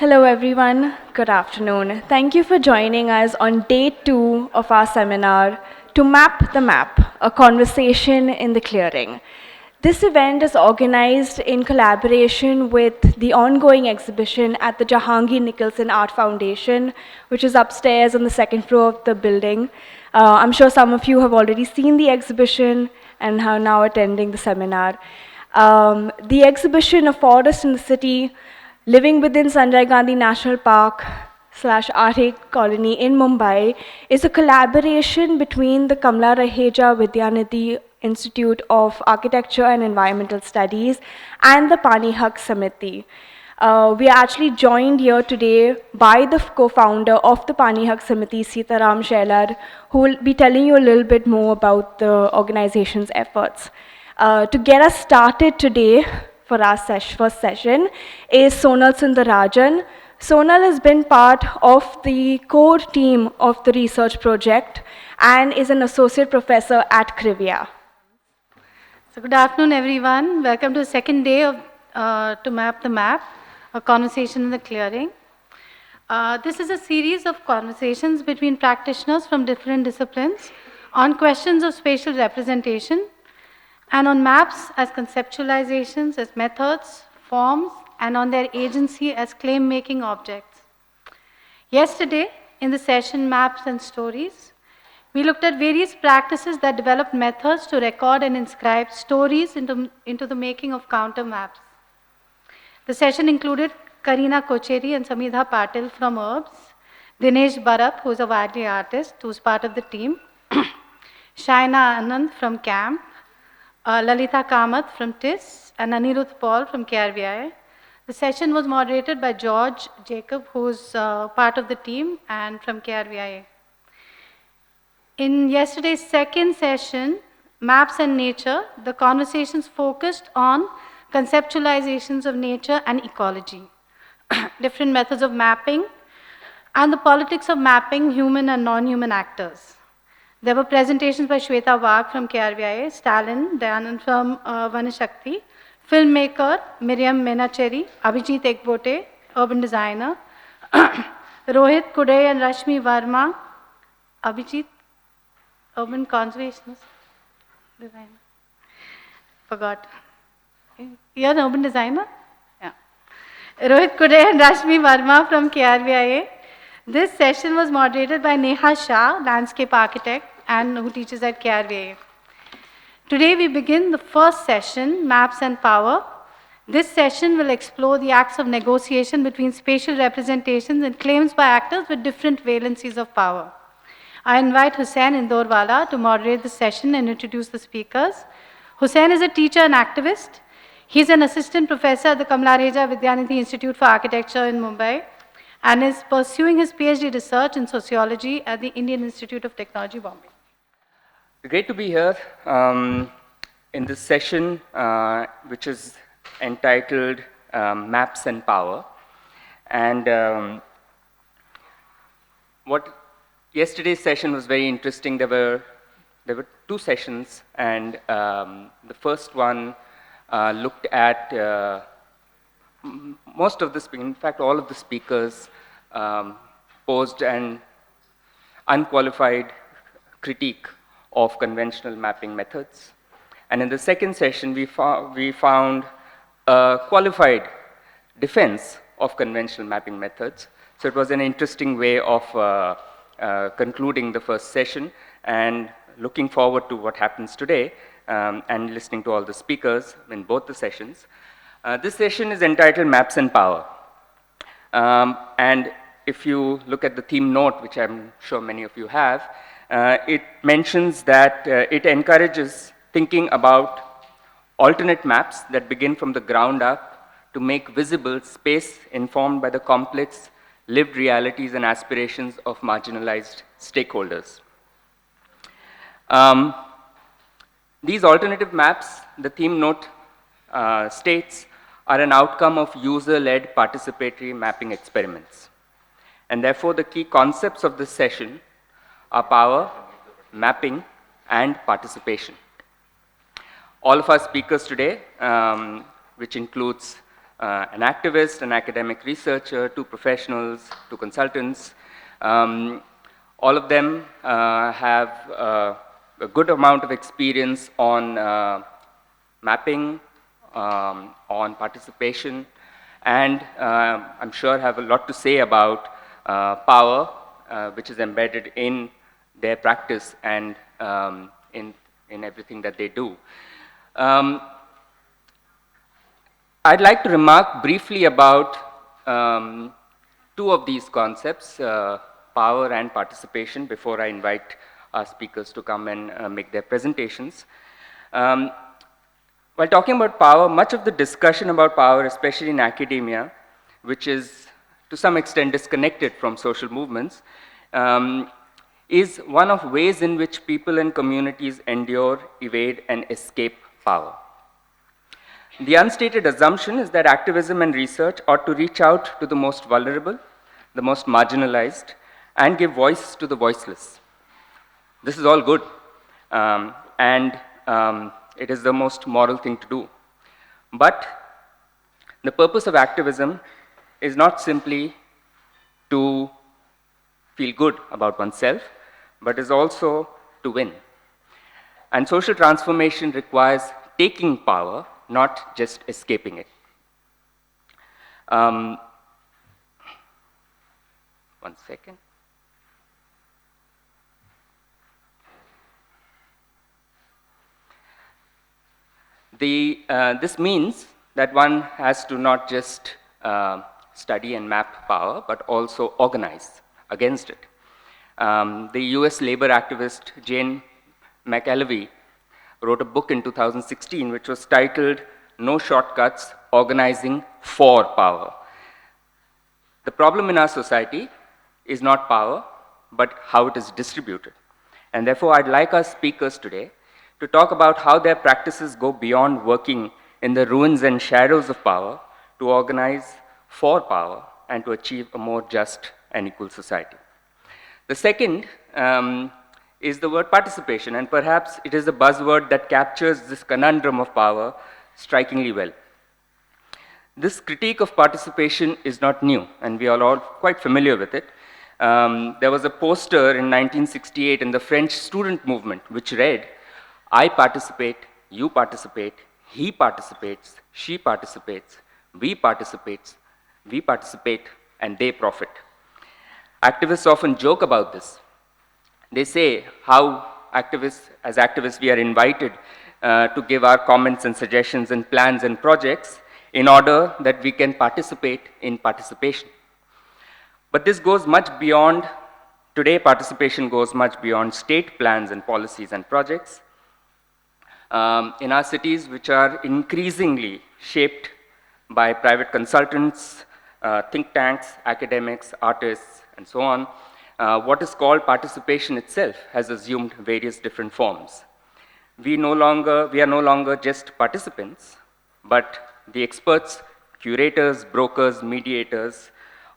Hello everyone, good afternoon. Thank you for joining us on day 2 of our seminar, To Map the Map, a conversation in the clearing. This event is organized in collaboration with the ongoing exhibition at the Jehangir Nicholson Art Foundation, which is upstairs on the second floor of the building. I'm sure some of you have already seen the exhibition and are now attending the seminar. The exhibition, A Forest in the City, Living within Sanjay Gandhi National Park / Aarey Colony in Mumbai, is a collaboration between the Kamla Raheja Vidyanidhi Institute of Architecture and Environmental Studies and the Pani Hak Samiti. We are actually joined here today by the co-founder of the Pani Hak Samiti, Sitaram Shelar, who will be telling you a little bit more about the organization's efforts. To get us started today, for our first session is Sonal Sundarajan. Sonal has been part of the core team of the research project and is an associate professor at Krivia. So good afternoon, everyone. Welcome to the second day of To Map the Map, a conversation in the clearing. This is a series of conversations between practitioners from different disciplines on questions of spatial representation and on maps as conceptualizations, as methods, forms, and on their agency as claim-making objects. Yesterday, in the session Maps and Stories, we looked at various practices that developed methods to record and inscribe stories into the making of counter maps. The session included Kareena Kochery and Samidha Patil from Herbs, Dinesh Barap, who is a Wagh artist, who's part of the team, Shaina Anand from CAMP, Lalitha Kamat from TIS, and Aneerudha Paul from KRVI. The session was moderated by George Jacob, who's part of the team and from KRVI. In yesterday's second session, Maps and Nature, the conversations focused on conceptualizations of nature and ecology, different methods of mapping, and the politics of mapping human and non-human actors. There were presentations by Shweta Wagh from KRVI, Stalin, Dayanand from Vanashakti, filmmaker Miriam Menacherry, Abhijit Ekbote, urban designer, Rohit Kudai and Rashmi Verma, Abhijit, urban conservationist, designer. Forgot. You're an urban designer? Yeah. Rohit Kudai and Rashmi Verma from KRVIA. This session was moderated by Neha Shah, landscape architect, and who teaches at KRVA. Today we begin the first session, Maps and Power. This session will explore the acts of negotiation between spatial representations and claims by actors with different valencies of power. I invite Hussain Indorwala to moderate the session and introduce the speakers. Hussain is a teacher and activist. He's an assistant professor at the Kamla Raheja Vidyanidhi Institute for Architecture in Mumbai, and is pursuing his PhD research in sociology at the Indian Institute of Technology, Bombay. Great to be here in this session, which is entitled Maps and Power. And yesterday's session was very interesting. There were two sessions, and the first one looked at most of the in fact, all of the speakers posed an unqualified critique of conventional mapping methods. And in the second session, we found a qualified defense of conventional mapping methods. So it was an interesting way of concluding the first session, and looking forward to what happens today and listening to all the speakers in both the sessions. This session is entitled Maps and Power. And if you look at the theme note, which I'm sure many of you have, it mentions that it encourages thinking about alternate maps that begin from the ground up to make visible space informed by the complex lived realities and aspirations of marginalized stakeholders. These alternative maps, the theme note states, are an outcome of user-led participatory mapping experiments. And therefore, the key concepts of this session are power, mapping, and participation. All of our speakers today, which includes an activist, an academic researcher, 2 professionals, 2 consultants. All of them have a good amount of experience on mapping, on participation, and I'm sure have a lot to say about power, which is embedded in their practice and in everything that they do. I'd like to remark briefly about 2 of these concepts, power and participation, before I invite our speakers to come and make their presentations. While talking about power, much of the discussion about power, especially in academia, which is to some extent disconnected from social movements, is one of ways in which people and communities endure, evade, and escape power. The unstated assumption is that activism and research ought to reach out to the most vulnerable, the most marginalized, and give voice to the voiceless. This is all good, and it is the most moral thing to do. But the purpose of activism is not simply to feel good about oneself, but is also to win. And social transformation requires taking power, not just escaping it. One second. This means that one has to not just study and map power, but also organize against it. The US labor activist Jane McAlevey wrote a book in 2016 which was titled No Shortcuts, Organizing for Power. The problem in our society is not power, but how it is distributed. And therefore, I'd like our speakers today to talk about how their practices go beyond working in the ruins and shadows of power to organize for power and to achieve a more just and equal society. The second is the word participation, and perhaps it is the buzzword that captures this conundrum of power strikingly well. This critique of participation is not new, and we are all quite familiar with it. There was a poster in 1968 in the French student movement which read, "I participate, you participate, he participates, she participates, we participate, and they profit." Activists often joke about this. They say how as activists, we are invited to give our comments and suggestions and plans and projects in order that we can participate in participation. But this goes much beyond, today participation goes much beyond state plans and policies and projects. In our cities, which are increasingly shaped by private consultants, think tanks, academics, artists, and so on, what is called participation itself has assumed various different forms. We are no longer just participants, but the experts, curators, brokers, mediators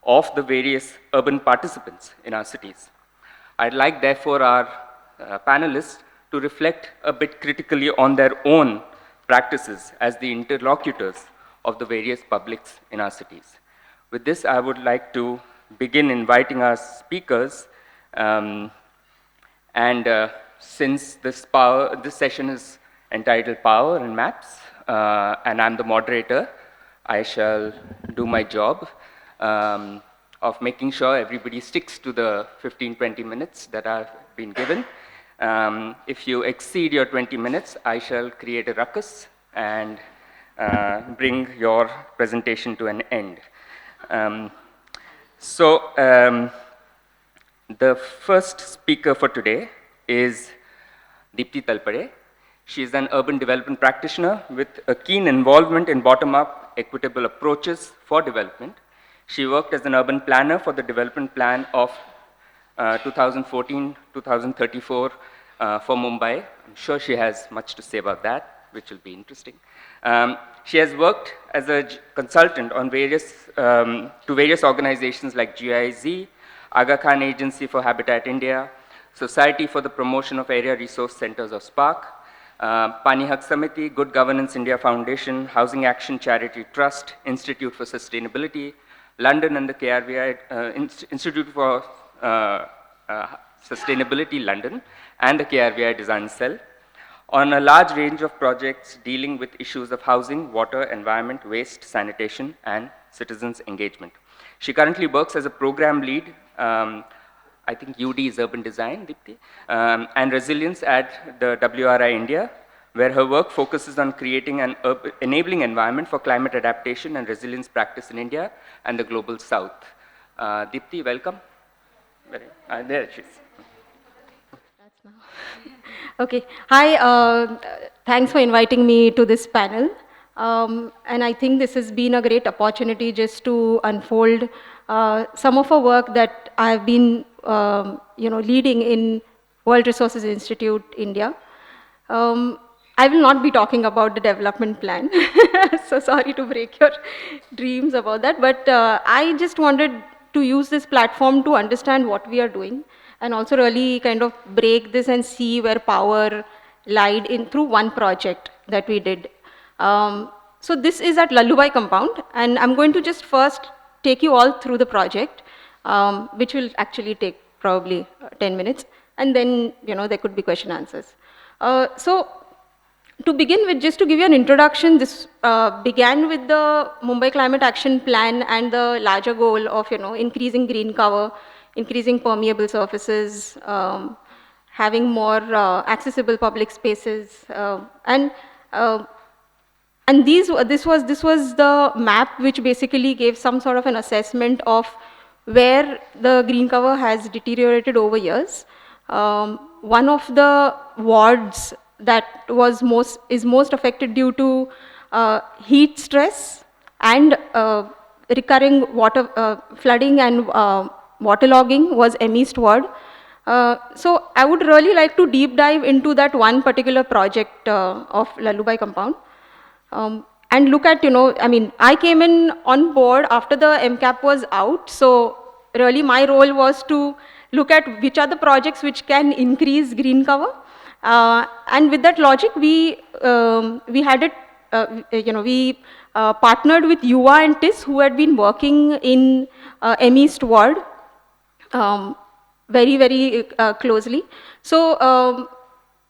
of the various urban participants in our cities. I'd like, therefore, our panelists to reflect a bit critically on their own practices as the interlocutors of the various publics in our cities. With this, I would like to begin inviting our speakers, since this session is entitled Power and Maps, and I'm the moderator, I shall do my job of making sure everybody sticks to the 15-20 minutes that I've been given. If you exceed your 20 minutes, I shall create a ruckus and bring your presentation to an end. The first speaker for today is Deepti Talpade. She is an urban development practitioner with a keen involvement in bottom-up equitable approaches for development. She worked as an urban planner for the development plan of 2014-2034 for Mumbai. I'm sure she has much to say about that, which will be interesting. She has worked as a consultant on to various organizations like GIZ, Aga Khan Agency for Habitat India, Society for the Promotion of Area Resource Centers of SPARC, Pani Haq Samiti, Good Governance India Foundation, Housing Action Charity Trust, Institute for Sustainability, London and the KRVI, Institute for Sustainability London, and the KRVI Design Cell, on a large range of projects dealing with issues of housing, water, environment, waste, sanitation, and citizens' engagement. She currently works as a program lead, I think UD is Urban Design, Deepti, and Resilience at the WRI India, where her work focuses on creating an enabling environment for climate adaptation and resilience practice in India and the global south. Deepti, welcome. There she is. Okay. Hi, thanks for inviting me to this panel. And I think this has been a great opportunity just to unfold some of our work that I've been leading in World Resources Institute, India. I will not be talking about the development plan. So sorry to break your dreams about that. But I just wanted to use this platform to understand what we are doing, and also really kind of break this and see where power lied in through one project that we did. So this is at Lalubhai compound, and I'm going to just first take you all through the project, which will actually take probably 10 minutes, and then there could be question answers. So to begin with, just to give you an introduction, this began with the Mumbai Climate Action Plan and the larger goal of increasing green cover, increasing permeable surfaces, having more accessible public spaces, and this was the map which basically gave some sort of an assessment of where the green cover has deteriorated over years. One of the wards that is most affected due to heat stress and recurring water flooding and waterlogging was M East ward. So I would really like to deep dive into that one particular project of Lalubhai compound, and look at, I came in on board after the MCAP was out, so really my role was to look at which are the projects which can increase green cover, and with that logic, we had it, we partnered with UA and TIS, who had been working in M East ward very, very closely. So,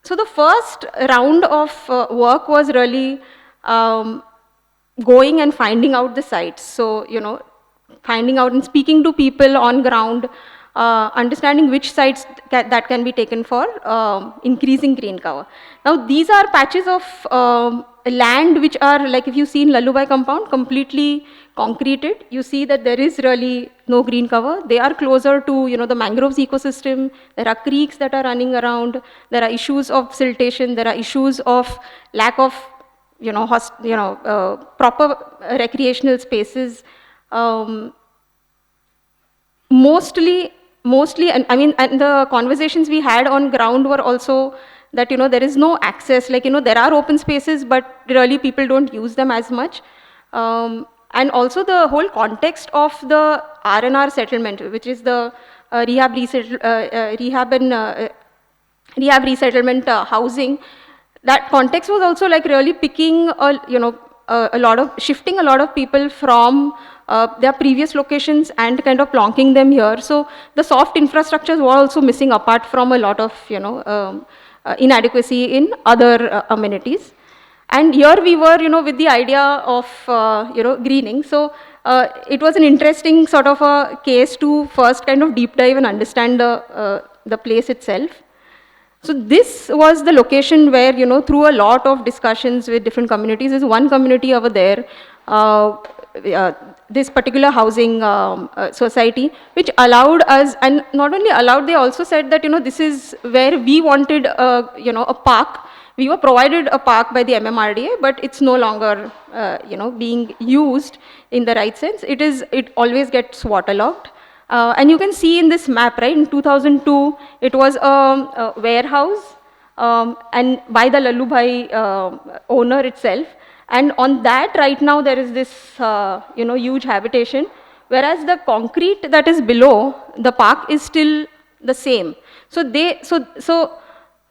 so the first round of work was really going and finding out the sites. So, finding out and speaking to people on ground, understanding which sites that can be taken for increasing green cover. Now, these are patches of land which are, like if you see in Lalubhai compound, completely concreted. You see that there is really no green cover. They are closer to the mangroves ecosystem. There are creeks that are running around. There are issues of siltation. There are issues of lack of proper recreational spaces. Mostly, and and the conversations we had on ground were also that there is no access. Like there are open spaces, but really people don't use them as much. And also the whole context of the R&R settlement, which is the rehab resettlement housing. That context was also like really picking shifting a lot of people from their previous locations and kind of plonking them here. So the soft infrastructures were also missing, apart from a lot of inadequacy in other amenities. And here we were with the idea of greening. So it was an interesting sort of a case to first kind of deep dive and understand the place itself. So this was the location where, through a lot of discussions with different communities, there's one community over there, this particular housing society, which allowed us, and not only allowed, they also said that, this is where we wanted, a park. We were provided a park by the MMRDA, but it's no longer, being used in the right sense. It always gets waterlogged. And you can see in this map, right, in 2002, it was a warehouse, and by the Lalubhai owner itself. And on that, right now, there is this, huge habitation, whereas the concrete that is below the park is still the same. So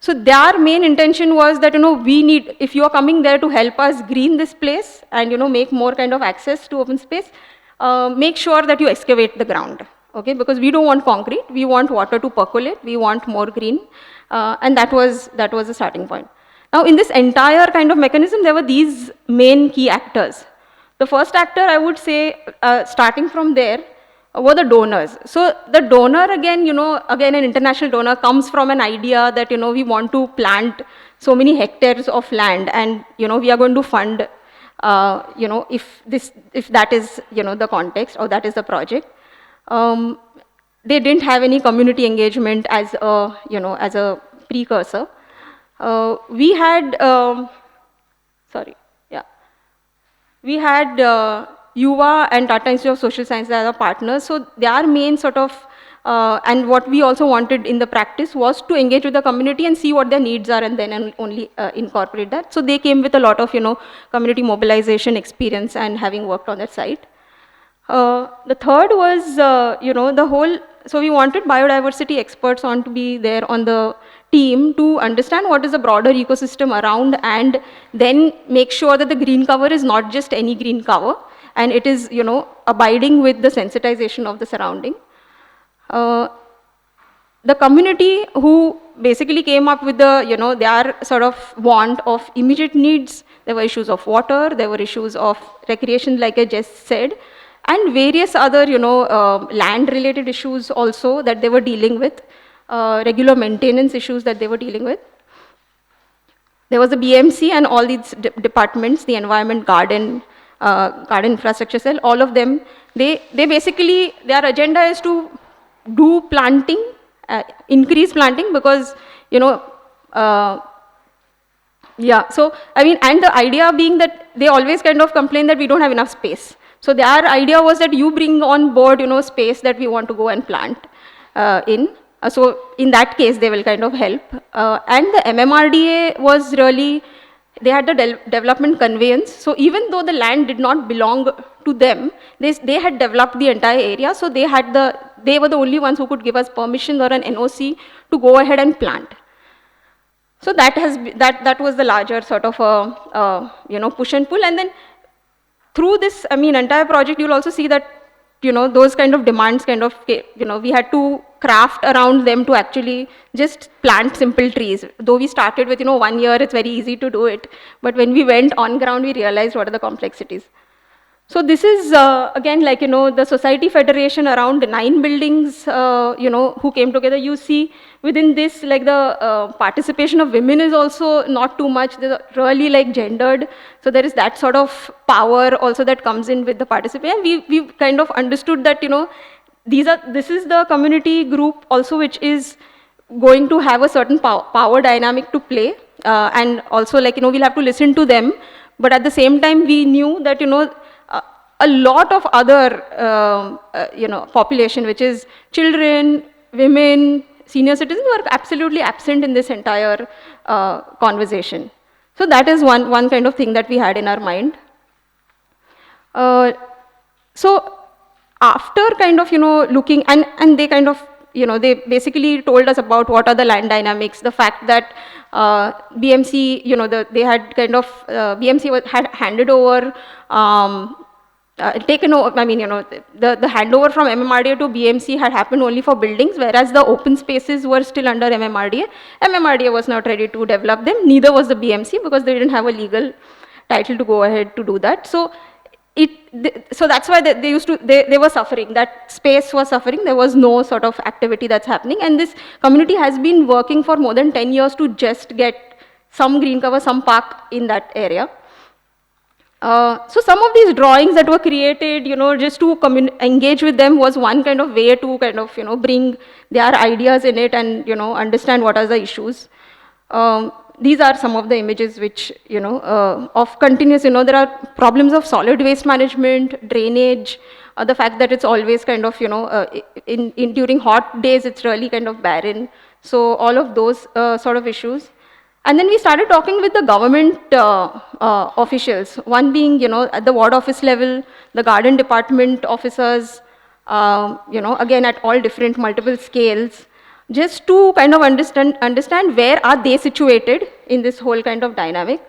So their main intention was that, we need, if you are coming there to help us green this place and, make more kind of access to open space, make sure that you excavate the ground, okay? Because we don't want concrete, we want water to percolate, we want more green, and that was the starting point. Now, in this entire kind of mechanism, there were these main key actors. The first actor, I would say, starting from there, were the donors. So the donor, again, again an international donor, comes from an idea that, we want to plant so many hectares of land, and, we are going to fund, if that is, the context or that is the project. They didn't have any community engagement as a, as a precursor. We had, we had Yuva and Tata Institute of Social Sciences as our partners. So their main sort of, and what we also wanted in the practice was to engage with the community and see what their needs are, and then only incorporate that. So they came with a lot of, community mobilization experience and having worked on that site. The third was, the whole, so we wanted biodiversity experts on to be there on the team to understand what is the broader ecosystem around, and then make sure that the green cover is not just any green cover, and it is, abiding with the sensitization of the surrounding. The community who basically came up with the, their sort of want of immediate needs. There were issues of water, there were issues of recreation, like I just said, and various other, land-related issues also that they were dealing with, regular maintenance issues that they were dealing with. There was the BMC and all these departments, the environment, garden infrastructure cell, all of them, they basically, their agenda is to do planting, increase planting, because, so, I mean, and the idea being that they always kind of complain that we don't have enough space. So their idea was that you bring on board, space that we want to go and plant in. So in that case, they will kind of help. And the MMRDA was really, they had the development conveyance. So even though the land did not belong to them, they had developed the entire area. So they were the only ones who could give us permission or an NOC to go ahead and plant. So that was the larger sort of push and pull. And then through this, I mean, entire project, you'll also see that, those kind of demands kind of, we had to craft around them to actually just plant simple trees. Though we started with, 1 year, it's very easy to do it. But when we went on ground, we realized what are the complexities. So this is, again, like, the Society Federation, around 9 buildings, who came together. You see within this, like, the participation of women is also not too much. They're really, like, gendered. So there is that sort of power also that comes in with the participation. We kind of understood that, this is the community group also which is going to have a certain power dynamic to play. And also, like, we'll have to listen to them. But at the same time, we knew that, a lot of other, population, which is children, women, senior citizens, were absolutely absent in this entire conversation. So that is one kind of thing that we had in our mind. So after kind of, looking, and they kind of, they basically told us about what are the land dynamics, the fact that BMC, they had kind of, BMC had handed over, taken over, I mean, the handover from MMRDA to BMC had happened only for buildings, whereas the open spaces were still under MMRDA. MMRDA was not ready to develop them, neither was the BMC, because they didn't have a legal title to go ahead to do that. So so that's why they were suffering, that space was suffering, there was no sort of activity that's happening, and this community has been working for more than 10 years to just get some green cover, some park in that area. So some of these drawings that were created, just to engage with them was one kind of way to kind of, bring their ideas in it and, understand what are the issues. These are some of the images which, of continuous, there are problems of solid waste management, drainage, the fact that it's always kind of, during hot days, it's really kind of barren. So all of those sort of issues. And then we started talking with the government officials, one being, at the ward office level, the garden department officers, again, at all different multiple scales, just to kind of understand where are they situated in this whole kind of dynamic.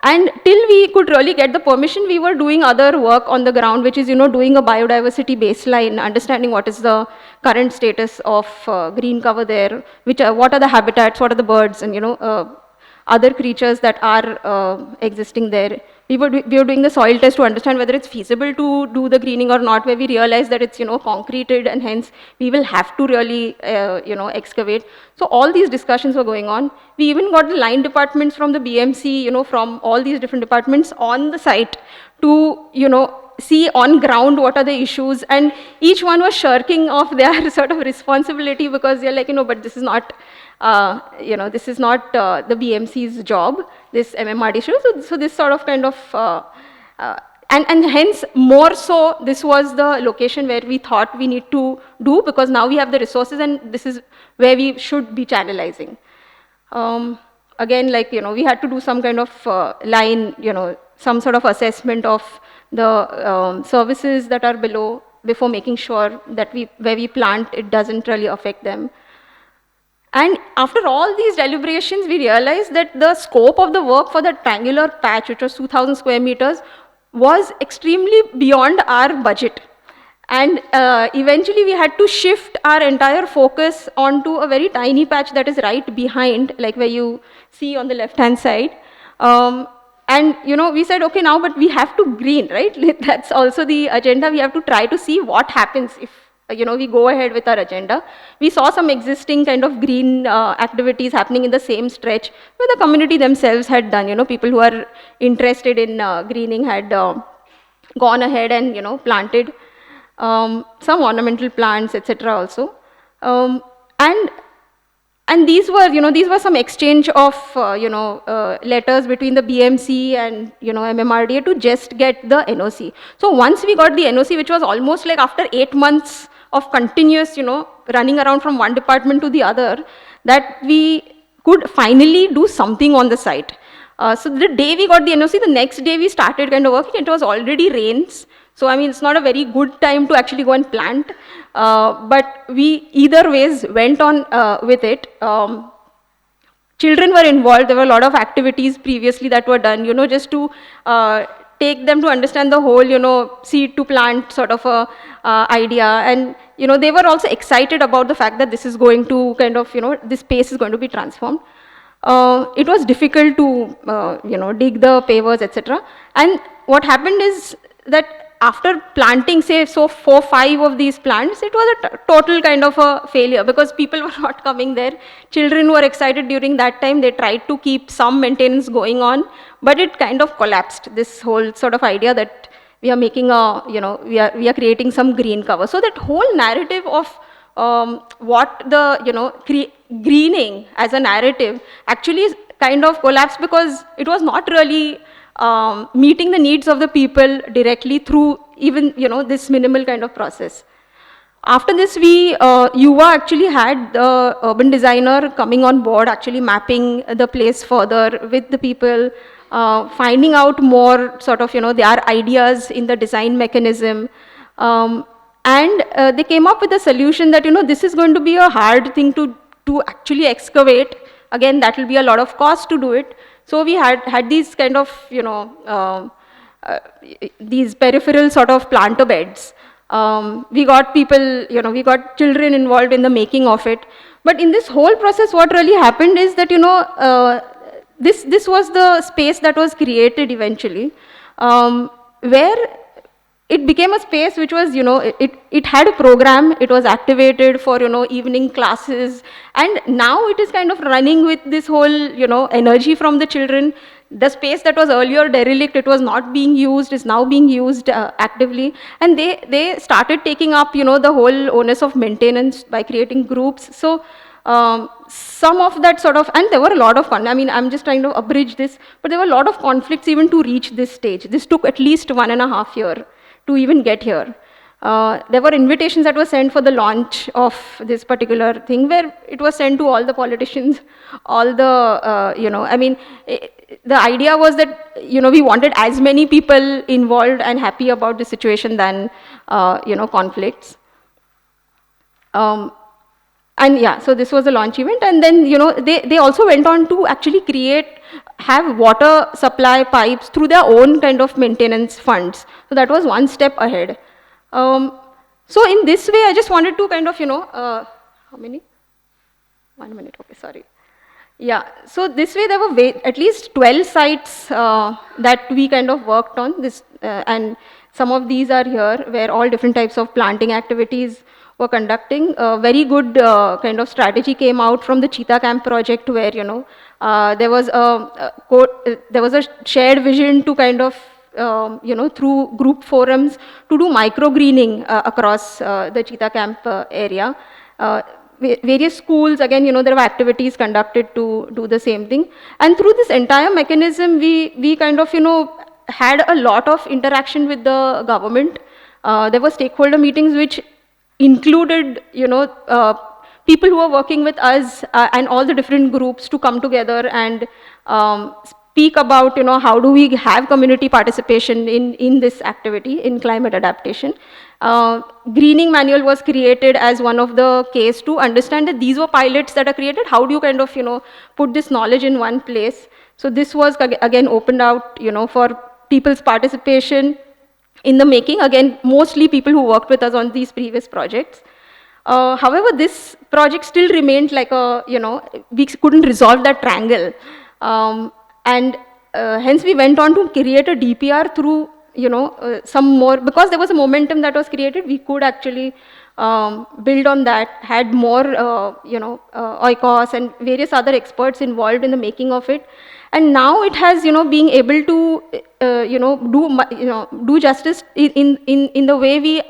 And till we could really get the permission, we were doing other work on the ground, which is, doing a biodiversity baseline, understanding what is the current status of green cover there, what are the habitats, what are the birds, and, other creatures that are existing there. We were doing the soil test to understand whether it's feasible to do the greening or not, where we realized that it's, concreted, and hence we will have to really, excavate. So all these discussions were going on. We even got the line departments from the BMC, from all these different departments on the site to, see on ground what are the issues, and each one was shirking off their sort of responsibility, because they're like, but this is not, this is not the BMC's job, this MMRD issue. So this sort of kind of, and hence more so, this was the location where we thought we need to do, because now we have the resources, and this is where we should be channelizing. Again, like, we had to do some kind of line, some sort of assessment of the services that are below before making sure that where we plant, it doesn't really affect them. And after all these deliberations, we realized that the scope of the work for the triangular patch, which was 2,000 square meters, was extremely beyond our budget. And eventually we had to shift our entire focus onto a very tiny patch that is right behind, like where you see on the left-hand side. And we said, okay, now, but we have to green, right? That's also the agenda. We have to try to see what happens if we go ahead with our agenda. We saw some existing kind of green activities happening in the same stretch where the community themselves had done. People who are interested in greening had gone ahead and planted some ornamental plants, etc. also. And these were some exchange of letters between the BMC and MMRDA to just get the NOC. So once we got the NOC, which was almost like after 8 months of continuous running around from one department to the other, that we could finally do something on the site. So the day we got the NOC, the next day we started kind of working. It was already rains. So, I mean, it's not a very good time to actually go and plant, but we either ways went on with it. Children were involved. There were a lot of activities previously that were done, just to take them to understand the whole, seed to plant sort of a idea. And, they were also excited about the fact that this is going to kind of, this space is going to be transformed. It was difficult to, dig the pavers, etc. And what happened is that after planting, say, 4-5 of these plants, it was a total kind of a failure, because people were not coming there. Children were excited during that time. They tried to keep some maintenance going on, but it kind of collapsed, this whole sort of idea that we are making a, we are creating some green cover. So that whole narrative of what the, greening as a narrative actually kind of collapsed, because it was not really meeting the needs of the people directly through even, this minimal kind of process. After this, Yuva actually had the urban designer coming on board, actually mapping the place further with the people, finding out more sort of, their ideas in the design mechanism. And they came up with a solution that, this is going to be a hard thing to actually excavate. Again, that will be a lot of cost to do it. So we had these kind of, these peripheral sort of planter beds. We got people, we got children involved in the making of it. But in this whole process, what really happened is that, this was the space that was created eventually, where it became a space which was, it had a program, it was activated for, evening classes, and now it is kind of running with this whole, energy from the children. The space that was earlier derelict, it was not being used, is now being used actively, and they started taking up, the whole onus of maintenance by creating groups. So some of that sort of, and there were a lot of, I mean, I'm just trying to abridge this, but there were a lot of conflicts even to reach this stage. This took at least 1.5 years to even get here. There were invitations that were sent for the launch of this particular thing, where it was sent to all the politicians, all the, I mean, the idea was that, we wanted as many people involved and happy about the situation than, conflicts. And yeah, so this was a launch event, and then they also went on to actually have water supply pipes through their own kind of maintenance funds. So that was one step ahead. So in this way, I just wanted to kind of how many? 1 minute. Okay, sorry. Yeah, so this way there were at least 12 sites that we kind of worked on this, and some of these are here where all different types of planting activities were conducting. A very good kind of strategy came out from the Cheetah Camp project, where there was there was a shared vision to kind of through group forums to do microgreening across the Cheetah Camp area. Various schools, again, there were activities conducted to do the same thing. And through this entire mechanism, we kind of, had a lot of interaction with the government. There were stakeholder meetings which included, people who are working with us and all the different groups to come together and speak about, how do we have community participation in this activity, in climate adaptation. Greening manual was created as one of the case to understand that these were pilots that are created. How do you kind of, put this knowledge in one place? So this was again opened out, for people's participation in the making. Again, mostly people who worked with us on these previous projects. However, this project still remained like a, we couldn't resolve that triangle. And hence we went on to create a DPR through, some more, because there was a momentum that was created, we could actually build on that, had more, oikos and various other experts involved in the making of it. And now it has, being able to, do justice in the way we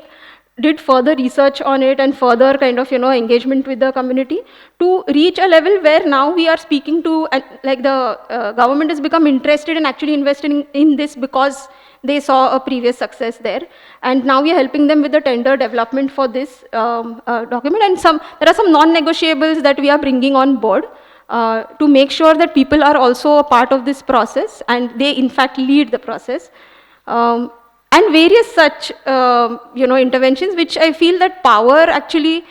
did further research on it and further kind of, engagement with the community to reach a level where now we are speaking to, like the government has become interested in actually investing in this because they saw a previous success there. And now we are helping them with the tender development for this document. And there are some non-negotiables that we are bringing on board to make sure that people are also a part of this process and they in fact lead the process. And various such, interventions, which I feel that power actually,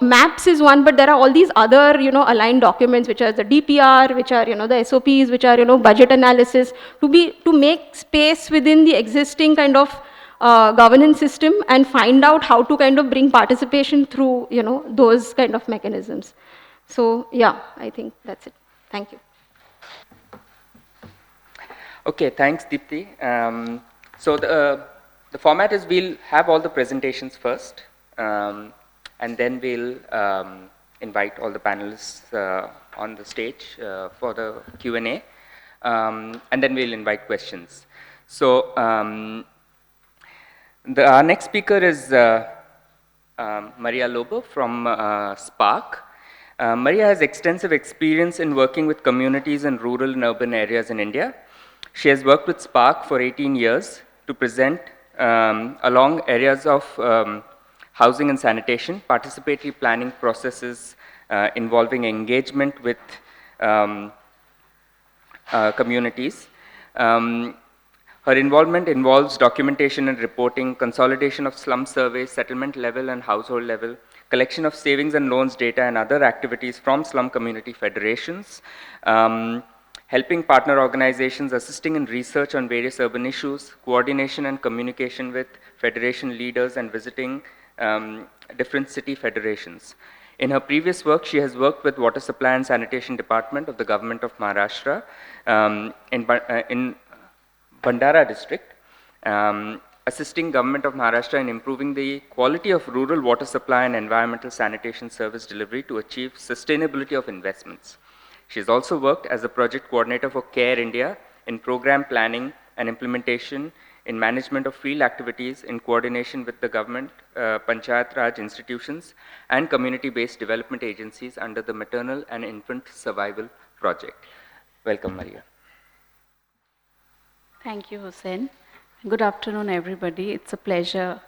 maps is one, but there are all these other, aligned documents, which are the DPR, which are, the SOPs, which are, budget analysis, to make space within the existing kind of governance system and find out how to kind of bring participation through, those kind of mechanisms. So, yeah, I think that's it. Thank you. Okay, thanks, Deepti. So the format is we'll have all the presentations first, and then we'll invite all the panelists on the stage for the Q&A, and then we'll invite questions. So our next speaker is Maria Lobo from Spark. Maria has extensive experience in working with communities in rural and urban areas in India. She has worked with Spark for 18 years to present along areas of housing and sanitation, participatory planning processes involving engagement with communities. Her involvement involves documentation and reporting, consolidation of slum surveys, settlement level and household level, collection of savings and loans data and other activities from slum community federations, helping partner organizations, assisting in research on various urban issues, coordination and communication with federation leaders, and visiting different city federations. In her previous work, she has worked with Water Supply and Sanitation Department of the Government of Maharashtra in Bhandara district, assisting Government of Maharashtra in improving the quality of rural water supply and environmental sanitation service delivery to achieve sustainability of investments. She has also worked as a project coordinator for CARE India in program planning and implementation, in management of field activities in coordination with the government, Panchayat Raj institutions, and community-based development agencies under the Maternal and Infant Survival Project. Welcome, Maria. Thank you, Hussein. Good afternoon, everybody. It's a pleasure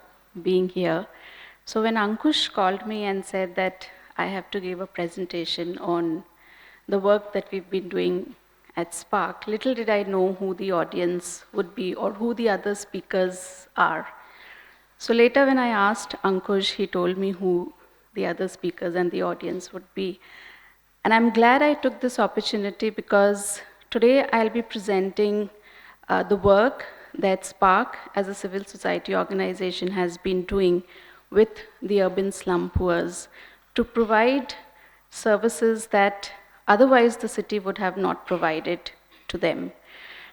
being here. So when Ankush called me and said that I have to give a presentation on the work that we've been doing at Spark, little did I know who the audience would be or who the other speakers are. So later when I asked Ankush, he told me who the other speakers and the audience would be. And I'm glad I took this opportunity because today I'll be presenting the work that Spark as a civil society organization has been doing with the urban slum poors to provide services that otherwise the city would have not provided to them.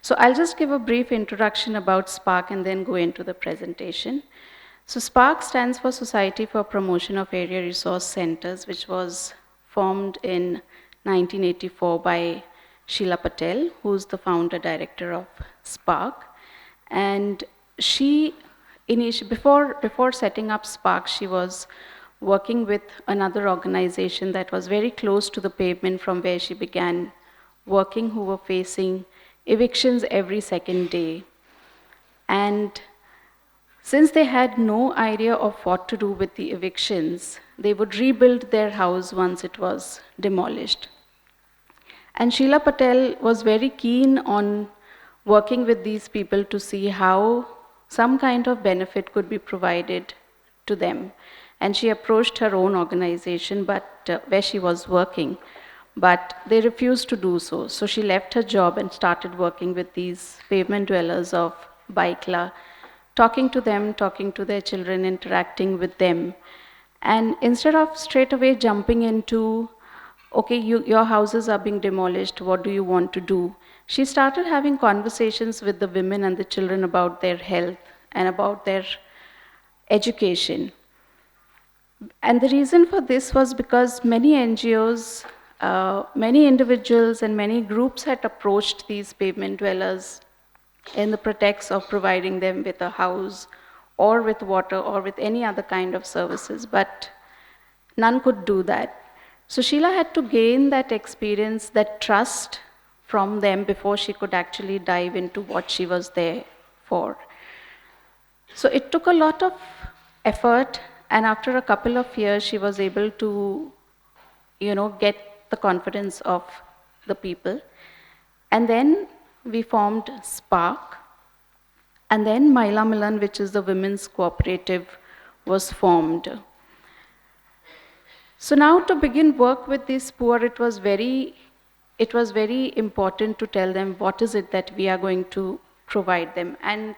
So I'll just give a brief introduction about Spark and then go into the presentation. So Spark stands for Society for Promotion of Area Resource Centers, which was formed in 1984 by Sheila Patel, who's the founder director of Spark. And she, before setting up Spark, she was working with another organization that was very close to the pavement from where she began working, who were facing evictions every second day. And since they had no idea of what to do with the evictions, they would rebuild their house once it was demolished. And Sheila Patel was very keen on working with these people to see how some kind of benefit could be provided to them. And she approached her own organization, where she was working, but they refused to do so. So she left her job and started working with these pavement dwellers of Baikla, talking to them, talking to their children, interacting with them. And instead of straight away jumping into, okay, your houses are being demolished, what do you want to do? She started having conversations with the women and the children about their health and about their education. And the reason for this was because many NGOs, many individuals and many groups had approached these pavement dwellers in the pretext of providing them with a house or with water or with any other kind of services, but none could do that. So Sheila had to gain that experience, that trust from them before she could actually dive into what she was there for. So it took a lot of effort, and after a couple of years, she was able to, get the confidence of the people. And then we formed Spark, and then Mahila Milan, which is the women's cooperative, was formed. So now to begin work with these poor, it was very important to tell them what is it that we are going to provide them. And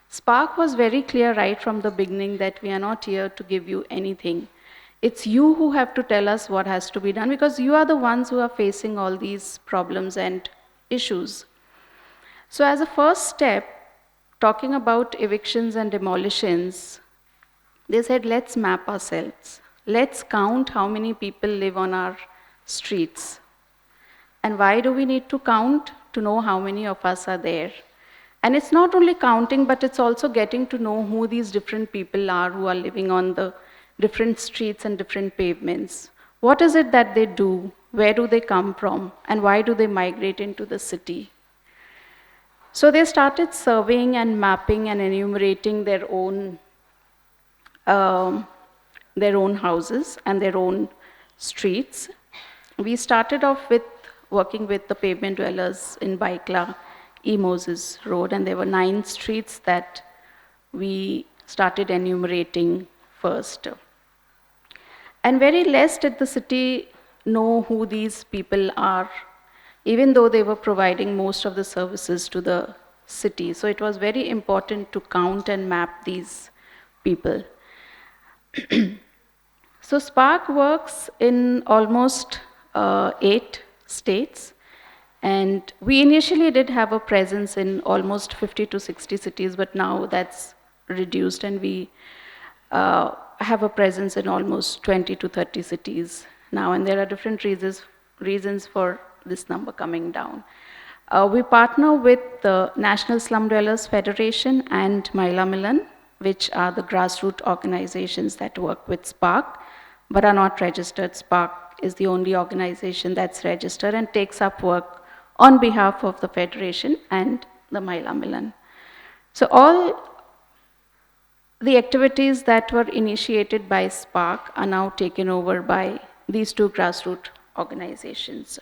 Spark was very clear right from the beginning that we are not here to give you anything. It's you who have to tell us what has to be done, because you are the ones who are facing all these problems and issues. So as a first step, talking about evictions and demolitions, they said, let's map ourselves. Let's count how many people live on our streets. And why do we need to count? To know how many of us are there. And it's not only counting, but it's also getting to know who these different people are who are living on the different streets and different pavements. What is it that they do? Where do they come from? And why do they migrate into the city? So they started surveying and mapping and enumerating their own houses and their own streets. We started off with working with the pavement dwellers in Baikla, E. Moses Road, and there were 9 streets that we started enumerating first. And very less did the city know who these people are, even though they were providing most of the services to the city. So it was very important to count and map these people. So Spark works in almost 8 states. And we initially did have a presence in almost 50 to 60 cities, but now that's reduced, and we have a presence in almost 20 to 30 cities now. And there are different reasons for this number coming down. We partner with the National Slum Dwellers Federation and Mahila Milan, which are the grassroots organizations that work with Spark, but are not registered. Spark is the only organization that's registered and takes up work on behalf of the Federation and the Mahila Milan. So all the activities that were initiated by Spark are now taken over by these 2 grassroots organizations.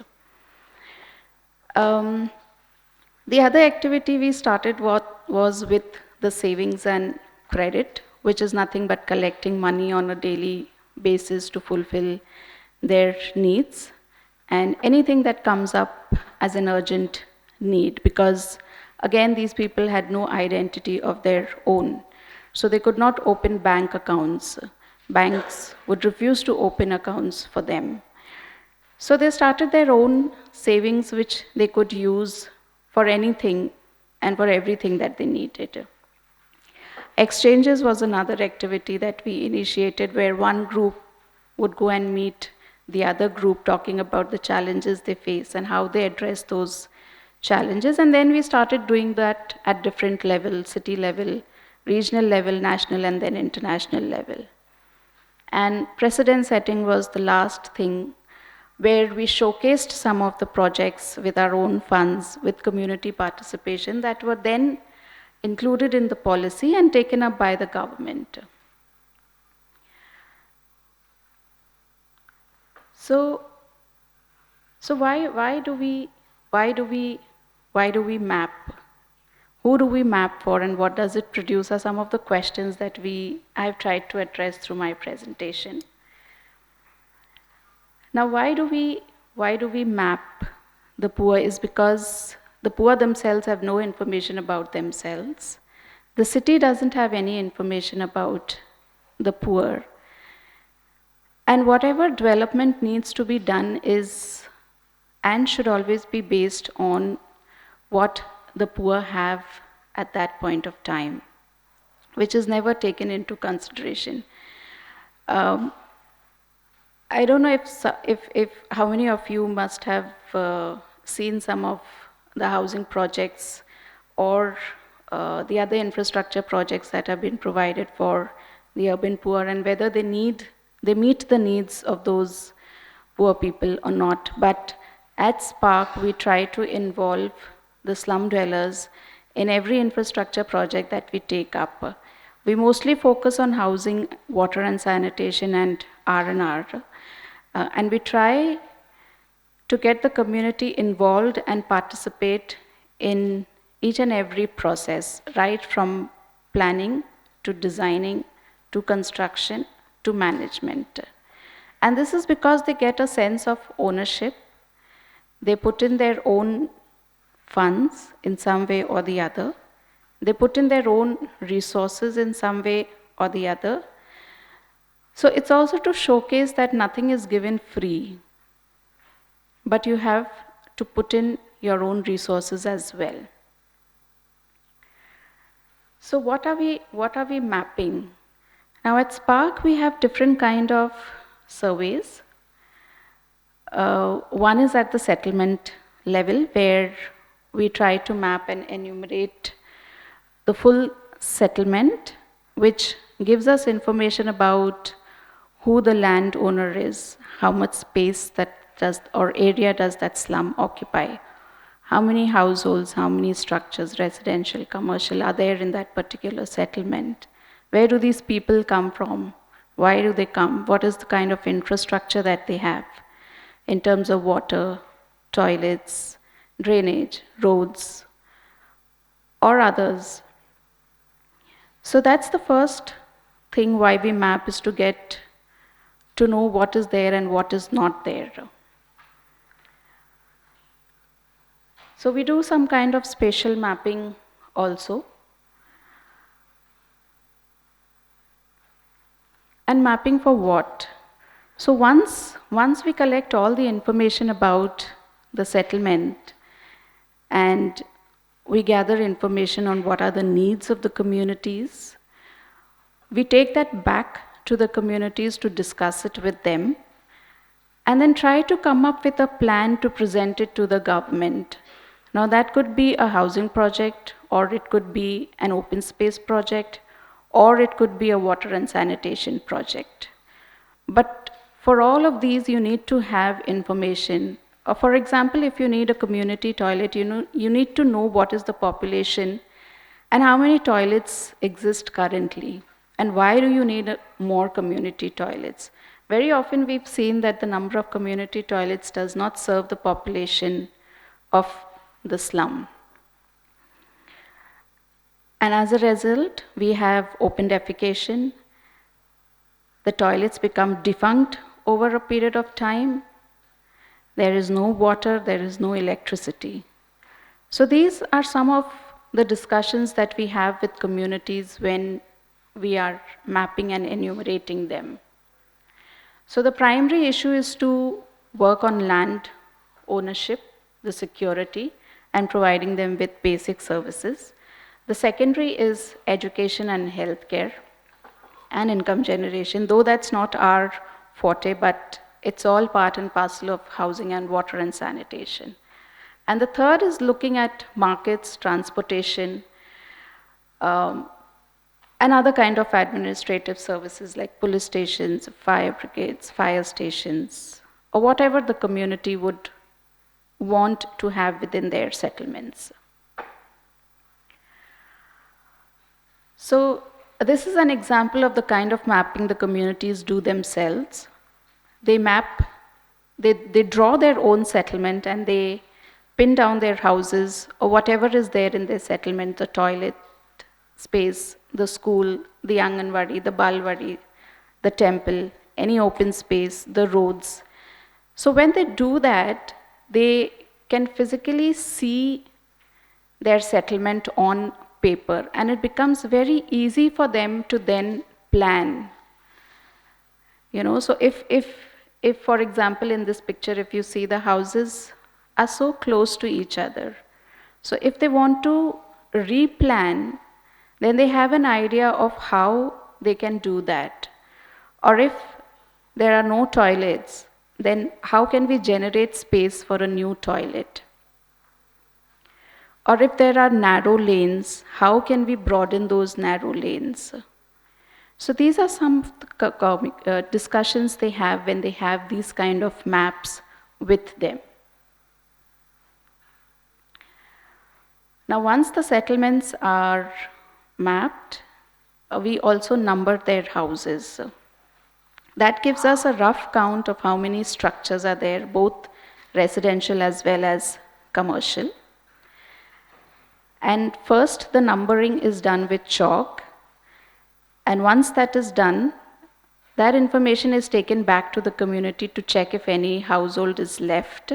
The other activity we started was with the savings and credit, which is nothing but collecting money on a daily basis to fulfill their needs, and anything that comes up as an urgent need, because again, these people had no identity of their own. So they could not open bank accounts. Banks would refuse to open accounts for them. So they started their own savings, which they could use for anything and for everything that they needed. Exchanges was another activity that we initiated, where one group would go and meet the other group, talking about the challenges they face and how they address those challenges. And then we started doing that at different levels: city level, regional level, national, and then international level. And precedent setting was the last thing, where we showcased some of the projects with our own funds, with community participation, that were then included in the policy and taken up by the government. So why do we map? Who do we map for, and what does it produce, are some of the questions that I've tried to address through my presentation. Now, why do we map the poor? Is because the poor themselves have no information about themselves. The city doesn't have any information about the poor. And whatever development needs to be done is and should always be based on what the poor have at that point of time, which is never taken into consideration. I don't know if how many of you must have seen some of the housing projects or the other infrastructure projects that have been provided for the urban poor, and whether they meet the needs of those poor people or not. But at Spark, we try to involve the slum dwellers in every infrastructure project that we take up. We mostly focus on housing, water and sanitation, and R&R. And we try to get the community involved and participate in each and every process, right from planning to designing to construction to management. And this is because they get a sense of ownership. They put in their own funds in some way or the other. They put in their own resources in some way or the other. So it's also to showcase that nothing is given free, but you have to put in your own resources as well. So what are we mapping? Now at Spark, we have different kind of surveys. One is at the settlement level, where we try to map and enumerate the full settlement, which gives us information about who the landowner is, how much space or area does that slum occupy, how many households, how many structures, residential, commercial, are there in that particular settlement. Where do these people come from? Why do they come? What is the kind of infrastructure that they have in terms of water, toilets, drainage, roads, or others? So that's the first thing why we map, is to get to know what is there and what is not there. So we do some kind of spatial mapping also. And mapping for what? So once we collect all the information about the settlement, and we gather information on what are the needs of the communities, we take that back to the communities to discuss it with them, and then try to come up with a plan to present it to the government. Now that could be a housing project, or it could be an open space project, or it could be a water and sanitation project. But for all of these, you need to have information. For example, if you need a community toilet, you need to know what is the population and how many toilets exist currently, and why do you need more community toilets. Very often we've seen that the number of community toilets does not serve the population of the slum. And as a result, we have open defecation, The toilets become defunct over a period of time. There is no water, there is no electricity. So these are some of the discussions that we have with communities when we are mapping and enumerating them. So the primary issue is to work on land ownership, the security, and providing them with basic services. The secondary is education and healthcare and income generation, though that's not our forte, but it's all part and parcel of housing and water and sanitation. And the third is looking at markets, transportation, and other kind of administrative services like police stations, fire brigades, fire stations, or whatever the community would want to have within their settlements. So this is an example of the kind of mapping the communities do themselves. They map, they draw their own settlement and they pin down their houses or whatever is there in their settlement, the toilet space, the school, the Anganwadi, the Balwadi, the temple, any open space, the roads. So when they do that, they can physically see their settlement on paper, and it becomes very easy for them to then plan. So if for example in this picture, if you see the houses are so close to each other, so if they want to replan, then they have an idea of how they can do that. Or if there are no toilets, then how can we generate space for a new toilet? Or if there are narrow lanes, how can we broaden those narrow lanes? So these are some discussions they have when they have these kind of maps with them. Now once the settlements are mapped, we also number their houses. That gives us a rough count of how many structures are there, both residential as well as commercial. And first the numbering is done with chalk. And once that is done, that information is taken back to the community to check if any household is left.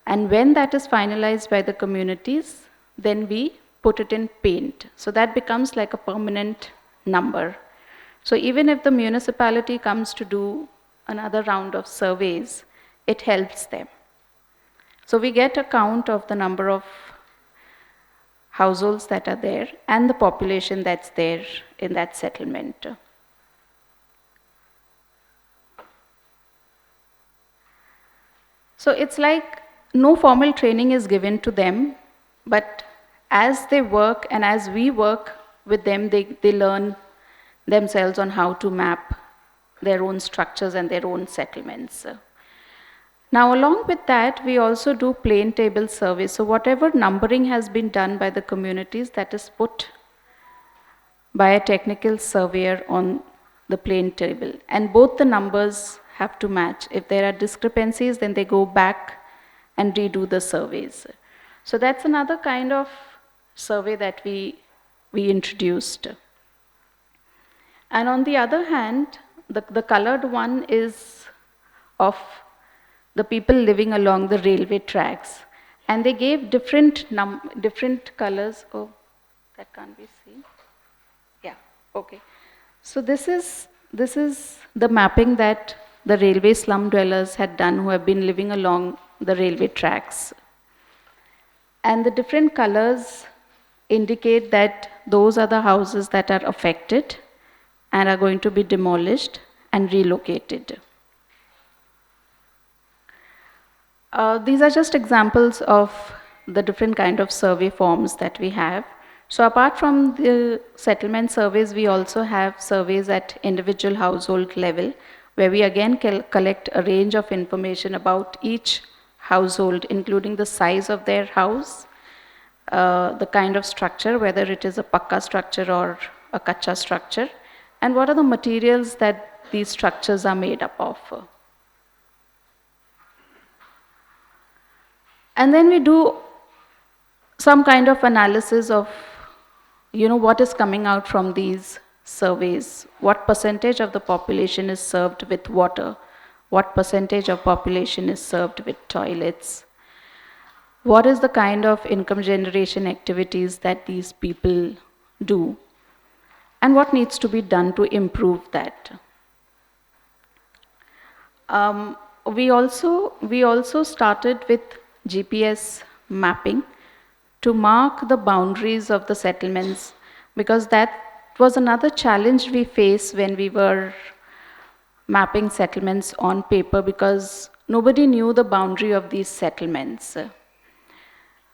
And when that is finalized by the communities, then we put it in paint. So that becomes like a permanent number. So even if the municipality comes to do another round of surveys, it helps them. So we get a count of the number of households that are there and the population that's there in that settlement. So it's like no formal training is given to them, but as they work and as we work with them, they learn themselves on how to map their own structures and their own settlements. Now, along with that, we also do plain table surveys. So whatever numbering has been done by the communities, that is put by a technical surveyor on the plain table. And both the numbers have to match. If there are discrepancies, then they go back and redo the surveys. So that's another kind of survey that we introduced. And on the other hand, the colored one is of the people living along the railway tracks. And they gave different colors. Oh, that can't be seen. Yeah, okay. So this is the mapping that the railway slum dwellers had done who have been living along the railway tracks. And the different colors indicate that those are the houses that are affected and are going to be demolished and relocated. These are just examples of the different kind of survey forms that we have. So apart from the settlement surveys, we also have surveys at individual household level, where we again collect a range of information about each household, including the size of their house, the kind of structure, whether it is a pakka structure or a kacha structure, and what are the materials that these structures are made up of. And then we do some kind of analysis of what is coming out from these surveys. What percentage of the population is served with water? What percentage of population is served with toilets? What is the kind of income generation activities that these people do? And what needs to be done to improve that? We also started with GPS mapping to mark the boundaries of the settlements, because that was another challenge we faced when we were mapping settlements on paper, because nobody knew the boundary of these settlements.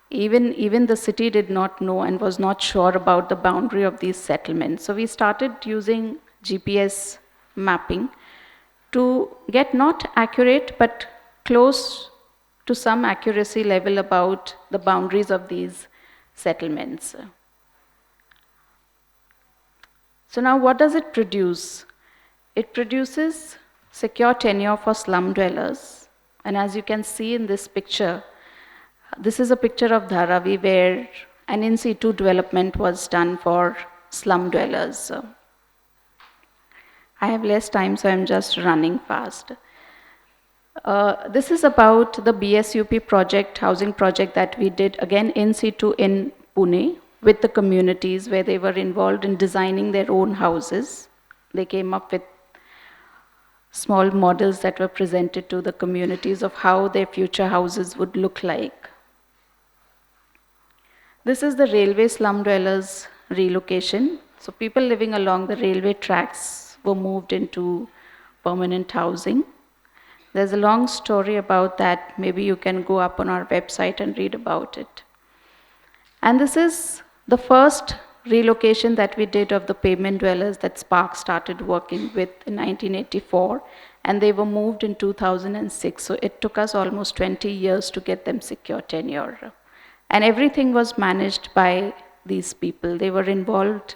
Even the city did not know and was not sure about the boundary of these settlements. So we started using GPS mapping to get not accurate but close to some accuracy level about the boundaries of these settlements. So now what does it produce? It produces secure tenure for slum dwellers. And as you can see in this picture, this is a picture of Dharavi where an in situ development was done for slum dwellers. I have less time, so I'm just running fast. This is about the BSUP project, housing project that we did again in situ in Pune with the communities, where they were involved in designing their own houses. They came up with small models that were presented to the communities of how their future houses would look like. This is the railway slum dwellers relocation. So people living along the railway tracks were moved into permanent housing. There's a long story about that. Maybe you can go up on our website and read about it. And this is the first relocation that we did of the pavement dwellers that Spark started working with in 1984, and they were moved in 2006. So it took us almost 20 years to get them secure tenure. And everything was managed by these people. They were involved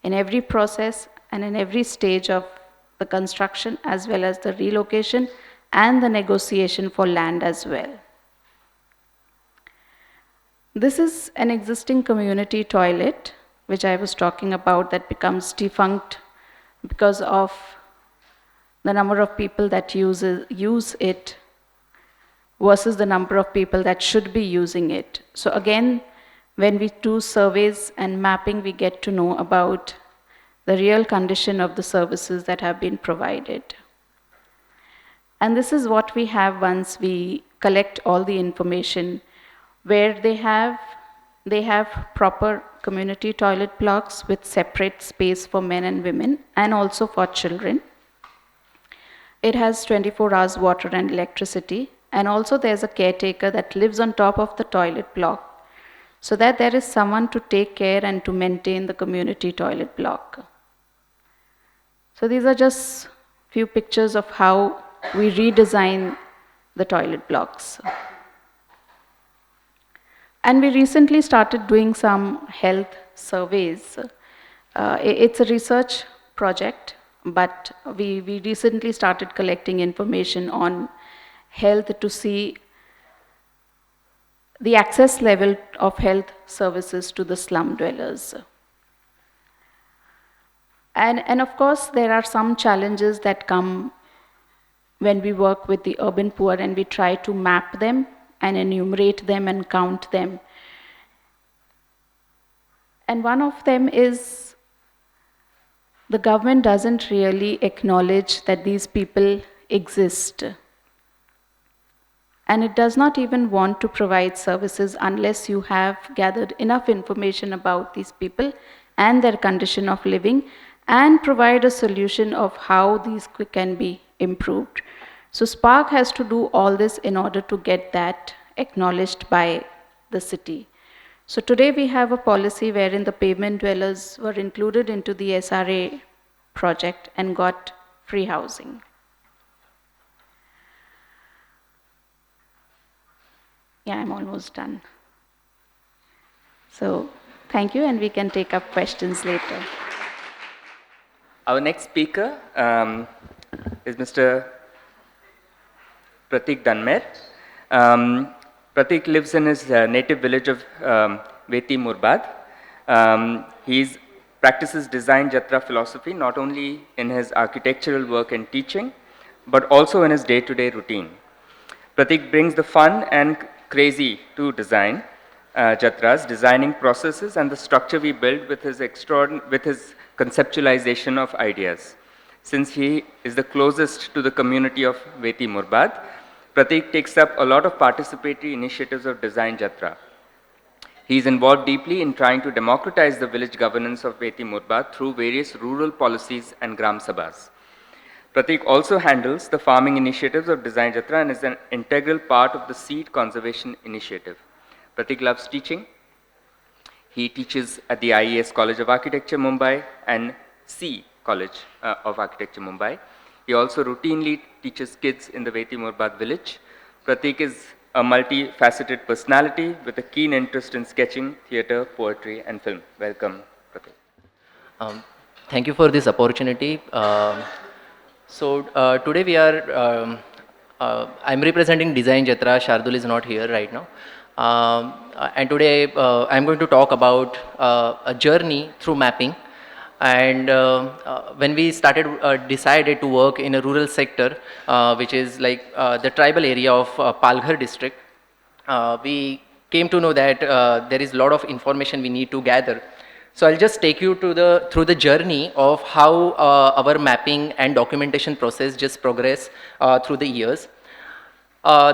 in every process and in every stage of the construction, as well as the relocation and the negotiation for land as well. This is an existing community toilet, which I was talking about, that becomes defunct because of the number of people that use it versus the number of people that should be using it. So again, when we do surveys and mapping, we get to know about the real condition of the services that have been provided. And this is what we have once we collect all the information, where they have proper community toilet blocks with separate space for men and women and also for children. It has 24 hours water and electricity, and also there's a caretaker that lives on top of the toilet block, so that there is someone to take care and to maintain the community toilet block. So these are just few pictures of how we redesign the toilet blocks. And we recently started doing some health surveys. It's a research project, but we recently started collecting information on health to see the access level of health services to the slum dwellers. And of course, there are some challenges that come when we work with the urban poor and we try to map them and enumerate them and count them. And one of them is the government doesn't really acknowledge that these people exist. And it does not even want to provide services unless you have gathered enough information about these people and their condition of living, and provide a solution of how these can be improved. So Spark has to do all this in order to get that acknowledged by the city. So today we have a policy wherein the pavement dwellers were included into the SRA project and got free housing. Yeah, I'm almost done. So thank you, and we can take up questions later. Our next speaker is Mr. Pratik Dhanmer. Pratik lives in his native village of Veti Murbad. He's practices design jatra philosophy not only in his architectural work and teaching, but also in his day-to-day routine. Pratik brings the fun and crazy to design jatras, designing processes and the structure we build with his conceptualization of ideas. Since he is the closest to the community of Veti Murbad, Pratik takes up a lot of participatory initiatives of design jatra. He is involved deeply in trying to democratize the village governance of Veti Murbad through various rural policies and gram sabhas. Pratik also handles the farming initiatives of Design Jatra and is an integral part of the seed conservation initiative. Pratik loves teaching. He teaches at the IES College of Architecture, Mumbai and C College of Architecture, Mumbai. He also routinely teaches kids in the Veti Murbad village. Pratik is a multifaceted personality with a keen interest in sketching, theatre, poetry and film. Welcome, Pratik. Thank you for this opportunity. Today we are, I'm representing Design Jatra. Shardul is not here right now. And today I'm going to talk about a journey through mapping. And when we decided to work in a rural sector, which is like the tribal area of Palghar district, we came to know that there is a lot of information we need to gather. So I'll just take you to through the journey of how our mapping and documentation process just progress through the years.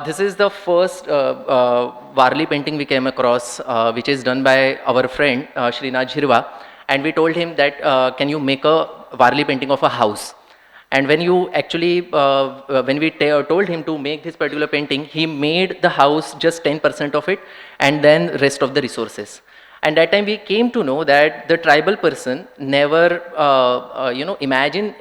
This is the first Varli painting we came across, which is done by our friend Srinath Jhirwa, and we told him that can you make a Varli painting of a house? And when you actually, when we told him to make this particular painting, he made the house just 10% of it, and then rest of the resources. And that time we came to know that the tribal person never, imagined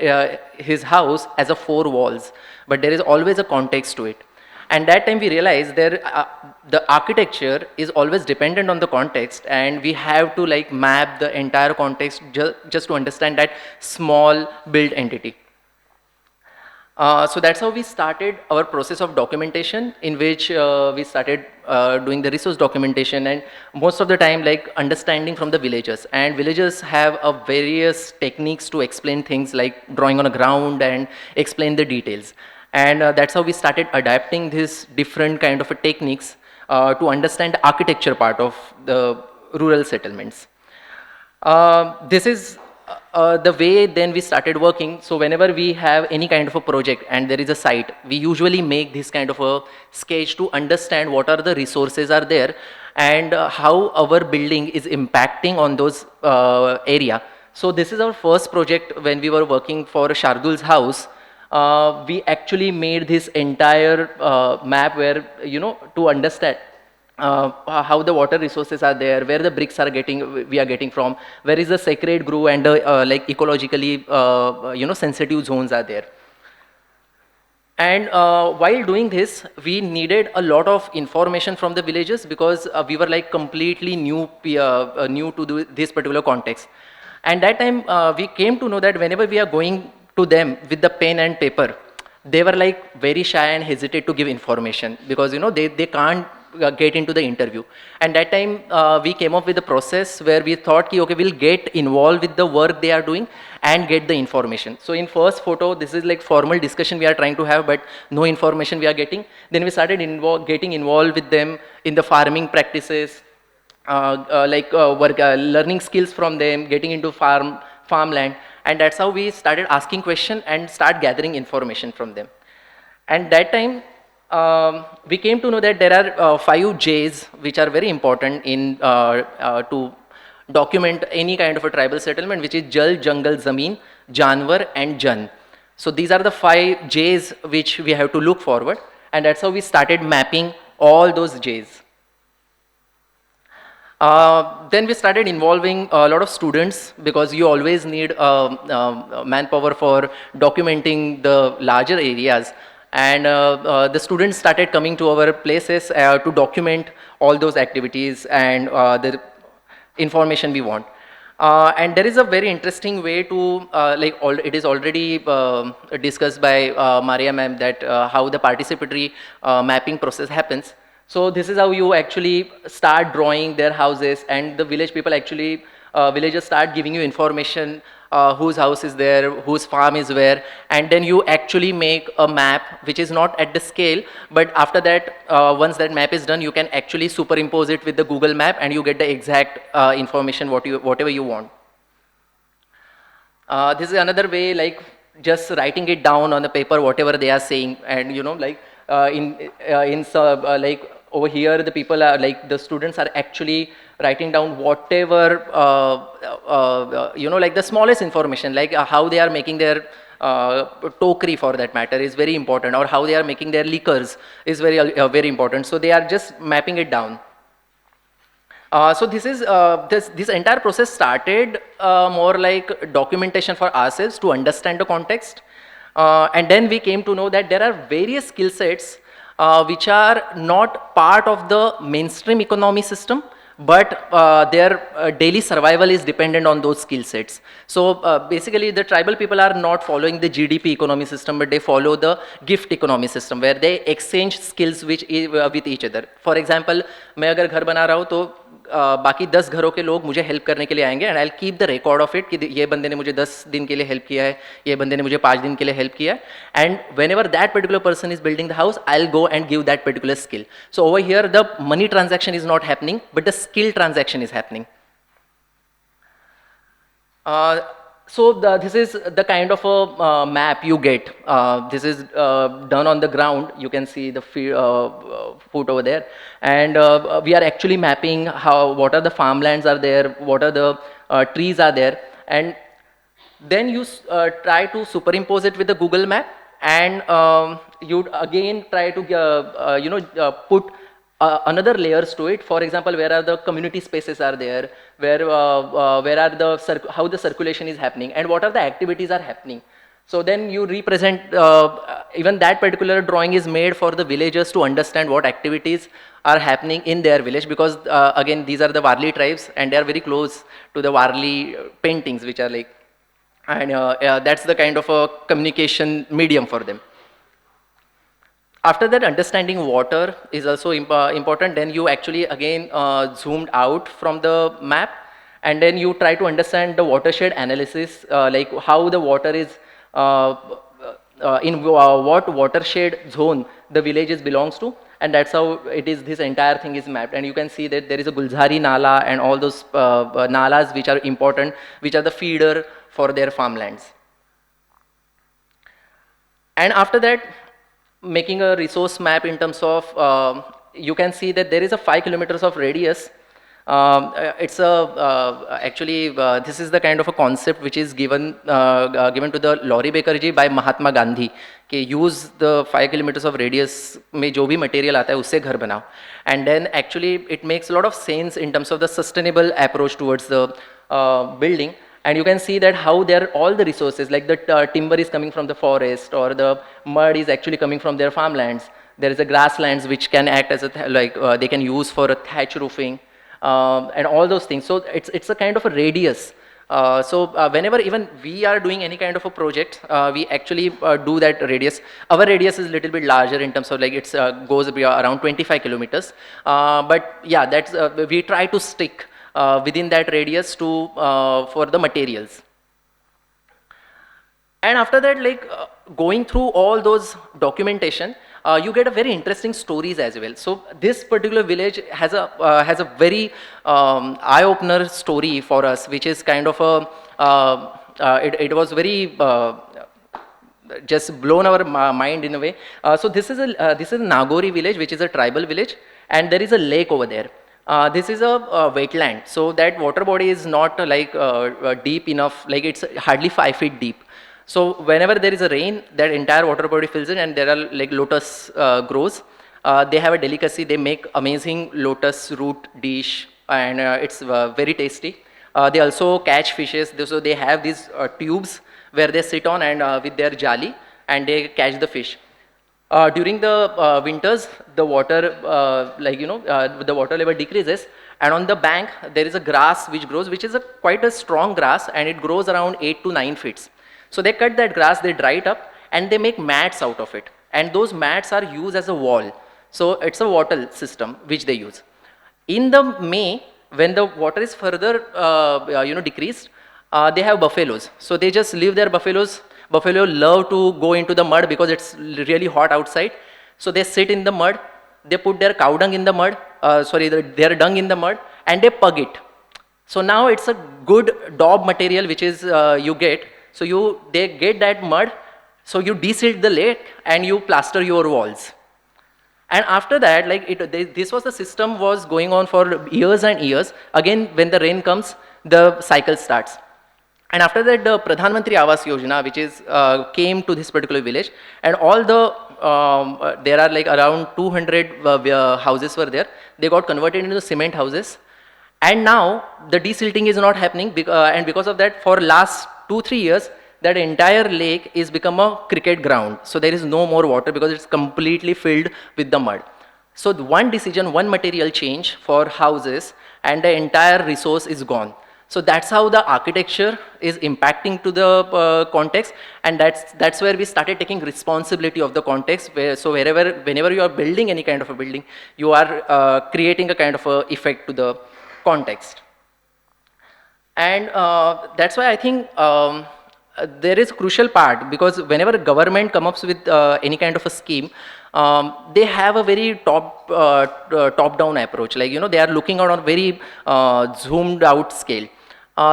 his house as a 4 walls, but there is always a context to it. And that time we realized the architecture is always dependent on the context, and we have to like map the entire context just to understand that small built entity. So that's how we started our process of documentation, in which we started doing the resource documentation, and most of the time like understanding from the villagers. And villagers have various techniques to explain things, like drawing on a ground and explain the details. And that's how we started adapting these different kind of techniques to understand the architecture part of the rural settlements. This is the way then we started working. So whenever we have any kind of a project and there is a site, we usually make this kind of a sketch to understand what are the resources are there and how our building is impacting on those area. So this is our first project when we were working for Shardul's house. We actually made this entire map where, to understand how the water resources are there, where the bricks are we are getting from, where is the sacred grove and like ecologically, sensitive zones are there. And while doing this, we needed a lot of information from the villagers, because we were like completely new to this particular context. And that time we came to know that whenever we are going to them with the pen and paper, they were like very shy and hesitate to give information, because they can't get into the interview. And that time we came up with a process where we thought, okay, we'll get involved with the work they are doing and get the information. So in first photo, this is like formal discussion we are trying to have, but no information we are getting. Then we started getting involved with them in the farming practices, learning skills from them, getting into farmland. And that's how we started asking questions and start gathering information from them. And that time, we came to know that there are 5 J's which are very important in to document any kind of a tribal settlement, which is Jal, Jungle, Zameen, Janwar and Jan. So these are the 5 J's which we have to look forward, and that's how we started mapping all those J's. Then we started involving a lot of students, because you always need manpower for documenting the larger areas. And the students started coming to our places to document all those activities and the information we want. And there is a very interesting way to, it is already discussed by Maria ma'am, that how the participatory mapping process happens. So this is how you actually start drawing their houses, and the village people actually villagers start giving you information, whose house is there, whose farm is where, and then you actually make a map which is not at the scale, but after that, once that map is done, you can actually superimpose it with the Google map and you get the exact information whatever you want. This is another way, like just writing it down on the paper, whatever they are saying, and like like over here, the people are like the students are actually writing down whatever like the smallest information, like how they are making their tokery for that matter is very important, or how they are making their liquors is very important. So they are just mapping it down. So this is this entire process started more like documentation for ourselves to understand the context, and then we came to know that there are various skill sets which are not part of the mainstream economy system, but their daily survival is dependent on those skill sets. So basically the tribal people are not following the GDP economy system, but they follow the gift economy system, where they exchange skills with each other. For example, मैं अगर घर बना रहा हूँ तो बाकी 10 घरों के लोग मुझे हेल्प करने के लिए आएंगे, and I will keep the record of it कि ये बंदे ने मुझे 10 दिन के लिए हेल्प किया है, ये बंदे ने मुझे 5 दिन के लिए हेल्प किया है, and when ever that particular person is building the house, I will go and give that particular skill. So over here the money transaction is not happening, but the skill transaction is happening. So this is the kind of a map you get. This is done on the ground. You can see the foot over there, and we are actually mapping what are the farmlands are there, what are the trees are there, and then you try to superimpose it with the Google map, and you again try to put another layers to it. For example, where are the community spaces are there, where are the how the circulation is happening, and what are the activities are happening. So then you represent, even that particular drawing is made for the villagers to understand what activities are happening in their village, because again these are the Warli tribes and they are very close to the Warli paintings, which are like, and that's the kind of a communication medium for them. After that, understanding water is also important. Then you actually again zoomed out from the map, and then you try to understand the watershed analysis, like how the water is, in what watershed zone the villages belongs to, and that's how it is. This entire thing is mapped, and you can see that there is a Gulzari Nala and all those nalas which are important, which are the feeder for their farmlands. And after that, making a resource map in terms of, you can see that there is a 5 kilometers of radius. It's a actually this is the kind of a concept which is given to the Laurie Bakerji by Mahatma Gandhi, कि use the 5 kilometers of radius में जो भी material आता है उससे घर बनाओ. And then actually it makes a lot of sense in terms of the sustainable approach towards the building. And you can see that how there all the resources, like the timber is coming from the forest, or the mud is actually coming from their farmlands. There is a grasslands which can act as a they can use for a thatch roofing, and all those things. So it's a kind of a radius. Whenever even we are doing any kind of a project, we actually do that radius. Our radius is a little bit larger in terms of like it's goes around 25 kilometers. But yeah, that's we try to stick within that radius to for the materials. And after that, like going through all those documentation, you get a very interesting stories as well. So this particular village has a very eye-opener story for us, which is kind of a it was very just blown our mind in a way. So this is a Nagori village, which is a tribal village, and there is a lake over there. This is a wetland, so that water body is not like deep enough, like it's hardly 5 feet deep. So whenever there is a rain, that entire water body fills in, and there are like lotus grows. They have a delicacy, they make amazing lotus root dish, and it's very tasty. They also catch fishes, so they have these tubes where they sit on, and with their jali, and they catch the fish. During the winters, the water, the water level decreases, and on the bank there is a grass which grows, which is quite a strong grass, and it grows around 8 to 9 feet. So they cut that grass, they dry it up, and they make mats out of it, and those mats are used as a wall. So it's a wattle system which they use. In the May, when the water is further decreased, they have buffaloes. So they just leave their buffaloes. Buffalo love to go into the mud because it's really hot outside. So they sit in the mud, they put their cow dung in the mud, their dung in the mud, and they pug it. So now it's a good daub material which is you get. So they get that mud, so you desilt the lake and you plaster your walls. And after that, this was the system was going on for years and years. Again, when the rain comes, the cycle starts. And after that, the Pradhan Mantri Awas Yojana, which is came to this particular village, and all the there are like around 200 houses were there. They got converted into cement houses, and now the desilting is not happening. And because of that, for last 2-3 years, that entire lake is become a cricket ground. So there is no more water because it's completely filled with the mud. So one decision, one material change for houses, and the entire resource is gone. So that's how the architecture is impacting to the context, and that's where we started taking responsibility of the context. Whenever you are building any kind of a building, you are creating a kind of a effect to the context. And that's why I think there is crucial part, because whenever government comes up with any kind of a scheme, they have a very top-down approach. Like, they are looking on a very zoomed out scale.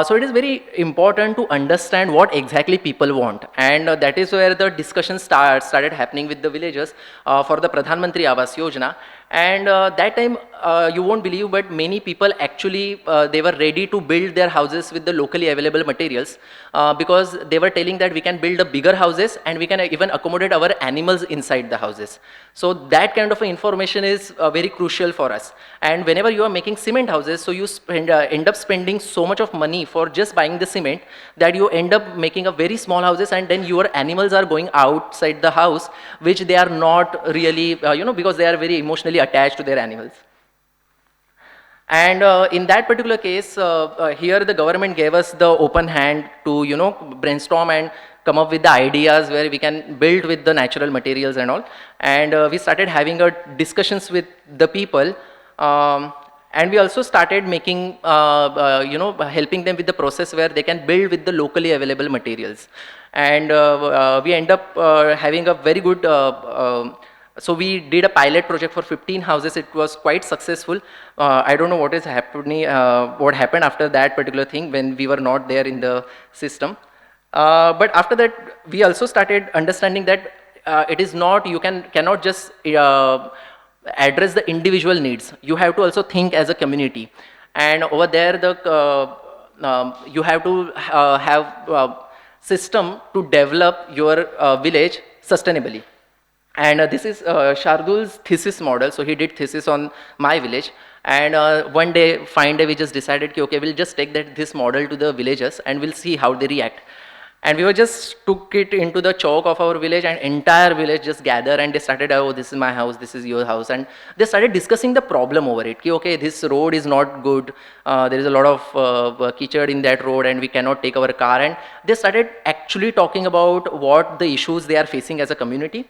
So it is very important to understand what exactly people want, and that is where the discussion started happening with the villagers for the Pradhan Mantri Awas Yojana. And that time, you won't believe, but many people actually, they were ready to build their houses with the locally available materials, because they were telling that we can build a bigger houses and we can even accommodate our animals inside the houses. So that kind of information is very crucial for us. And whenever you are making cement houses, so you end up spending so much of money for just buying the cement that you end up making a very small houses, and then your animals are going outside the house, which they are not really, because they are very emotionally attached to their animals. And in that particular case, here the government gave us the open hand to, brainstorm and come up with the ideas where we can build with the natural materials and all. And we started having discussions with the people. And we also started making, helping them with the process where they can build with the locally available materials. And we end up having a very good, so we did a pilot project for 15 houses. It was quite successful. I don't know what is happening, what happened after that particular thing when we were not there in the system. But after that, we also started understanding that it is not, you cannot just address the individual needs. You have to also think as a community. And over there, you have to have system to develop your village sustainably. And this is Shardul's thesis model. So he did thesis on my village. And one day, fine day, we just decided, okay, we'll just take this model to the villagers and we'll see how they react. And we were just took it into the chowk of our village, and entire village just gathered and they started, oh, this is my house, this is your house. And they started discussing the problem over it. Okay, this road is not good. There is a lot of kichad in that road and we cannot take our car. And they started actually talking about what the issues they are facing as a community.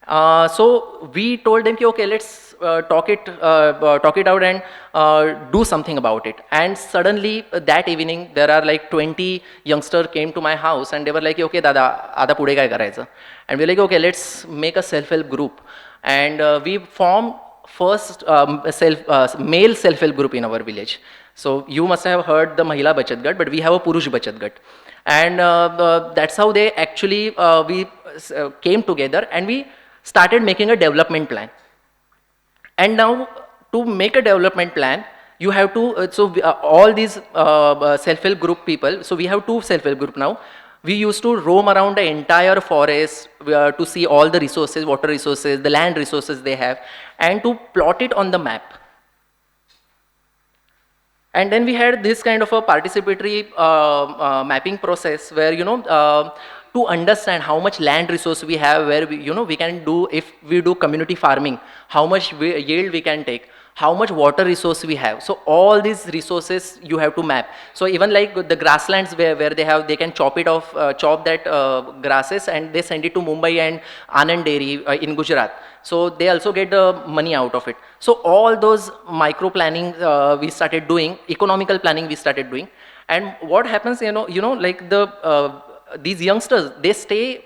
So we told them, okay, let's talk it out and do something about it. And suddenly that evening, there are like 20 youngsters came to my house and they were like, okay, dada, ada pude kai karaycha? And we're like, okay, let's make a self-help group. And we formed first male self-help group in our village. So you must have heard the Mahila Bachat Gat, but we have a Purush Bachat Gat. And that's how they actually, we came together and we started making a development plan. And now to make a development plan, you have to, all these self-help group people, so we have 2 self-help group now. We used to roam around the entire forest to see all the resources, water resources, the land resources they have, and to plot it on the map. And then we had this kind of a participatory mapping process where, to understand how much land resource we have, where we can do, if we do community farming, how much yield we can take. how much water resource we have. So all these resources you have to map. So even like the grasslands where they can chop it off, chop that grasses, and they send it to Mumbai and Anand Dairy in Gujarat. So they also get the money out of it. So all those micro planning we started doing, economical planning we started doing. And what happens, like these youngsters, they stay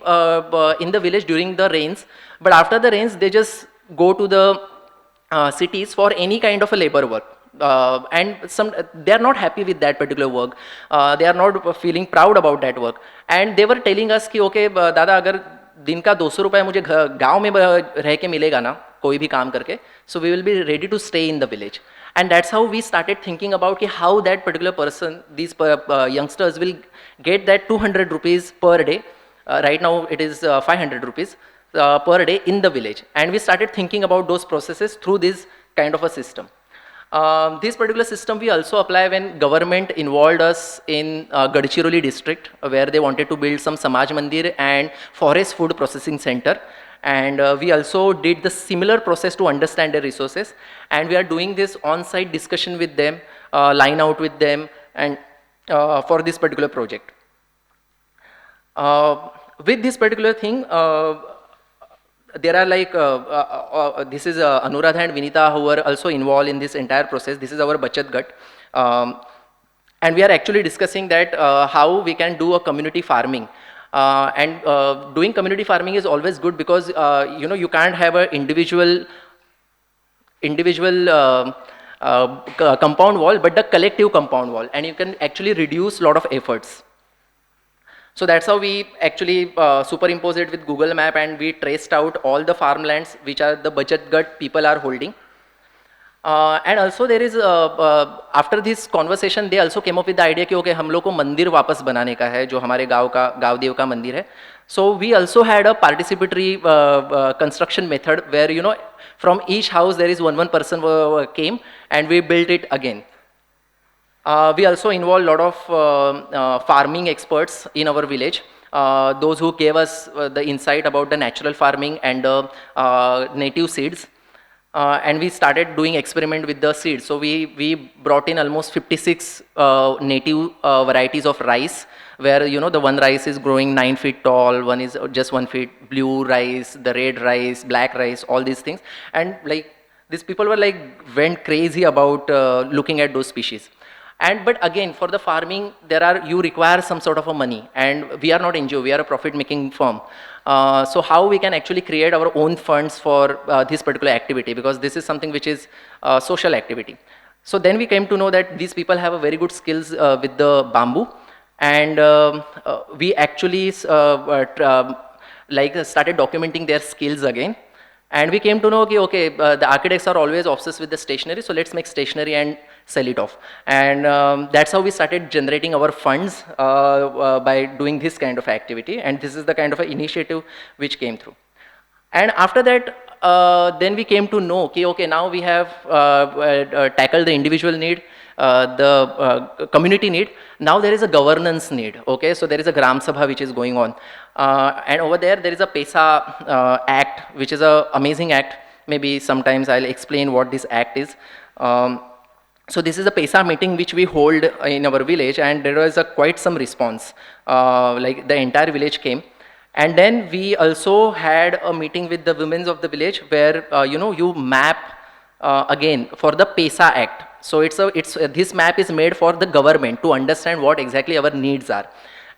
in the village during the rains, but after the rains, they just go to the cities for any kind of a labor work. And they are not happy with that particular work. They are not feeling proud about that work. And they were telling us कि okay, दादा अगर दिन का 200 रुपये मुझे गांव में रह के मिलेगा ना कोई भी काम करके, so we will be ready to stay in the village. And that's how we started thinking about how that particular person, these youngsters will get that 200 rupees per day. Right now it is 500 rupees per day in the village. And we started thinking about those processes through this kind of a system. This particular system we also apply when government involved us in Gadchiroli district, where they wanted to build some Samaj Mandir and forest food processing center. And we also did the similar process to understand their resources. And we are doing this on-site discussion with them, line out with them, and for this particular project. With this particular thing, there are like, this is Anuradha and Vinita who are also involved in this entire process. This is our Bachat Gat. And we are actually discussing that how we can do a community farming. Doing community farming is always good because, you can't have an individual compound wall, but the collective compound wall. And you can actually reduce a lot of efforts. So that's how we actually superimpose it with Google Map, and we traced out all the farmlands which are the Bachat Gat people are holding. And also there is, after this conversation, they also came up with the idea कि okay, हम लोग को मंदिर वापस बनाने का है, जो हमारे गाँव देव का मंदिर है. So we also had a participatory construction method where, from each house there is one person came and we built it again. We also involved a lot of farming experts in our village, those who gave us the insight about the natural farming and the native seeds. And we started doing experiment with the seeds. So we brought in almost 56 native varieties of rice, where the one rice is growing 9 feet tall, one is just 1 feet, blue rice, the red rice, black rice, all these things. And like these people were went crazy about looking at those species. But again, for the farming, you require some sort of a money, and we are not NGO, we are a profit-making firm. So how we can actually create our own funds for this particular activity, because this is something which is social activity. So then we came to know that these people have a very good skills with the bamboo, and we actually started documenting their skills again. And we came to know, okay, the architects are always obsessed with the stationery, so let's make stationery and sell it off. And that's how we started generating our funds by doing this kind of activity. And this is the kind of initiative which came through. And after that, then we came to know, okay, now we have tackled the individual need, the community need. Now there is a governance need, okay? So there is a Gram Sabha which is going on. And over there is a PESA Act, which is an amazing act. Maybe sometimes I'll explain what this act is. So this is a PESA meeting which we hold in our village, and there was quite some response. Like the entire village came. And then we also had a meeting with the women of the village where, you map again for the PESA Act. So this map is made for the government to understand what exactly our needs are.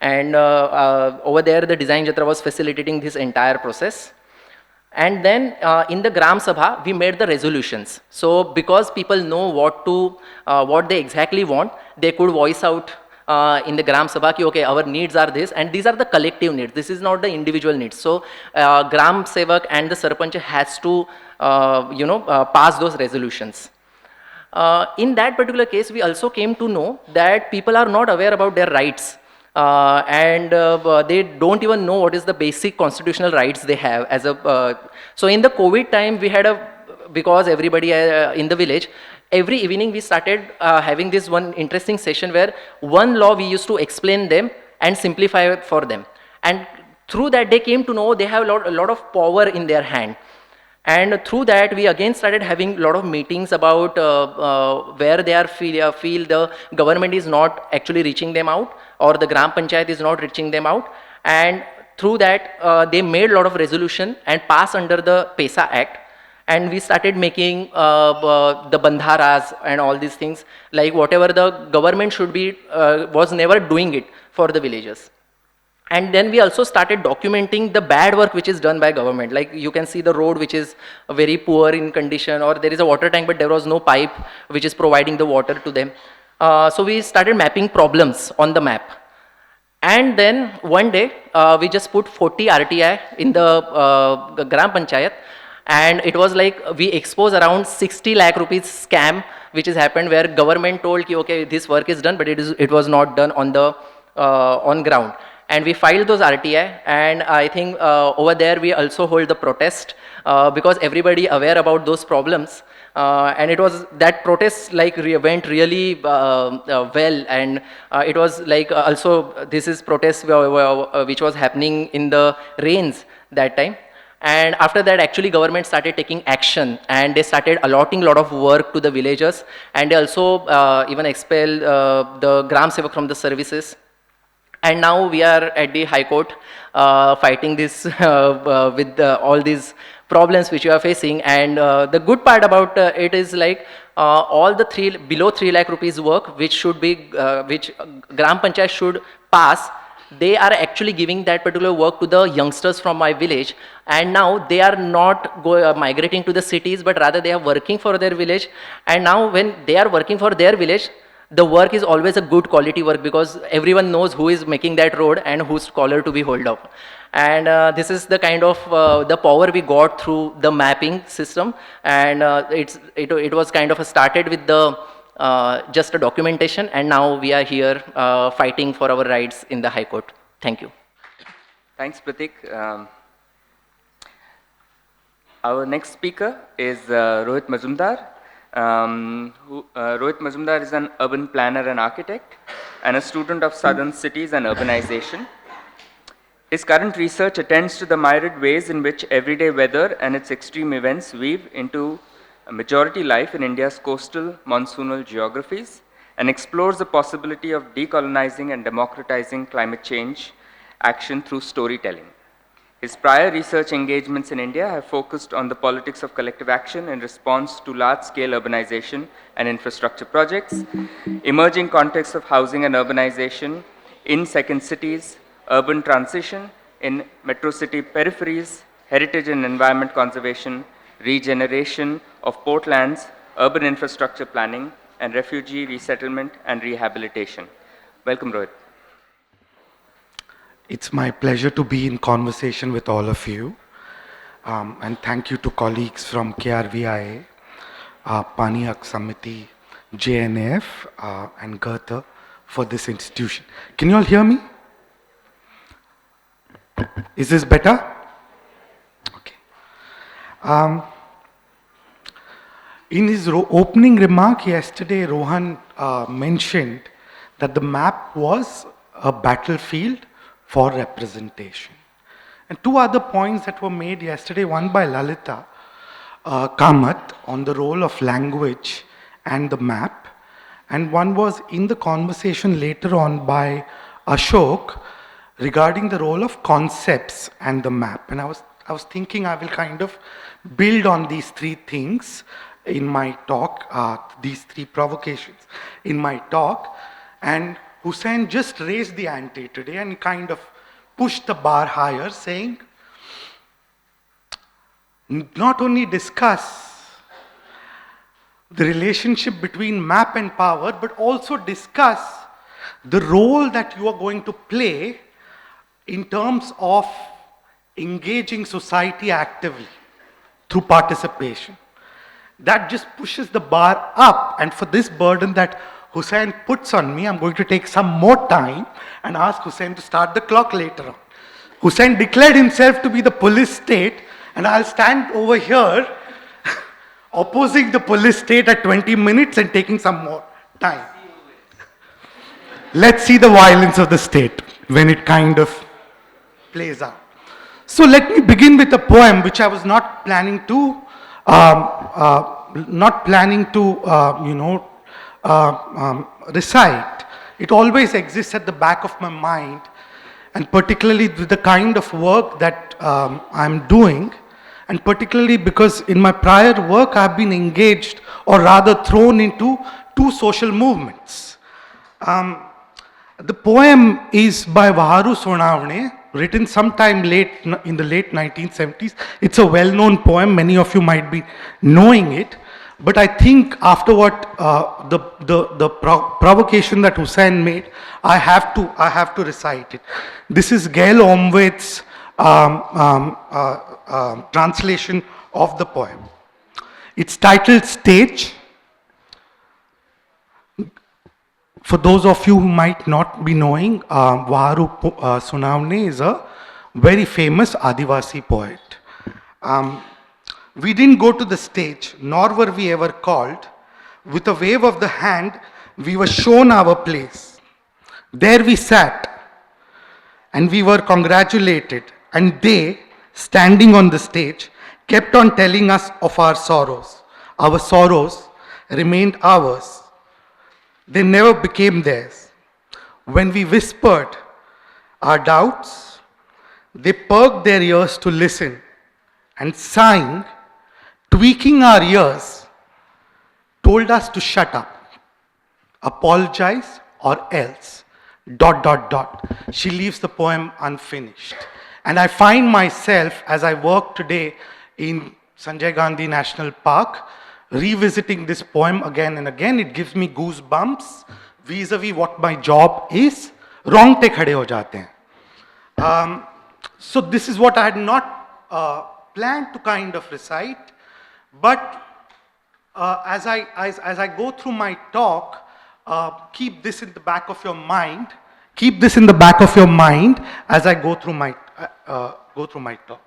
And over there, the Design Jatra was facilitating this entire process. And then in the Gram Sabha, we made the resolutions. So because people know what they exactly want, they could voice out in the Gram Sabha, okay, our needs are this, and these are the collective needs. This is not the individual needs. So Gram Sevak and the Sarpanch has to, pass those resolutions. In that particular case, we also came to know that people are not aware about their rights. And they don't even know what is the basic constitutional rights they have. So in the COVID time, we had because everybody in the village, every evening we started having this one interesting session where one law we used to explain them and simplify it for them. And through that, they came to know they have a lot of power in their hand. And through that, we again started having a lot of meetings about where they are feel the government is not actually reaching them out, or the Gram Panchayat is not reaching them out. And through that, they made a lot of resolution and pass under the PESA Act. And we started making the bandharas and all these things, like whatever the government should be, was never doing it for the villagers. And then we also started documenting the bad work which is done by government. Like you can see the road which is very poor in condition, or there is a water tank but there was no pipe which is providing the water to them. So we started mapping problems on the map. And then one day we just put 40 RTI in the Gram Panchayat, and it was like we exposed around 60 lakh rupees scam which has happened, where government told ki, okay, this work is done, but it was not done on the on ground. And we filed those RTI, and I think over there we also hold the protest because everybody aware about those problems. And it was that protest like went really well, and it was like also this is protest which was happening in the rains that time. And after that, actually government started taking action, and they started allotting a lot of work to the villagers, and they also even expelled the Gram Sevak from the services. And now we are at the High Court fighting this with all these problems which you are facing. And the good part about it is like all the below 3 lakh rupees work which should be, which Gram Panchayat should pass, they are actually giving that particular work to the youngsters from my village. And now they are not migrating to the cities, but rather they are working for their village. And now when they are working for their village, the work is always a good quality work, because everyone knows who is making that road and whose collar to be hold up. And this is the kind of the power we got through the mapping system. And it was kind of started with the just a documentation, and now we are here fighting for our rights in the High Court. Thank you. Thanks, Pratik. Our next speaker is Rohit Mazumdar. Rohit Mazumdar is an urban planner and architect, and a student of Southern Cities and Urbanization. His current research attends to the myriad ways in which everyday weather and its extreme events weave into a majority life in India's coastal monsoonal geographies, and explores the possibility of decolonizing and democratizing climate change action through storytelling. His prior research engagements in India have focused on the politics of collective action in response to large-scale urbanization and infrastructure projects, emerging contexts of housing and urbanization in second cities, urban transition in metro city peripheries, heritage and environment conservation, regeneration of portlands, urban infrastructure planning, and refugee resettlement and rehabilitation. Welcome, Rohit. It's my pleasure to be in conversation with all of you. And thank you to colleagues from KRVIA, Paniak Samiti, JNF, and Goethe for this institution. Can you all hear me? Is this better? Okay. In his opening remark yesterday, Rohan mentioned that the map was a battlefield for representation. And two other points that were made yesterday, one by Lalita, Kamat, on the role of language and the map, and one was in the conversation later on by Ashok regarding the role of concepts and the map. And I was thinking I will kind of build on these three things in my talk, these three provocations in my talk. And Hussain just raised the ante today and kind of pushed the bar higher, saying, not only discuss the relationship between map and power, but also discuss the role that you are going to play in terms of engaging society actively through participation. That just pushes the bar up, and for this burden that Hussain puts on me, I'm going to take some more time and ask Hussain to start the clock later on. Hussain declared himself to be the police state, and I'll stand over here opposing the police state at 20 minutes and taking some more time. Let's see the violence of the state when it kind of plays out. So let me begin with a poem which I was not planning to, recite. It always exists at the back of my mind, and particularly with the kind of work that I'm doing, and particularly because in my prior work I've been engaged, or rather thrown into, two social movements. The poem is by Vaharu Sonavane, written sometime in the late 1970s. It's a well-known poem. Many of you might be knowing it. But I think after what the provocation that Hussain made, I have to recite it. This is Gail Omved's translation of the poem. It's titled Stage. For those of you who might not be knowing, Vaharu Sonavane is a very famous Adivasi poet. We didn't go to the stage, nor were we ever called. With a wave of the hand, we were shown our place. There we sat, and we were congratulated, and they, standing on the stage, kept on telling us of our sorrows. Our sorrows remained ours. They never became theirs. When we whispered our doubts, they perked their ears to listen, and sighing, tweaking our ears, told us to shut up, apologize, or else, ... She leaves the poem unfinished. And I find myself, as I work today in Sanjay Gandhi National Park, revisiting this poem again and again. It gives me goosebumps vis-a-vis what my job is. Rongte khade ho jate hain. So this is what I had not planned to kind of recite, but as I go through my talk, keep this in the back of your mind. Keep this in the back of your mind as I go through my talk.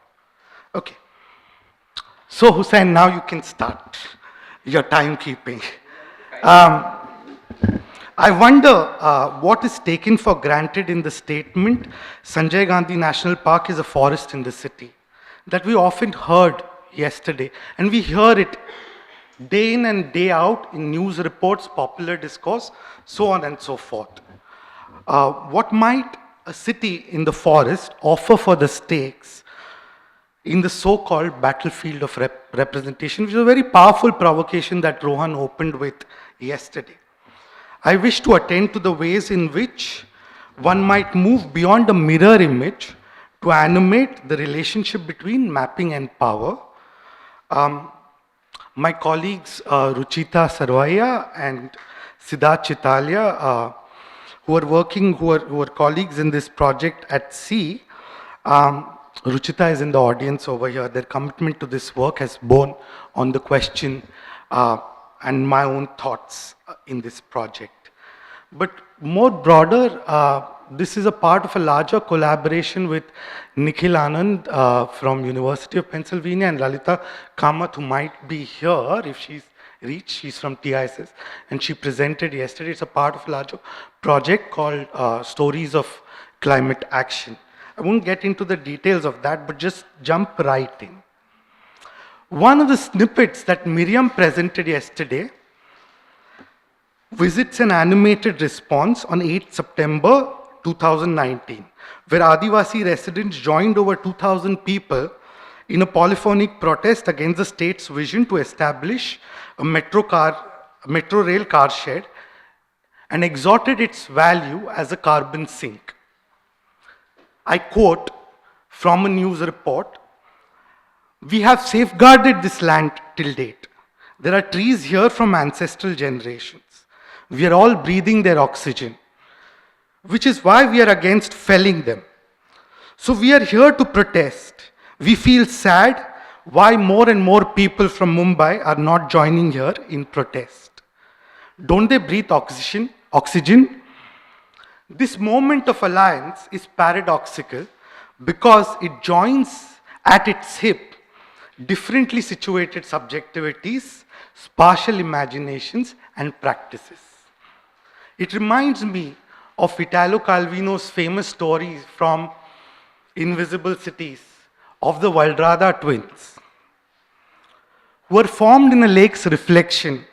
Okay. So Hussain, now you can start your timekeeping. I wonder what is taken for granted in the statement, Sanjay Gandhi National Park is a forest in the city, that we often heard yesterday, and we hear it day in and day out in news reports, popular discourse, so on and so forth. What might a city in the forest offer for the stakes in the so-called battlefield of representation, which is a very powerful provocation that Rohan opened with yesterday. I wish to attend to the ways in which one might move beyond a mirror image to animate the relationship between mapping and power. My colleagues Ruchita Sarvaiya and Siddharth Chitalia, who are colleagues in this project at sea, Ruchita is in the audience over here. Their commitment to this work has borne on the question and my own thoughts in this project. But more broader, this is a part of a larger collaboration with Nikhil Anand from University of Pennsylvania and Lalitha Kamat, who might be here if she's reached. She's from TISS and she presented yesterday. It's a part of a larger project called Stories of Climate Action. I won't get into the details of that, but just jump right in. One of the snippets that Miriam presented yesterday visits an animated response on 8 September 2019, where Adivasi residents joined over 2,000 people in a polyphonic protest against the state's vision to establish a metro rail car shed and exhorted its value as a carbon sink. I quote from a news report, "We have safeguarded this land till date. There are trees here from ancestral generations. We are all breathing their oxygen, which is why we are against felling them. So we are here to protest. We feel sad why more and more people from Mumbai are not joining here in protest. Don't they breathe oxygen? This moment of alliance is paradoxical because it joins at its hip differently situated subjectivities, spatial imaginations, and practices. It reminds me of Italo Calvino's famous story from Invisible Cities, of the Valdrada twins, who are formed in a lake's reflection.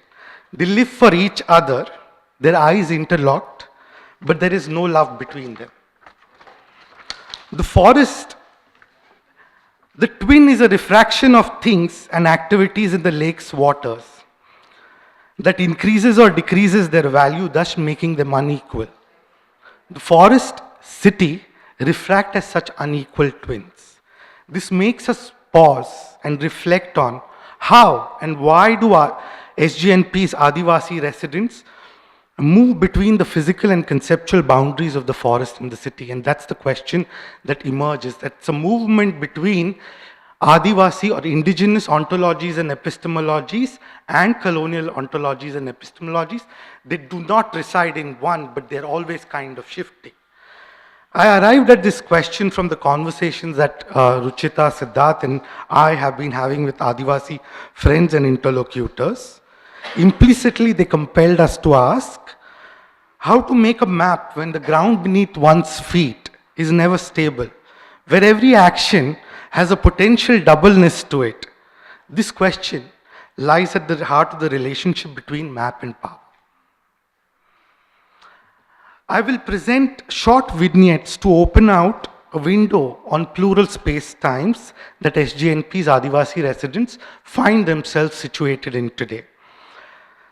They live for each other, their eyes interlocked, but there is no love between them. The forest, the twin is a refraction of things and activities in the lake's waters that increases or decreases their value, thus making them unequal. The forest, city, refract as such unequal twins. This makes us pause and reflect on how and why do our SGNP's Adivasi residents move between the physical and conceptual boundaries of the forest and the city. And that's the question that emerges. That's a movement between Adivasi or indigenous ontologies and epistemologies and colonial ontologies and epistemologies. They do not reside in one, but they're always kind of shifting. I arrived at this question from the conversations that Ruchita, Siddharth, and I have been having with Adivasi friends and interlocutors. Implicitly, they compelled us to ask how to make a map when the ground beneath one's feet is never stable, where every action has a potential doubleness to it. This question lies at the heart of the relationship between map and power. I will present short vignettes to open out a window on plural space-times that SGNP's Adivasi residents find themselves situated in today.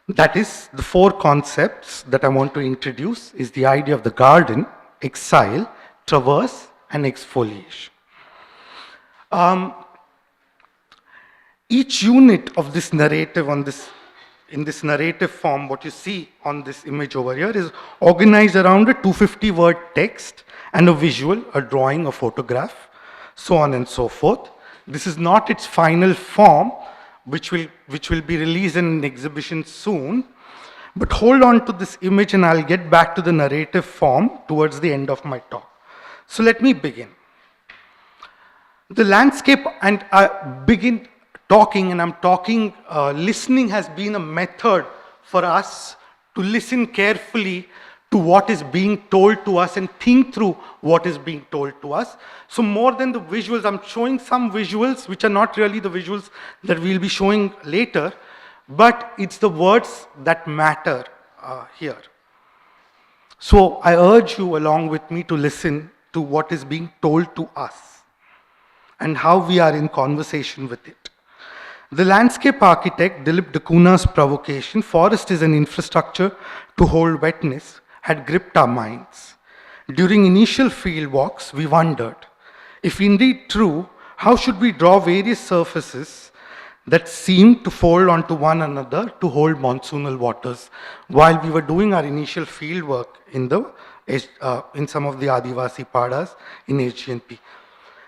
That is, the four concepts that I want to introduce is the idea of the garden, exile, traverse, and exfoliation. Each unit of this narrative in this narrative form, what you see on this image over here is organized around a 250-word text and a visual, a drawing, a photograph, so on and so forth. This is not its final form, which will be released in an exhibition soon. But hold on to this image and I'll get back to the narrative form towards the end of my talk. So let me begin. The landscape, and I begin talking, and I'm talking, listening has been a method for us to listen carefully to what is being told to us and think through what is being told to us. So more than the visuals, I'm showing some visuals which are not really the visuals that we'll be showing later, but it's the words that matter here. So I urge you along with me to listen to what is being told to us and how we are in conversation with it. The landscape architect, Dilip Dakuna's provocation, forest is an infrastructure to hold wetness, had gripped our minds. During initial field walks, we wondered, if indeed true, how should we draw various surfaces that seem to fold onto one another to hold monsoonal waters, while we were doing our initial field work in some of the Adivasi padas in HGNP.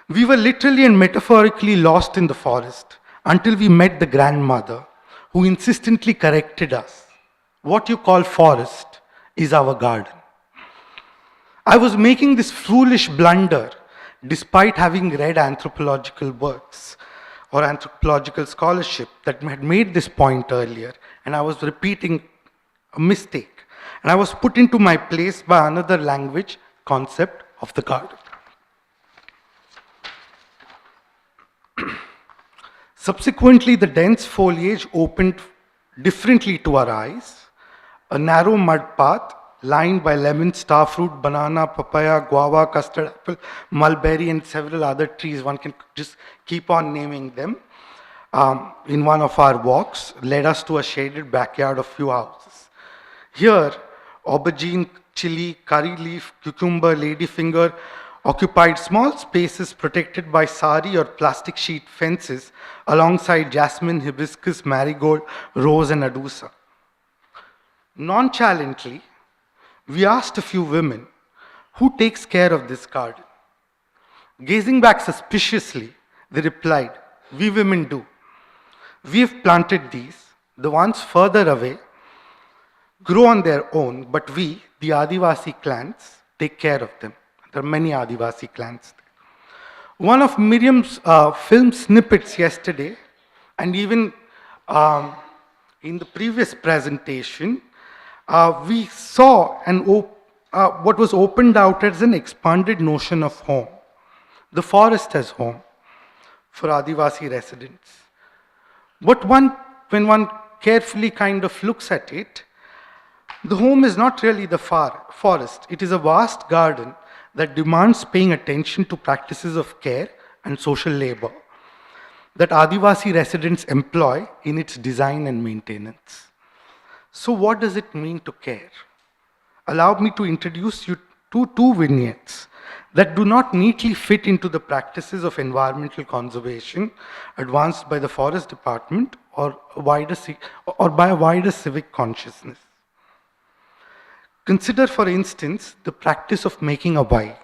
We were literally and metaphorically lost in the forest until we met the grandmother who insistently corrected us. What you call forest is our garden. I was making this foolish blunder despite having read anthropological works or anthropological scholarship that had made this point earlier, and I was repeating a mistake. And I was put into my place by another language concept of the garden. Subsequently, the dense foliage opened differently to our eyes. A narrow mud path lined by lemon, starfruit, banana, papaya, guava, custard apple, mulberry, and several other trees. One can just keep on naming them. In one of our walks, led us to a shaded backyard of few houses. Here, aubergine, chili, curry leaf, cucumber, ladyfinger occupied small spaces protected by sari or plastic sheet fences alongside jasmine, hibiscus, marigold, rose, and adusa. Nonchalantly, we asked a few women, who takes care of this garden? Gazing back suspiciously, they replied, we women do. We have planted these, the ones further away grow on their own, but we, the Adivasi clans, take care of them. There are many Adivasi clans. One of Miriam's film snippets yesterday, and even in the previous presentation, we saw what was opened out as an expanded notion of home. The forest as home. for Adivasi residents. But when one carefully kind of looks at it, the home is not really the forest. It is a vast garden that demands paying attention to practices of care and social labor that Adivasi residents employ in its design and maintenance. So what does it mean to care? Allow me to introduce you to two vignettes that do not neatly fit into the practices of environmental conservation advanced by the Forest Department or by a wider civic consciousness. Consider, for instance, the practice of making a Wagh,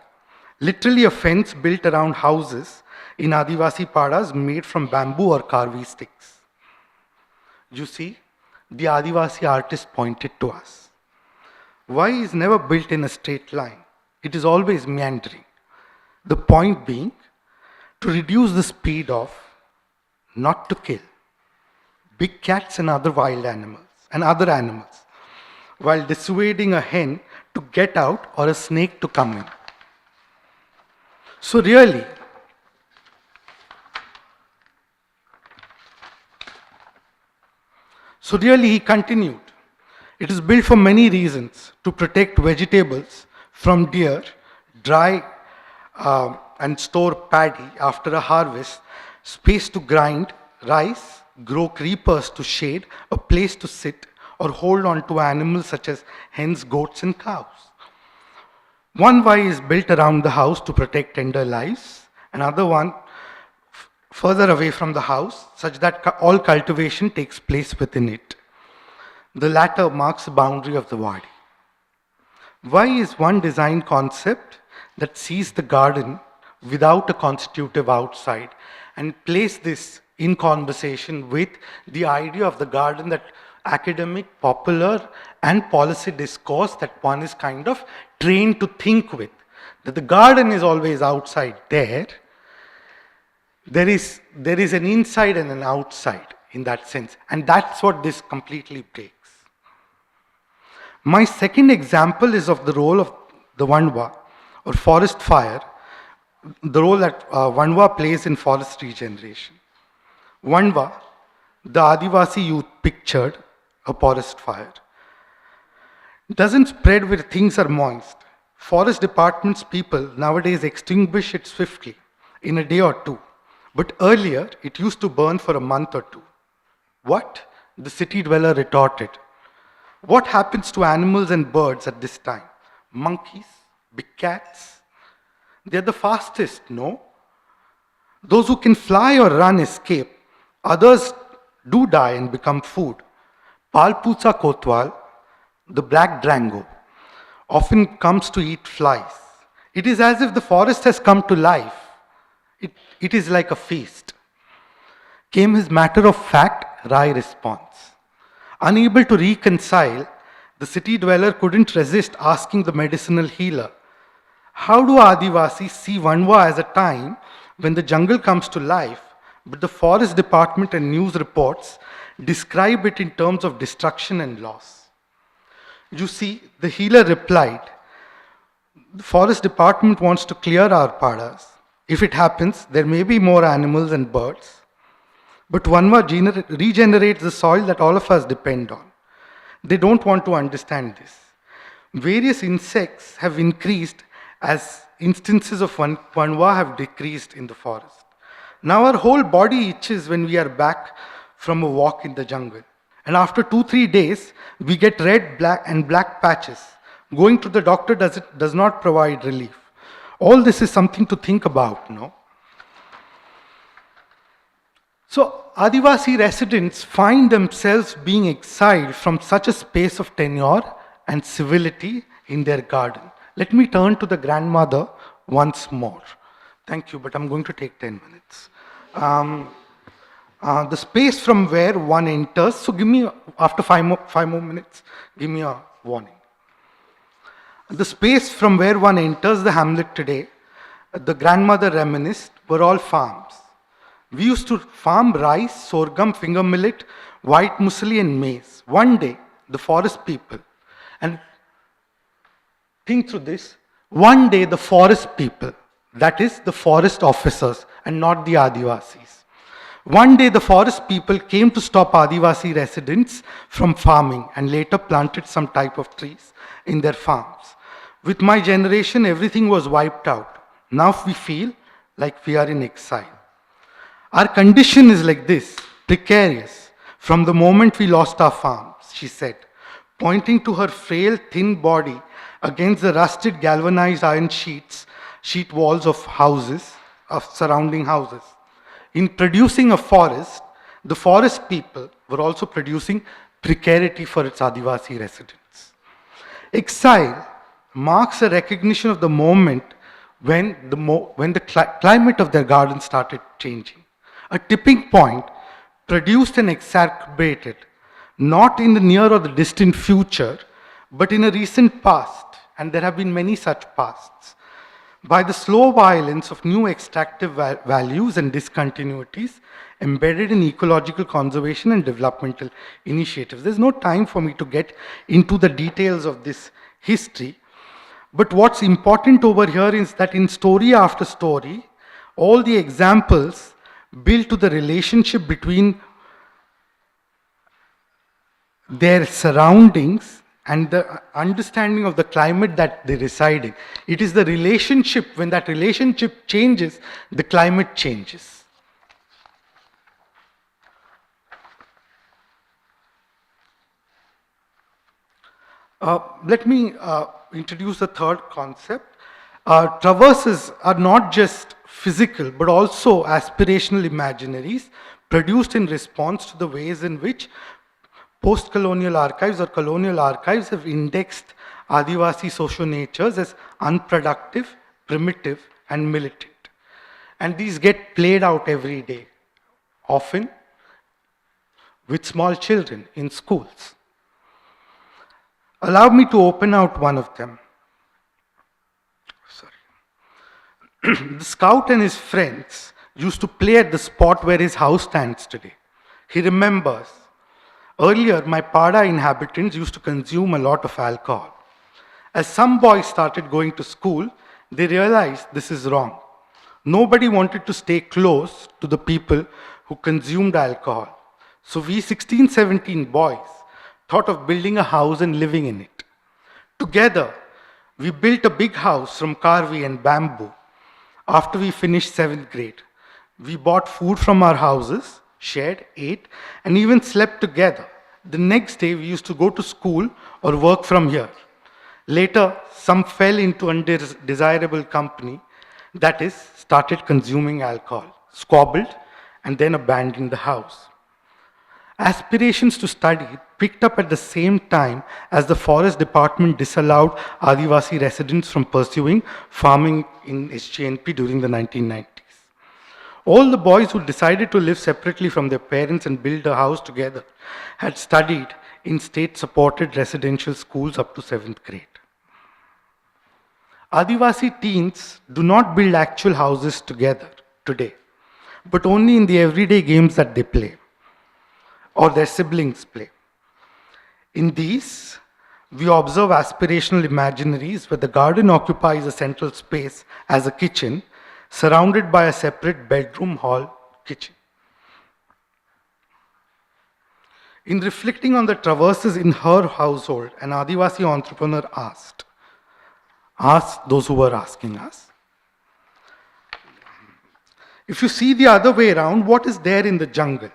literally a fence built around houses in Adivasi padas made from bamboo or karvi sticks. You see, the Adivasi artist pointed to us. Wagh is never built in a straight line. It is always meandering. The point being, to reduce the speed of, not to kill, big cats and other wild animals, while dissuading a hen to get out or a snake to come in. So really, he continued, it is built for many reasons: to protect vegetables from deer, dry and store paddy after a harvest, space to grind rice, grow creepers to shade, a place to sit or hold on to animals such as hens, goats and cows. One Wagh is built around the house to protect tender lives, another one further away from the house such that all cultivation takes place within it. The latter marks the boundary of the wadi. Wagh is one design concept that sees the garden without a constitutive outside and place this in conversation with the idea of the garden that academic, popular and policy discourse that one is kind of trained to think with. That the garden is always outside there. There is an inside and an outside in that sense, and that's what this completely breaks. My second example is of the role of the Wagh or forest fire, the role that Wagh plays in forest regeneration. Wagh, the Adivasi youth pictured a forest fire. It doesn't spread where things are moist. Forest department's people nowadays extinguish it swiftly in a day or two. But earlier, it used to burn for a month or two. What? The city dweller retorted. What happens to animals and birds at this time? Monkeys? Big cats? They're the fastest, no? Those who can fly or run escape. Others do die and become food. Palpusa kotwal, the black drango, often comes to eat flies. It is as if the forest has come to life. It is like a feast. Came his matter-of-fact, wry response. Unable to reconcile, the city dweller couldn't resist asking the medicinal healer, how do Adivasis see Wagh as a time when the jungle comes to life, but the forest department and news reports describe it in terms of destruction and loss? You see, the healer replied, the forest department wants to clear our padas. If it happens, there may be more animals and birds. But Wagh regenerates the soil that all of us depend on. They don't want to understand this. Various insects have increased as instances of Wagh have decreased in the forest. Now our whole body itches when we are back from a walk in the jungle. And after 2-3 days, we get red, black and black patches. Going to the doctor does not provide relief. All this is something to think about, no? So, Adivasi residents find themselves being exiled from such a space of tenure and civility in their garden. Let me turn to the grandmother once more. Thank you, but I'm going to take 10 minutes. The space from where one enters, so give me, after 5 more minutes, give me a warning. The space from where one enters the hamlet today, the grandmother reminisced, were all farms. We used to farm rice, sorghum, finger millet, white muesli and maize. One day, the forest people, and think through this, one day the forest people, that is the forest officers and not the Adivasis. One day the forest people came to stop Adivasi residents from farming and later planted some type of trees in their farms. With my generation, everything was wiped out. Now we feel like we are in exile. Our condition is like this, precarious, from the moment we lost our farms, she said, pointing to her frail, thin body against the rusted galvanized iron sheet walls of houses, of surrounding houses. In producing a forest, the forest people were also producing precarity for its Adivasi residents. Exile marks a recognition of the moment when the climate of their garden started changing. A tipping point produced and exacerbated, not in the near or the distant future, but in a recent past, and there have been many such pasts, by the slow violence of new extractive values and discontinuities embedded in ecological conservation and developmental initiatives. There's no time for me to get into the details of this history, but what's important over here is that in story after story, all the examples build to the relationship between their surroundings and the understanding of the climate that they reside in. It is the relationship, when that relationship changes, the climate changes. Let me introduce the third concept. Traverses are not just physical, but also aspirational imaginaries produced in response to the ways in which post-colonial archives or colonial archives have indexed Adivasi socio-natures as unproductive, primitive, and militant. And these get played out every day, often with small children in schools. Allow me to open out one of them. The scout and his friends used to play at the spot where his house stands today. He remembers, earlier my Pada inhabitants used to consume a lot of alcohol. As some boys started going to school, they realized this is wrong. Nobody wanted to stay close to the people who consumed alcohol. So we 16, 17 boys thought of building a house and living in it. Together, we built a big house from karvi and bamboo. After we finished 7th grade, we bought food from our houses, shared, ate, and even slept together. The next day, we used to go to school or work from here. Later, some fell into undesirable company, that is, started consuming alcohol, squabbled, and then abandoned the house. Aspirations to study picked up at the same time as the forest department disallowed Adivasi residents from pursuing farming in SJNP during the 1990s. All the boys who decided to live separately from their parents and build a house together had studied in state-supported residential schools up to 7th grade. Adivasi teens do not build actual houses together today, but only in the everyday games that they play or their siblings play. In these, we observe aspirational imaginaries where the garden occupies a central space as a kitchen, surrounded by a separate bedroom, hall, kitchen. In reflecting on the traverses in her household, an Adivasi entrepreneur asked those who were asking us, if you see the other way around, what is there in the jungle?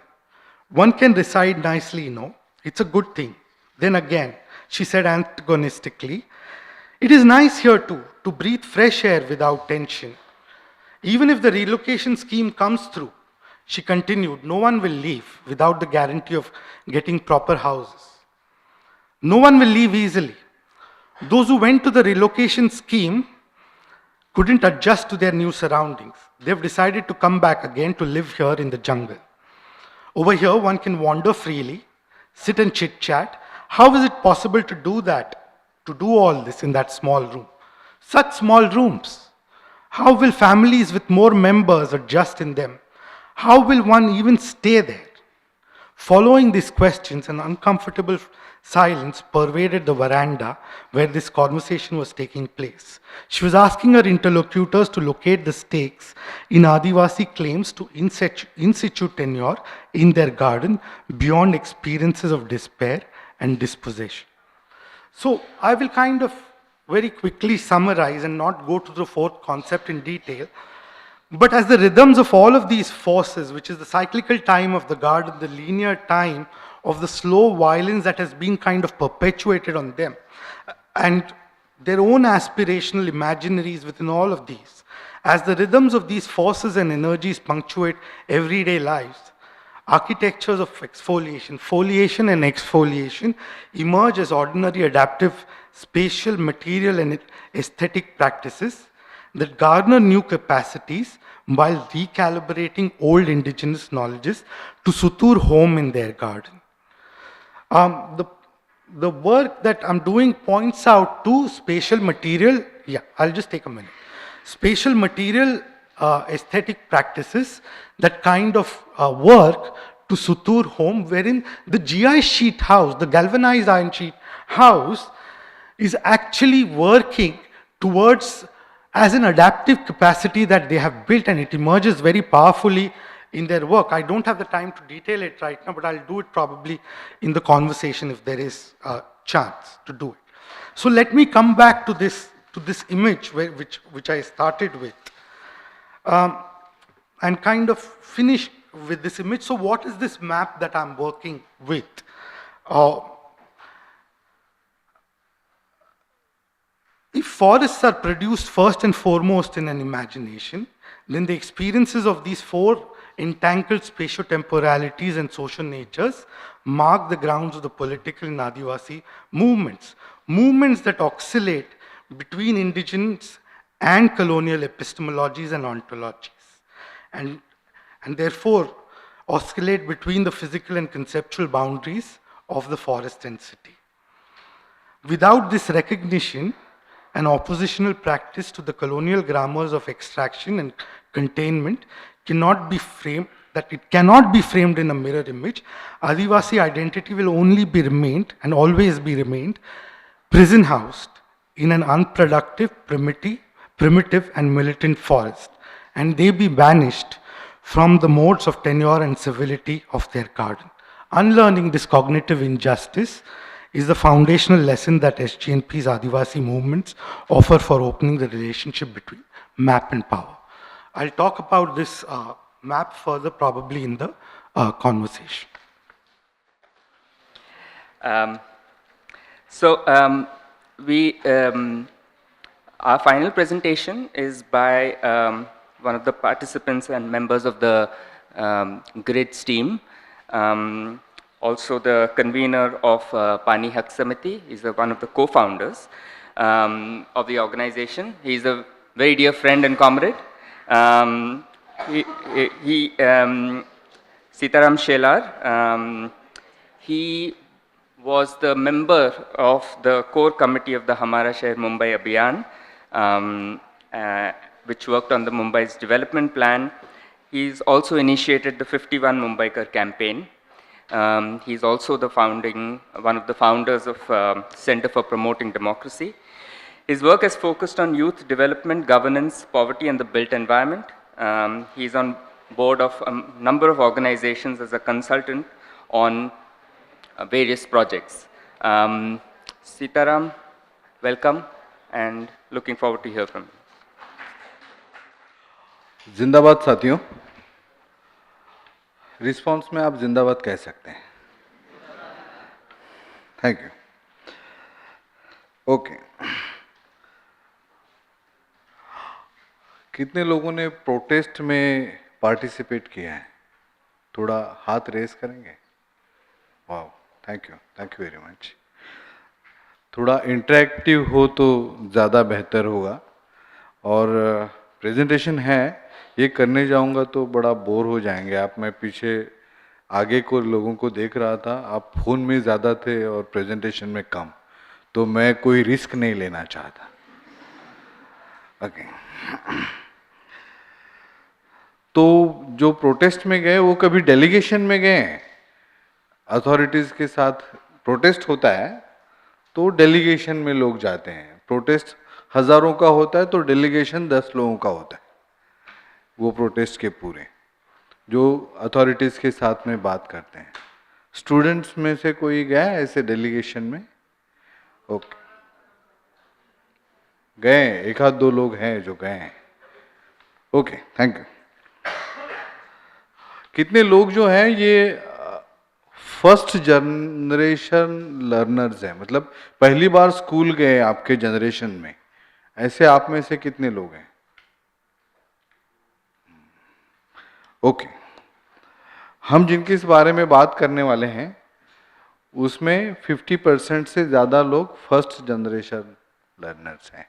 One can reside nicely, it's a good thing. Then again, she said antagonistically, it is nice here too, to breathe fresh air without tension. Even if the relocation scheme comes through, she continued, no one will leave without the guarantee of getting proper houses. No one will leave easily. Those who went to the relocation scheme couldn't adjust to their new surroundings. They've decided to come back again to live here in the jungle. Over here, one can wander freely, sit and chit-chat. How is it possible to do that, to do all this in that small room? Such small rooms. How will families with more members adjust in them? How will one even stay there? Following these questions, an uncomfortable Silence pervaded the veranda where this conversation was taking place. She was asking her interlocutors to locate the stakes in Adivasi claims to in situ tenure in their garden beyond experiences of despair and dispossession. So I will kind of very quickly summarize and not go to the fourth concept in detail. But as the rhythms of all of these forces, which is the cyclical time of the garden, the linear time of the slow violence that has been kind of perpetuated on them, and their own aspirational imaginaries within all of these, as the rhythms of these forces and energies punctuate everyday lives, architectures of exfoliation, foliation and exfoliation emerge as ordinary adaptive spatial, material and aesthetic practices that garner new capacities while recalibrating old indigenous knowledges to sutur home in their garden. The work that I'm doing points out to spatial material, yeah, I'll just take a minute. Spatial material aesthetic practices that kind of work to sutur home, wherein the GI sheet house, the galvanized iron sheet house, is actually working towards as an adaptive capacity that they have built, and it emerges very powerfully in their work. I don't have the time to detail it right now, but I'll do it probably in the conversation if there is a chance to do it. So let me come back to this image which I started with, and kind of finish with this image. So what is this map that I'm working with? If forests are produced first and foremost in an imagination, then the experiences of these four entangled spatiotemporalities and social natures mark the grounds of the political and Adivasi movements. Movements that oscillate between indigenous and colonial epistemologies and ontologies, and therefore oscillate between the physical and conceptual boundaries of the forest and city. Without this recognition, an oppositional practice to the colonial grammars of extraction and containment cannot be framed in a mirror image. Adivasi identity will only be remained and always be remained prison housed in an unproductive, primitive and militant forest, and they be banished from the modes of tenure and civility of their garden. Unlearning this cognitive injustice is the foundational lesson that SGNP's Adivasi movements offer for opening the relationship between map and power. I'll talk about this map further probably in the conversation. Our final presentation is by one of the participants and members of the GRIDS team. Also the convener of Pani Hak Samiti. He's one of the co-founders of the organization. He's a very dear friend and comrade. Sitaram Shelar, he was the member of the core committee of the Hamara Shahar Mumbai Abhiyan, which worked on the Mumbai's development plan. He's also initiated the 51 Mumbaikar campaign. He's also one of the founders of Center for Promoting Democracy. His work has focused on youth development, governance, poverty, and the built environment. He's on board of a number of organizations as a consultant on various projects. Sitaram, welcome, and looking forward to hear from you. जिंदाबाद साथियों, response में आप जिंदाबाद कह सकते हैं. Thank you. Okay, कितने लोगों ने प्रोटेस्ट में पार्टिसिपेट किया है? थोड़ा हाथ रेस करेंगे? वाह, थैंक यू वेरी मच. थोड़ा इंटरेक्टिव हो तो ज़्यादा बेहतर होगा. और प्रेजेंटेशन है, ये करने जाऊंगा तो बड़ा बोर हो जाएंगे आप. मैं पीछे आगे को लोगों को देख रहा था, आप फ़ोन में ज़्यादा थे और प्रेजेंटेशन में कम, तो मैं कोई रिस्क नहीं लेना चाहता. ओके. तो जो प्रोटेस्ट में गए वो कभी डेलीगेशन में गए हैं, अथॉरिटीज़ के साथ प्रोटेस्ट होता है तो डेलीगेशन में लोग जाते हैं, प्रोटेस्ट हजारों का होता है तो डेलीगेशन 10 लोगों का होता है, वो प्रोटेस्ट के पूरे जो अथॉरिटीज़ के साथ में बात करते हैं। स्टूडेंट्स में से कोई गया है ऐसे डेलीगेशन में? ओके, गए, एक आध दो लोग हैं जो गए हैं। Okay, thank you. कितने लोग जो हैं ये फर्स्ट जनरेशन लर्नर्स हैं, मतलब पहली बार स्कूल गए आपके जनरेशन में, ऐसे आप में से कितने लोग हैं? ओके, हम जिनके इस बारे में बात करने वाले हैं उसमें 50% से ज़्यादा लोग फर्स्ट जनरेशन लर्नर्स हैं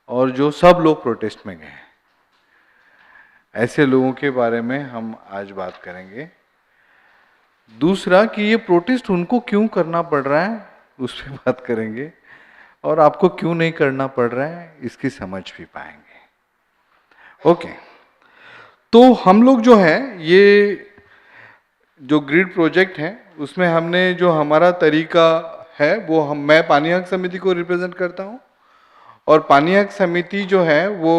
और जो सब लोग प्रोटेस्ट में गए हैं। ऐसे लोगों के बारे में हम आज बात करेंगे। दूसरा कि ये प्रोटेस्ट उनको क्यों करना पड़ रहा है उस पर बात करेंगे, और आपको क्यों नहीं करना पड़ रहा है इसकी समझ भी पाएंगे। ओके, तो हम लोग जो है ये जो ग्रिड प्रोजेक्ट है उसमें हमने जो हमारा तरीका है वो मैं पानी हक समिति को रिप्रेजेंट करता हूँ, और पानी हक समिति जो है वो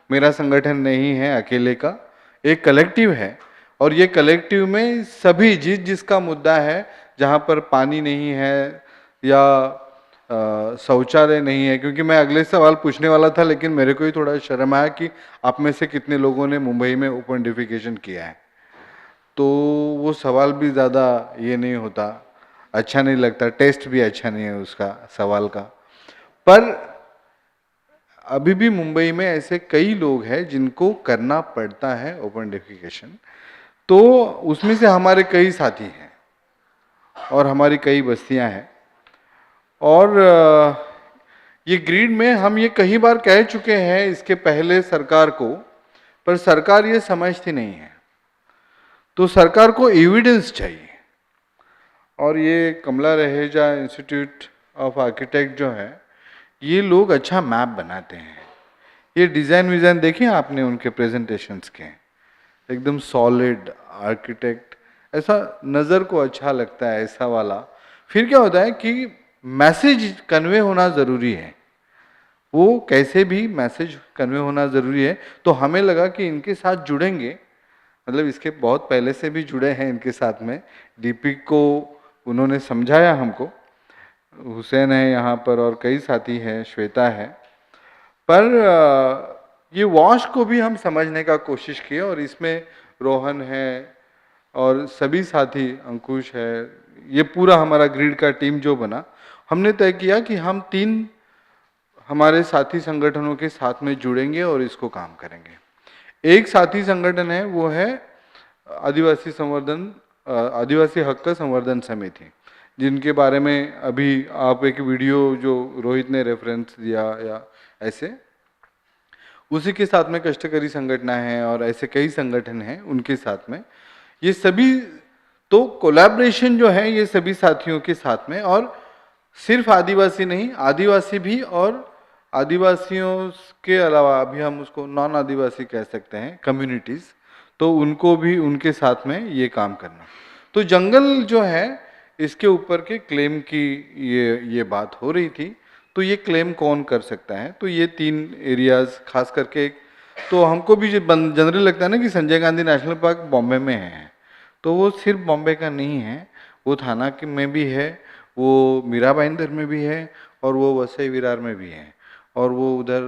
मेरा संगठन नहीं है अकेले का, एक कलेक्टिव है, और ये कलेक्टिव में सभी जिसका मुद्दा है, जहाँ पर पानी नहीं है या शौचालय नहीं है, क्योंकि मैं अगले सवाल पूछने वाला था लेकिन मेरे को ही थोड़ा शर्म आया कि आप में से कितने लोगों ने मुंबई में ओपन डिफिकेशन किया है, तो वो सवाल भी ज़्यादा ये नहीं होता, अच्छा नहीं लगता, टेस्ट भी अच्छा नहीं है उसका सवाल का। पर अभी भी मुंबई में ऐसे कई लोग हैं जिनको करना पड़ता है ओपन डिफिकेशन, तो उसमें से हमारे कई साथी हैं और हमारी कई बस्तियां हैं, और ये ग्रिड में हम ये कई बार कह चुके हैं इसके पहले सरकार को, पर सरकार ये समझती नहीं है। तो सरकार को एविडेंस चाहिए, और ये Kamala Raheja institute of architect जो है ये लोग अच्छा मैप बनाते हैं। ये डिज़ाइन विज़ाइन देखें आपने उनके प्रेजेंटेशंस के, एकदम सॉलिड आर्किटेक्ट, ऐसा नज़र को अच्छा लगता है ऐसा वाला। फिर क्या होता है कि मैसेज कन्वे होना ज़रूरी है, वो कैसे भी मैसेज कन्वे होना ज़रूरी है। तो हमें लगा कि इनके साथ जुड़ेंगे, मतलब इसके बहुत पहले से भी जुड़े हैं इनके साथ में, डीपी को उन्होंने समझाया हमको, हुसैन है यहाँ पर और कई साथी हैं, श्वेता है, पर ये वॉश को भी हम समझने का कोशिश किए, और इसमें रोहन है और सभी साथी, अंकुश है, ये पूरा हमारा ग्रिड का टीम जो बना, हमने तय किया कि हम 3 हमारे साथी संगठनों के साथ में जुड़ेंगे और इसको काम करेंगे। एक साथी संगठन है वो है आदिवासी हक्क संवर्धन समिति, जिनके बारे में अभी आप एक वीडियो जो रोहित ने रेफरेंस दिया या ऐसे, उसी के साथ में कष्टकरी संगठन है और ऐसे कई संगठन हैं उनके साथ में। ये सभी तो कोलैबोरेशन जो है ये सभी साथियों के साथ में, और सिर्फ आदिवासी नहीं, आदिवासी भी, और आदिवासियों के अलावा अभी हम उसको नॉन आदिवासी कह सकते हैं, कम्युनिटीज़, तो उनको भी उनके साथ में ये काम करना। तो जंगल जो है इसके ऊपर के क्लेम की ये बात हो रही थी, तो ये क्लेम कौन कर सकता है, तो ये 3 एरियाज़ खास करके, तो हमको भी जनरली लगता है ना कि संजय गांधी नेशनल पार्क बॉम्बे में है, तो वो सिर्फ बॉम्बे का नहीं है, वो थाना के में भी है, वो मीरा भाईंदर में भी है, और वो वसई विरार में भी है, और वो उधर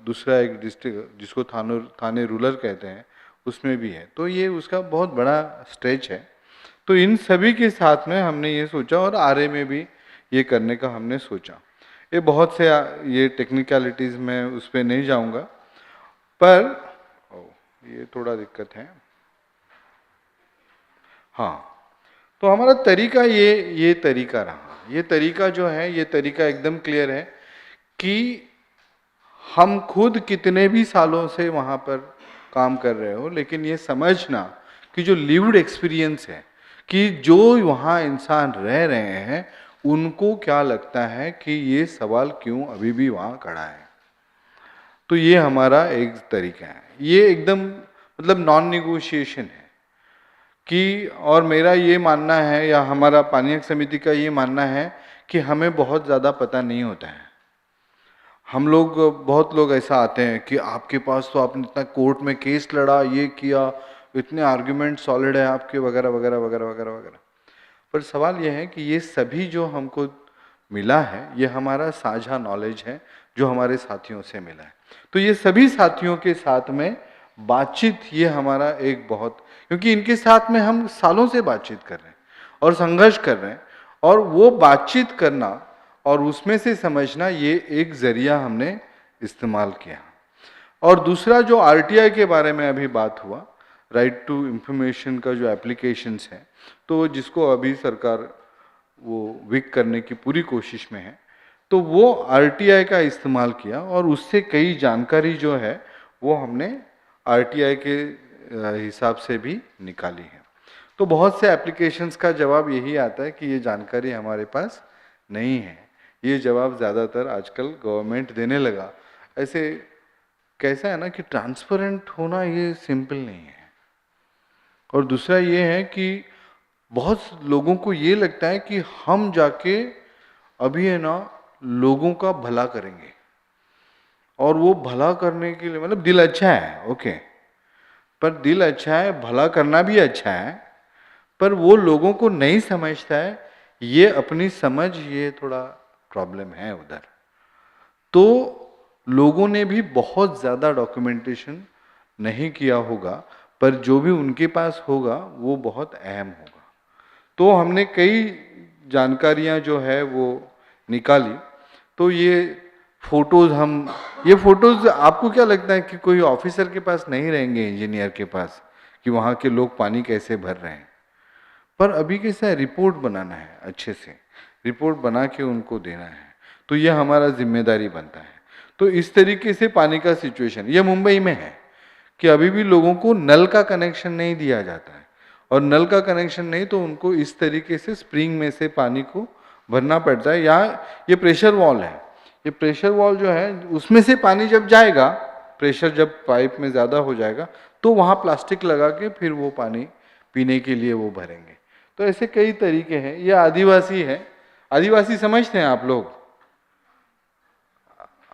दूसरा एक डिस्ट्रिक्ट जिसको थाने रूरल कहते हैं उसमें भी है। तो ये उसका बहुत बड़ा स्ट्रेच है। तो इन सभी के साथ में हमने ये सोचा, और आरे में भी ये करने का हमने सोचा। ये बहुत से ये टेक्निकलिटीज़ में उस पर नहीं जाऊंगा, पर ये थोड़ा दिक्कत है। हाँ, तो हमारा तरीका ये तरीका रहा। ये तरीका जो है ये तरीका एकदम क्लियर है कि हम खुद कितने भी सालों से वहाँ पर काम कर रहे हो, लेकिन ये समझना कि जो लिव्ड एक्सपीरियंस है, कि जो वहाँ इंसान रह रहे हैं उनको क्या लगता है कि ये सवाल क्यों अभी भी वहाँ खड़ा है। तो ये हमारा एक तरीका है, ये एकदम मतलब नॉन निगोशिएशन है कि, और मेरा ये मानना है या हमारा पानीय समिति का ये मानना है कि हमें बहुत ज़्यादा पता नहीं होता है। हम लोग, बहुत लोग ऐसा आते हैं कि आपके पास तो आपने इतना कोर्ट में केस लड़ा, ये किया, इतने आर्ग्यूमेंट सॉलिड है आपके, वगैरह वगैरह वगैरह वगैरह वगैरह। पर सवाल यह है कि ये सभी जो हमको मिला है, ये हमारा साझा नॉलेज है जो हमारे साथियों से मिला है। तो ये सभी साथियों के साथ में बातचीत, ये हमारा एक बहुत, क्योंकि इनके साथ में हम सालों से बातचीत कर रहे हैं और संघर्ष कर रहे हैं, और वो बातचीत करना और उसमें से समझना, ये एक जरिया हमने इस्तेमाल किया। और दूसरा जो आरटीआई के बारे में अभी बात हुआ, राइट टू इंफॉर्मेशन का जो एप्लीकेशंस है, तो जिसको अभी सरकार वो विक करने की पूरी कोशिश में है, तो वो आरटीआई का इस्तेमाल किया और उससे कई जानकारी जो है वो हमने आरटीआई के हिसाब से भी निकाली है। तो बहुत से एप्लीकेशंस का जवाब यही आता है कि ये जानकारी हमारे पास नहीं है। ये जवाब ज़्यादातर आजकल गवर्नमेंट देने लगा। ऐसे कैसा है ना कि ट्रांसपेरेंट होना ये सिंपल नहीं है। और दूसरा ये है कि बहुत लोगों को ये लगता है कि हम जाके अभी है ना लोगों का भला करेंगे, और वो भला करने के लिए, मतलब दिल अच्छा है, ओके, पर दिल अच्छा है, भला करना भी अच्छा है, पर वो लोगों को नहीं समझता है, ये अपनी समझ, ये थोड़ा प्रॉब्लम है उधर। तो लोगों ने भी बहुत ज़्यादा डॉक्यूमेंटेशन नहीं किया होगा, पर जो भी उनके पास होगा वो बहुत अहम होगा। तो हमने कई जानकारियां जो है वो निकाली। तो ये फोटोज़, ये फोटोज़ आपको क्या लगता है कि कोई ऑफिसर के पास नहीं रहेंगे, इंजीनियर के पास, कि वहाँ के लोग पानी कैसे भर रहे हैं? पर अभी कैसा है, रिपोर्ट बनाना है, अच्छे से रिपोर्ट बना के उनको देना है, तो ये हमारा जिम्मेदारी बनता है। तो इस तरीके से पानी का सिचुएशन ये मुंबई में है कि अभी भी लोगों को नल का कनेक्शन नहीं दिया जाता है, और नल का कनेक्शन नहीं तो उनको इस तरीके से स्प्रिंग में से पानी को भरना पड़ता है। यहाँ ये प्रेशर वॉल है, ये प्रेशर वॉल जो है उसमें से पानी जब जाएगा, प्रेशर जब पाइप में ज़्यादा हो जाएगा, तो वहाँ प्लास्टिक लगा के फिर वो पानी पीने के लिए वो भरेंगे। तो ऐसे कई तरीके हैं। ये आदिवासी है, आदिवासी समझते हैं आप लोग?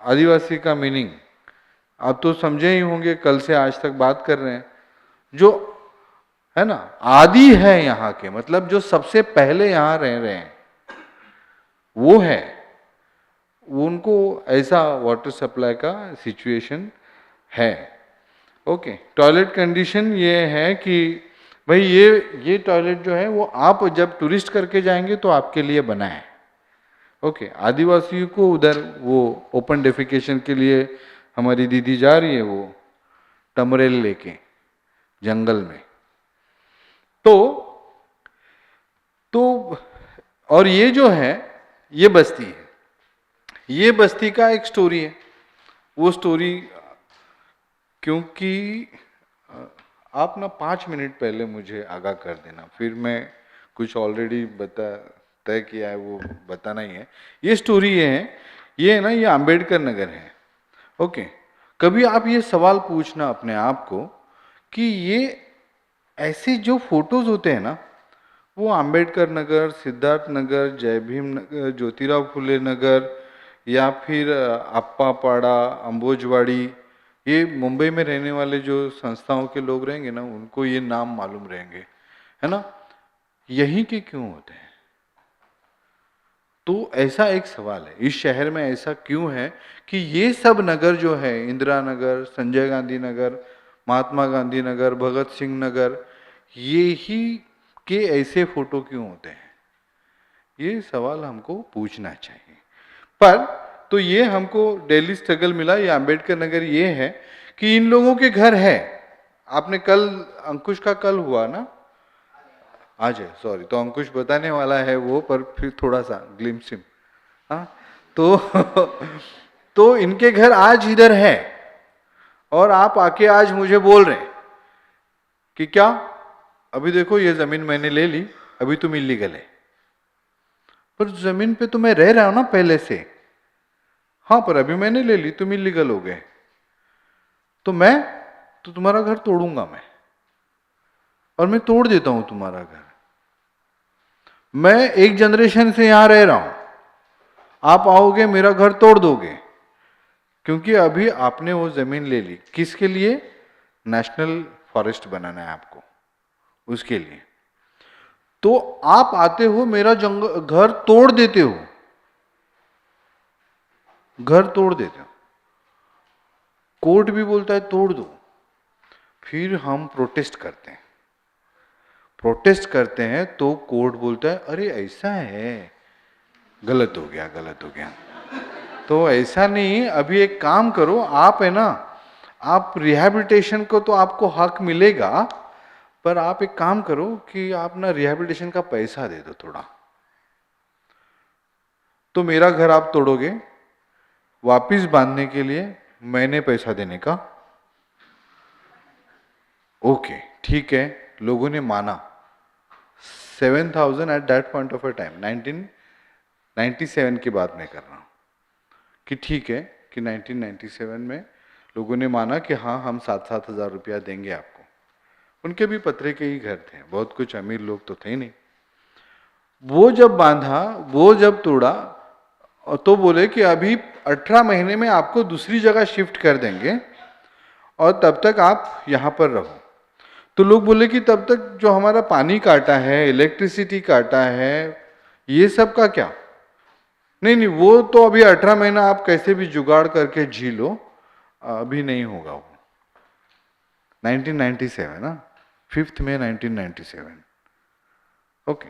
आदिवासी का मीनिंग आप तो समझे ही होंगे, कल से आज तक बात कर रहे हैं। जो है ना आदि है यहाँ के, मतलब जो सबसे पहले यहाँ रह रहे हैं वो है, वो उनको ऐसा वाटर सप्लाई का सिचुएशन है। ओके, टॉयलेट कंडीशन ये है कि भाई ये टॉयलेट जो है वो आप जब टूरिस्ट करके जाएंगे तो आपके लिए बना है। ओके, आदिवासियों को उधर वो ओपन डेफिकेशन के लिए हमारी दीदी जा रही है, वो टमरेल लेके जंगल में। तो और ये जो है ये बस्ती है, ये बस्ती का एक स्टोरी है। वो स्टोरी, क्योंकि आप ना 5 मिनट पहले मुझे आगाह कर देना, फिर मैं कुछ ऑलरेडी तय किया है वो बताना ही है। ये स्टोरी ये है ना, ये अंबेडकर नगर है। ओके, कभी आप ये सवाल पूछना अपने आप को कि ये ऐसे जो फोटोज होते हैं ना, वो अंबेडकर नगर, सिद्धार्थ नगर, जय भीम नगर, ज्योतिराव फुले नगर, या फिर अप्पापाड़ा, अंबोजवाड़ी, ये मुंबई में रहने वाले जो संस्थाओं के लोग रहेंगे ना, उनको ये नाम मालूम रहेंगे, है ना? यहीं के क्यों होते हैं? तो ऐसा एक सवाल है, इस शहर में ऐसा क्यों है कि ये सब नगर जो है, इंदिरा नगर, संजय गांधी नगर, महात्मा गांधी नगर, भगत सिंह नगर, ये ही के ऐसे फोटो क्यों होते हैं? ये सवाल हमको पूछना चाहिए। पर तो ये हमको डेली स्ट्रगल मिला, ये अंबेडकर नगर ये है कि इन लोगों के घर है। आपने कल, अंकुश का कल हुआ ना, आज है, सॉरी, तो अंकुश बताने वाला है वो, पर फिर थोड़ा सा ग्लिम्स। हाँ, तो इनके घर आज इधर है, और आप आके आज मुझे बोल रहे हैं कि क्या, अभी देखो ये जमीन मैंने ले ली, अभी तुम इलीगल है। पर जमीन पे तो मैं रह रहा हूं ना पहले से। हाँ, पर अभी मैंने ले ली, तुम इलीगल हो गए, तो तुम्हारा घर तोड़ूंगा मैं। और मैं तोड़ देता हूं तुम्हारा घर। मैं एक जनरेशन से यहां रह रहा हूं, आप आओगे मेरा घर तोड़ दोगे, क्योंकि अभी आपने वो जमीन ले ली। किसके लिए? नेशनल फॉरेस्ट बनाना है आपको, उसके लिए। तो आप आते हो, मेरा घर तोड़ देते हो, घर तोड़ देते हो। कोर्ट भी बोलता है तोड़ दो, फिर हम प्रोटेस्ट करते हैं। प्रोटेस्ट करते हैं तो कोर्ट बोलता है अरे ऐसा है, गलत हो गया, गलत हो गया। तो ऐसा नहीं, अभी एक काम करो, आप है ना, आप रिहैबिलिटेशन को तो आपको हक मिलेगा, पर आप एक काम करो कि आप ना रिहैबिलिटेशन का पैसा दे दो थोड़ा। तो मेरा घर आप तोड़ोगे, वापिस बांधने के लिए मैंने पैसा देने का। ओके, ठीक है, लोगों ने माना। 7,000 at that point of a time, 1997 की बात मैं कर रहा हूँ, कि ठीक है कि 1997 में लोगों ने माना कि हाँ हम 7-7 हज़ार रुपया देंगे आपको। उनके भी पत्रे के ही घर थे, बहुत कुछ अमीर लोग तो थे नहीं। वो जब बांधा, वो जब तोड़ा, तो बोले कि अभी 18 महीने में आपको दूसरी जगह शिफ्ट कर देंगे और तब तक आप यहाँ पर रहो। तो लोग बोले कि तब तक जो हमारा पानी काटा है, इलेक्ट्रिसिटी काटा है, ये सब का क्या? नहीं नहीं, वो तो अभी 18 महीना आप कैसे भी जुगाड़ करके जी लो, अभी नहीं होगा वो। 1997 ना, 5 मई 1997। ओके,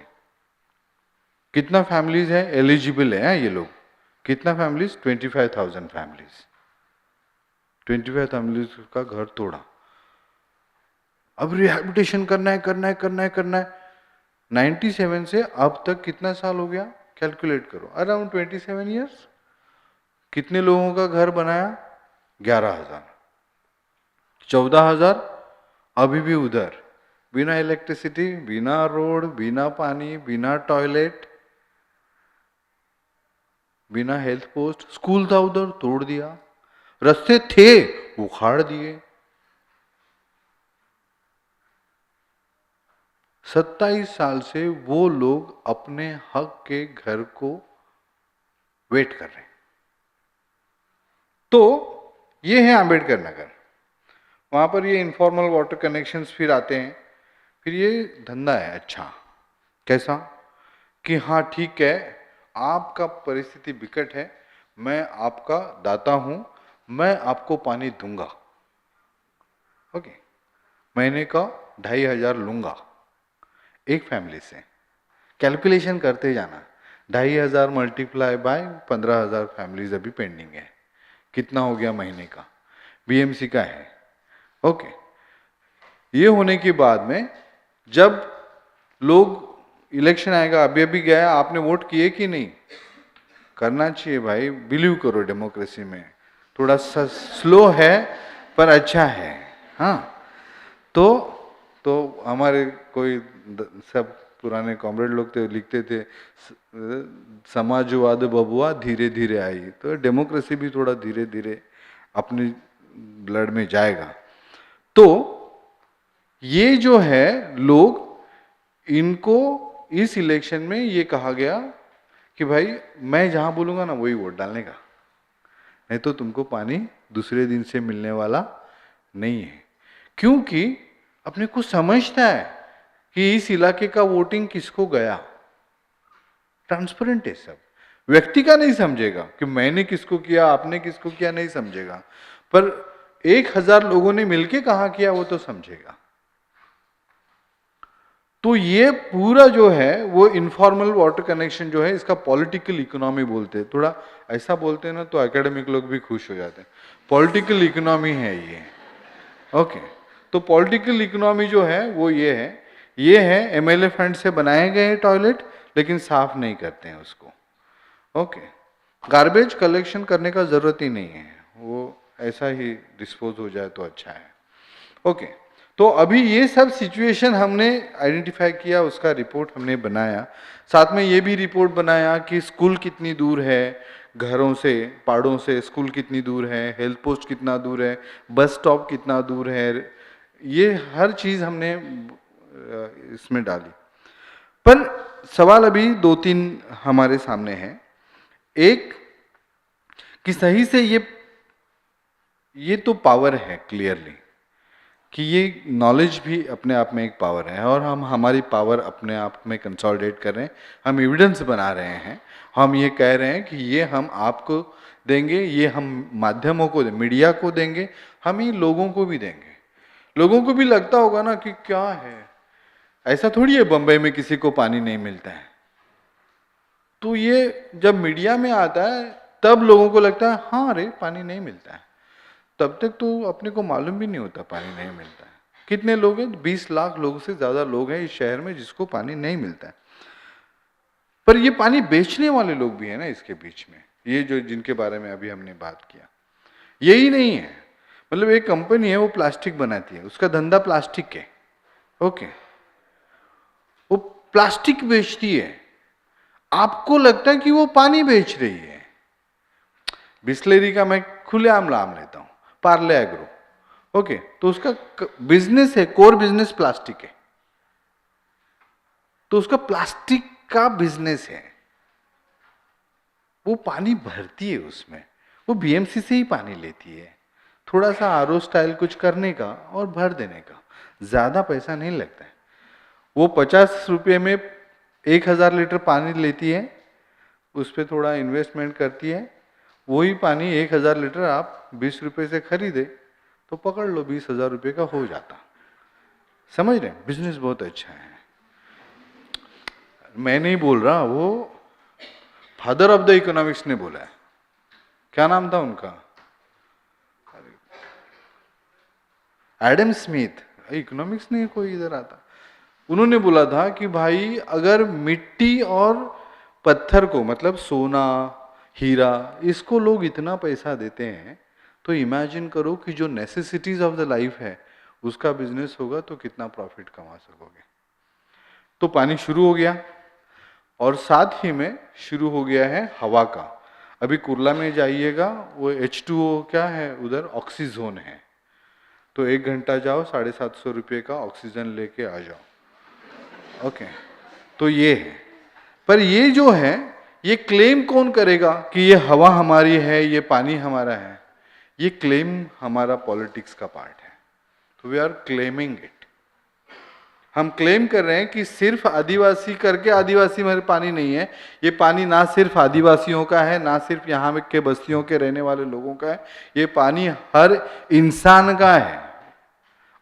कितना फैमिलीज है एलिजिबल है ये लोग? कितना फैमिलीज? 25,000 फैमिलीज। 25 फैमिलीज का घर तोड़ा। अब रिहैबिलिटेशन करना है, करना है, करना है, करना है। 97 से अब तक कितना साल हो गया? कैलकुलेट करो, अराउंड 27 ईयर्स। कितने लोगों का घर बनाया? 11,000। 14,000 अभी भी उधर, बिना इलेक्ट्रिसिटी, बिना रोड, बिना पानी, बिना टॉयलेट, बिना हेल्थ पोस्ट। स्कूल था उधर, तोड़ दिया। रास्ते थे, उखाड़ दिए। 27 साल से वो लोग अपने हक के घर को वेट कर रहे हैं। तो ये है अंबेडकर नगर। वहां पर ये इनफॉर्मल वाटर कनेक्शंस फिर आते हैं। फिर ये धंधा है अच्छा, कैसा कि हाँ ठीक है, आपका परिस्थिति विकट है, मैं आपका दाता हूं, मैं आपको पानी दूंगा। ओके, महीने का 2,500 लूंगा एक फैमिली से। कैलकुलेशन करते जाना, 2,500 मल्टीप्लाई बाय 15,000 फैमिलीज अभी पेंडिंग है, कितना हो गया महीने का? बीएमसी का है। ओके, ये होने के बाद में जब लोग, इलेक्शन आएगा, अभी अभी गया, आपने वोट किए कि नहीं? करना चाहिए भाई, बिलीव करो डेमोक्रेसी में। थोड़ा सा स्लो है पर अच्छा है। हाँ, तो हमारे कोई सब पुराने कॉमरेड लोग तो लिखते थे, समाजवाद बबुआ धीरे धीरे आई। तो डेमोक्रेसी भी थोड़ा धीरे धीरे अपनी ब्लड में जाएगा। तो ये जो है लोग, इनको इस इलेक्शन में ये कहा गया कि भाई मैं जहां बोलूंगा ना वही वोट डालने का, नहीं तो तुमको पानी दूसरे दिन से मिलने वाला नहीं है। क्योंकि अपने को समझता है कि इस इलाके का वोटिंग किसको गया, ट्रांसपेरेंट है सब। व्यक्ति का नहीं समझेगा कि मैंने किसको किया, आपने किसको किया, नहीं समझेगा, पर 1,000 लोगों ने मिलके कहा किया वो तो समझेगा। तो ये पूरा जो है वो इनफॉर्मल वाटर कनेक्शन जो है, इसका पॉलिटिकल इकोनॉमी बोलते हैं। थोड़ा ऐसा बोलते हैं ना तो एकेडमिक लोग भी खुश हो जाते हैं। पॉलिटिकल इकोनॉमी है ये। ओके, तो पॉलिटिकल इकोनॉमी जो है वो ये है एमएलए फंड से बनाए गए टॉयलेट, लेकिन साफ नहीं करते हैं उसको। ओके, गार्बेज कलेक्शन करने का जरूरत ही नहीं है, वो ऐसा ही डिस्पोज हो जाए तो अच्छा है। ओके, तो अभी ये सब सिचुएशन हमने आइडेंटिफाई किया, उसका रिपोर्ट हमने बनाया। साथ में ये भी रिपोर्ट बनाया कि स्कूल कितनी दूर है घरों से, पहाड़ों से स्कूल कितनी दूर है, हेल्थ पोस्ट कितना दूर है, बस स्टॉप कितना दूर है, ये हर चीज़ हमने इसमें डाली। पर सवाल अभी 2-3 हमारे सामने हैं। एक कि सही से ये तो पावर है क्लियरली, कि ये नॉलेज भी अपने आप में एक पावर है, और हम हमारी पावर अपने आप में कंसोलिडेट कर रहे हैं, हम एविडेंस बना रहे हैं, हम ये कह रहे हैं कि ये हम आपको देंगे, ये हम माध्यमों को, मीडिया को देंगे, हम ये लोगों को भी देंगे। लोगों को भी लगता होगा ना कि क्या है, ऐसा थोड़ी है बंबई में किसी को पानी नहीं मिलता है। तो ये जब मीडिया में आता है तब लोगों को लगता है हाँ अरे पानी नहीं मिलता है, तब तक तो अपने को मालूम भी नहीं होता पानी नहीं मिलता है। कितने लोग हैं? 20 लाख लोगों से ज्यादा लोग हैं इस शहर में जिसको पानी नहीं मिलता है। पर ये पानी बेचने वाले लोग भी हैं ना इसके बीच में, ये जो जिनके बारे में अभी हमने बात किया, यही नहीं है। मतलब एक कंपनी है वो प्लास्टिक बनाती है, उसका धंधा प्लास्टिक है, ओके, वो प्लास्टिक बेचती है, आपको लगता है कि वो पानी बेच रही है। बिस्लेरी का मैं खुलेआम नाम लेता हूं, पार्ले एग्रो, ओके, तो उसका बिजनेस है, कोर बिजनेस प्लास्टिक है, तो उसका प्लास्टिक का बिजनेस है, वो पानी भरती है उसमें, वो बीएमसी से ही पानी लेती है, थोड़ा सा आरओ स्टाइल कुछ करने का और भर देने का, ज्यादा पैसा नहीं लगता है। वो 50 रुपये में 1000 लीटर पानी लेती है, उस पर थोड़ा इन्वेस्टमेंट करती है, वही पानी 1000 लीटर आप 20 रुपये से खरीदे तो पकड़ लो 20,000 रुपये का हो जाता। समझ रहे हैं? बिजनेस बहुत अच्छा है। मैं नहीं बोल रहा, वो फादर ऑफ द इकोनॉमिक्स ने बोला है। क्या नाम था उनका? Adam Smith. इकोनॉमिक्स नहीं कोई इधर आता। उन्होंने बोला था कि भाई अगर मिट्टी और पत्थर को, मतलब सोना हीरा, इसको लोग इतना पैसा देते हैं तो इमेजिन करो कि जो नेसेसिटीज ऑफ द लाइफ है उसका बिजनेस होगा तो कितना प्रॉफिट कमा सकोगे। तो पानी शुरू हो गया, और साथ ही में शुरू हो गया है हवा का। अभी कुर्ला में जाइएगा, वो H2O क्या है उधर, ऑक्सीजोन है, तो 1 घंटा जाओ 750 रुपये का ऑक्सीजन लेके आ जाओ, ओके। तो ये है, पर ये जो है ये क्लेम कौन करेगा कि ये हवा हमारी है, ये पानी हमारा है? ये क्लेम हमारा पॉलिटिक्स का पार्ट है। तो वी आर क्लेमिंग इट। हम क्लेम कर रहे हैं कि सिर्फ आदिवासी करके आदिवासी में पानी नहीं है, ये पानी ना सिर्फ आदिवासियों का है, ना सिर्फ यहाँ के बस्तियों के रहने वाले लोगों का है, ये पानी हर इंसान का है,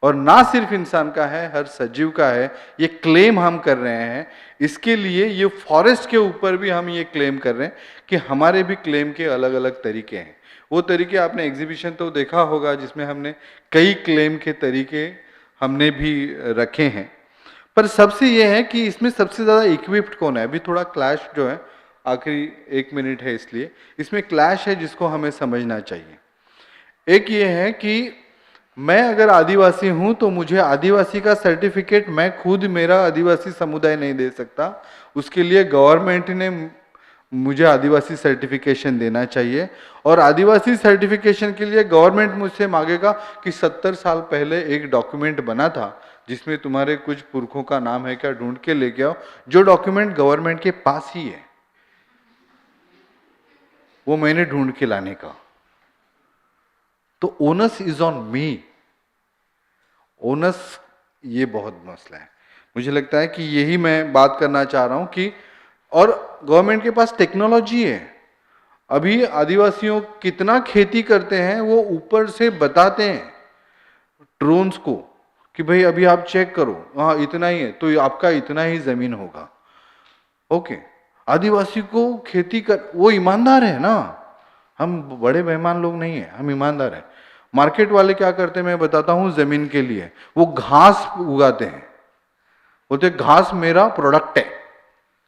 और ना सिर्फ इंसान का है, हर सजीव का है। ये क्लेम हम कर रहे हैं। इसके लिए ये फॉरेस्ट के ऊपर भी हम ये क्लेम कर रहे हैं कि हमारे भी क्लेम के अलग अलग तरीके हैं। वो तरीके आपने एग्जीबिशन तो देखा होगा जिसमें हमने कई क्लेम के तरीके हमने भी रखे हैं, पर सबसे ये है कि इसमें सबसे ज्यादा इक्विप्ड कौन है। अभी थोड़ा क्लैश जो है, आखिरी 1 मिनट है इसलिए इसमें क्लैश है जिसको हमें समझना चाहिए। एक ये है कि मैं अगर आदिवासी हूं तो मुझे आदिवासी का सर्टिफिकेट मैं खुद, मेरा आदिवासी समुदाय नहीं दे सकता, उसके लिए गवर्नमेंट ने मुझे आदिवासी सर्टिफिकेशन देना चाहिए, और आदिवासी सर्टिफिकेशन के लिए गवर्नमेंट मुझसे मांगेगा कि 70 साल पहले एक डॉक्यूमेंट बना था जिसमें तुम्हारे कुछ पुरखों का नाम है क्या, ढूंढ के लेके आओ, जो डॉक्यूमेंट गवर्नमेंट के पास ही है, वो मैंने ढूंढ के लाने का। तो onus is on me. Onus, ये बहुत मसला है। मुझे लगता है कि यही मैं बात करना चाह रहा हूं कि, और गवर्नमेंट के पास टेक्नोलॉजी है। अभी आदिवासियों कितना खेती करते हैं वो ऊपर से बताते हैं ड्रोन्स को कि भाई अभी आप चेक करो, हाँ इतना ही है तो आपका इतना ही जमीन होगा, ओके। आदिवासी को खेती कर, वो ईमानदार है ना, हम बड़े बेईमान लोग नहीं है, हम ईमानदार हैं। मार्केट वाले क्या करते हैं मैं बताता हूं, जमीन के लिए वो घास उगाते हैं, बोलते घास मेरा प्रोडक्ट है,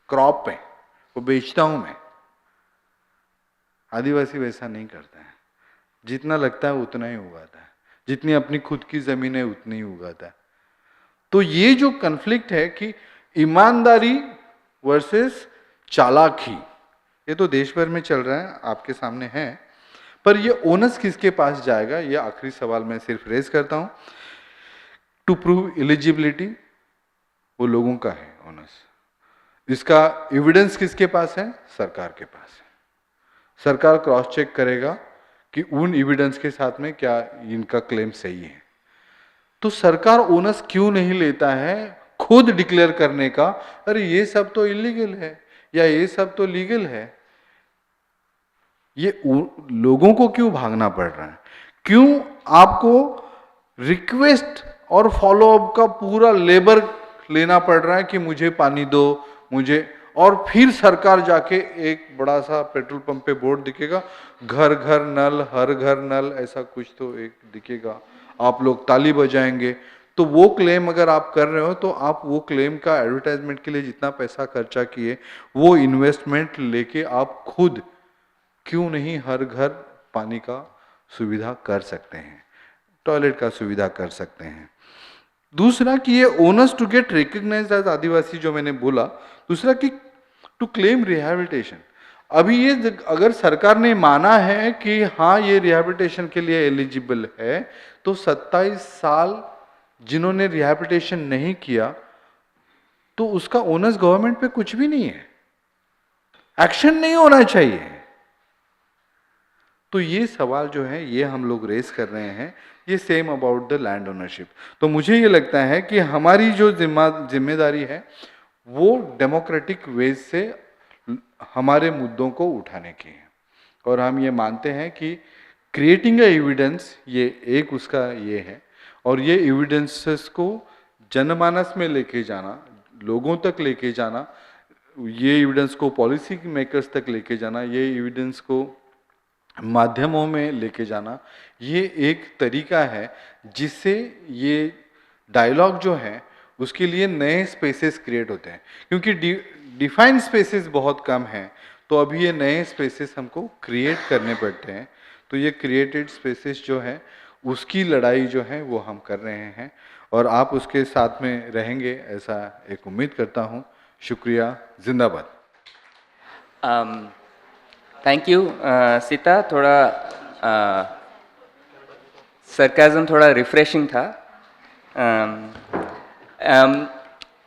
क्रॉप है, वो बेचता हूं मैं। आदिवासी वैसा नहीं करता है, जितना लगता है उतना ही उगाता है, जितनी अपनी खुद की जमीन है उतनी ही उगाता है। तो ये जो कन्फ्लिक्ट है कि ईमानदारी वर्सेस चालाकी, ये तो देश भर में चल रहा है, आपके सामने है, पर ये ओनस किसके पास जाएगा, ये आखिरी सवाल मैं सिर्फ रेज करता हूं। टू प्रूव एलिजिबिलिटी वो लोगों का है ओनस। इसका एविडेंस किसके पास है? सरकार के पास है। सरकार क्रॉस चेक करेगा कि उन एविडेंस के साथ में क्या इनका क्लेम सही है। तो सरकार ओनस क्यों नहीं लेता है खुद डिक्लेयर करने का, अरे ये सब तो इलीगल है या ये सब तो लीगल है? ये लोगों को क्यों भागना पड़ रहा है? क्यों आपको रिक्वेस्ट और फॉलोअप का पूरा लेबर लेना पड़ रहा है कि मुझे पानी दो, मुझे, और फिर सरकार जाके एक बड़ा सा पेट्रोल पंप पे बोर्ड दिखेगा, घर घर नल, हर घर नल, ऐसा कुछ तो एक दिखेगा, आप लोग ताली बजाएंगे। तो वो क्लेम अगर आप कर रहे हो तो आप वो क्लेम का एडवर्टाइजमेंट के लिए जितना पैसा खर्चा किए वो इन्वेस्टमेंट लेके आप खुद क्यों नहीं हर घर पानी का सुविधा कर सकते हैं, टॉयलेट का सुविधा कर सकते हैं। दूसरा कि ये owners to get recognised as Adivasi जो मैंने बोला, दूसरा कि टू क्लेम रिहैबिलिटेशन। अभी ये अगर सरकार ने माना है कि हाँ ये रिहैबिलिटेशन के लिए एलिजिबल है, तो 27 साल जिन्होंने रिहैबिलिटेशन नहीं किया तो उसका ओनर्स गवर्नमेंट पे कुछ भी नहीं है, एक्शन नहीं होना चाहिए। तो ये सवाल जो है ये हम लोग रेस कर रहे हैं, ये same about the land ownership. तो मुझे ये लगता है कि हमारी जो जिम्मेदारी है वो डेमोक्रेटिक वेज से हमारे मुद्दों को उठाने की है, और हम ये मानते हैं कि क्रिएटिंग ए एविडेंस ये एक उसका ये है, और ये एविडेंसेस को जनमानस में लेके जाना, लोगों तक लेके जाना, ये एविडेंस को पॉलिसी मेकर्स तक लेके जाना, ये एविडेंस को माध्यमों में लेके जाना, ये एक तरीका है जिससे ये डायलॉग जो है उसके लिए नए स्पेसेस क्रिएट होते हैं। क्योंकि डिफाइंड स्पेसेस बहुत कम हैं, तो अभी ये नए स्पेसेस हमको क्रिएट करने पड़ते हैं। तो ये क्रिएटेड स्पेसेस जो है उसकी लड़ाई जो है वो हम कर रहे हैं, और आप उसके साथ में रहेंगे ऐसा एक उम्मीद करता हूँ। शुक्रिया, जिंदाबाद। थैंक यू सीता, थोड़ा सरकाज़म थोड़ा रिफ्रेशिंग था।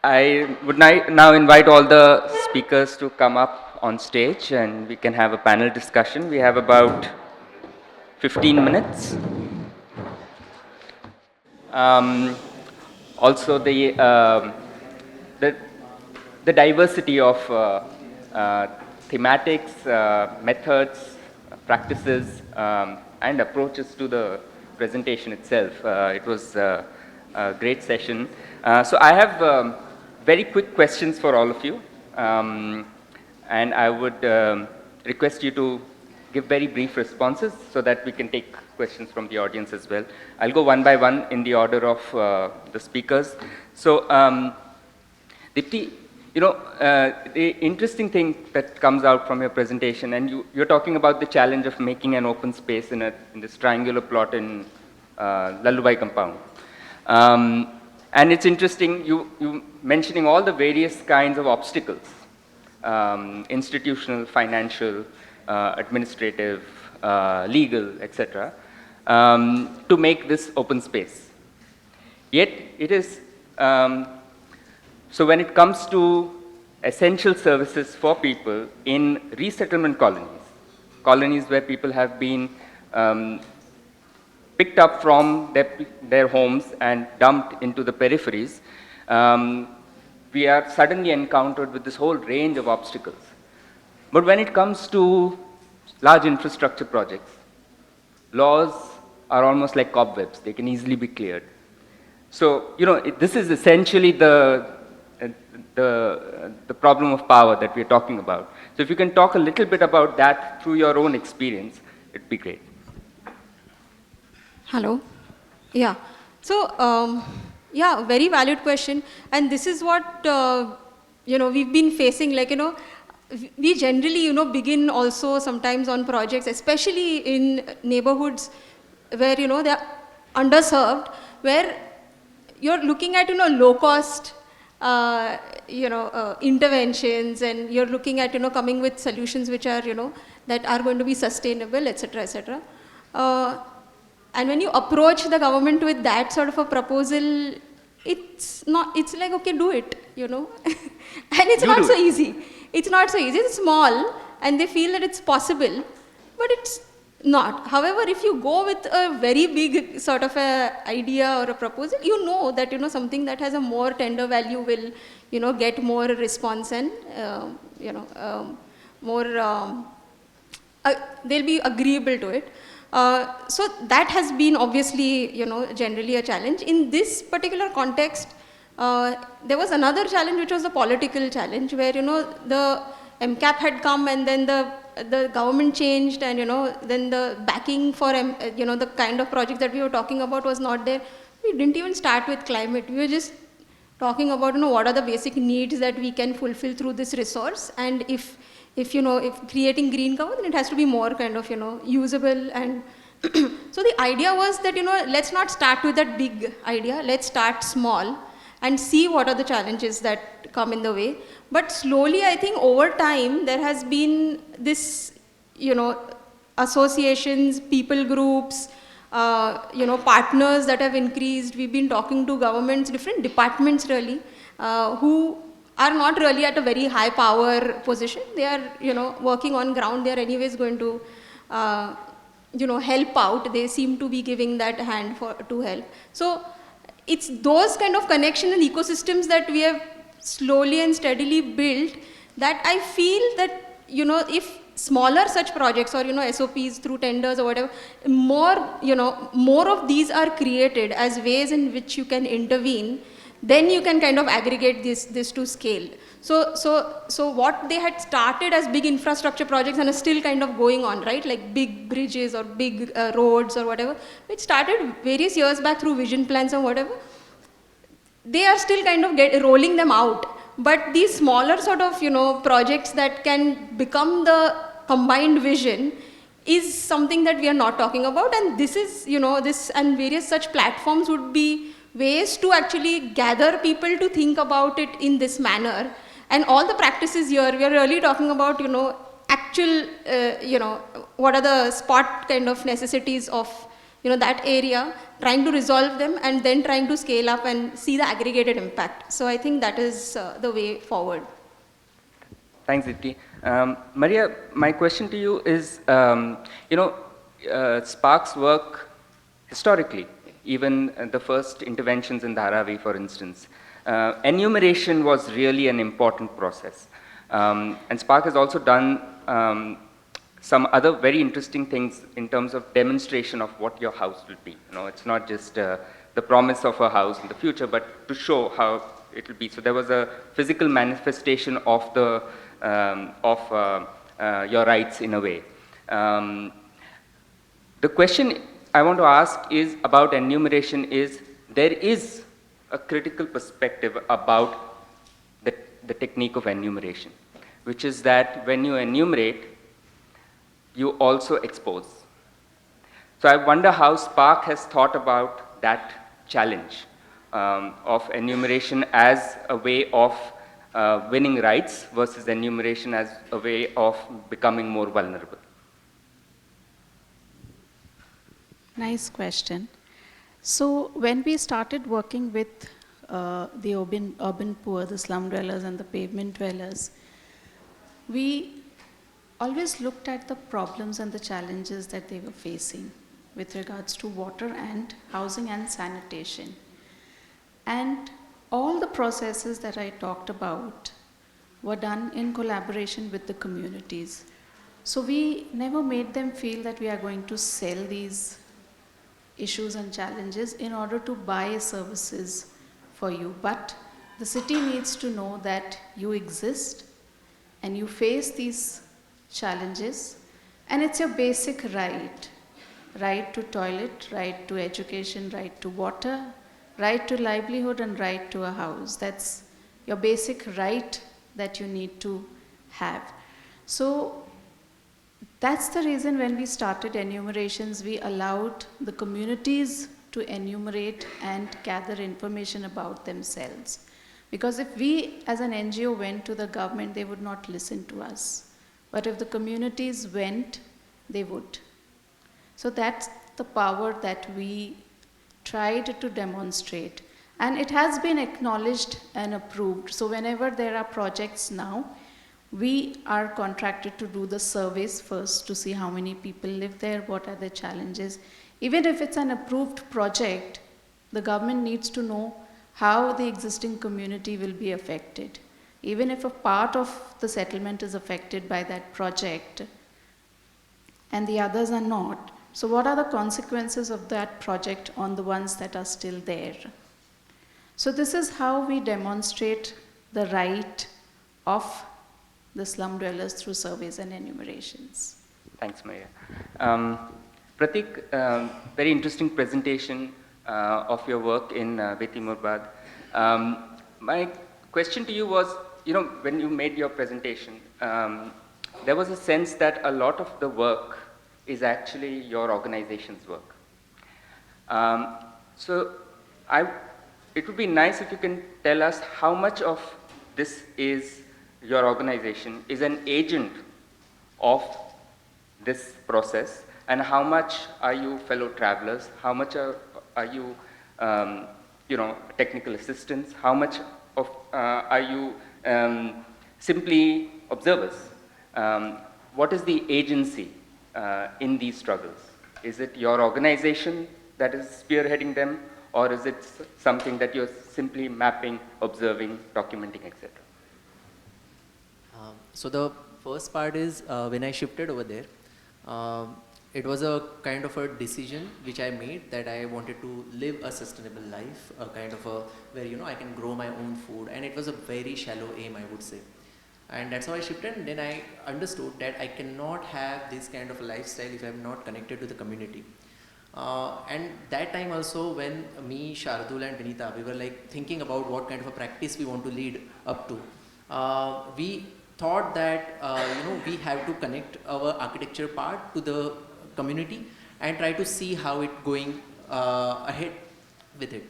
I would now invite all the speakers to come up on stage and we can have a panel discussion. We have about 15 minutes. Also the diversity of thematics, methods, practices, and approaches to the presentation itself. It was a great session. So I have very quick questions for all of you. And I would request you to give very brief responses so that we can take questions from the audience as well. I'll go one by one in the order of the speakers. So, Deepti, you know, the interesting thing that comes out from your presentation, and you're talking about the challenge of making an open space in this triangular plot in Lallubai compound. And it's interesting, you mentioning all the various kinds of obstacles, institutional, financial, administrative, legal, etc., to make this open space. Yet it is, so when it comes to essential services for people in resettlement colonies where people have been picked up from their homes and dumped into the peripheries, we are suddenly encountered with this whole range of obstacles. But when it comes to large infrastructure projects, laws are almost like cobwebs. They can easily be cleared. So, you know, this is essentially the problem of power that we're talking about. So if you can talk a little bit about that through your own experience, it'd be great. Hello. Yeah. So, yeah, very valid question. And this is what, you know, we've been facing, like, you know, we generally, you know, begin also sometimes on projects, especially in neighborhoods where, you know, they're underserved, where you're looking at, you know, low cost, you know, interventions, and you're looking at, you know, coming with solutions which are, you know, that are going to be sustainable, etc., etc. And when you approach the government with that sort of a proposal, it's like, okay, do it. you know. And it's You not do so it. easy. It's not so easy. It's small, and they feel that it's possible, but it's not. However, if you go with a very big sort of a idea or a proposal, you know that, you know, something that has a more tender value will, you know, get more response and, you know, more, they'll be agreeable to it. So that has been obviously, you know, generally a challenge. In this particular context, there was another challenge, which was the political challenge, where, you know, the MCAP had come, and then the government changed, and, you know, then the backing for, you know, the kind of project that we were talking about was not there. We didn't even start with climate. We were just talking about, you know, what are the basic needs that we can fulfill through this resource, and if you know, if creating green cover, then it has to be more kind of, you know, usable. And so the idea was that, you know, let's not start with that big idea, let's start small and see what are the challenges that come in the way. But slowly, I think over time, there has been this, you know, associations, people groups, you know, partners that have increased. We've been talking to governments, different departments really, who are not really at a very high power position. They are, you know, working on ground. They are anyways going to, you know, help out. They seem to be giving that hand to help. So it's those kind of connections and ecosystems that we have slowly and steadily built, that I feel that, you know, if smaller such projects, or, you know, SOPs through tenders or whatever, more, you know, more of these are created as ways in which you can intervene, then you can kind of aggregate this to scale. So what they had started as big infrastructure projects and are still kind of going on, right? Like big bridges or big roads or whatever, which started various years back through vision plans or whatever. They are still kind of rolling them out. But these smaller sort of, you know, projects that can become the combined vision is something that we are not talking about. And this is, you know, this and various such platforms would be ways to actually gather people to think about it in this manner. And all the practices here, we are really talking about, you know, actual, you know, what are the spot kind of necessities of, you know, that area, trying to resolve them, and then trying to scale up and see the aggregated impact. So I think that is the way forward. Thanks, Deepti. Maria, my question to you is, you know, Spark's work historically, even the first interventions in Dharavi, for instance, enumeration was really an important process. And Spark has also done some other very interesting things in terms of demonstration of what your house will be. You know, it's not just the promise of a house in the future, but to show how it will be. So there was a physical manifestation of the your rights in a way. The question I want to ask is about enumeration is, there is a critical perspective about the technique of enumeration, which is that when you enumerate, you also expose. So I wonder how Spark has thought about that challenge of enumeration as a way of winning rights versus enumeration as a way of becoming more vulnerable. Nice question. So when we started working with the urban poor, the slum dwellers and the pavement dwellers, we always looked at the problems and the challenges that they were facing with regards to water and housing and sanitation. And all the processes that I talked about were done in collaboration with the communities. So we never made them feel that we are going to sell these issues and challenges in order to buy services for you. But the city needs to know that you exist and you face these challenges, and it's your basic right. Right to toilet, right to education, right to water, right to livelihood, and right to a house. That's your basic right that you need to have. So that's the reason when we started enumerations, we allowed the communities to enumerate and gather information about themselves. Because if we as an NGO went to the government, they would not listen to us. But if the communities went, they would. So that's the power that we tried to demonstrate. And it has been acknowledged and approved. So whenever there are projects now, we are contracted to do the surveys first to see how many people live there, what are the challenges. Even if it's an approved project, the government needs to know how the existing community will be affected. Even if a part of the settlement is affected by that project and the others are not, so what are the consequences of that project on the ones that are still there? So this is how we demonstrate the right of the slum dwellers through surveys and enumerations. Thanks, Maria. Pratik, very interesting presentation of your work in Beti Murbad. My question to you was, when you made your presentation, there was a sense that a lot of the work is actually your organization's work. It would be nice if you can tell us how much of this is your organization is an agent of this process, and how much are you fellow travelers, how much are you, technical assistants, how much of are you simply observers? What is the agency in these struggles? Is it your organization that is spearheading them, or is it something that you're simply mapping, observing, documenting, etc.? So the first part is when I shifted over there, it was a kind of a decision which I made that I wanted to live a sustainable life, a kind of a where I can grow my own food, and it was a very shallow aim, I would say. And that's how I shifted, and then I understood that I cannot have this kind of a lifestyle if I'm not connected to the community. And that time also, when me, Shardul and Lalitha, we were like thinking about what kind of a practice we want to lead up to. We thought that we have to connect our architecture part to the community and try to see how it going ahead with it.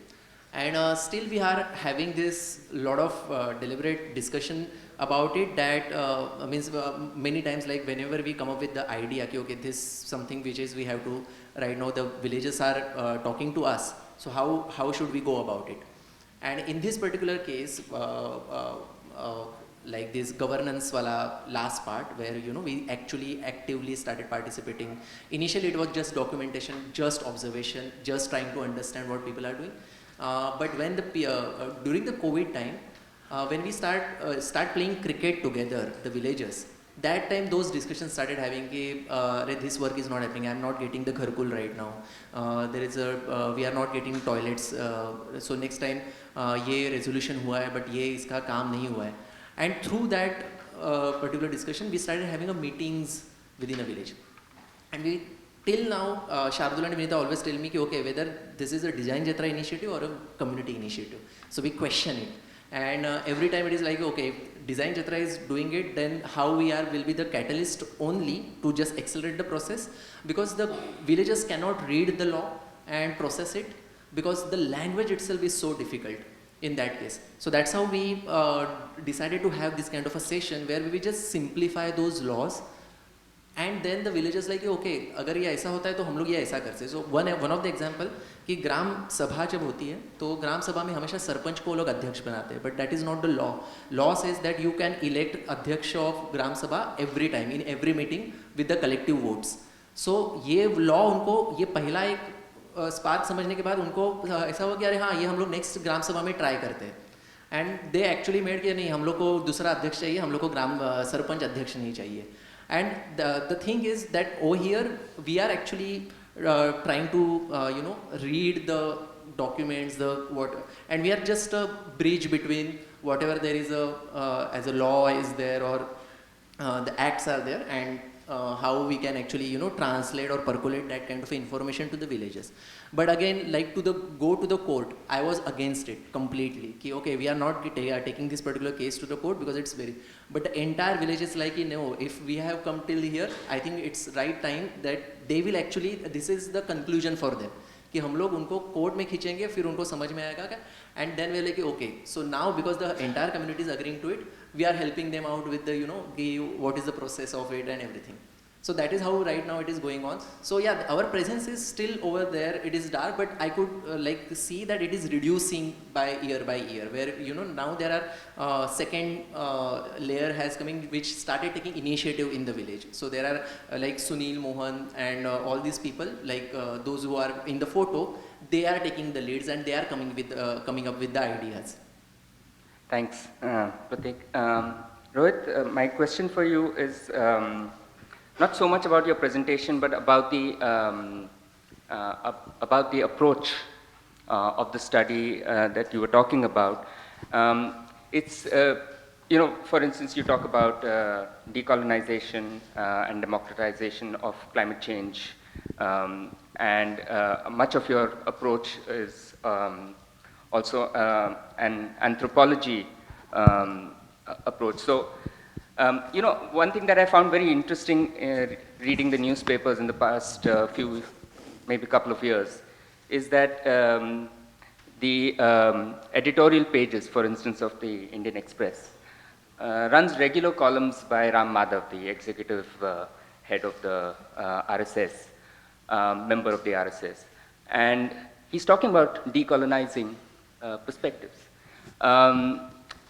And still we are having this lot of deliberate discussion about it, that means many times, like whenever we come up with the idea, okay, this something which is we have to, right now the villagers are talking to us, so how should we go about it? And in this particular case, like this governance wala last part, where we actually actively started participating. Initially it was just documentation, just observation, just trying to understand what people are doing. But when during the COVID time, when we start playing cricket together, the villagers, that time those discussions started having, this work is not happening, I am not getting the gharkul right now, we are not getting toilets, so next time ye resolution hua hai, but ye iska kaam nahi hua hai. And through that particular discussion, we started having meetings within a village. And we, till now, Shardul and Vinita always tell me, okay, whether this is a design jatra initiative or a community initiative. So we question it. And every time it is like, okay, if design jatra is doing it, then how we will be the catalyst only to just accelerate the process, because the villagers cannot read the law and process it, because the language itself is so difficult in that case. So that's how we decided to have this kind of a session where we just simplify those laws, and then the villagers like, okay, अगर ये ऐसा होता है तो हम लोग ये ऐसा करते हैं. So one of the example कि ग्राम सभा जब होती है तो ग्राम सभा में हमेशा सरपंच को लोग अध्यक्ष बनाते हैं, but that is not the law. Law says that you can elect अध्यक्ष of ग्राम सभा every time in every meeting with the collective votes. So ये law उनको ये पहला एक स्पार्क समझने के बाद उनको ऐसा हुआ कि अरे हाँ, ये हम लोग नेक्स्ट ग्राम सभा में ट्राई करते हैं. एंड दे एक्चुअली मेड कि नहीं, हम लोग को दूसरा अध्यक्ष चाहिए, हम लोग को ग्राम सरपंच अध्यक्ष नहीं चाहिए. And the thing is that over here we are actually trying to read the documents, and we are just a bridge between whatever there is as a law is there, or the acts are there, and how we can actually translate or percolate that kind of information to the villages. But again, like go to the court, I was against it completely. Ki, okay, we are not taking this particular case to the court because it's but the entire village is like, no, if we have come till here, I think it's right time that they will actually, this is the conclusion for them, कि हम लोग उनको court में खींचेंगे, फिर उनको समझ में आएगा क्या. And then we're like, okay, so now because the entire community is agreeing to it, we are helping them out with the, what is the process of it and everything. So that is how right now it is going on. So yeah, our presence is still over there. It is dark, but I could like see that it is reducing by year, where now there are second layer has coming, which started taking initiative in the village. So there are like Sunil, Mohan and all these people, like those who are in the photo, they are taking the leads and they are coming up with the ideas. Thanks, Pratik. Rohit, my question for you is not so much about your presentation, but about the approach of the study that you were talking about. It's for instance, you talk about decolonization and democratization of climate change, and much of your approach is also an anthropology approach. So, one thing that I found very interesting reading the newspapers in the past maybe couple of years, is that the editorial pages, for instance, of the Indian Express, runs regular columns by Ram Madhav, the executive head of the RSS, member of the RSS. And he's talking about decolonizing perspectives.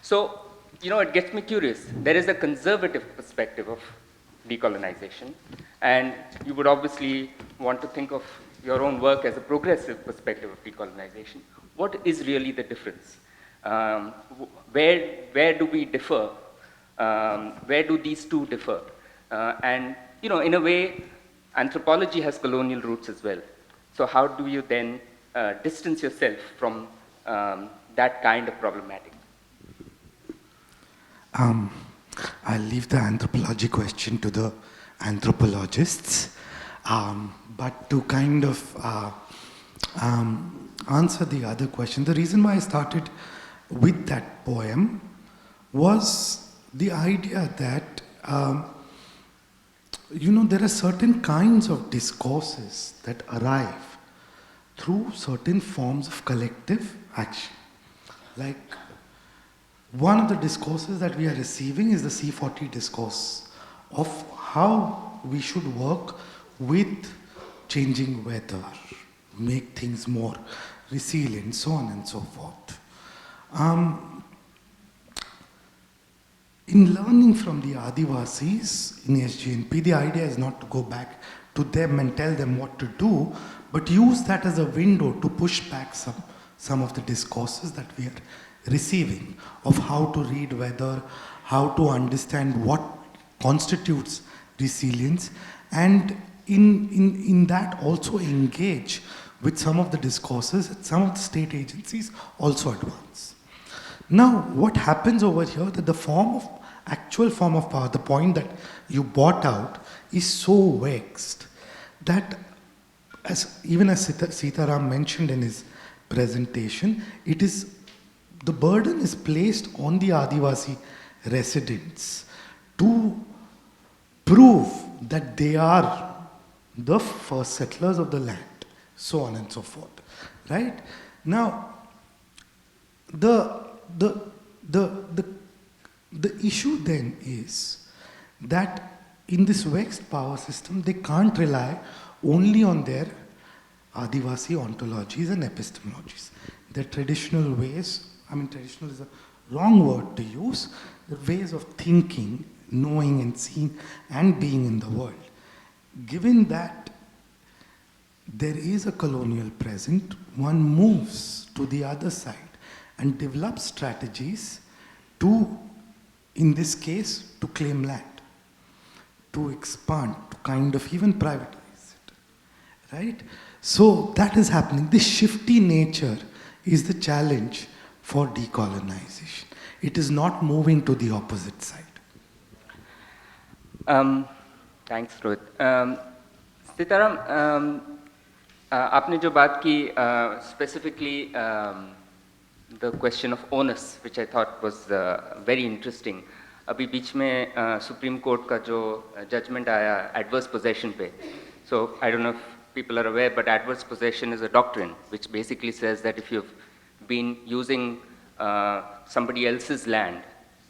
So, it gets me curious. There is a conservative perspective of decolonization, and you would obviously want to think of your own work as a progressive perspective of decolonization. What is really the difference? Where do we differ? Where do these two differ? And, in a way, anthropology has colonial roots as well. So how do you then distance yourself from that kind of problematic? I'll leave the anthropology question to the anthropologists. But to kind of answer the other question, the reason why I started with that poem was the idea that, there are certain kinds of discourses that arrive through certain forms of collective action. Like, one of the discourses that we are receiving is the C40 discourse of how we should work with changing weather, make things more resilient, so on and so forth. In learning from the Adivasis in SGNP, the idea is not to go back to them and tell them what to do, but use that as a window to push back some of the discourses that we are receiving of how to read weather, how to understand what constitutes resilience, and in that also engage with some of the discourses that some of the state agencies also advance. Now, what happens over here, that the actual form of power, the point that you brought out, is so vexed that, even as Sitaram mentioned in his presentation, the burden is placed on the Adivasi residents to prove that they are the first settlers of the land, so on and so forth, right? Now, the issue then is that in this vexed power system, they can't rely only on their Adivasi ontologies and epistemologies. Their traditional ways, traditional is a wrong word to use, the ways of thinking, knowing and seeing and being in the world. Given that there is a colonial present, one moves to the other side and develops strategies to, in this case, to claim land, to expand, to kind of even privatize it, right? So that is happening. This shifty nature is the challenge for decolonization. It is not moving to the opposite side. Thanks, Rohit. Sitaram, आपने जो बात की specifically the question of onus, which I thought was very interesting. अभी बीच में Supreme Court का जो judgment आया adverse possession पे. So I don't know if people are aware, but adverse possession is a doctrine which basically says that if you've been using somebody else's land,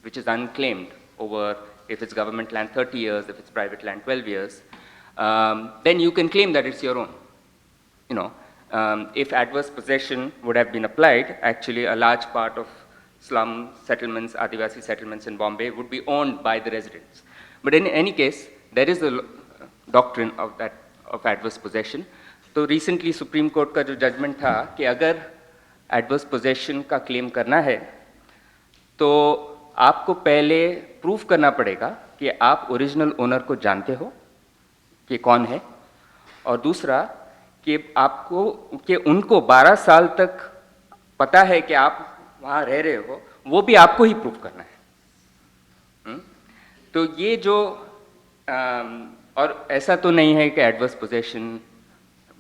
which is unclaimed over, if it's government land 30 years, if it's private land 12 years, then you can claim that it's your own. You know, if adverse possession would have been applied, actually a large part of slum settlements, Adivasi settlements in Bombay would be owned by the residents. But in any case, there is a doctrine of adverse possession. तो recently Supreme Court का जो judgment था कि अगर adverse possession का claim करना है, तो आपको पहले prove करना पड़ेगा कि आप original owner को जानते हो कि कौन है, और दूसरा कि आपको कि उनको 12 साल तक पता है कि आप वहाँ रह रहे हो, वो भी आपको ही प्रूव करना है. तो ये जो और ऐसा तो नहीं है कि एडवर्स पोजेशन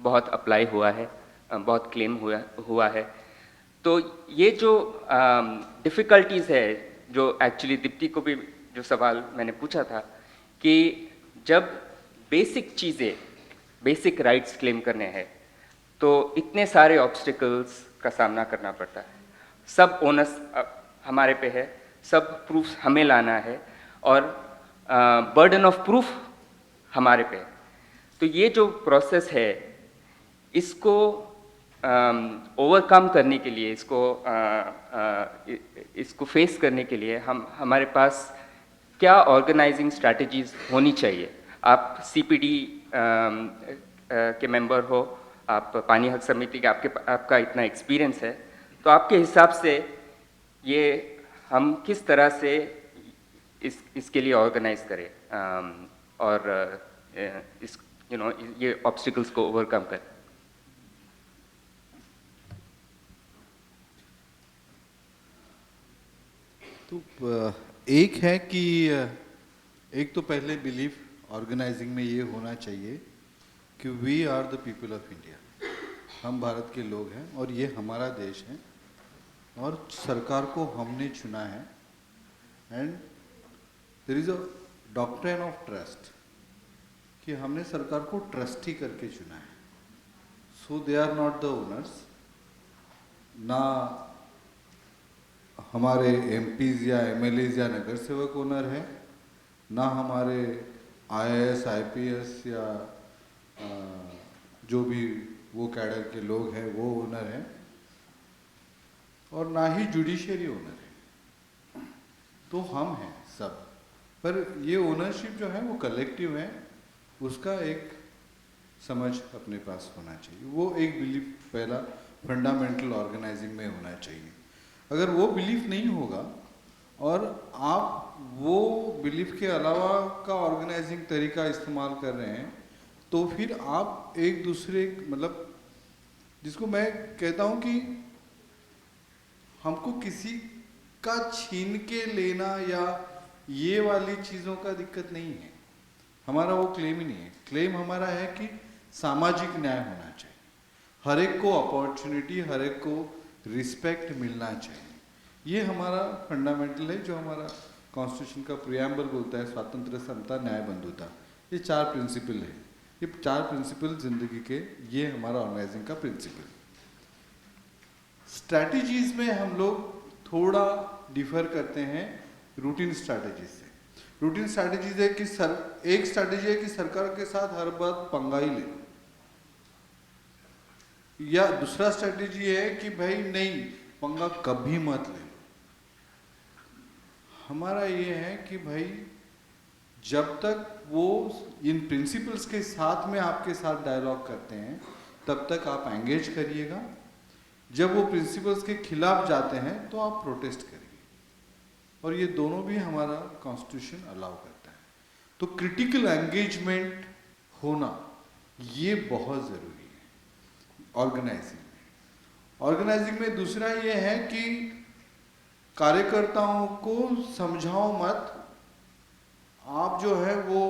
बहुत अप्लाई हुआ है, बहुत क्लेम हुआ है. तो ये जो डिफ़िकल्टीज़ है, जो एक्चुअली दीप्ति को भी जो सवाल मैंने पूछा था कि जब बेसिक चीज़ें, बेसिक राइट्स क्लेम करने हैं तो इतने सारे ऑब्स्टिकल्स का सामना करना पड़ता है. सब ओनस हमारे पे है, सब प्रूफ हमें लाना है, और बर्डन ऑफ प्रूफ हमारे पे है. तो ये जो प्रोसेस है, इसको ओवरकम करने के लिए, इसको फेस करने के लिए हमारे पास क्या ऑर्गेनाइजिंग स्ट्रैटेजीज होनी चाहिए. आप सीपीडी के मेंबर हो, आप पानी हक समिति के, आपका इतना एक्सपीरियंस है, तो आपके हिसाब से ये हम किस तरह से इसके लिए ऑर्गेनाइज करें और ये ऑब्स्टिकल्स को ओवरकम करें. तो एक है कि एक तो पहले बिलीफ ऑर्गेनाइजिंग में ये होना चाहिए कि we are the people of India, हम भारत के लोग हैं और ये हमारा देश है और सरकार को हमने चुना है. And there is a doctrine of trust कि हमने सरकार को ट्रस्टी करके चुना है. So they are not the owners. ना हमारे एमपीज या एमएलएज या नगर सेवक ओनर है, ना हमारे आईएएस आईपीएस या जो भी वो कैडर के लोग हैं वो ओनर हैं, और ना ही जुडिशरी ओनर है. तो हम हैं सब, पर ये ओनरशिप जो है वो कलेक्टिव है, उसका एक समझ अपने पास होना चाहिए. वो एक बिलीफ पहला फंडामेंटल ऑर्गेनाइजिंग में होना चाहिए. अगर वो बिलीफ नहीं होगा और आप वो बिलीफ के अलावा का ऑर्गेनाइजिंग तरीका इस्तेमाल कर रहे हैं, तो फिर आप एक दूसरे, मतलब जिसको मैं कहता हूँ कि हमको किसी का छीन के लेना या ये वाली चीज़ों का दिक्कत नहीं है. हमारा वो क्लेम ही नहीं है. क्लेम हमारा है कि सामाजिक न्याय होना चाहिए, हर एक को अपॉर्चुनिटी, हर एक को रिस्पेक्ट मिलना चाहिए. ये हमारा फंडामेंटल है, जो हमारा कॉन्स्टिट्यूशन का प्रियम्बल बोलता है, स्वातंत्र, समता, न्याय, बंधुता. ये 4 प्रिंसिपल है. ये 4 प्रिंसिपल जिंदगी के, ये हमारा ऑर्गेनाइजिंग का प्रिंसिपल. स्ट्रैटेजीज में हम लोग थोड़ा डिफर करते हैं रूटीन स्ट्रैटेजीज से. रूटीन स्ट्रैटेजीज है कि एक स्ट्रैटेजी है कि सरकार के साथ हर बात पंगा ही ले, या दूसरा स्ट्रैटेजी है कि भाई नहीं, पंगा कभी मत ले. हमारा ये है कि भाई जब तक वो इन प्रिंसिपल्स के साथ में आपके साथ डायलॉग करते हैं, तब तक आप एंगेज करिएगा. जब वो प्रिंसिपल्स के खिलाफ जाते हैं तो आप प्रोटेस्ट करिए, और ये दोनों भी हमारा कॉन्स्टिट्यूशन अलाउ करता है. तो क्रिटिकल एंगेजमेंट होना ये बहुत ज़रूरी है ऑर्गेनाइजिंग में. ऑर्गेनाइजिंग में दूसरा ये है कि कार्यकर्ताओं को समझाओ मत. आप जो है वो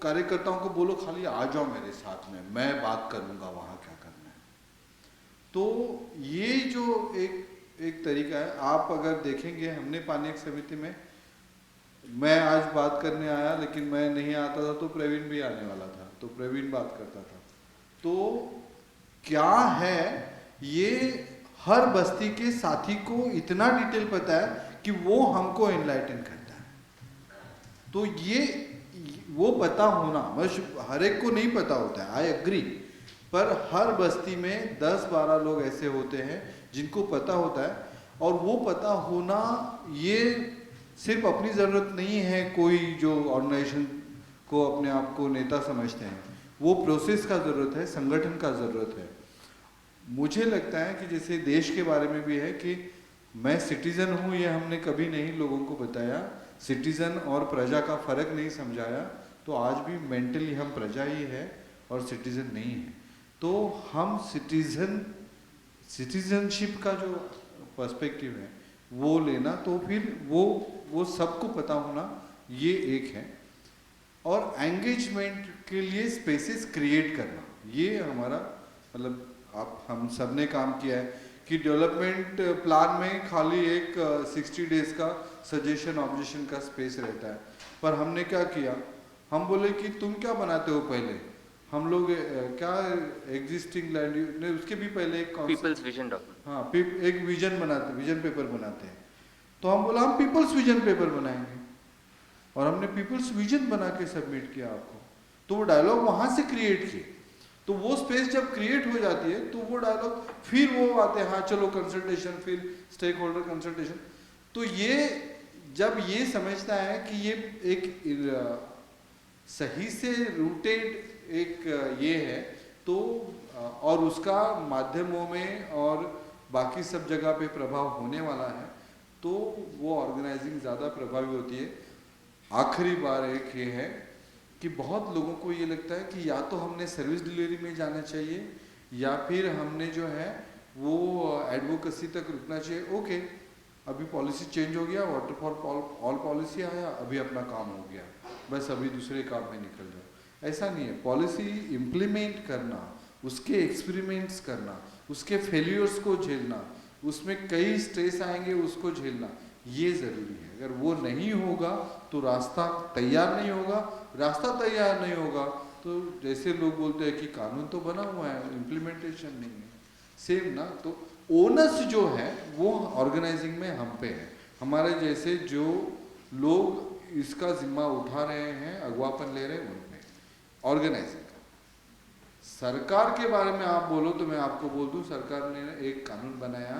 कार्यकर्ताओं को बोलो खाली आ जाओ मेरे साथ में, मैं बात करूँगा वहाँ क्या करना है. तो ये जो एक तरीका है. आप अगर देखेंगे, हमने पानी हक समिति में, मैं आज बात करने आया लेकिन मैं नहीं आता था तो प्रवीण भी आने वाला था, तो प्रवीण बात करता था. तो क्या है, ये हर बस्ती के साथी को इतना डिटेल पता है कि वो हमको एनलाइटन करता है. तो ये वो पता होना, हर एक को नहीं पता होता है, आई एग्री, पर हर बस्ती में 10-12 लोग ऐसे होते हैं जिनको पता होता है, और वो पता होना ये सिर्फ अपनी ज़रूरत नहीं है, कोई जो ऑर्गेनाइजेशन को अपने आप को नेता समझते हैं, वो प्रोसेस का ज़रूरत है, संगठन का ज़रूरत है। मुझे लगता है कि जैसे देश के बारे में भी है कि मैं सिटीज़न हूँ, ये हमने कभी नहीं लोगों को बताया, सिटीज़न और प्रजा का फ़र्क नहीं समझाया, तो आज भी मेंटली हम प्रजा ही है और सिटीज़न नहीं है। तो हम सिटीजनशिप का जो पर्सपेक्टिव है वो लेना, तो फिर वो सबको पता होना, ये एक है। और एंगेजमेंट के लिए स्पेसेस क्रिएट करना, ये हमारा मतलब हम सब ने काम किया है कि डेवलपमेंट प्लान में खाली एक 60 डेज का सजेशन ऑब्जेक्शन का स्पेस रहता है, पर हमने क्या किया, हम बोले कि तुम क्या बनाते हो पहले, हम लोग क्या एग्जिस्टिंग लैंड ने उसके भी पहले एक पीपल्स विजन डॉक्यूमेंट, हाँ एक विजन बनाते, विजन पेपर बनाते हैं, तो हम बोला हम पीपल्स विजन पेपर बनाएंगे, और हमने पीपल्स विजन बना के सबमिट किया आपको, तो वो डायलॉग वहाँ से क्रिएट किए, तो वो स्पेस जब क्रिएट हो जाती है तो वो डायलॉग फिर वो आते हैं, हाँ चलो कंसल्टेशन, फिर स्टेक होल्डर कंसल्टेशन। तो ये जब ये समझता है कि ये एक सही से रूटेड एक ये है, तो और उसका माध्यमों में और बाकी सब जगह पे प्रभाव होने वाला है, तो वो ऑर्गेनाइजिंग ज़्यादा प्रभावी होती है। आखिरी बार एक ये है कि बहुत लोगों को ये लगता है कि या तो हमने सर्विस डिलीवरी में जाना चाहिए या फिर हमने जो है वो एडवोकेसी तक रुकना चाहिए। ओके, अभी पॉलिसी चेंज हो गया, वाटर फॉर ऑल पॉलिसी आया, अभी अपना काम हो गया, बस अभी दूसरे काम में निकल जाओ। ऐसा नहीं है, पॉलिसी इम्प्लीमेंट करना, उसके एक्सपेरिमेंट्स करना, उसके फेलियर्स को झेलना, उसमें कई स्ट्रेस आएंगे उसको झेलना, ये ज़रूरी है। अगर वो नहीं होगा तो रास्ता तैयार नहीं होगा, रास्ता तैयार नहीं होगा तो जैसे लोग बोलते हैं कि कानून तो बना हुआ है, इम्प्लीमेंटेशन नहीं है, सेम ना। तो ओनर्स जो है वो ऑर्गेनाइजिंग में हम पे है, हमारे जैसे जो लोग इसका जिम्मा उठा रहे हैं, अगवापन ले रहे हैं, उन पे ऑर्गेनाइजिंग का। सरकार के बारे में आप बोलो तो मैं आपको बोल दूं, सरकार ने एक कानून बनाया,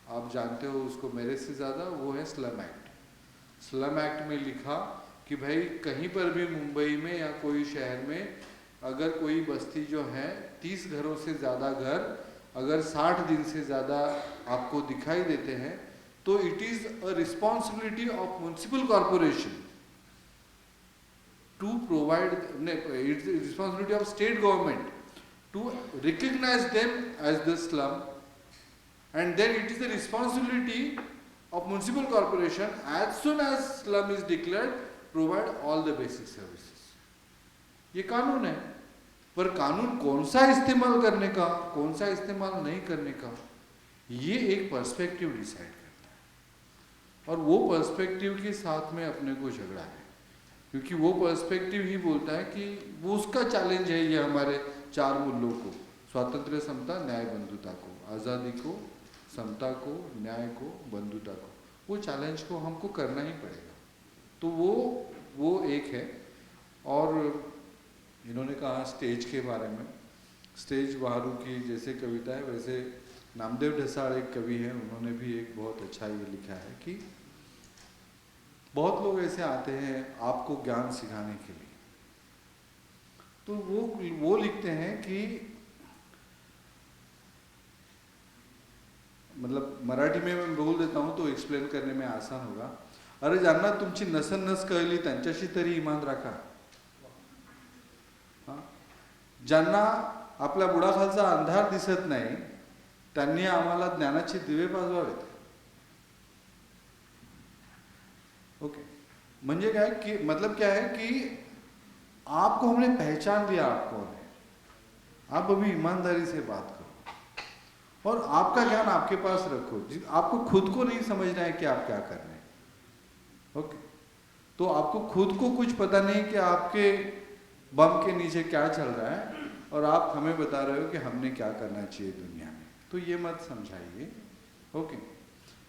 आप जानते हो उसको मेरे से ज़्यादा, वो है स्लम एक्ट। स्लम एक्ट में लिखा कि भाई कहीं पर भी मुंबई में या कोई शहर में अगर कोई बस्ती जो है 30 घरों से ज़्यादा घर अगर 60 दिन से ज़्यादा आपको दिखाई देते हैं तो it is a responsibility of municipal corporation to provide, its responsibility of state government to recognize them as the slum, and then it is the responsibility of municipal corporation as soon as slum is declared provide all the basic services. ये कानून है, पर कानून कौन सा इस्तेमाल करने का, कौन सा इस्तेमाल नहीं करने का, ये एक पर्सपेक्टिव डिसाइड करता है, और वो पर्सपेक्टिव के साथ में अपने को झगड़ा है, क्योंकि वो पर्सपेक्टिव ही बोलता है कि वो उसका चैलेंज है ये हमारे 4 मूल्यों को, स्वातंत्र्य, समता, न्याय, बंधुता को, आज़ादी को, समता को, न्याय को, बंधुता को, वो चैलेंज को हमको करना ही पड़ेगा। तो वो एक है। और इन्होंने कहा स्टेज के बारे में, स्टेज बहारू की जैसे कविता है वैसे नामदेव ढसाल एक कवि हैं, उन्होंने भी एक बहुत अच्छा ये लिखा है कि बहुत लोग ऐसे आते हैं आपको ज्ञान सिखाने के लिए, तो वो लिखते हैं कि मतलब मराठी में मैं बोल देता हूँ तो एक्सप्लेन करने में आसान होगा। अरे ज्यांना तुमची नसन-नस कळली त्यांच्याशी तरी इमान राखा, ज्यांना आपल्या बुडाखालचा अंधार दिसत नाही त्यांनी आम्हाला ज्ञानाचे दिवे पाजवावेत। ओके, म्हणजे क्या है कि मतलब क्या है कि आपको हमने पहचान दिया, आपको हमने, आप अभी ईमानदारी से बात करो और आपका ज्ञान आपके पास रखो, आपको खुद को नहीं समझना है कि आप क्या कर रहे हैं। ओके, तो आपको खुद को कुछ पता नहीं कि आपके बम के नीचे क्या चल रहा है और आप हमें बता रहे हो कि हमने क्या करना चाहिए दुनिया में, तो ये मत समझाइए। ओके,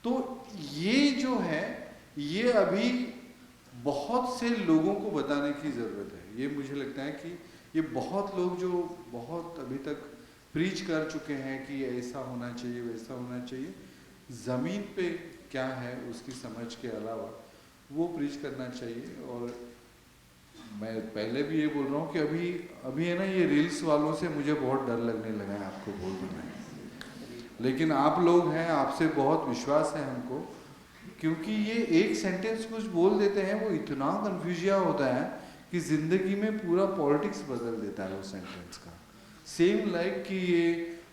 तो ये जो है ये अभी बहुत से लोगों को बताने की ज़रूरत है। ये मुझे लगता है कि ये बहुत लोग जो बहुत अभी तक प्रीच कर चुके हैं कि ऐसा होना चाहिए, वैसा होना चाहिए, ज़मीन पे क्या है उसकी समझ के अलावा वो प्रीच करना चाहिए। और मैं पहले भी ये बोल रहा हूँ कि अभी है ना, ये रील्स वालों से मुझे बहुत डर लगने लगा है, आपको बोल रहा हूँ। लेकिन आप लोग हैं, आपसे बहुत विश्वास है हमको, क्योंकि ये एक सेंटेंस कुछ बोल देते हैं, वो इतना कन्फ्यूजिया होता है कि ज़िंदगी में पूरा पॉलिटिक्स बदल देता है वो सेंटेंस का। सेम लाइक कि ये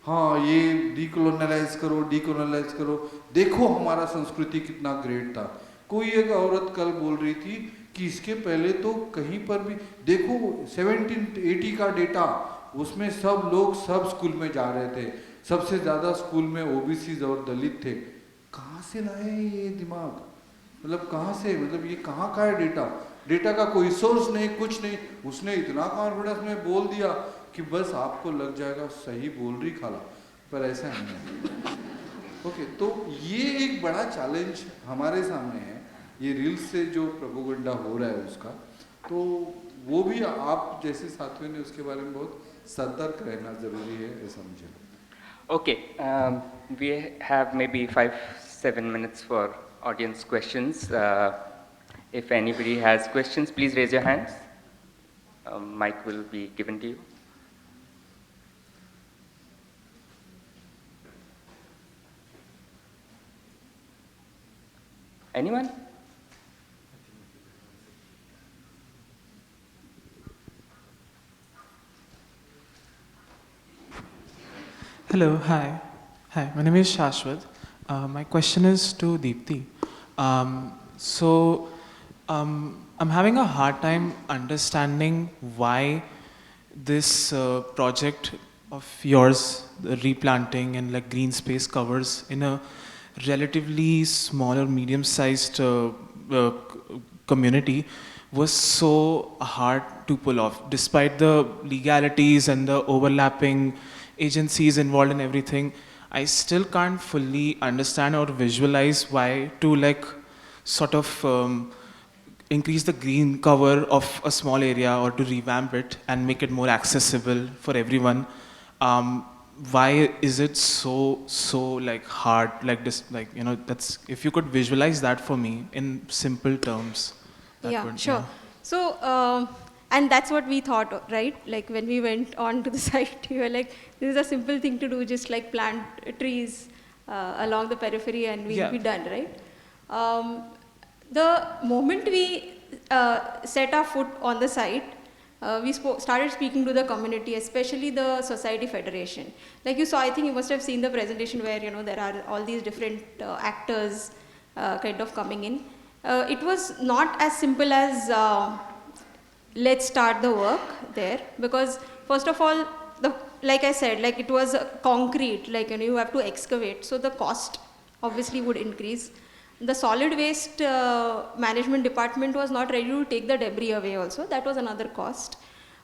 हाँ, ये डीकोलोनलाइज करो, देखो हमारा संस्कृति कितना ग्रेट था। कोई एक औरत कल बोल रही थी कि इसके पहले तो कहीं पर भी देखो 1780 का डेटा, उसमें सब लोग सब स्कूल में जा रहे थे, सबसे ज़्यादा स्कूल में ओबीसीज और दलित थे। कहाँ से लाए ये दिमाग, मतलब कहाँ से, मतलब ये कहाँ का है डेटा? डेटा का कोई सोर्स नहीं, कुछ नहीं। उसने इतना कॉन्फिडेंस में बोल दिया कि बस आपको लग जाएगा सही बोल रही खाला, पर ऐसा नहीं है। ओके, तो ये एक बड़ा चैलेंज हमारे सामने है, ये रील्स से जो प्रोपेगेंडा हो रहा है उसका। तो वो भी आप जैसे साथियों ने उसके बारे में बहुत सतर्क रहना ज़रूरी है, ऐसा मुझे लगता है। Okay, we have maybe 5-7 minutes for audience questions. If anybody has questions, please raise your hands. Mic will be given to you. Anyone? Hello, hi. Hi, my name is Shashwat. My question is to Deepti. I'm having a hard time understanding why this project of yours, the replanting and like green space covers in a relatively small or medium-sized community was so hard to pull off, despite the legalities and the overlapping agencies involved in everything. I still can't fully understand or visualize why to like sort of increase the green cover of a small area or to revamp it and make it more accessible for everyone. Why is it so like hard, like this, like, you know, that's, if you could visualize that for me in simple terms. Yeah, sure. So, and that's what we thought, right? Like when we went on to the site, we were like, this is a simple thing to do, just like plant trees along the periphery and we'll be done, right? The moment we set our foot on the site, we started speaking to the community, especially the Society Federation. Like you saw, I think you must have seen the presentation where, you know, there are all these different actors kind of coming in. It was not as simple as let's start the work there, because first of all, like I said, like it was concrete, like, you know, you have to excavate, so the cost obviously would increase. The solid waste management department was not ready to take the debris away also, that was another cost.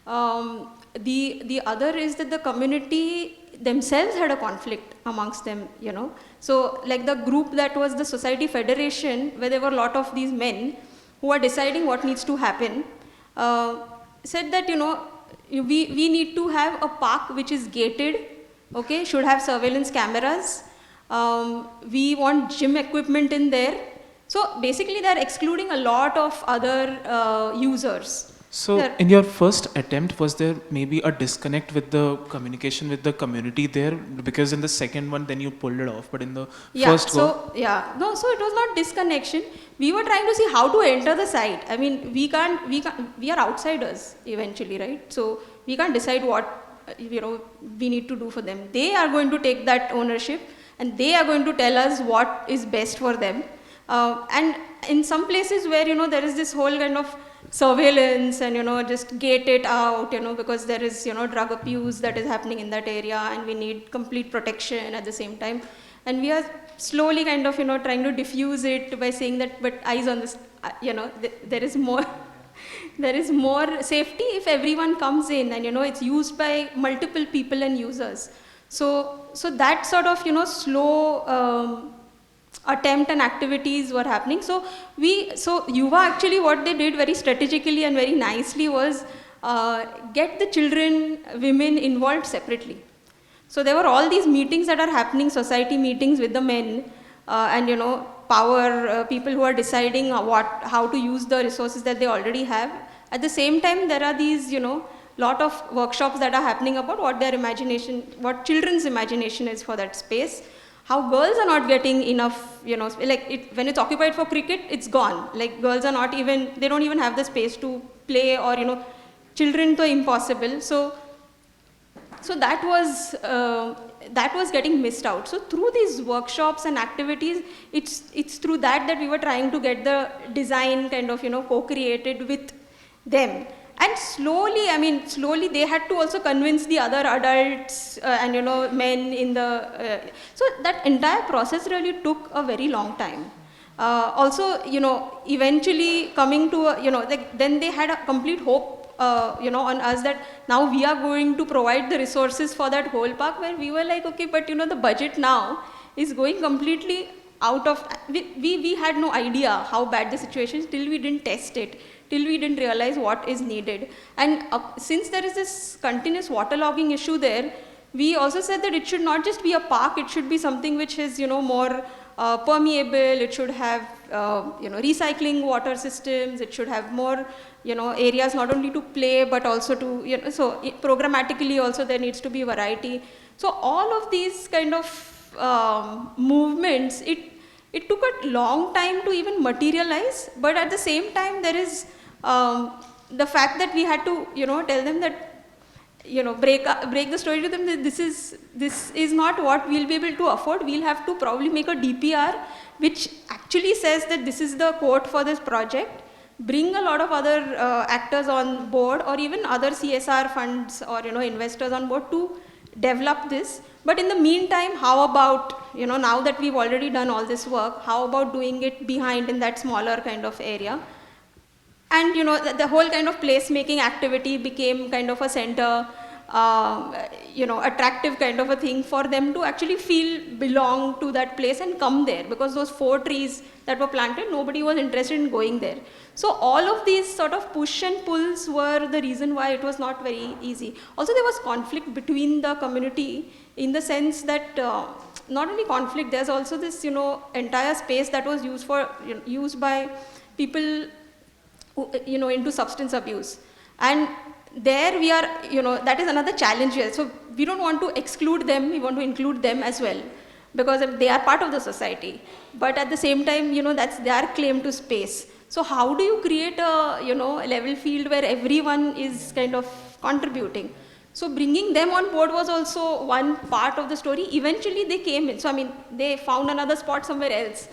The other is that the community themselves had a conflict amongst them, you know. So like the group that was the Society Federation, where there were a lot of these men who are deciding what needs to happen, said that, you know, we need to have a park which is gated, okay, should have surveillance cameras. We want gym equipment in there. So basically they are excluding a lot of other users. So in your first attempt, was there maybe a disconnect with the communication with the community there? Because in the second one, then you pulled it off, but in the first go? No, so it was not disconnection. We were trying to see how to enter the site. I mean, we are outsiders eventually, right? So we can't decide what, you know, we need to do for them. They are going to take that ownership and they are going to tell us what is best for them. And in some places where, you know, there is this whole kind of surveillance and, you know, just gate it out, you know, because there is, you know, drug abuse that is happening in that area and we need complete protection at the same time. And we are slowly kind of, you know, trying to diffuse it by saying that, but eyes on this, you know, there is more, there is more safety if everyone comes in and, you know, it's used by multiple people and users. So that sort of, you know, slow attempt and activities were happening. So Yuva actually what they did very strategically and very nicely was get the children, women involved separately. So there were all these meetings that are happening, society meetings with the men and power people who are deciding how to use the resources that they already have. At the same time, there are these lot of workshops that are happening about what their imagination, what children's imagination is for that space. How girls are not getting enough, like when it's occupied for cricket, it's gone. Like girls are not even, they don't even have the space to play, or children to impossible. So that was getting missed out. So through these workshops and activities, it's through that we were trying to get the design kind of co-created with them. And slowly they had to also convince the other adults and men in the so that entire process really took a very long time. Also eventually coming to then they had a complete hope on us that now we are going to provide the resources for that whole park, where we were like, okay, but the budget now is going completely out of, we had no idea how bad the situation is till we didn't test it, till we didn't realize what is needed. And since there is this continuous waterlogging issue there, we also said that it should not just be a park, it should be something which is more permeable, it should have recycling water systems, it should have more areas not only to play but also to so programmatically also there needs to be variety. So all of these kind of movements, it took a long time to even materialize, but at the same time there is the fact that we had to tell them that break the story to them that this is not what we'll be able to afford. We'll have to probably make a DPR which actually says that this is the quote for this project, bring a lot of other actors on board, or even other CSR funds or investors on board to develop this. But in the meantime, how about now that we've already done all this work, how about doing it behind in that smaller kind of area? And the whole kind of placemaking activity became kind of a center, attractive kind of a thing for them to actually belong to that place and come there, because those 4 trees that were planted, nobody was interested in going there. So all of these sort of push and pulls were the reason why it was not very easy. Also there was conflict between the community, in the sense that not only conflict, there's also this entire space that was used by people into substance abuse. And there we are, that is another challenge here. So we don't want to exclude them, we want to include them as well, because they are part of the society. But at the same time, that's their claim to space. So how do you create a, level field where everyone is kind of contributing? So bringing them on board was also one part of the story. Eventually they came in. So they found another spot somewhere else.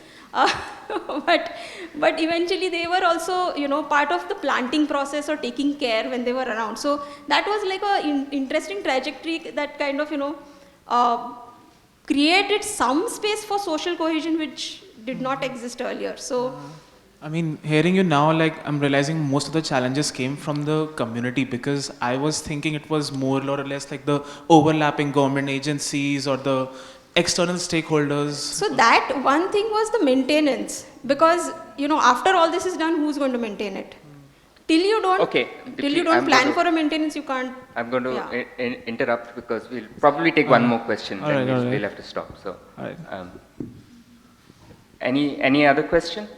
But eventually they were also part of the planting process or taking care when they were around. So that was like a interesting trajectory that kind of created some space for social cohesion which did not exist earlier. So hearing you now, I'm realizing most of the challenges came from the community, because I was thinking it was more or less like the overlapping government agencies or the external stakeholders. So that one thing was the maintenance, because after all this is done, who's going to maintain it? Till you don't plan for a maintenance, you can't. I'm going to interrupt, because we'll probably take one more question, then we'll have to stop. So, any other question?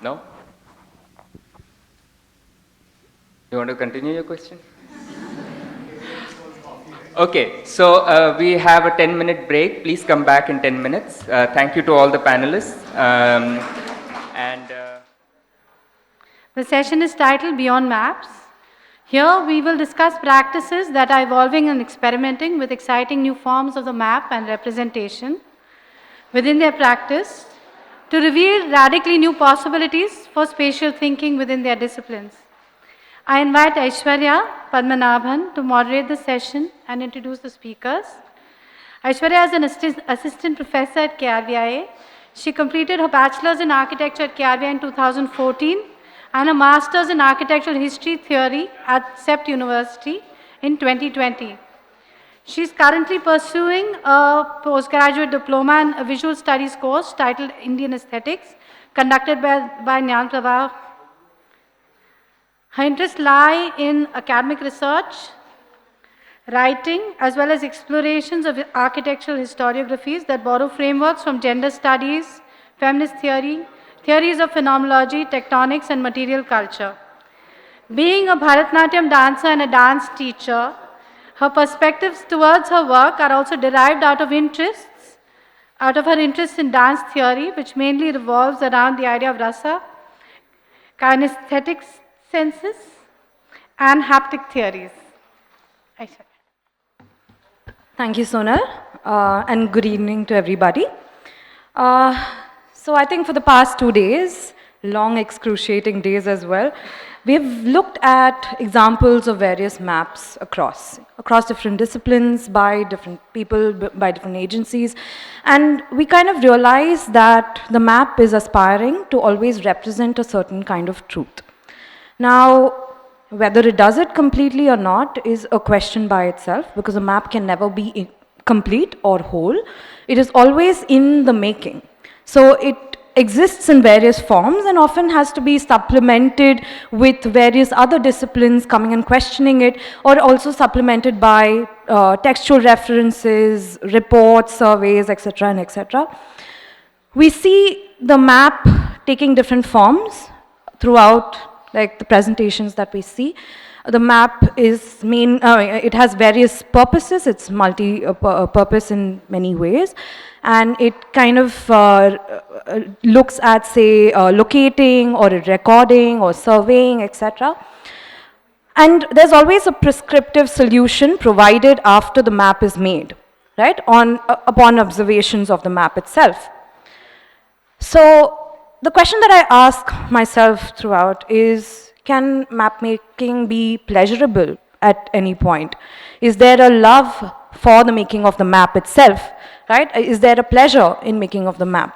No? You want to continue your question? Okay, so we have a 10-minute break. Please come back in 10 minutes. Thank you to all the panelists. The session is titled Beyond Maps. Here we will discuss practices that are evolving and experimenting with exciting new forms of the map and representation within their practice, to reveal radically new possibilities for spatial thinking within their disciplines. I invite Aishwarya Padmanabhan to moderate the session and introduce the speakers. Aishwarya is an assistant professor at KRVIA. She completed her bachelor's in architecture at KRVIA in 2014 and a master's in architectural history theory at CEPT University in 2020. She's currently pursuing a postgraduate diploma in a visual studies course titled Indian Aesthetics, conducted by Nyan Prabha. Her interests lie in academic research, writing, as well as explorations of architectural historiographies that borrow frameworks from gender studies, feminist theory, theories of phenomenology, tectonics, and material culture. Being a Bharatanatyam dancer and a dance teacher, her perspectives towards her work are also derived out of her interest in dance theory, which mainly revolves around the idea of rasa, kinesthetic senses, and haptic theories. Thank you, Sonal, and good evening to everybody. So I think for the past 2 days, long excruciating days as well, we've looked at examples of various maps across different disciplines, by different people, by different agencies, and we kind of realized that the map is aspiring to always represent a certain kind of truth. Now, whether it does it completely or not is a question by itself, because a map can never be complete or whole. It is always in the making. So it exists in various forms and often has to be supplemented with various other disciplines coming and questioning it, or also supplemented by textual references, reports, surveys, etc. and etc. We see the map taking different forms throughout, like the presentations that we see. The map is it has various purposes. It's multi-purpose in many ways, and it kind of looks at, say, locating or recording or surveying, etc. And there's always a prescriptive solution provided after the map is made, right, upon observations of the map itself. So the question that I ask myself throughout is, can map making be pleasurable at any point? Is there a love for the making of the map itself, right? Is there a pleasure in making of the map?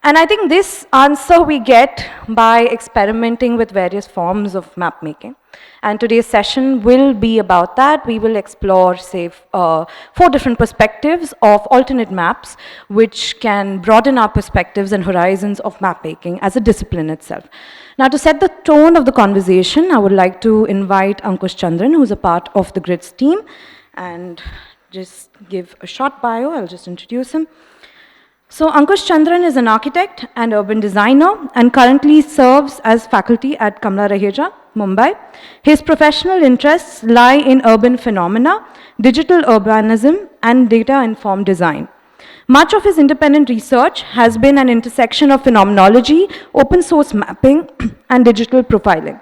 And I think this answer we get by experimenting with various forms of map making. And today's session will be about that. We will explore, say, 4 different perspectives of alternate maps, which can broaden our perspectives and horizons of map making as a discipline itself. Now, to set the tone of the conversation, I would like to invite Ankush Chandran, who's a part of the GRIDS team, and just give a short bio. I'll just introduce him. So Ankush Chandran is an architect and urban designer and currently serves as faculty at Kamla Raheja, Mumbai. His professional interests lie in urban phenomena, digital urbanism, and data-informed design. Much of his independent research has been an intersection of phenomenology, open source mapping, and digital profiling.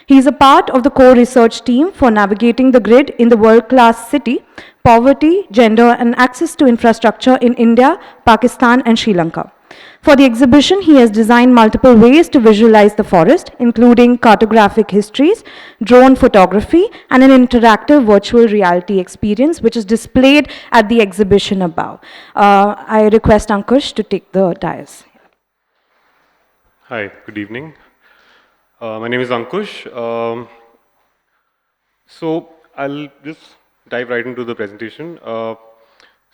He is a part of the core research team for navigating the grid in the world-class city, poverty, gender, and access to infrastructure in India, Pakistan, and Sri Lanka. For the exhibition, he has designed multiple ways to visualize the forest, including cartographic histories, drone photography, and an interactive virtual reality experience, which is displayed at the exhibition above. I request Ankush to take the dais. Hi, good evening. My name is Ankush. So I'll just dive right into the presentation.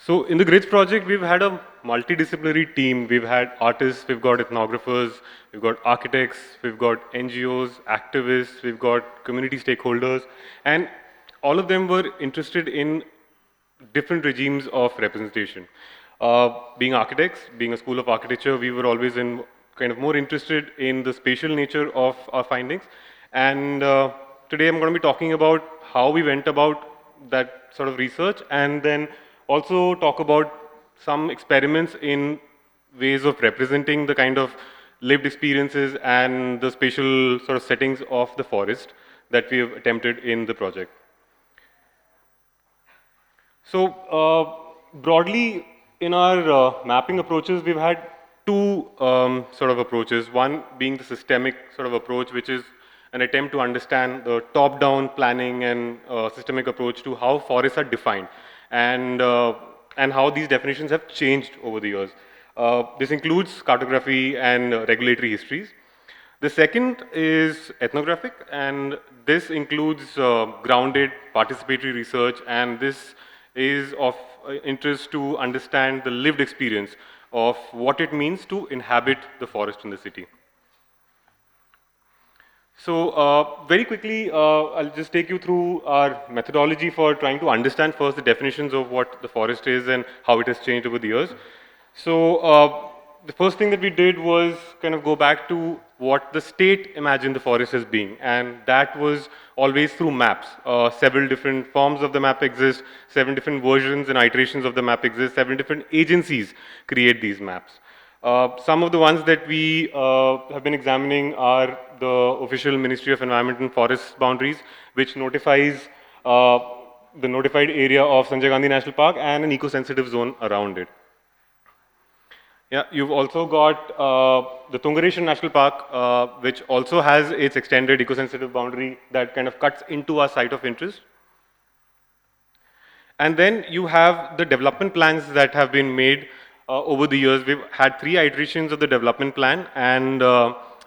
So in the GRIDS project, we've had a multidisciplinary team. We've had artists, we've got ethnographers, we've got architects, we've got NGOs, activists, we've got community stakeholders, and all of them were interested in different regimes of representation. Being architects, being a school of architecture, we were always kind of more interested in the spatial nature of our findings. And today I'm going to be talking about how we went about that sort of research, and then also talk about some experiments in ways of representing the kind of lived experiences and the spatial sort of settings of the forest that we have attempted in the project. So broadly, in our mapping approaches, we've had 2 sort of approaches. One being the systemic sort of approach, which is an attempt to understand the top-down planning and systemic approach to how forests are defined, and how these definitions have changed over the years. This includes cartography and regulatory histories. The second is ethnographic, and this includes grounded participatory research, and this is of interest to understand the lived experience of what it means to inhabit the forest in the city. So very quickly, I'll just take you through our methodology for trying to understand first the definitions of what the forest is and how it has changed over the years. So the first thing that we did was kind of go back to what the state imagined the forest as being, and that was always through maps. Several different forms of the map exist, 7 different versions and iterations of the map exist, 7 different agencies create these maps. Some of the ones that we have been examining are the official Ministry of Environment and Forest boundaries, which notifies the notified area of Sanjay Gandhi National Park and an eco-sensitive zone around it. Yeah, you've also got the Tungareshan National Park, which also has its extended eco-sensitive boundary that kind of cuts into our site of interest. And then you have the development plans that have been made over the years. We've had 3 iterations of the development plan, and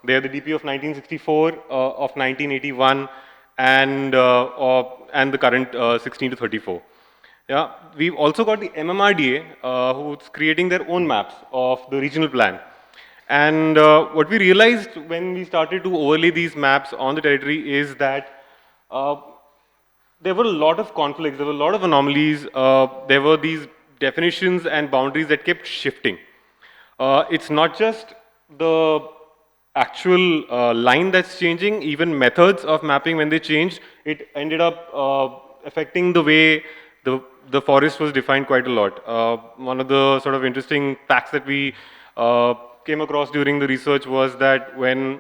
they are the DP of 1964, of 1981, and the current 16 to 34. Yeah, we've also got the MMRDA, who's creating their own maps of the regional plan. And what we realized when we started to overlay these maps on the territory is that there were a lot of conflicts, there were a lot of anomalies, there were these definitions and boundaries that kept shifting. It's not just the actual line that's changing, even methods of mapping when they changed, it ended up affecting the way the forest was defined quite a lot. One of the sort of interesting facts that we came across during the research was that when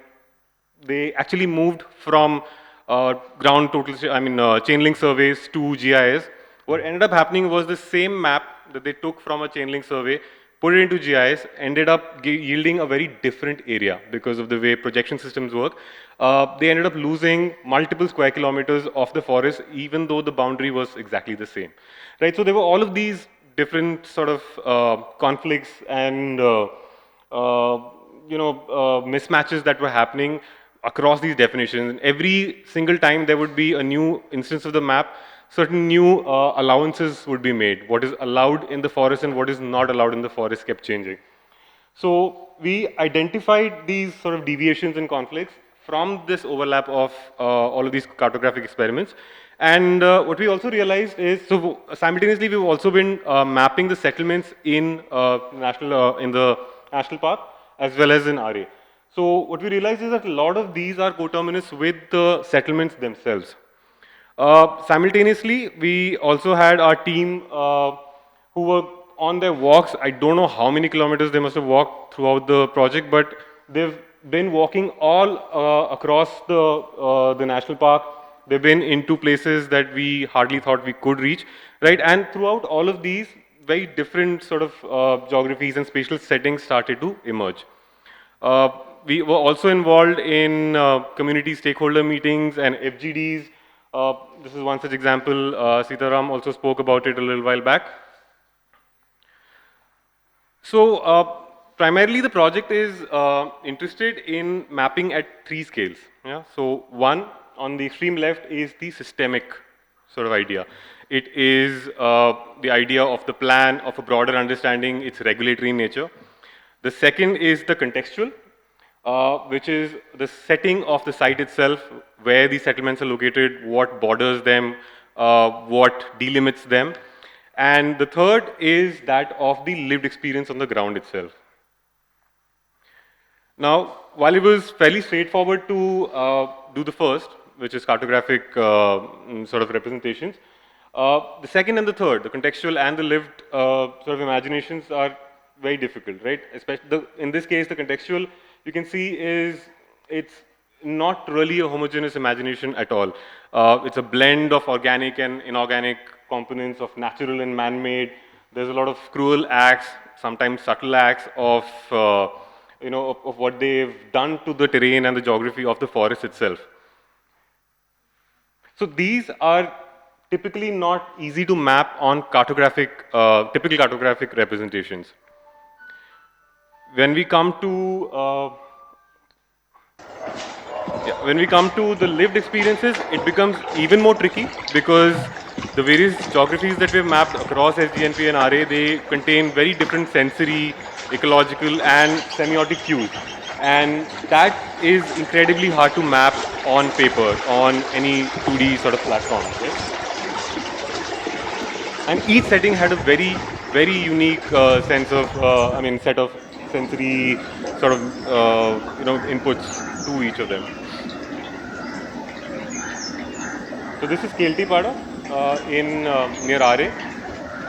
they actually moved from chain link surveys to GIS, what ended up happening was the same map that they took from a chain link survey, put it into GIS, ended up yielding a very different area because of the way projection systems work. They ended up losing multiple square kilometers of the forest, even though the boundary was exactly the same. Right? So there were all of these different sort of conflicts and mismatches that were happening across these definitions. Every single time there would be a new instance of the map, certain new allowances would be made. What is allowed in the forest and what is not allowed in the forest kept changing. So we identified these sort of deviations and conflicts from this overlap of all of these cartographic experiments. And what we also realized is, so simultaneously we've also been mapping the settlements in the national park as well as in Aarey. So what we realized is that a lot of these are coterminous with the settlements themselves. Simultaneously, we also had our team who were on their walks. I don't know how many kilometers they must have walked throughout the project, but they've been walking all across the national park. They've been into places that we hardly thought we could reach, right? And throughout all of these, very different sort of geographies and spatial settings started to emerge. We were also involved in community stakeholder meetings and FGDs. This is one such example. Sitaram also spoke about it a little while back. So primarily the project is interested in mapping at 3 scales. Yeah? So one, on the extreme left, is the systemic sort of idea. It is the idea of the plan, of a broader understanding, its regulatory nature. The second is the contextual, which is the setting of the site itself, where the settlements are located, what borders them, what delimits them. And the third is that of the lived experience on the ground itself. Now, while it was fairly straightforward to do the first, which is cartographic sort of representations, the second and the third, the contextual and the lived sort of imaginations, are very difficult, right? Especially in this case, the contextual, you can see it's not really a homogeneous imagination at all. It's a blend of organic and inorganic components, of natural and man-made. There's a lot of cruel acts, sometimes subtle acts of of what they've done to the terrain and the geography of the forest itself. So these are typically not easy to map on typical cartographic representations. When we come to the lived experiences, it becomes even more tricky because the various geographies that we've mapped across SGNP and RA, they contain very different sensory, ecological, and semiotic cues. And that is incredibly hard to map on paper, on any 2D sort of platform, right? And each setting had a very unique sense of, set of sensory sort of, inputs to each of them. So this is Keltipada in near Aarey.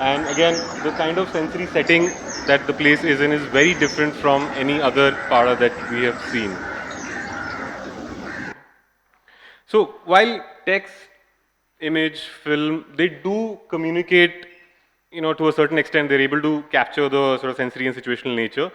And again, the kind of sensory setting that the place is in is very different from any other Pada that we have seen. So while text, image, film, they do communicate, to a certain extent, they're able to capture the sort of sensory and situational nature.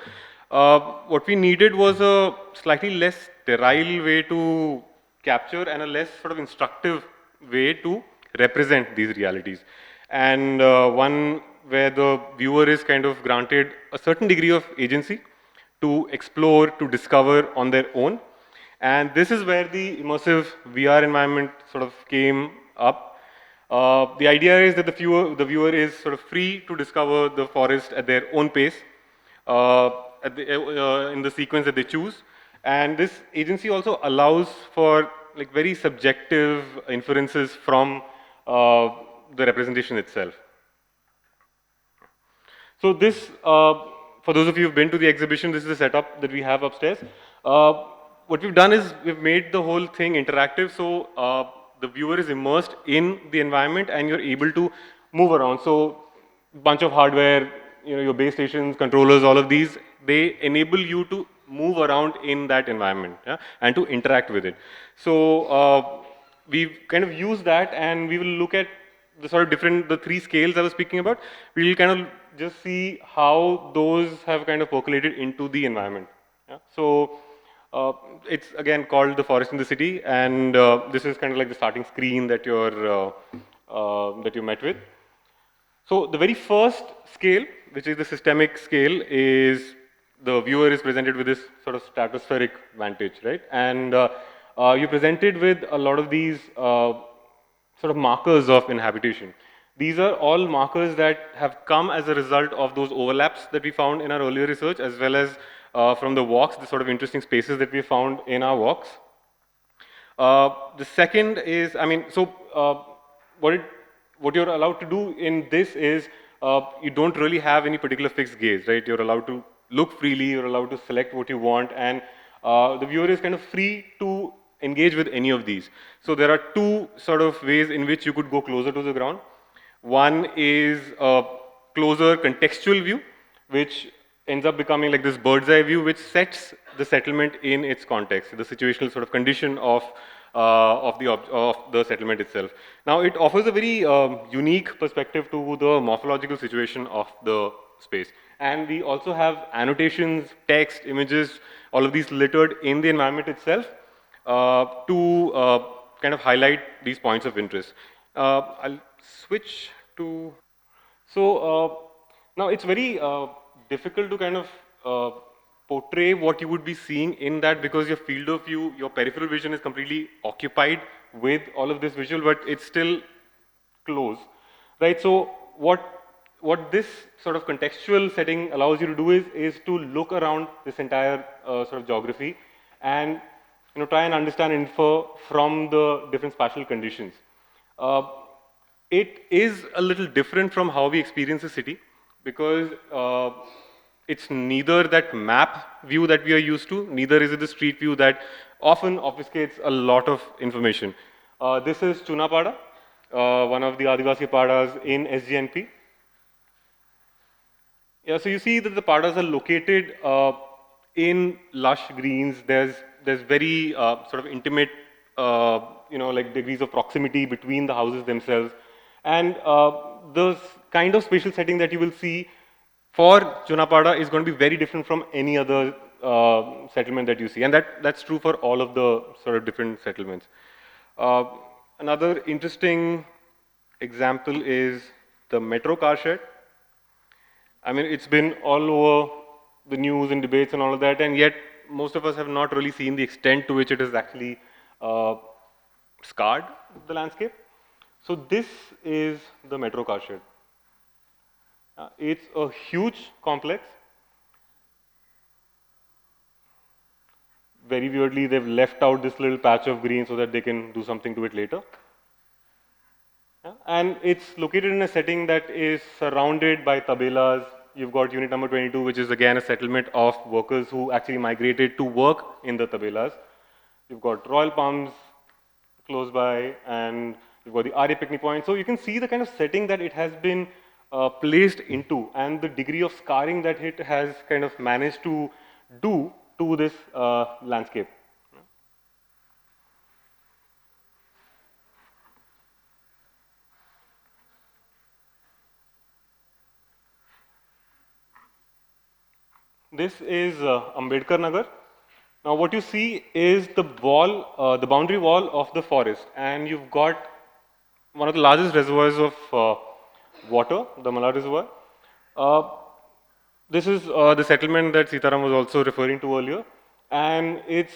What we needed was a slightly less sterile way to capture and a less sort of instructive way to represent these realities. And one where the viewer is kind of granted a certain degree of agency to explore, to discover on their own. And this is where the immersive VR environment sort of came up. The idea is that the viewer is sort of free to discover the forest at their own pace, in the sequence that they choose. And this agency also allows for like very subjective inferences from the representation itself. So this, for those of you who've been to the exhibition, this is the setup that we have upstairs. What we've done is we've made the whole thing interactive, so the viewer is immersed in the environment and you're able to move around. So bunch of hardware, your base stations, controllers, all of these, they enable you to move around in that environment, yeah, and to interact with it. So we've kind of used that, and we will look at the sort of the three scales I was speaking about. We'll kind of just see how those have kind of percolated into the environment. Yeah? So it's again called The Forest in the City, and this is kind of like the starting screen that you met with. So the very first scale, which is the systemic scale, is the viewer is presented with this sort of stratospheric vantage, right? And you're presented with a lot of these sort of markers of inhabitation. These are all markers that have come as a result of those overlaps that we found in our earlier research, as well as from the walks, the sort of interesting spaces that we found in our walks. The second is, what you're allowed to do in this is you don't really have any particular fixed gaze, right? You're allowed to look freely, you're allowed to select what you want, and the viewer is kind of free to engage with any of these. So there are two sort of ways in which you could go closer to the ground. One is a closer contextual view, which ends up becoming like this bird's eye view, which sets the settlement in its context, the situational sort of condition of the settlement itself. Now, it offers a very unique perspective to the morphological situation of the space. And we also have annotations, text, images, all of these littered in the environment itself to kind of highlight these points of interest. I'll switch to... So now it's very difficult to kind of portray what you would be seeing in that, because your field of view, your peripheral vision is completely occupied with all of this visual, but it's still close, right? So what this sort of contextual setting allows you to do is to look around this entire sort of geography and try and understand and infer from the different spatial conditions. It is a little different from how we experience the city, because it's neither that map view that we are used to, neither is it the street view that often obfuscates a lot of information. This is Chunapada, one of the Adivasi Padas in SGNP. Yeah, so you see that the Padas are located in lush greens. There's very sort of intimate, like degrees of proximity between the houses themselves. And the kind of spatial setting that you will see for Chunapada is going to be very different from any other settlement that you see. And that's true for all of the sort of different settlements. Another interesting example is the metro car shed. I mean, it's been all over the news and debates and all of that, and yet most of us have not really seen the extent to which it has actually scarred the landscape. So this is the metro car shed. It's a huge complex. Very weirdly, they've left out this little patch of green so that they can do something to it later. And it's located in a setting that is surrounded by tabelas. You've got unit number 22, which is again a settlement of workers who actually migrated to work in the tabelas. You've got Royal Palms close by, and you've got the Aarey picnic point. So you can see the kind of setting that it has been placed into, and the degree of scarring that it has kind of managed to do to this landscape. This is Ambedkar Nagar. Now what you see is the wall, the boundary wall of the forest, and you've got one of the largest reservoirs of water, the Mala Reservoir. This is the settlement that Sitaram was also referring to earlier, and it's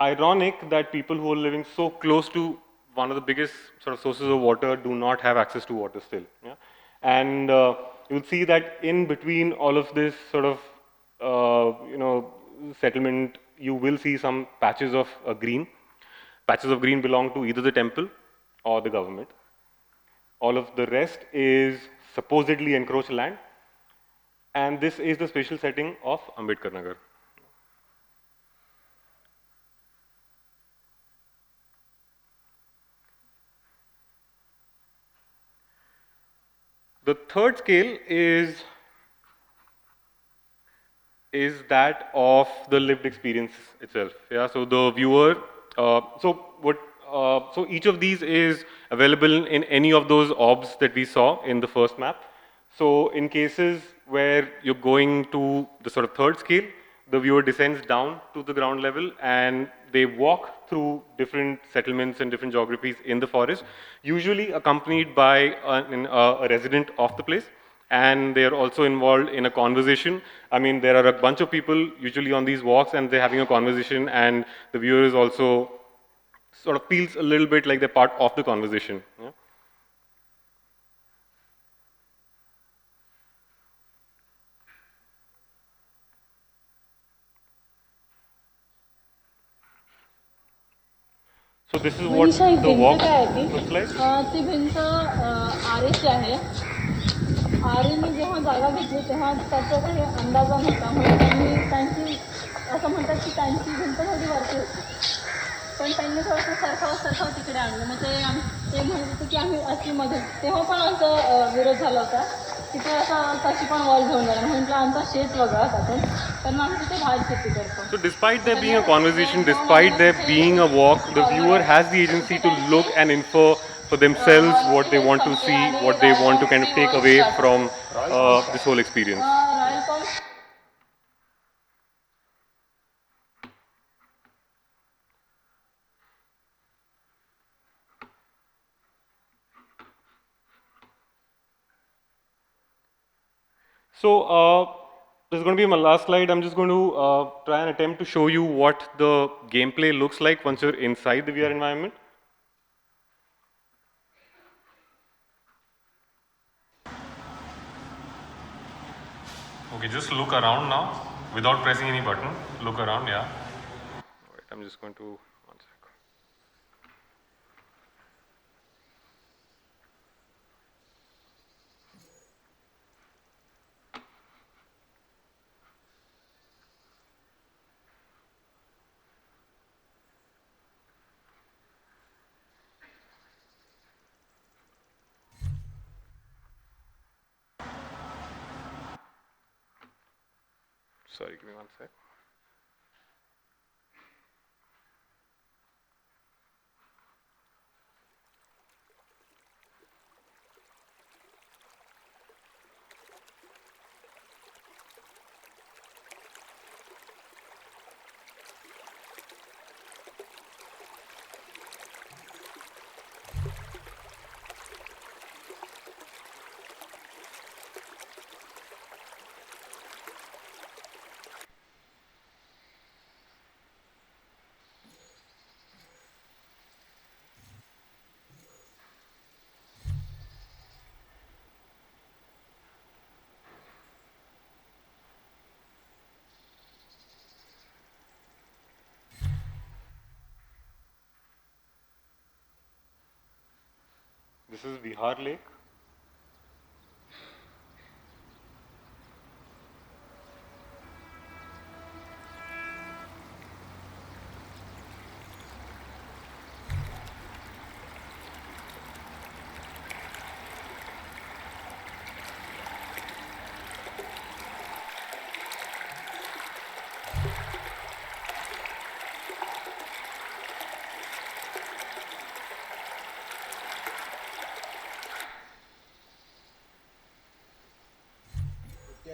ironic that people who are living so close to one of the biggest sort of sources of water do not have access to water still. Yeah? And you'll see that in between all of this sort of settlement, you will see some patches of green. Patches of green belong to either the temple or the government. All of the rest is supposedly encroached land. And this is the spatial setting of Ambedkar Nagar. The third scale is that of the lived experience itself. Yeah, so the viewer. So each of these is available in any of those orbs that we saw in the first map. So in cases where you're going to the sort of third scale, the viewer descends down to the ground level and they walk through different settlements and different geographies in the forest, usually accompanied by a resident of the place. And they are also involved in a conversation. I mean, there are a bunch of people usually on these walks and they're having a conversation, and the viewer is also sort of feels a little bit like they're part of the conversation. Yeah? So this is what the walk looks like. ती भिंत आरेची आहे. आरेने जेव्हा जागा घेतली तेव्हा त्याचा काही अंदाजा नव्हता, म्हणून त्यांची असं म्हणतात की त्यांची भिंत थोडी वरती होती, पण त्यांनी थोडंसं सरखाव तिकडे आणलं. मग ते म्हणत होते की आम्ही अशी मध्ये, तेव्हा पण आमचा विरोध झाला होता की ते असं कशी पण वॉल घेऊन जाणार. म्हटलं आमचा शेत बघा टाकून, कारण आम्ही तिथे भात शेती करतो. So despite there being a conversation, despite there being a walk, the viewer has the agency to look and infer for themselves what they want to see, what they want to kind of take away from this whole experience. So this is going to be my last slide. I'm just going to try and attempt to show you what the gameplay looks like once you're inside the VR environment. Okay, just look around now without pressing any button. Look around, yeah. All right, I'm just going to, one sec. Sorry, give me one sec. This is Bihar Lake.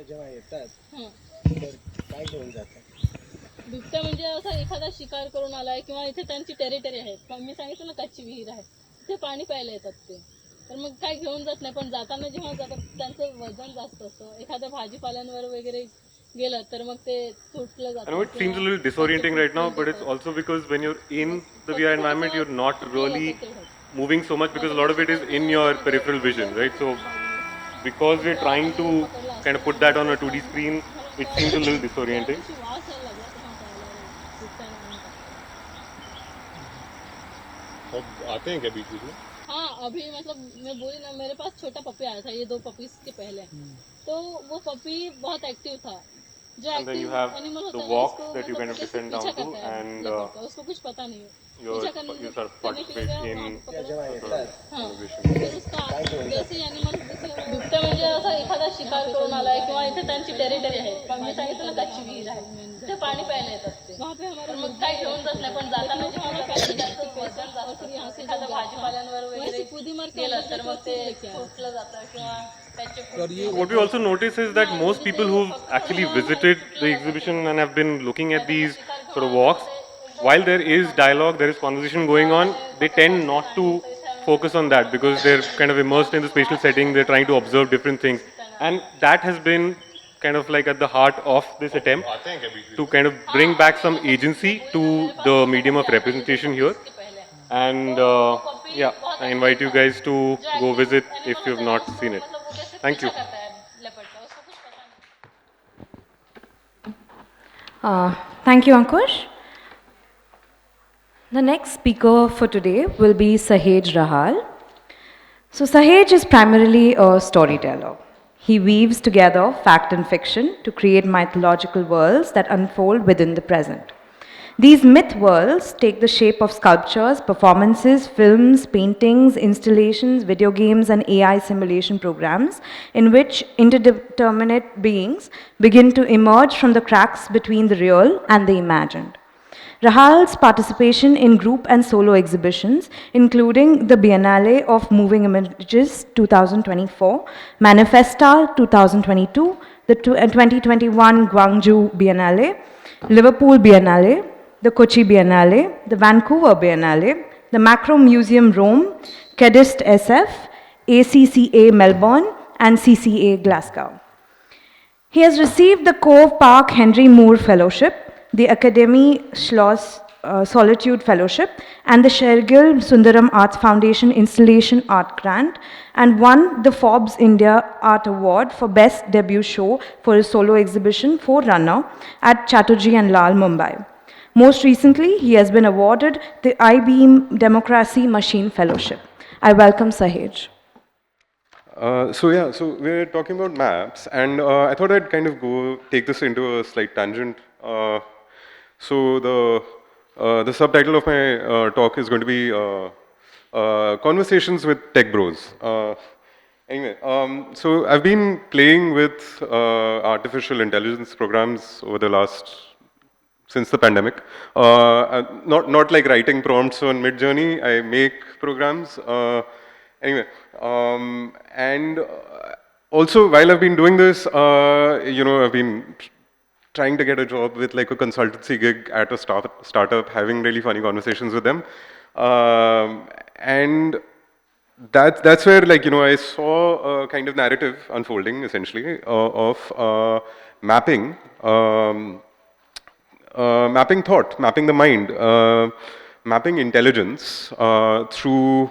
जेव्हा येतात तर काय घेऊन जातात बिबट्या म्हणजे असा एखादा शिकार करून आलाय किंवा इथे त्यांची टेरिटरी आहे पण मी सांगितलं ना कच्ची विहीर आहे तिथे पाणी प्यायला येतात ते तर मग काय घेऊन जात नाही पण जाताना जेव्हा जातात त्यांचं वजन जास्त असतं एखाद्या भाजीपाल्यांवर वगैरे गेलं तर मग ते तुटलं जातं. I know it seems a little disorienting right now, but it's also because when you're in the VR environment, you're not really moving so much because a lot of it is in your peripheral vision, right? So because we're trying to kind of put that on a 2D screen, it seems a little disorienting. आते हैं क्या बीच बीच में? हाँ अभी मतलब मैं बोली ना मेरे पास छोटा पपी आया था ये 2 पपीज के पहले तो वो पपी बहुत एक्टिव था जो And then you have the walks that you kind of descend down to and उसको कुछ पता नहीं है you sort of participate in फिर उसका जैसे एनिमल बिबट्या म्हणजे असा एखादा शिकार करून आलाय किंवा इथे त्यांची टेरिटरी आहे पण मी सांगितलं ना कच्ची विहीर आहे ते पाणी प्यायला येतात ते वहाँ पे हमारे मग काय घेऊन जात नाही पण जाताना जेव्हा त्यांचं वजन जास्त एखाद्या भाजीपाल्यांवर वगैरे गेलं तर मग ते तुटलं जातं किंवा What we also notice is that most people who've actually visited the exhibition and have been looking at these sort of walks, while there is dialogue, there is conversation going on, they tend not to focus on that because they're kind of immersed in the spatial setting, they're trying to observe different things. And that has been kind of like at the heart of this attempt to kind of bring back some agency to the medium of representation here. And yeah, I invite you guys to go visit if you have not seen it. Thank you. Thank you, Ankush. The next speaker for today will be Sahej Rahal. So Sahej is primarily a storyteller. He weaves together fact and fiction to create mythological worlds that unfold within the present. These myth worlds take the shape of sculptures, performances, films, paintings, installations, video games, and AI simulation programs in which interdeterminate beings begin to emerge from the cracks between the real and the imagined. Rahal's participation in group and solo exhibitions, including the Biennale of Moving Images 2024, Manifesta 2022, the 2021 Guangzhou Biennale, Liverpool Biennale, the Kochi Biennale, the Vancouver Biennale, the Macro Museum Rome, Kedist SF, ACCA Melbourne, and CCA Glasgow. He has received the Cove Park Henry Moore Fellowship, the Academy Schloss Solitude Fellowship, and the Shergill Sundaram Arts Foundation Installation Art Grant, and won the Forbes India Art Award for Best Debut Show for his solo exhibition Forerunner at Chatterjee and Lal, Mumbai. Most recently, he has been awarded the I-Beam Democracy Machine Fellowship. I welcome Sahej. So we're talking about maps, and I thought I'd kind of take this into a slight tangent. So the subtitle of my talk is going to be Conversations with Tech Bros. Anyway, so I've been playing with artificial intelligence programs over the since the pandemic. Not like writing prompts on Midjourney. I make programs. Anyway, and also while I've been doing this, I've been trying to get a job with like a consultancy gig at a startup, having really funny conversations with them. And that's where I saw a kind of narrative unfolding essentially of mapping. Mapping thought, mapping the mind, mapping intelligence through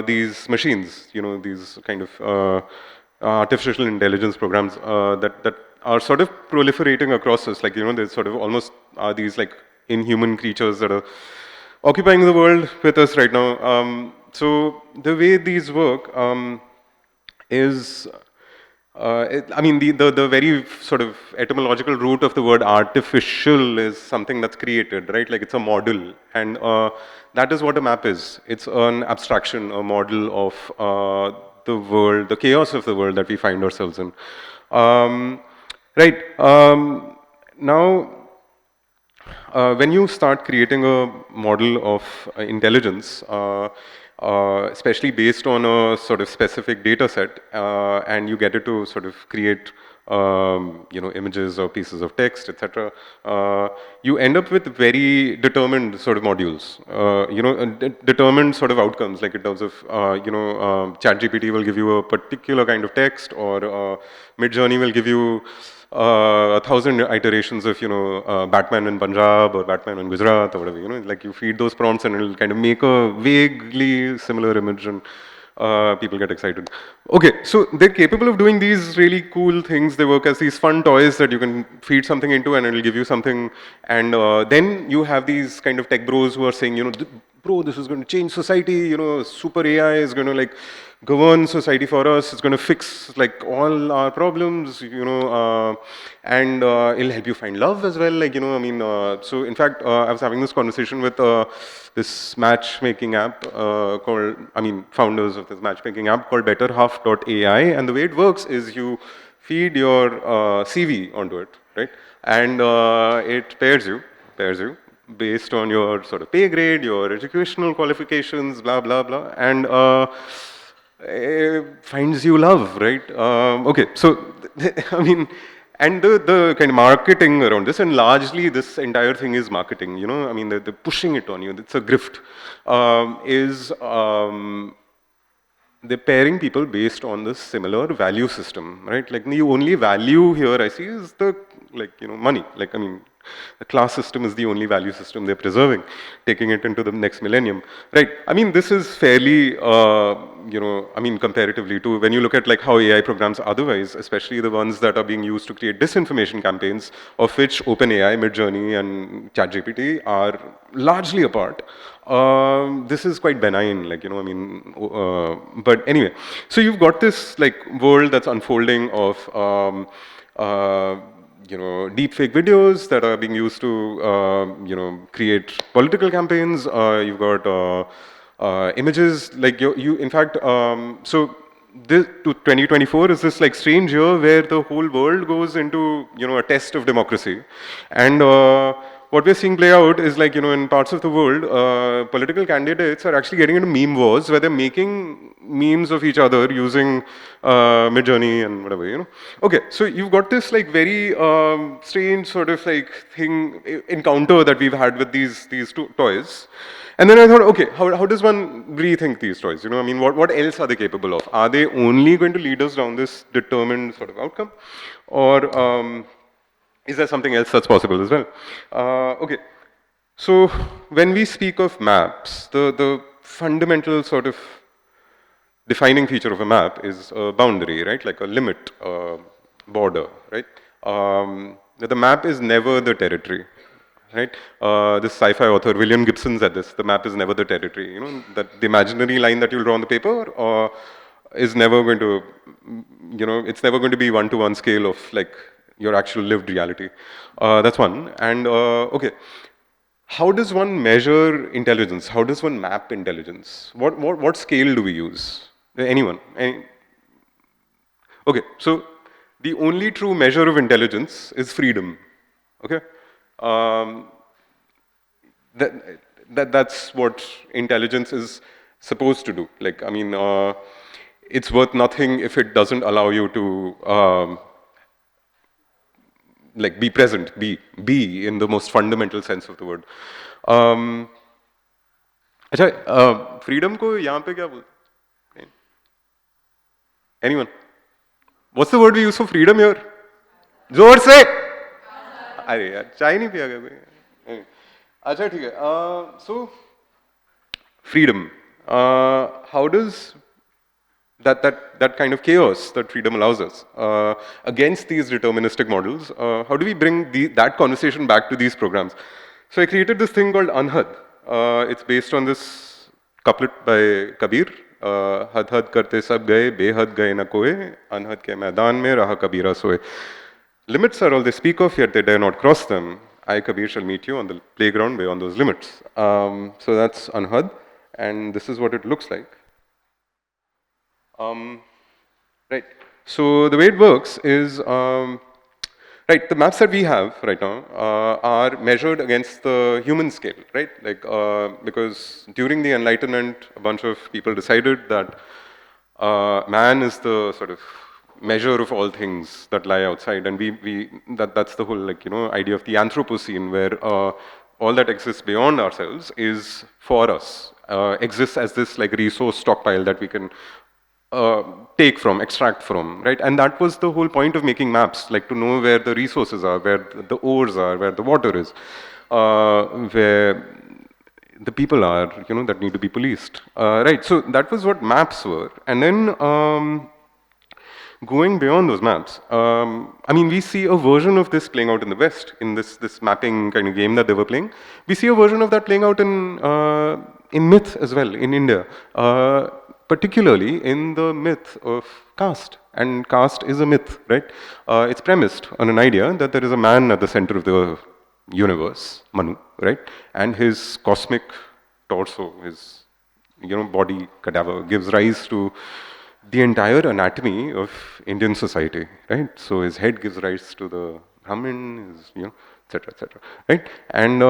these machines, these kind of artificial intelligence programs that are sort of proliferating across us. They sort of almost are these like inhuman creatures that are occupying the world with us right now. So the way these work is, I mean, the very sort of etymological root of the word artificial is something that's created, right? Like it's a model, and that is what a map is. It's an abstraction, a model of the world, the chaos of the world that we find ourselves in. Right. Now, when you start creating a model of intelligence, especially based on a sort of specific data set, and you get it to sort of create images or pieces of text, etc., you end up with very determined sort of modules, determined sort of outcomes, like in terms of, ChatGPT will give you a particular kind of text, or Midjourney will give you 1,000 iterations of, Batman in Punjab or Batman in Gujarat or whatever, like you feed those prompts and it'll kind of make a vaguely similar image, and people get excited. Okay, so they're capable of doing these really cool things. They work as these fun toys that you can feed something into and it'll give you something. And then you have these kind of tech bros who are saying, bro, this is going to change society, super AI is going to like govern society for us, it's going to fix like all our problems, and it'll help you find love as well, like, so in fact, I was having this conversation with this matchmaking app founders of this matchmaking app called BetterHalf.ai, and the way it works is you feed your CV onto it, right, and it pairs you based on your sort of pay grade, your educational qualifications, blah, blah, blah, and finds you love, right? Okay, so, and the kind of marketing around this, and largely this entire thing is marketing, they're pushing it on you, it's a grift, they're pairing people based on this similar value system, right? Like the only value here I see is the, money, the class system is the only value system they're preserving, taking it into the next millennium, right? This is fairly, comparatively to when you look at like how AI programs otherwise, especially the ones that are being used to create disinformation campaigns, of which OpenAI, Midjourney, and ChatGPT are largely a part. This is quite benign, but anyway, so you've got this like world that's unfolding of deep fake videos that are being used to, create political campaigns. You've got images, like you in fact, so this to 2024 is this like strange year where the whole world goes into, a test of democracy. And what we're seeing play out is like, in parts of the world, political candidates are actually getting into meme wars where they're making memes of each other using Midjourney and whatever, Okay, so you've got this like very strange sort of like encounter that we've had with these two toys. And then I thought, okay, how does one rethink these toys? What else are they capable of? Are they only going to lead us down this determined sort of outcome? Or is there something else that's possible as well? Okay, so when we speak of maps, the fundamental sort of defining feature of a map is a boundary, right? Like a limit, border, right? The map is never the territory, right? This sci-fi author, William Gibson, said this: the map is never the territory. That the imaginary line that you'll draw on the paper is never going to, it's never going to be one-to-one scale of like your actual lived reality. That's one. And okay, how does one measure intelligence? How does one map intelligence? What scale do we use? Anyone? Okay, so the only true measure of intelligence is freedom. Okay, that's what intelligence is supposed to do. Like, it's worth nothing if it doesn't allow you to like be present, be in the most fundamental sense of the word. अच्छा, freedom को यहाँ पे क्या बोलते? Anyone? What's the word we use for freedom here? जोर से! अरे यार, चाय नहीं पिया क्या? अच्छा ठीक है. So freedom. How does that kind of chaos that freedom allows us against these deterministic models, how do we bring that conversation back to these programs? So I created this thing called Anand. It's based on this couplet by Kabir. Had had karte sab gaye, behad gaye na koe, anhad ke maidan mein raha kabira soe. Limits are all they speak of, yet they dare not cross them. I, Kabir, shall meet you on the playground beyond those limits. So that's Anhad, and this is what it looks like. Right. So the way it works is, right, the maps that we have right now are measured against the human scale, right? Like, because during the Enlightenment, a bunch of people decided that man is the sort of measure of all things that lie outside, and that's the whole, like, you know, idea of the Anthropocene, where all that exists beyond ourselves is for us, exists as this like resource stockpile that we can take from, extract from, right? And that was the whole point of making maps, like to know where the resources are, where the ores are, where the water is, where the people are, you know, that need to be policed, right? So that was what maps were. And then going beyond those maps, I mean, we see a version of this playing out in the West, in this mapping kind of game that they were playing. We see a version of that playing out in myth as well, in India, particularly in the myth of caste. And caste is a myth, right? It's premised on an idea that there is a man at the center of the universe, Manu, right? And his cosmic torso, his, you know, body cadaver gives rise to the entire anatomy of Indian society, right? So his head gives rise to the Brahmin, his, you know, etc., right? And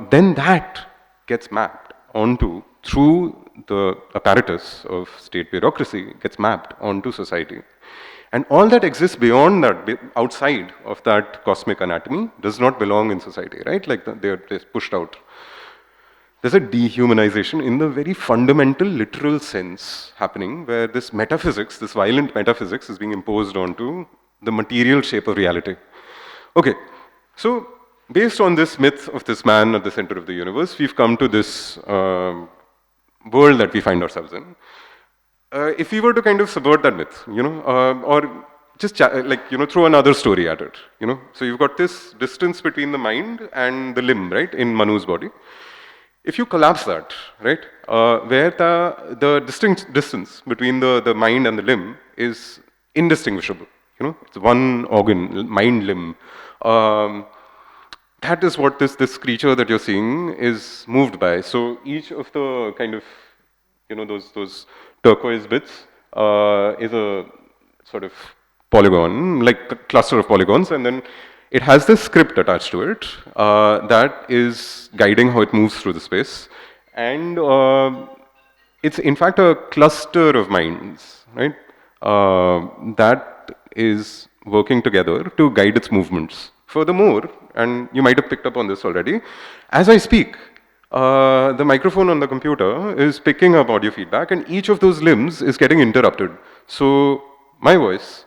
then that gets mapped onto, through the apparatus of state bureaucracy, gets mapped onto society. And all that exists beyond that, outside of that cosmic anatomy, does not belong in society, right? Like they're pushed out. There's a dehumanization in the very fundamental, literal sense happening, where this metaphysics, this violent metaphysics, is being imposed onto the material shape of reality. Okay, so based on this myth of this man at the center of the universe, we've come to this world that we find ourselves in. If we were to kind of subvert that myth, you know, or just like, you know, throw another story at it, you know. So you've got this distance between the mind and the limb, right, in Manu's body. If you collapse that, right, where the distinct distance between the mind and the limb is indistinguishable, you know, it's one organ, mind, limb. That is what this creature that you're seeing is moved by. So each of the kind of, you know, those turquoise bits is a sort of polygon, like a cluster of polygons, and then it has this script attached to it that is guiding how it moves through the space. And it's in fact a cluster of minds, right, that is working together to guide its movements. Furthermore, and you might have picked up on this already, as I speak, the microphone on the computer is picking up audio feedback, and each of those limbs is getting interrupted. So my voice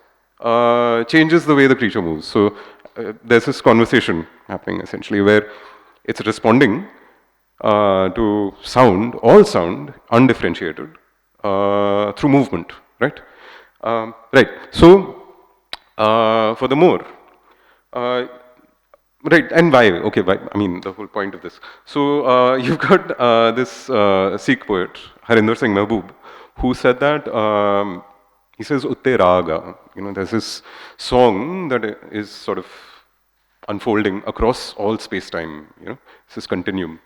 changes the way the creature moves. So there's this conversation happening essentially where it's responding to sound, all sound, undifferentiated, through movement, right? Right. So furthermore, right, and why? Okay, why? I mean, the whole point of this. So you've got this Sikh poet, Harinder Singh Mehboob, who said that, he says, Utte Raga. You know, there's this song that is sort of unfolding across all space-time, you know, this is continuum.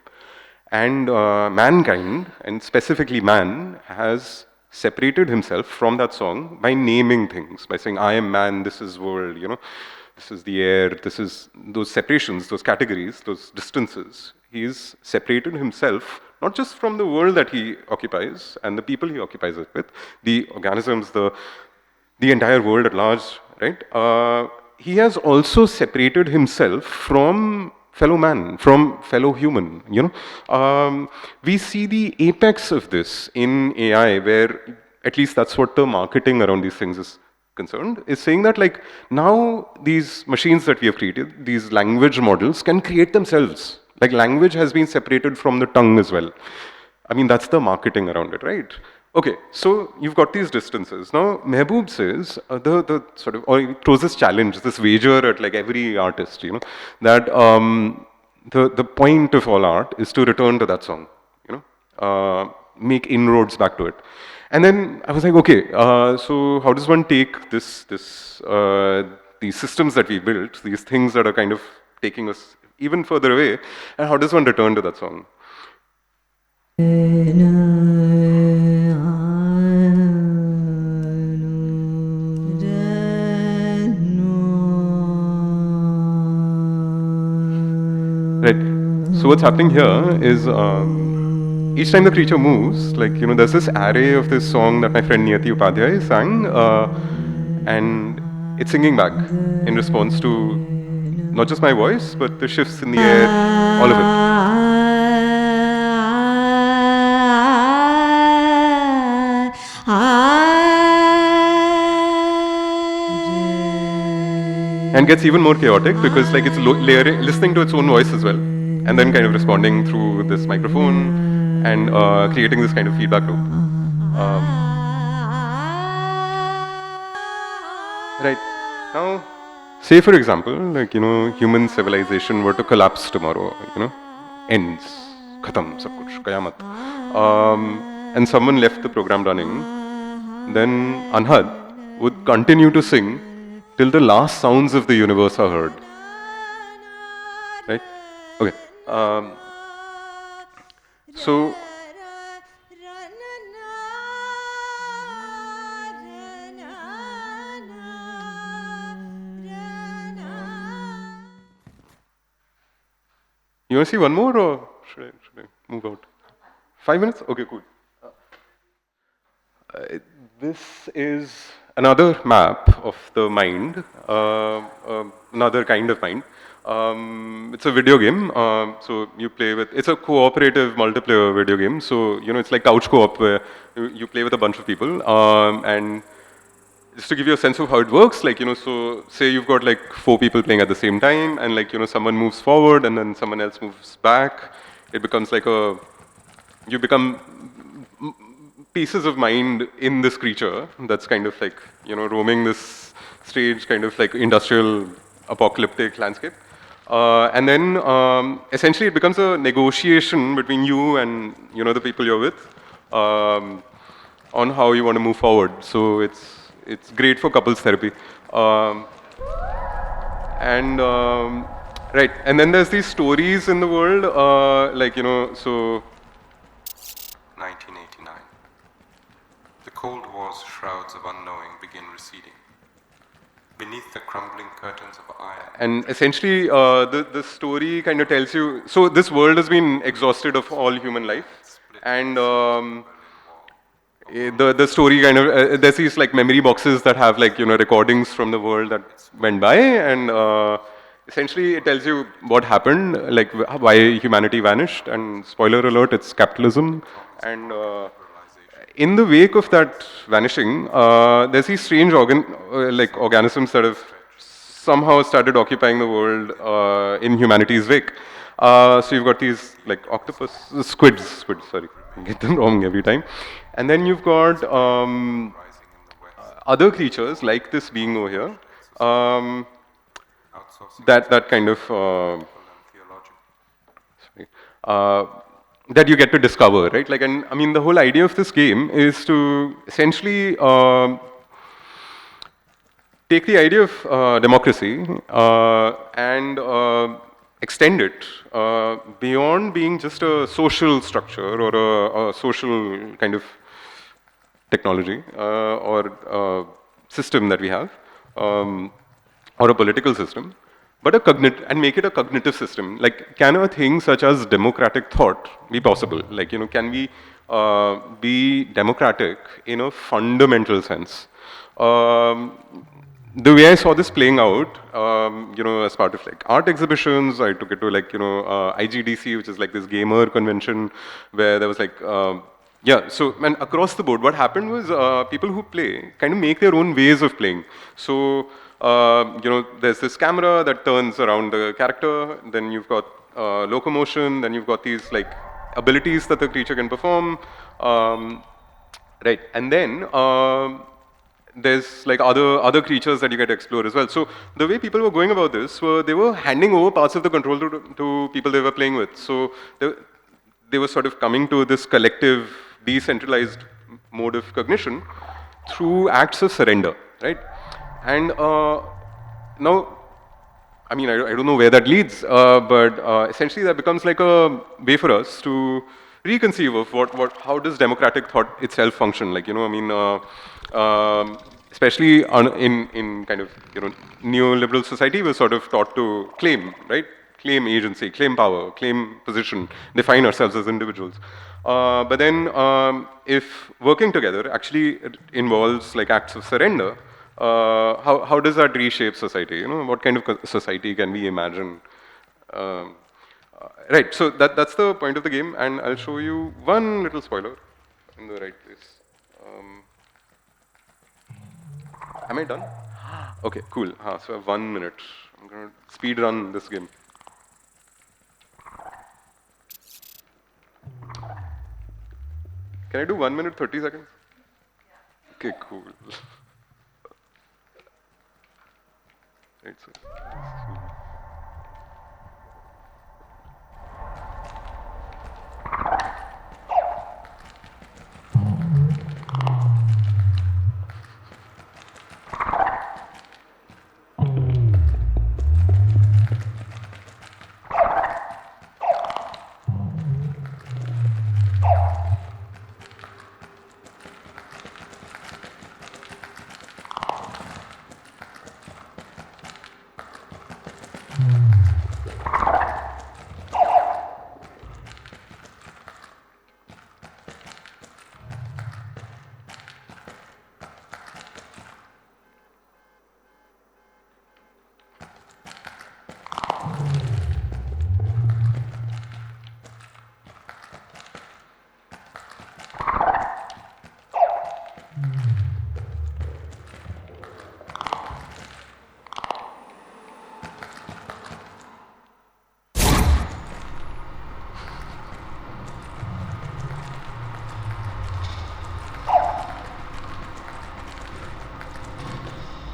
And mankind, and specifically man, has separated himself from that song by naming things, by saying, I am man, this is world, you know, this is the air, this is those separations, those categories, those distances. He's separated himself, not just from the world that he occupies and the people he occupies it with, the organisms, the entire world at large, right? He has also separated himself from fellow man, from fellow human, you know. We see the apex of this in AI, where at least that's what the marketing around these things is concerned, is saying that, like, now these machines that we have created, these language models, can create themselves. Like, language has been separated from the tongue as well. I mean, that's the marketing around it, right? Okay, so you've got these distances. Now, Mehboob says, the sort of, or he throws this challenge, this wager at like every artist, you know, that the point of all art is to return to that song, you know. make inroads back to it. And then I was like, okay, so how does one take these systems that we built, these things that are kind of taking us even further away, and how does one return to that song? Right. So what's happening here is each time the creature moves, like, you know, there's this array of this song that my friend Niyati Upadhyay sang, and it's singing back in response to not just my voice, but the shifts in the air, all of it. And gets even more chaotic because like it's listening to its own voice as well, and then kind of responding through this microphone and creating this kind of feedback loop. Right. Now, say for example, like, you know, human civilization were to collapse tomorrow, you know, ends, khatam, sab kuch, kayamat. And someone left the program running, then Anhad would continue to sing till the last sounds of the universe are heard. Right? Okay. So, you want to see one more or should I move out? 5 minutes? Okay, cool. This is another map of the mind, another kind of mind. It's a video game, so you play with, it's a cooperative multiplayer video game, so, you know, it's like couch co-op where you play with a bunch of people, and just to give you a sense of how it works, like, you know, so say you've got like 4 people playing at the same time, and like, you know, someone moves forward and then someone else moves back, it becomes like you become pieces of mind in this creature that's kind of like, you know, roaming this strange kind of like industrial apocalyptic landscape. And then essentially it becomes a negotiation between you and, you know, the people you're with on how you want to move forward. So it's great for couples therapy. Right, and then there's these stories in the world, like, you know, so 1989. The Cold War's shrouds of unknowing begin receding. Beneath the crumbling curtains of iron. And essentially, the story kind of tells you, so this world has been exhausted of all human life, and the story kind of, there's these like memory boxes that have like, you know, recordings from the world that went by, and essentially it tells you what happened, like why humanity vanished, and spoiler alert, it's capitalism. And in the wake of that vanishing, there's these strange organisms that have somehow started occupying the world in humanity's wake. So you've got these like squids, sorry, I get them wrong every time. And then you've got other creatures like this being over here, that kind of that you get to discover, right? Like, and I mean, the whole idea of this game is to essentially take the idea of democracy and extend it beyond being just a social structure or a social kind of technology or system that we have, or a political system, but and make it a cognitive system. Like, can a thing such as democratic thought be possible? Like, you know, can we be democratic in a fundamental sense? The way I saw this playing out, you know, as part of like art exhibitions, I took it to like, you know, IGDC, which is like this gamer convention, where there was like, yeah, so, and across the board, what happened was people who play kind of make their own ways of playing. So, you know, there's this camera that turns around the character, then you've got locomotion, then you've got these like abilities that the creature can perform, right, and then there's like other creatures that you get to explore as well. So the way people were going about this were they were handing over parts of the control to people they were playing with. So they were sort of coming to this collective decentralized mode of cognition through acts of surrender, right? And now, I mean, I don't know where that leads, but essentially that becomes like a way for us to reconceive of how does democratic thought itself function? Like, I mean, especially in kind of, neoliberal society, we're sort of taught to claim, right? Claim agency, claim power, claim position, define ourselves as individuals. But then, if working together actually involves like acts of surrender, how does that reshape society? What kind of society can we imagine? Right, so that's the point of the game, and I'll show you one little spoiler in the right place. Am I done? Okay, cool. So I have 1 minute. I'm going to speed run this game. Can I do 1 minute, 30 seconds? Okay, cool. Right, so.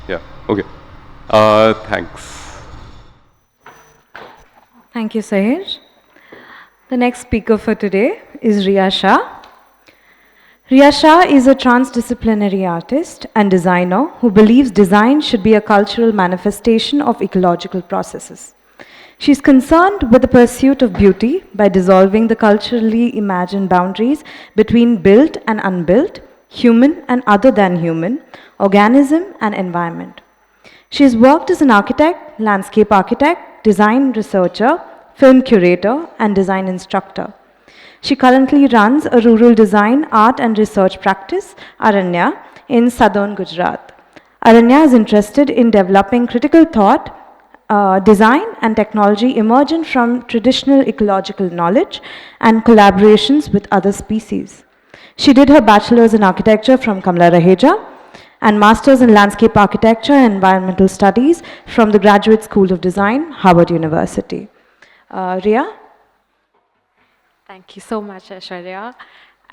Yeah, okay. Thanks. Thank you, Sahej. The next speaker for today is Riya Shah. Riya Shah is a transdisciplinary artist and designer who believes design should be a cultural manifestation of ecological processes. She is concerned with the pursuit of beauty by dissolving the culturally imagined boundaries between built and unbuilt, human and other than human, organism and environment. She has worked as an architect, landscape architect, design researcher, film curator, and design instructor. She currently runs a rural design, art and research practice, Aranya, in southern Gujarat. Aranya is interested in developing critical thought, design and technology emergent from traditional ecological knowledge and collaborations with other species. She did her bachelor's in architecture from Kamla Raheja and master's in landscape architecture and environmental studies from the Graduate School of Design, Harvard University. Riya? Thank you so much, Aishwarya.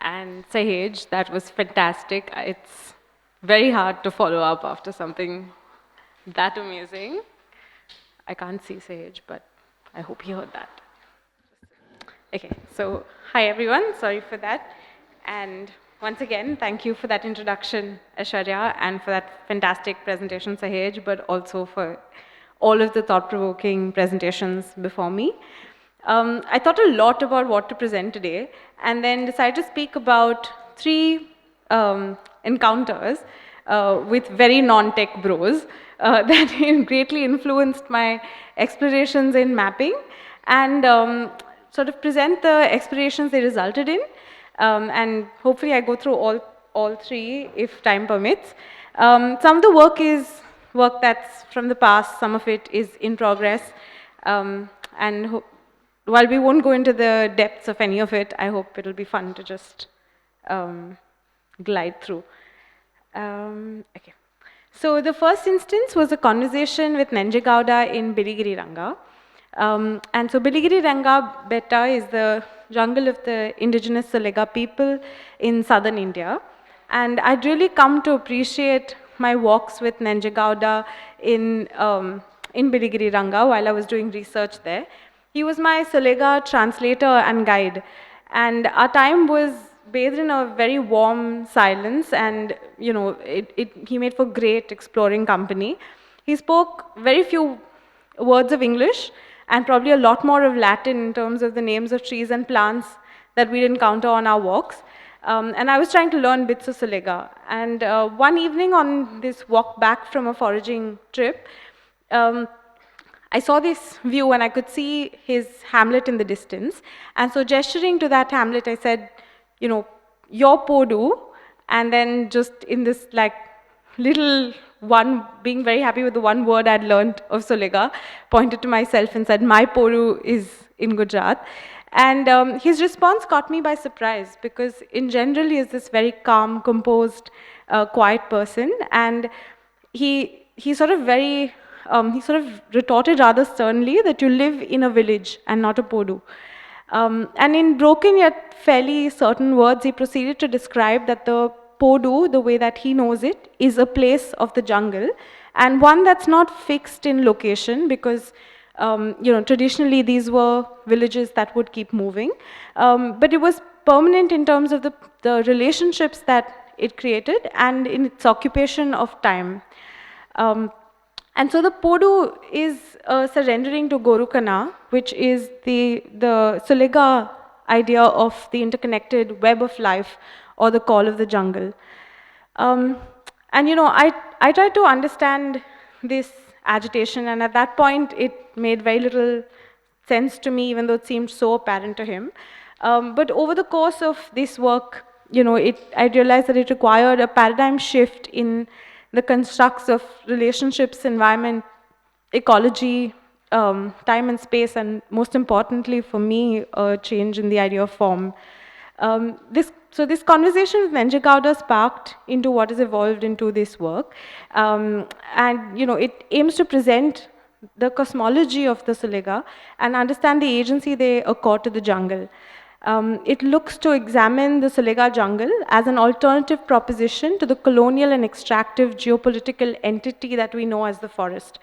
And Sahej, that was fantastic. It's very hard to follow up after something that amazing. I can't see Sahej, but I hope you heard that. Okay, so hi everyone, sorry for that. And once again, thank you for that introduction, Aishwarya, and for that fantastic presentation, Sahej, but also for all of the thought-provoking presentations before me. I thought a lot about what to present today, and then decided to speak about 3 encounters with very non-tech bros that greatly influenced my explorations in mapping, and sort of present the explorations they resulted in. And hopefully I go through all 3 if time permits. Some of the work is work that's from the past, some of it is in progress, and while we won't go into the depths of any of it, I hope it'll be fun to just glide through. Okay. So the first instance was a conversation with Nenje Gowda in Biligiri Ranga. And so Biligiri Ranga Betta is the jungle of the indigenous Salega people in southern India. And I'd really come to appreciate my walks with Nenje Gowda in Biligiri Ranga while I was doing research there. He was my Salega translator and guide. And our time was bathed in a very warm silence, and he made for great exploring company. He spoke very few words of English and probably a lot more of Latin in terms of the names of trees and plants that we'd encounter on our walks. And I was trying to learn bits of Solega. And one evening on this walk back from a foraging trip, I saw this view and I could see his hamlet in the distance. And so gesturing to that hamlet, I said, your Podu, and then just in this like little one, being very happy with the one word I'd learned of Solega, pointed to myself and said, my Podu is in Gujarat. And his response caught me by surprise, because in general he is this very calm, composed, quiet person, and he sort of retorted rather sternly that you live in a village and not a Podu. And in broken yet fairly certain words, he proceeded to describe that the Podu, the way that he knows it, is a place of the jungle, and one that's not fixed in location, because traditionally these were villages that would keep moving, but it was permanent in terms of the relationships that it created and in its occupation of time. And so the Podu is surrendering to Gorukana, which is the Solega idea of the interconnected web of life, or the call of the jungle. And I tried to understand this agitation, and at that point it made very little sense to me, even though it seemed so apparent to him. But over the course of this work, I realized that it required a paradigm shift in the constructs of relationships, environment, ecology, time and space, and most importantly for me, a change in the idea of form. So this conversation with Nenjagowda sparked into what has evolved into this work. And it aims to present the cosmology of the Solega and understand the agency they accord to the jungle. It looks to examine the Solega jungle as an alternative proposition to the colonial and extractive geopolitical entity that we know as the forest.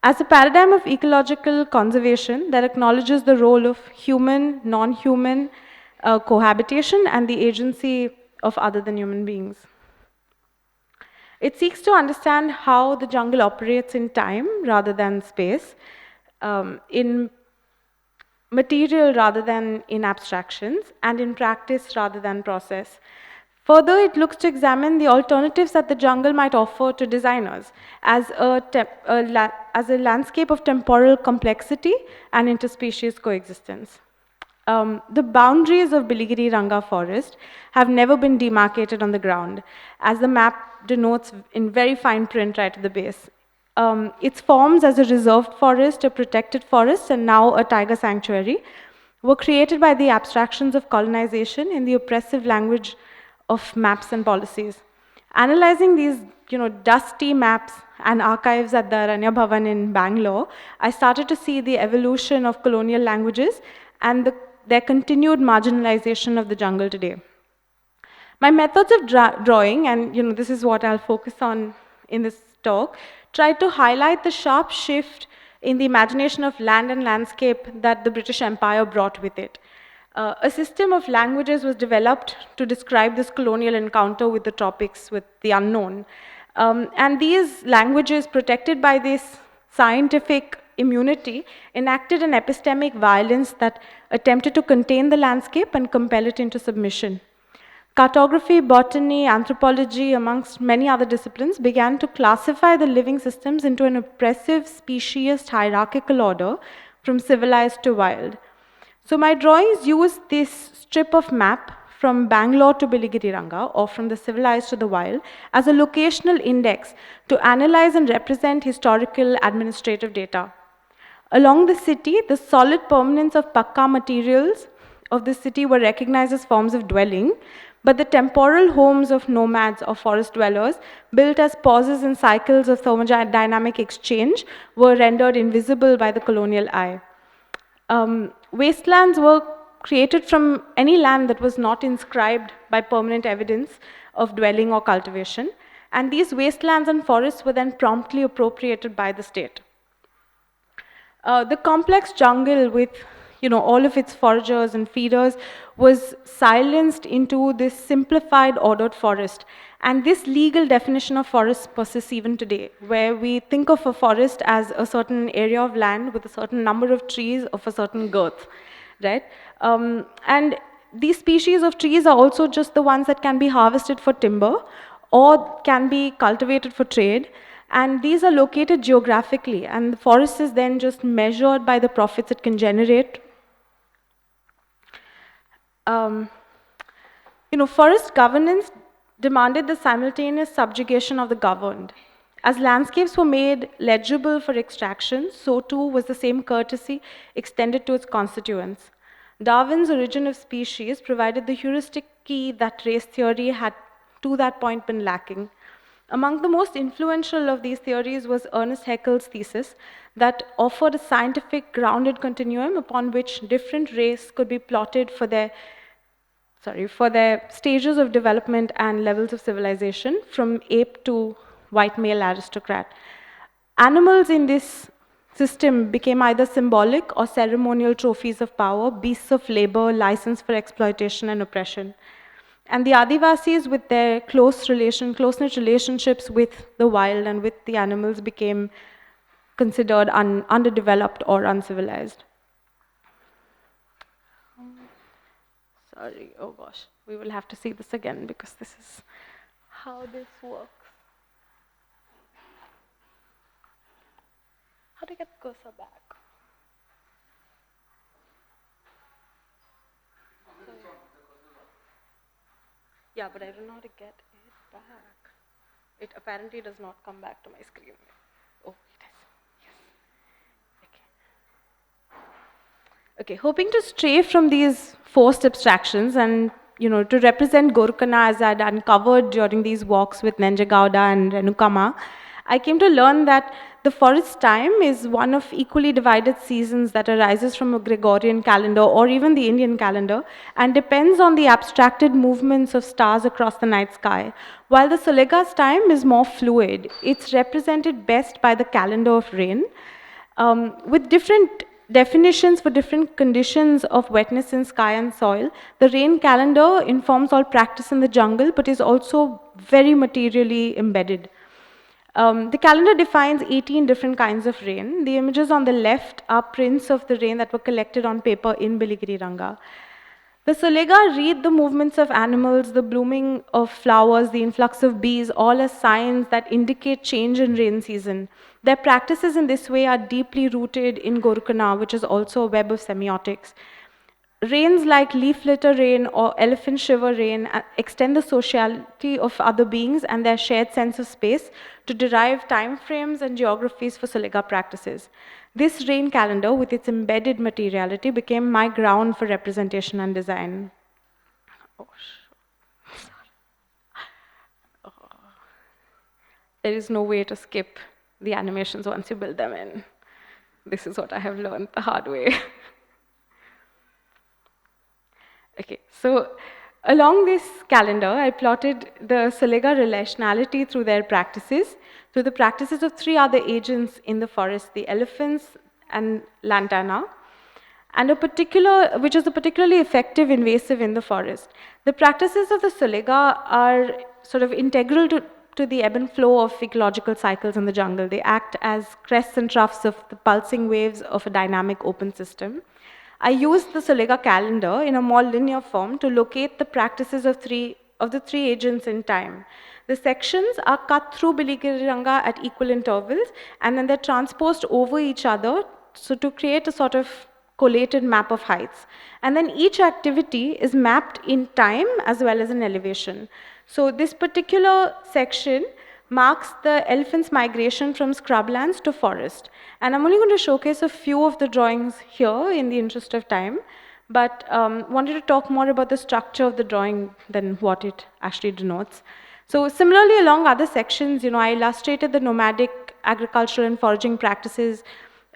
As a paradigm of ecological conservation that acknowledges the role of human, non-human cohabitation and the agency of other than human beings. It seeks to understand how the jungle operates in time rather than space, in material rather than in abstractions, and in practice rather than process. Further, it looks to examine the alternatives that the jungle might offer to designers as a landscape of temporal complexity and interspecies coexistence. The boundaries of Biligiri Ranga forest have never been demarcated on the ground, as the map denotes in very fine print right at the base. Its forms as a reserved forest, a protected forest, and now a tiger sanctuary were created by the abstractions of colonization in the oppressive language of maps and policies. Analyzing these dusty maps and archives at the Aranya Bhavan in Bangalore, I started to see the evolution of colonial languages and their continued marginalization of the jungle today. My methods of drawing, and this is what I'll focus on in this talk, try to highlight the sharp shift in the imagination of land and landscape that the British Empire brought with it. A system of languages was developed to describe this colonial encounter with the tropics, with the unknown. And these languages, protected by this scientific immunity, enacted an epistemic violence that attempted to contain the landscape and compel it into submission. Cartography, botany, anthropology, amongst many other disciplines, began to classify the living systems into an oppressive, speciesist, hierarchical order from civilized to wild. So my drawings use this strip of map from Bangalore to Biligiri Ranga, or from the civilized to the wild, as a locational index to analyze and represent historical administrative data. Along the city, the solid permanence of Pakka materials of the city were recognized as forms of dwelling, but the temporal homes of nomads or forest dwellers, built as pauses in cycles of thermodynamic exchange, were rendered invisible by the colonial eye. Wastelands were created from any land that was not inscribed by permanent evidence of dwelling or cultivation, and these wastelands and forests were then promptly appropriated by the state. The complex jungle with all of its foragers and feeders, was silenced into this simplified ordered forest. And this legal definition of forest persists even today, where we think of a forest as a certain area of land with a certain number of trees of a certain girth, right? And these species of trees are also just the ones that can be harvested for timber or can be cultivated for trade. And these are located geographically, and the forest is then just measured by the profits it can generate. Forest governance demanded the simultaneous subjugation of the governed. As landscapes were made legible for extraction, so too was the same courtesy extended to its constituents. Darwin's Origin of Species provided the heuristic key that race theory had to that point been lacking. Among the most influential of these theories was Ernest Haeckel's thesis that offered a scientific grounded continuum upon which different races could be plotted for their stages of development and levels of civilization, from ape to white male aristocrat. Animals in this system became either symbolic or ceremonial trophies of power, beasts of labor, license for exploitation and oppression. And the Adivasis, with their close-knit relationships with the wild and with the animals, became considered underdeveloped or uncivilized. Sorry, oh gosh, we will have to see this again because this is how this works. How to get cursor back? Yeah, but I don't know how to get it back. It apparently does not come back to my screen. Oh, it is. Yes. Okay, hoping to stray from these forced abstractions and to represent Gorkana as I had uncovered during these walks with Nenja Gowda and Renukama, I came to learn that the forest time is one of equally divided seasons that arises from a Gregorian calendar or even the Indian calendar and depends on the abstracted movements of stars across the night sky. While the Solega's time is more fluid, it's represented best by the calendar of rain, with different definitions for different conditions of wetness in sky and soil. The rain calendar informs all practice in the jungle, but is also very materially embedded. The calendar defines 18 different kinds of rain. The images on the left are prints of the rain that were collected on paper in Biligiri Ranga. The Solega read the movements of animals, the blooming of flowers, the influx of bees, all as signs that indicate change in rain season. Their practices in this way are deeply rooted in Gorkana, which is also a web of semiotics. Rains like leaf litter rain or elephant shiver rain extend the sociality of other beings and their shared sense of space to derive time frames and geographies for Solega practices. This rain calendar, with its embedded materiality, became my ground for representation and design. There is no way to skip the animations once you build them in. This is what I have learned the hard way. Okay, so along this calendar, I plotted the Solega relationality through their practices, through the practices of three other agents in the forest, the elephants and lantana, and which is a particularly effective invasive in the forest. The practices of the Solega are sort of integral to the ebb and flow of ecological cycles in the jungle. They act as crests and troughs of the pulsing waves of a dynamic open system. I used the Solega calendar in a more linear form to locate the practices of the three agents in time. The sections are cut through Biligiri Ranga at equal intervals, and then they're transposed over each other to create a sort of collated map of heights. And then each activity is mapped in time as well as in elevation. So this particular section marks the elephant's migration from scrublands to forest. And I'm only going to showcase a few of the drawings here in the interest of time, but wanted to talk more about the structure of the drawing than what it actually denotes. So similarly, along other sections, I illustrated the nomadic agricultural and foraging practices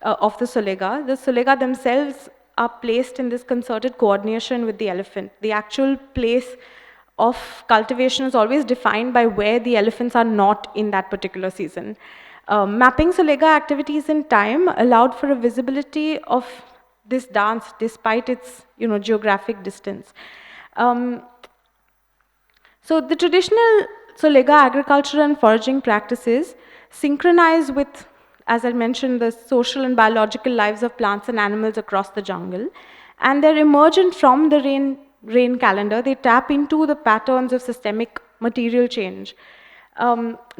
of the Solega. The Solega themselves are placed in this concerted coordination with the elephant. The actual place of cultivation is always defined by where the elephants are not in that particular season. Mapping Solega activities in time allowed for a visibility of this dance despite its geographic distance. So the traditional lega agriculture and foraging practices synchronize with, as I mentioned, the social and biological lives of plants and animals across the jungle. And they're emergent from the rain calendar. They tap into the patterns of systemic material change.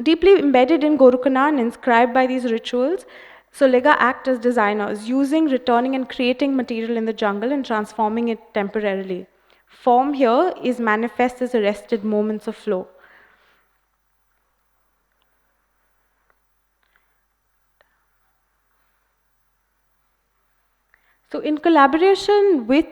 Deeply embedded in Gorukana and inscribed by these rituals, Solega act as designers, using, returning, and creating material in the jungle and transforming it temporarily. Form here is manifest as arrested moments of flow. So in collaboration with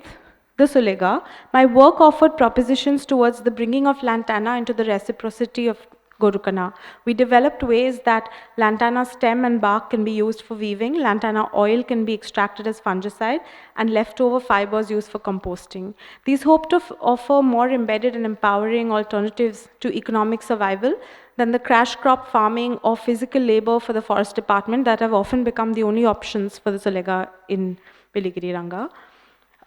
the Solega, my work offered propositions towards the bringing of lantana into the reciprocity of Gorukana. We developed ways that lantana stem and bark can be used for weaving, lantana oil can be extracted as fungicide, and leftover fibers used for composting. These hope to offer more embedded and empowering alternatives to economic survival than the crash crop farming or physical labor for the forest department that have often become the only options for the Solega in Piligiri Ranga.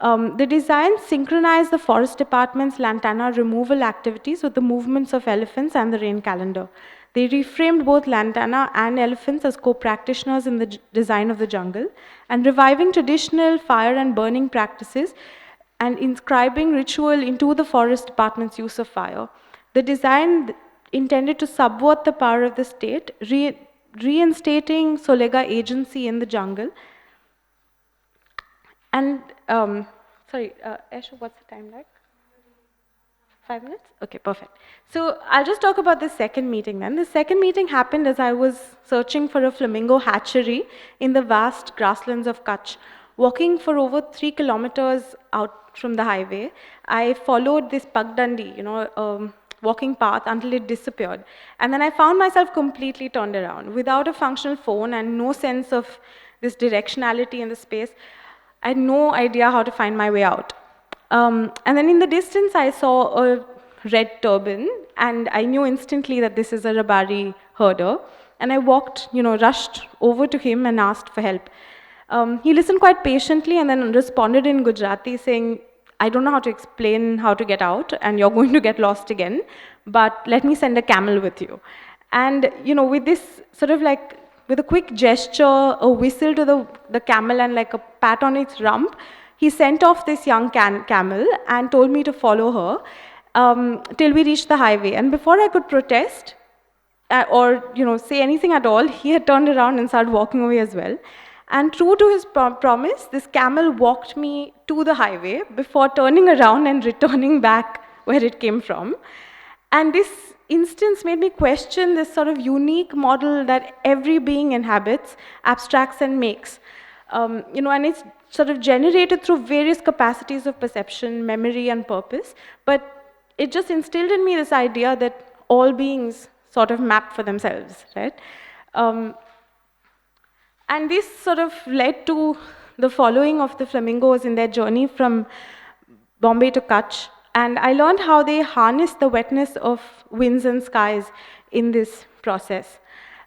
The designs synchronize the forest department's lantana removal activities with the movements of elephants and the rain calendar. They reframed both lantana and elephants as co-practitioners in the design of the jungle, and reviving traditional fire and burning practices and inscribing ritual into the forest department's use of fire. The design intended to subvert the power of the state, reinstating Solega agency in the jungle. And, sorry, Eshu, what's the time like? 5 minutes? Okay, perfect. So I'll just talk about the second meeting then. The second meeting happened as I was searching for a flamingo hatchery in the vast grasslands of Kutch. Walking for over 3 kilometers out from the highway, I followed this Pagdandi, walking path until it disappeared. And then I found myself completely turned around. Without a functional phone and no sense of this directionality in the space, I had no idea how to find my way out. And then in the distance, I saw a red turban, and I knew instantly that this is a Rabari herder. And I walked, rushed over to him and asked for help. He listened quite patiently and then responded in Gujarati saying, I don't know how to explain how to get out, and you're going to get lost again, but let me send a camel with you. And, with this sort of like, with a quick gesture, a whistle to the camel and like a pat on its rump, he sent off this young camel and told me to follow her till we reached the highway. And before I could protest or say anything at all, he had turned around and started walking away as well. And true to his promise, this camel walked me to the highway before turning around and returning back where it came from. And this instance made me question this sort of unique model that every being inhabits, abstracts and makes. And it's sort of generated through various capacities of perception, memory and purpose, but it just instilled in me this idea that all beings sort of map for themselves, right? And this sort of led to the following of the flamingos in their journey from Bombay to Kutch. And I learned how they harness the wetness of winds and skies in this process.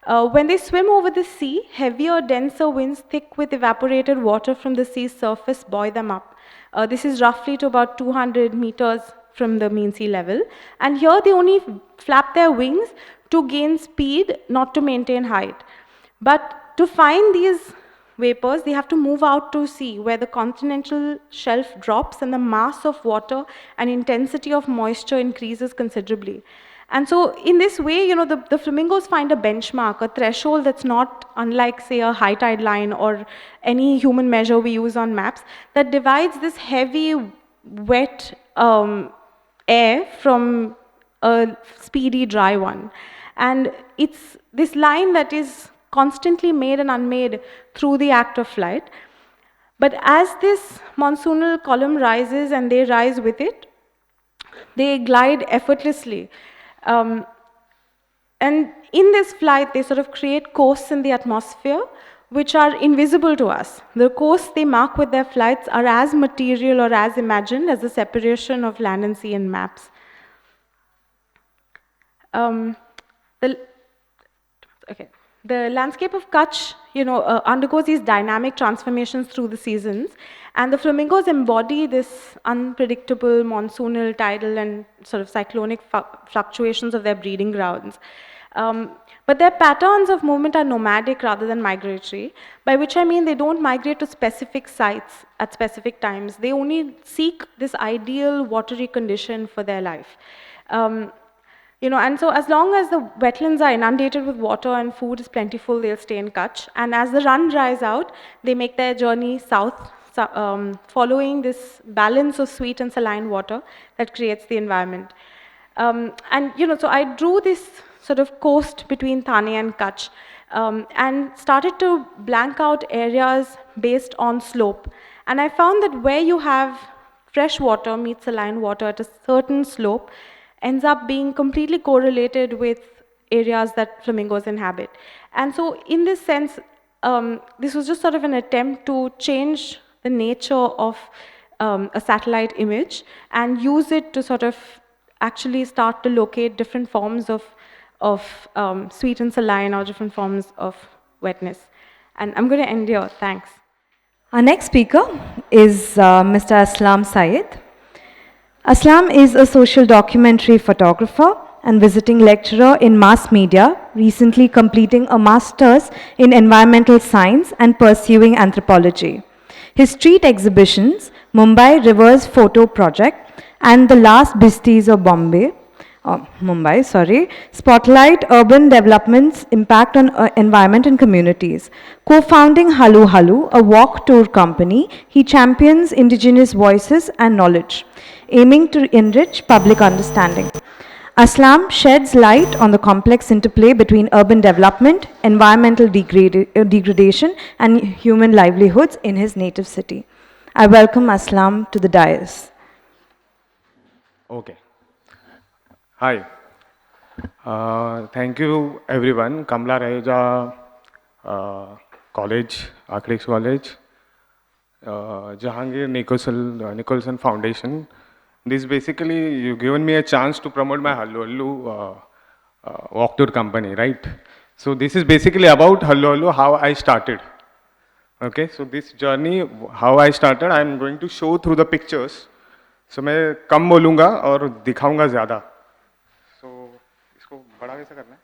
When they swim over the sea, heavier, denser winds thick with evaporated water from the sea's surface buoy them up. This is roughly to about 200 meters from the mean sea level. And here they only flap their wings to gain speed, not to maintain height. But to find these vapors, they have to move out to sea where the continental shelf drops and the mass of water and intensity of moisture increases considerably. And so in this way, the flamingos find a benchmark, a threshold that's not unlike, say, a high tide line or any human measure we use on maps that divides this heavy, wet air from a speedy, dry one. And it's this line that is constantly made and unmade through the act of flight. But as this monsoonal column rises and they rise with it, they glide effortlessly. And in this flight, they sort of create coasts in the atmosphere which are invisible to us. The coasts they mark with their flights are as material or as imagined as the separation of land and sea in maps. the landscape of Kutch, undergoes these dynamic transformations through the seasons, and the flamingos embody this unpredictable monsoonal, tidal, and sort of cyclonic fluctuations of their breeding grounds. But their patterns of movement are nomadic rather than migratory, by which I mean they don't migrate to specific sites at specific times. They only seek this ideal watery condition for their life. And so as long as the wetlands are inundated with water and food is plentiful, they'll stay in Kutch. And as the run dries out, they make their journey south, following this balance of sweet and saline water that creates the environment. So I drew this sort of coast between Thane and Kutch, and started to blank out areas based on slope. And I found that where you have fresh water meets saline water at a certain slope, ends up being completely correlated with areas that flamingos inhabit. And so in this sense, this was just sort of an attempt to change the nature of a satellite image and use it to sort of actually start to locate different forms of sweet and saline or different forms of wetness. And I'm going to end here. Thanks. Our next speaker is Mr. Aslam Syed. Aslam is a social documentary photographer and visiting lecturer in mass media, recently completing a master's in environmental science and pursuing anthropology. His street exhibitions, Mumbai Rivers Photo Project and The Last Bistis of Mumbai, spotlight urban development's impact on environment and communities. Co-founding Halu Halu, a walk tour company, he champions indigenous voices and knowledge, aiming to enrich public understanding. Aslam sheds light on the complex interplay between urban development, environmental degradation, and human livelihoods in his native city. I welcome Aslam to the dais. Okay. Hi. Thank you, everyone. Kamla Raheja College, Architects College, Jehangir Nicholson Foundation. This basically, you've given me a chance to promote my Hallu Hallu walk tour company, right? So this is basically about Hallu Hallu, how I started. Okay, so this journey, how I started, I'm going to show through the pictures. So मैं कम बोलूँगा और दिखाऊँगा ज़्यादा. So इसको बड़ा कैसे करना है?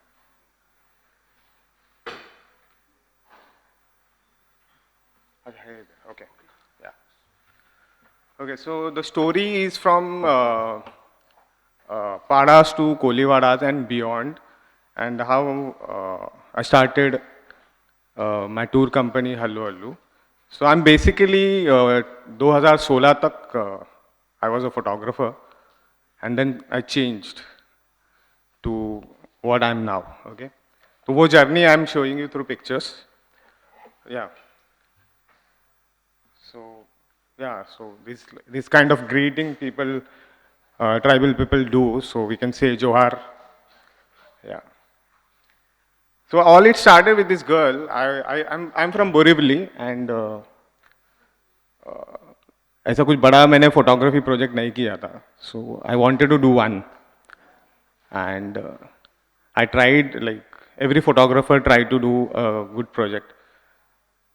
Okay. Yeah. Okay. So the story is from Padas to Koliwadas and beyond, and how I started my tour company Hallu Hallu. So I'm basically 2016 तक I was a photographer, and then I changed to what I'm now. Okay. So वो journey I'm showing you through pictures. Yeah. So this kind of greeting people, tribal people do, so we can say Johar. Yeah. So all it started with this girl. I'm from Borivali, and ऐसा कुछ बड़ा मैंने photography project नहीं किया था. So I wanted to do one, and I tried, like every photographer tried to do a good project,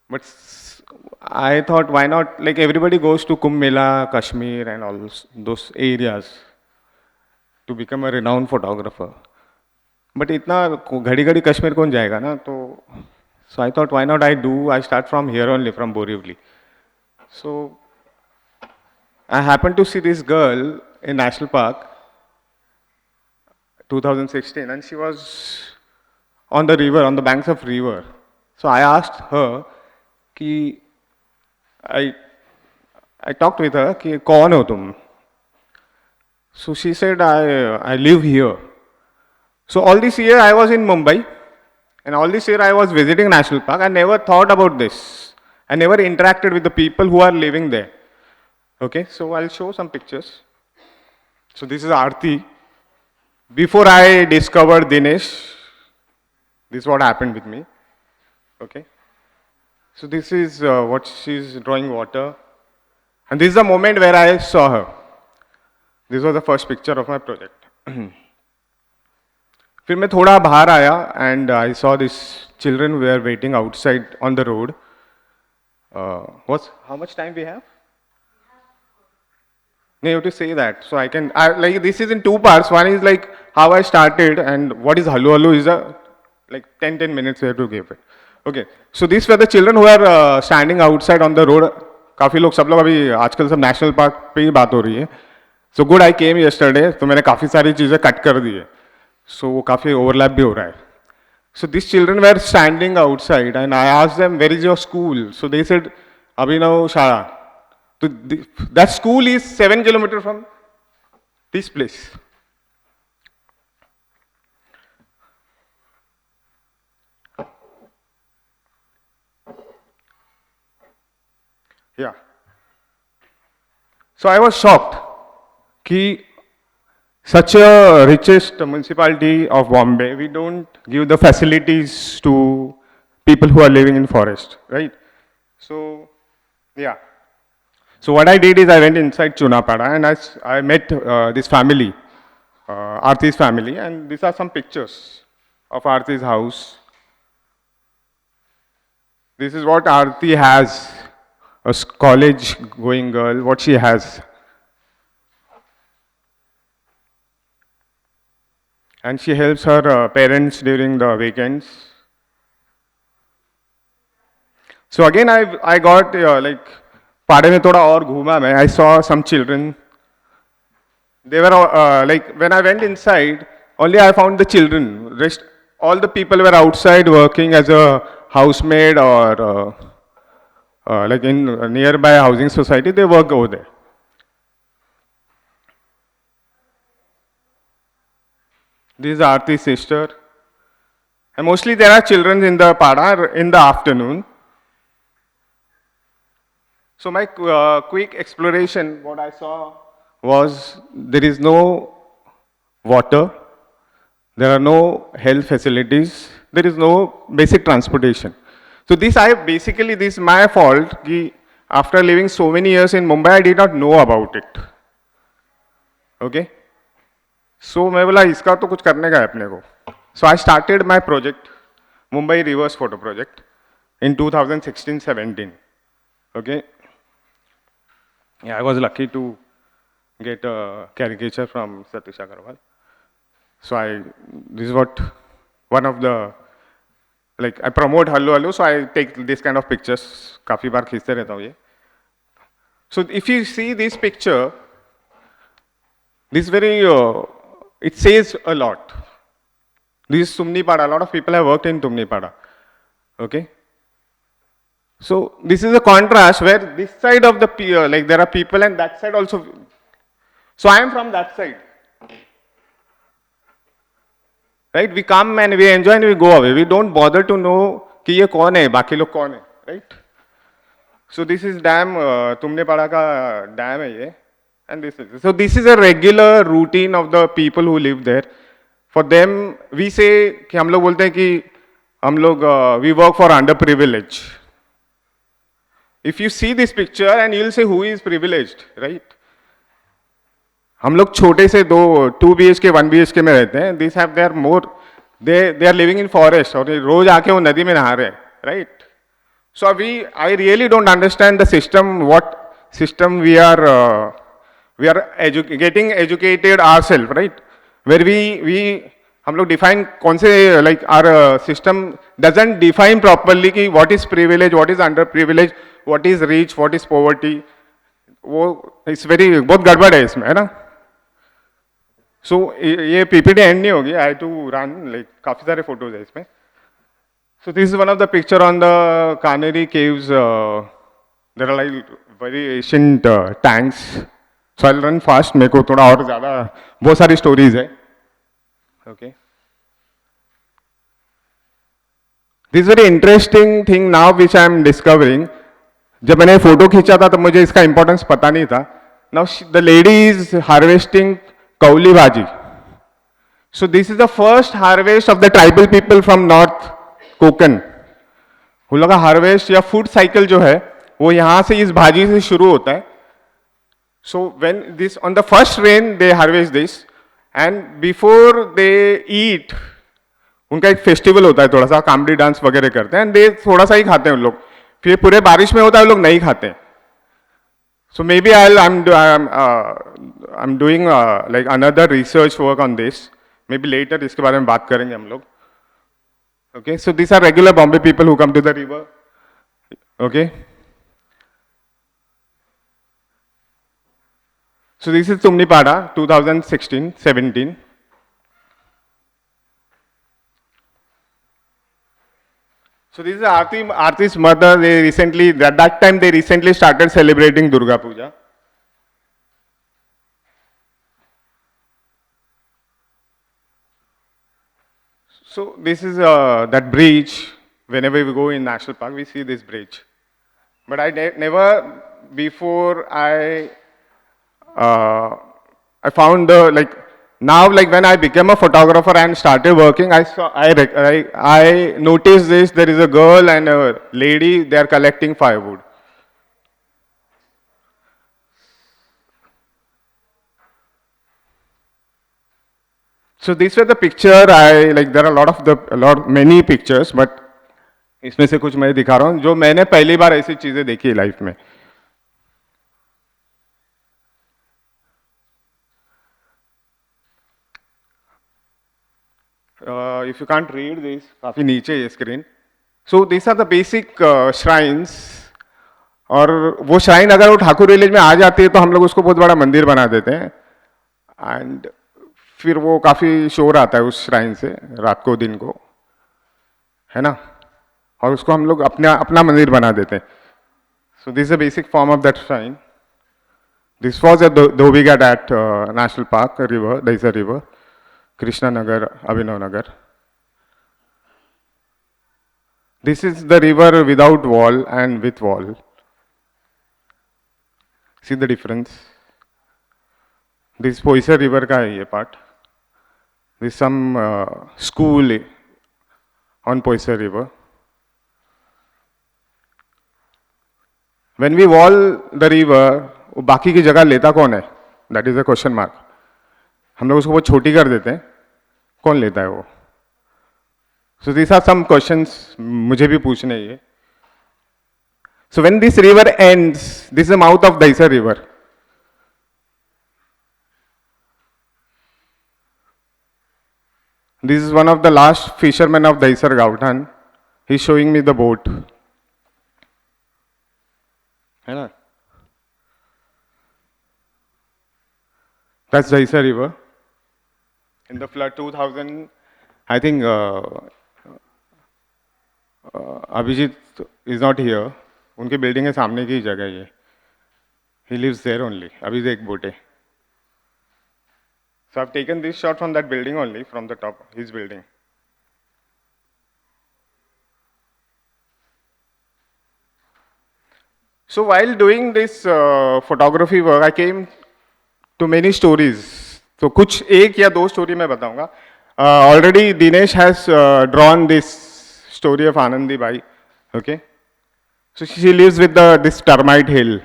but I thought, why not? Like everybody goes to Kumbh Mela, Kashmir, and all those areas to become a renowned photographer. But इतना घड़ी-घड़ी कश्मीर कौन जाएगा ना? तो so I thought, why not I start from here only, from Borivali. So I happened to see this girl in National Park, 2016, and she was on the river, on the banks of river. So I asked her, कि I talked with her, कि कौन हो तुम? So she said, I live here. So all this year I was in Mumbai, and all this year I was visiting National Park. I never thought about this. I never interacted with the people who are living there. Okay, so I'll show some pictures. So this is Aarti. Before I discovered Dinesh, this is what happened with me. Okay. So this is what she's drawing water. And this is the moment where I saw her. This was the first picture of my project. फिर मैं थोड़ा बाहर आया and I saw these children were waiting outside on the road. How much time we have? No, you have to say that. So like this is in two parts. One is like how I started and what is Hallu Hallu is like 10 minutes we have to give it. Okay. So these were the children who are standing outside on the road. काफ़ी लोग सब लोग अभी आजकल सब national park पे ही बात हो रही है. So good I came yesterday. तो मैंने काफ़ी सारी चीज़ें कट कर दी है. So वो काफ़ी overlap भी हो रहा है. So these children were standing outside and I asked them, where is your school? So they said, Abhinav Shara. So that school is 7 kilometers from this place. Yeah. So I was shocked कि such a richest municipality of Bombay, we don't give the facilities to people who are living in forest, right? So, yeah. So what I did is I went inside Chunapada and I met this family, Aarti's family, and these are some pictures of Aarti's house. This is what Aarti has, a college-going girl, what she has. And she helps her parents during the weekends. So again, I got like, Pade mein thoda aur ghuma main. I saw some children. They were like, when I went inside, only I found the children. Rest, all the people were outside working as a housemaid or like in nearby housing society, they work over there. This is Aarti's sister. And mostly there are children in the Pada in the afternoon. So my quick exploration, what I saw was there is no water, there are no health facilities, there is no basic transportation. So this is my fault. After living so many years in Mumbai, I did not know about it. Okay? So मैं बोला इसका तो कुछ करने का है अपने को. So I started my project, Mumbai Reverse Photo Project, in 2016-17. Okay. Yeah, I was lucky to get a caricature from Satish Agarwal. So this is what one of the, like I promote Hallu Hallu, so I take this kind of pictures. काफी बार खींचते रहता हूँ ये. So if you see this picture, this very, it says a lot. This is Tumnipada. A lot of people have worked in Tumnipada. Okay. So this is a contrast where this side of the like there are people and that side also. So I am from that side. Right? We come and we enjoy and we go away. We don't bother to know कि ये कौन है, बाकी लोग कौन है. Right? So this is dam, Tumnepada का dam है ये. And this is a regular routine of the people who live there. For them, we say कि हम लोग बोलते हैं कि हम लोग we work for underprivileged. If you see this picture and you'll say who is privileged, right? हम लोग छोटे से 2 BHK 1 BHK में रहते हैं. These have their more, they are living in forest और रोज आके वो नदी में नहा रहे हैं, right? So I really don't understand the system, what system we are getting educated ourselves, right? Where हम लोग define कौन से, like our system doesn't define properly कि what is privilege, what is underprivileged, what is rich, what is poverty. वो it's very बहुत गड़बड़ है इसमें, है ना? So ये PPT end नहीं होगी. I have to run, like काफी सारे photos है इसमें. So this is one of the picture on the Canary Caves. There are like very ancient tanks. So I'll run fast. मेरे को थोड़ा और ज़्यादा बहुत सारी stories है. Okay. This very interesting thing now which I am discovering. जब मैंने फोटो खींचा था तब मुझे इसका importance पता नहीं था. Now the lady is harvesting kauli bhaji. So this is the first harvest of the tribal people from North Konkan. उन लोगों का हार्वेस्ट या फूड साइकिल जो है वो यहाँ से इस भाजी से शुरू होता है. So when this on the first rain they harvest this and before they eat उनका एक फेस्टिवल होता है, थोड़ा सा कामड़ी डांस वगैरह करते हैं, एंड दे थोड़ा सा ही खाते हैं उन लोग, फिर पूरे बारिश में होता है, वो लोग नहीं खाते. So maybe I'm doing like another research work on this. Maybe later इसके बारे में बात करेंगे हम लोग. Okay, so these are regular Bombay people who come to the river. Okay. So this is Tumnipada, 2016-17. So this is Aarti's mother. They recently, at that time, they recently started celebrating Durga Puja. So this is that bridge. Whenever we go in National Park, we see this bridge. But I never before I found now when I became a photographer and started working, I noticed this. There is a girl and a lady. They are collecting firewood. So these were the picture. There are many pictures, but इसमें से कुछ मैं दिखा रहा हूँ जो मैंने पहली बार ऐसी चीजें देखी लाइफ में. If you can't read this, काफी नीचे है screen. So these are the basic shrines. और वो श्राइन अगर वो ठाकुर विलेज में आ जाती है तो हम लोग उसको बहुत बड़ा मंदिर बना देते हैं. एंड फिर वो काफी शोर आता है उस श्राइन से रात को दिन को, है ना, और उसको हम लोग अपना मंदिर बना देते हैं. So this is a basic form of that shrine. This was a Dhobighat at National Park, a river. There is a river, Krishna Nagar, Abhinav Nagar. This is the river without wall and with wall. See the difference. This Poisar river का है ये part. This is some school on Poisar river. When we wall the river, वो बाकी की जगह लेता कौन है? That is a question mark. हम लोग उसको बहुत छोटी कर देते हैं, कौन लेता है वो? So these are some questions मुझे भी पूछने हैं. So when this river ends, this is the mouth of Daisar river. This is one of the last fishermen of Daisar Gautan. He's showing me the boat. है ना? That's Daisar river. In the flood 2000, I think Abhijit is not here. उनकी building है सामने की जगह ये. He lives there only. Abhijit Ekbote. So I've taken this shot from that building only, from the top, his building. So while doing this photography work, I came to many stories. So कुछ एक या दो story मैं बताऊंगा. Already Dinesh has drawn this story of Anandi Bai. Okay. So she lives with this termite hill.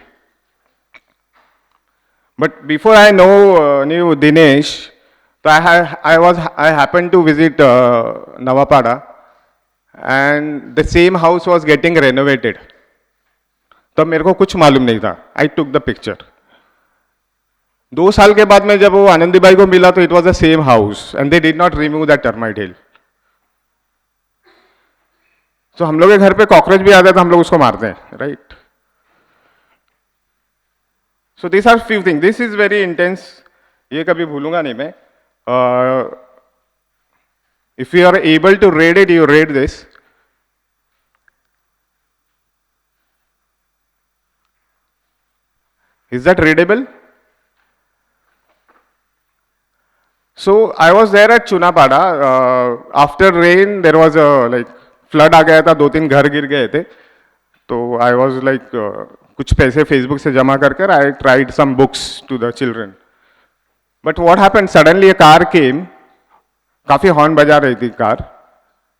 But before I knew Dinesh, so I happened to visit Navapada, and the same house was getting renovated. तब मेरे को कुछ मालूम नहीं था. I took the picture. 2 साल के बाद में जब वो आनंदी बाई को मिला तो it was the same house and they did not remove that termite hill. So हम लोग के घर पे कॉकरोच भी आता है तो हम लोग उसको मारते हैं, right? So these are few things. This is very intense. ये कभी भूलूंगा नहीं मैं. If you are able to read it, you read this. Is that readable? So I was there at Chunapada. After rain, there was a flood आ गया था, 2-3 घर गिर गए थे. तो I was कुछ पैसे Facebook से जमा कर I tried some books to the children. But what happened? Suddenly a car came. काफी हॉर्न बजा रही थी car,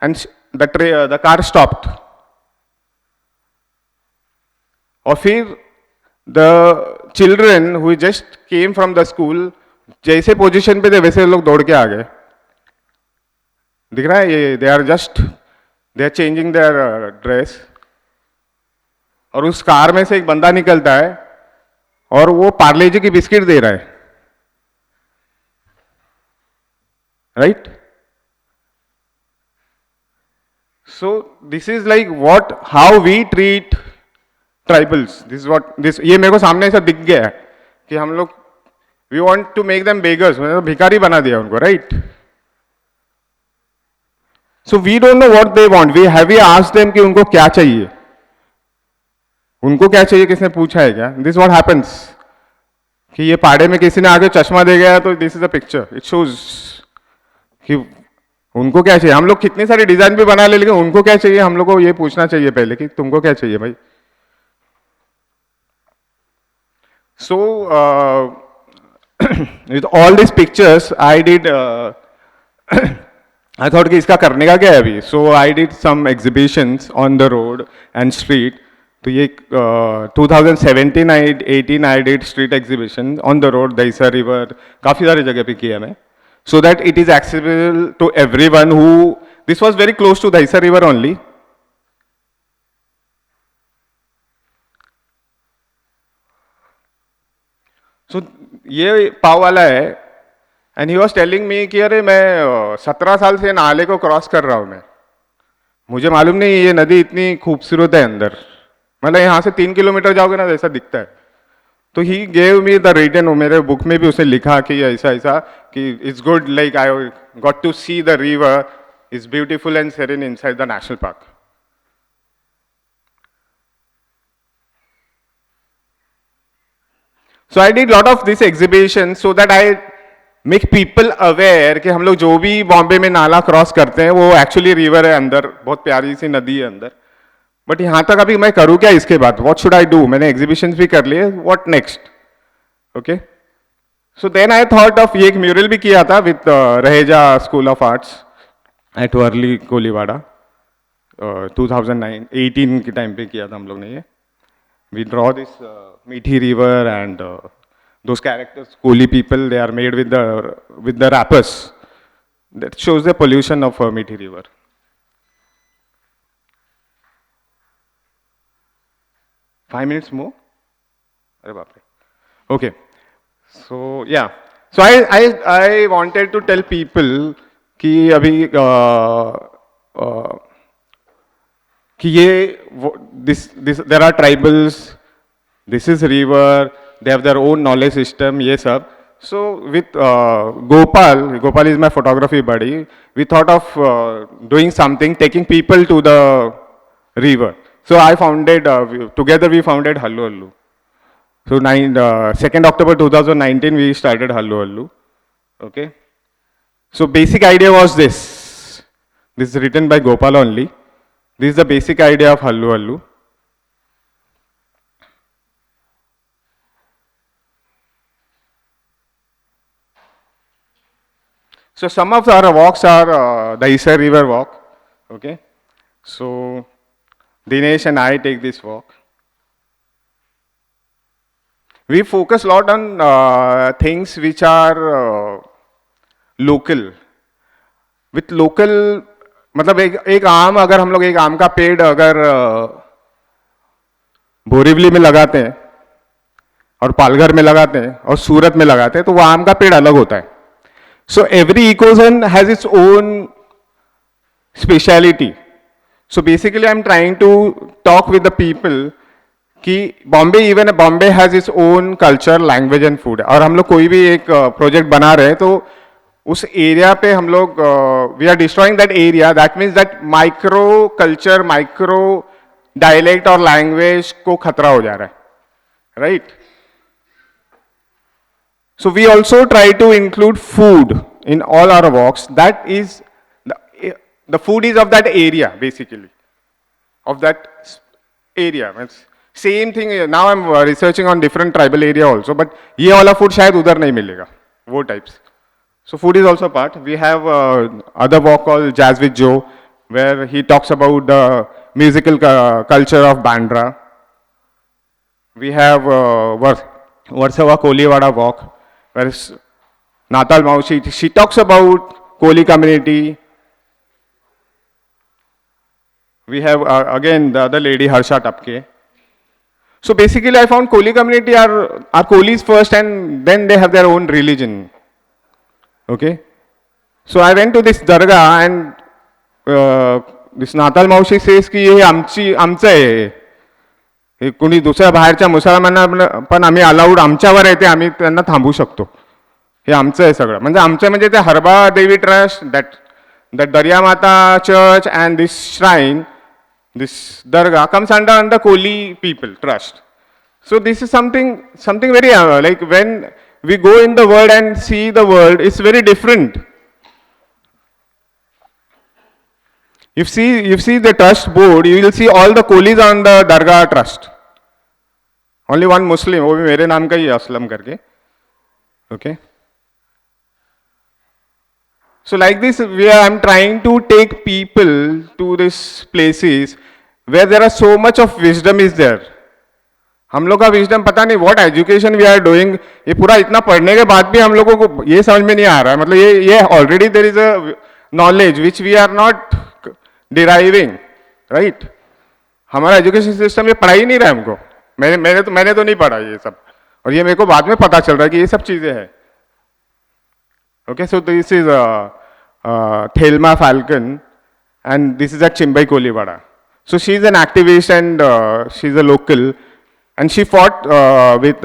and the car stopped. और फिर the children who just came from the school, जैसे पोजीशन पे थे वैसे लोग दौड़ के आ गए. दिख रहा है ये, they are changing their dress, और उस कार में से एक बंदा निकलता है और वो पार्ले जी की बिस्किट दे रहा है, right? So this is like what how we treat tribals, this ये मेरे को सामने ऐसा दिख गया है कि हम लोग we want to make them beggars, मतलब भिखारी बना दिया उनको, right? So we don't know what they want, we asked them कि उनको क्या चाहिए, उनको क्या चाहिए किसने पूछा है क्या? दिस व्हाट हैपेंस कि ये पाड़े में किसी ने आगे चश्मा दे गया तो this is a picture, it shows कि उनको क्या चाहिए। हम लोग कितनी सारी डिजाइन भी बना ले, लेकिन उनको क्या चाहिए हम लोग को ये पूछना चाहिए पहले कि तुमको क्या चाहिए भाई। So with all this pictures I did I thought कि इसका करने का क्या है अभी, so I did some exhibitions on the road and street. तो ये 2017-18 I did street exhibition on the road, Dahisar river, काफ़ी सारी जगह पे किया मैं, so that it is accessible to everyone who, this was very close to Dahisar river only. So ये पाव वाला है, and he was telling me कि अरे मैं 17 साल से नाले को क्रॉस कर रहा हूँ मैं, मुझे मालूम नहीं ये नदी इतनी खूबसूरत है अंदर, मतलब यहाँ से 3 किलोमीटर जाओगे ना ऐसा दिखता है। तो he gave me the written, मेरे बुक में भी उसने लिखा कि ऐसा ऐसा कि it's good, like I got to see the river is beautiful and serene inside the national park. So I did lot of this exhibition so that I make people aware कि हम लोग जो भी बॉम्बे में नाला क्रॉस करते हैं वो एक्चुअली रिवर है अंदर, बहुत प्यारी सी नदी है अंदर। बट यहाँ तक अभी मैं करूँ क्या इसके बाद, व्हाट शुड आई डू? मैंने एग्जीबिशंस भी कर लिए, what next? Okay, so then I thought of, ये एक म्यूरल भी किया था with Raheja school of arts at Worli Koliwada, 2018 के टाइम पे किया था हम लोग ने ये। We draw this Mithi river and those characters, Koli people, they are made with the wrappers, that shows the pollution of Mithi river. Five minutes more? अरे बाप रे। Okay. So yeah. So I wanted to tell people कि अभी कि ये this there are tribals, this is river, they have their own knowledge system, ये सब. So with Gopal is my photography buddy, we thought of doing something, taking people to the river. So I founded, together we founded Hallu Hallu. So 2nd October 2019 we started Hallu Hallu. Okay. So basic idea was this. This is written by Gopal only. This is the basic idea of Hallu Hallu. So some of our walks are the Dahisar River walk. Okay. So Dinesh and I take this walk. We focus a lot on things which are local. With local, मतलब एक आम, अगर हम लोग एक आम का पेड़ अगर बोरीवली में लगाते हैं और पालघर में लगाते हैं और सूरत में लगाते हैं तो वो आम का पेड़ अलग होता है. So every ecozone has its own speciality. So basically I'm trying to talk with the people कि Bombay has its own culture, language and food. और हम लोग कोई भी एक प्रोजेक्ट बना रहे हैं तो उस एरिया पे हम लोग we are destroying that area. That means that micro culture, micro dialect और लैंग्वेज को खतरा हो जा रहा है, right? So we also try to include food in all our walks. That is, the food is of that area basically, of that area. Same thing, now I'm researching on different tribal area also, but ये वाला food शायद उधर नहीं मिलेगा, वो types. So food is also part. We have other walk called Jazz with Joe, where he talks about the musical culture of Bandra. We have Warsawa Koliwada walk, where Natal Maushi, she talks about Koli community. we have again the other lady Harsha Tapke. So basically I found Koli community are Kolis first and then they have their own religion. Okay. So I went to this dargah and this Natal Maushi says की हे आमचं आहे, हे कोणी दुसऱ्या बाहेरच्या मुसलमानांना पण आम्ही allowed आमच्यावर आहे ते आम्ही त्यांना थांबवू शकतो, हे आमचं आहे सगळं. म्हणजे आमचं म्हणजे ते हरबा देवी trust, that Darya Mata church and this shrine, this dargah comes under Koli people trust. So this is something very like when we go in the world and see the world, it's very different. You see the trust board, you will see all the Kolis on the dargah trust. Only one Muslim, वो भी मेरे नाम का ही असलम करके. Okay. So like this, I am trying to take people to these places where there are so much of wisdom is there. हम लोग का wisdom पता नहीं what education we are doing. ये पूरा इतना पढ़ने के बाद भी हम लोगों को ये समझ में नहीं आ रहा है. मतलब ये already there is a knowledge which we are not deriving, right? हमारा education system ये पढ़ा ही नहीं रहा है हमको. मैंने तो नहीं पढ़ा ये सब, और ये मेरे को बाद में पता चल रहा है कि ये सब चीजें हैं. Okay, so this is Thelma Falcon, and this is at Chimbai Kolivada. So she is an activist and she is a local, and she fought with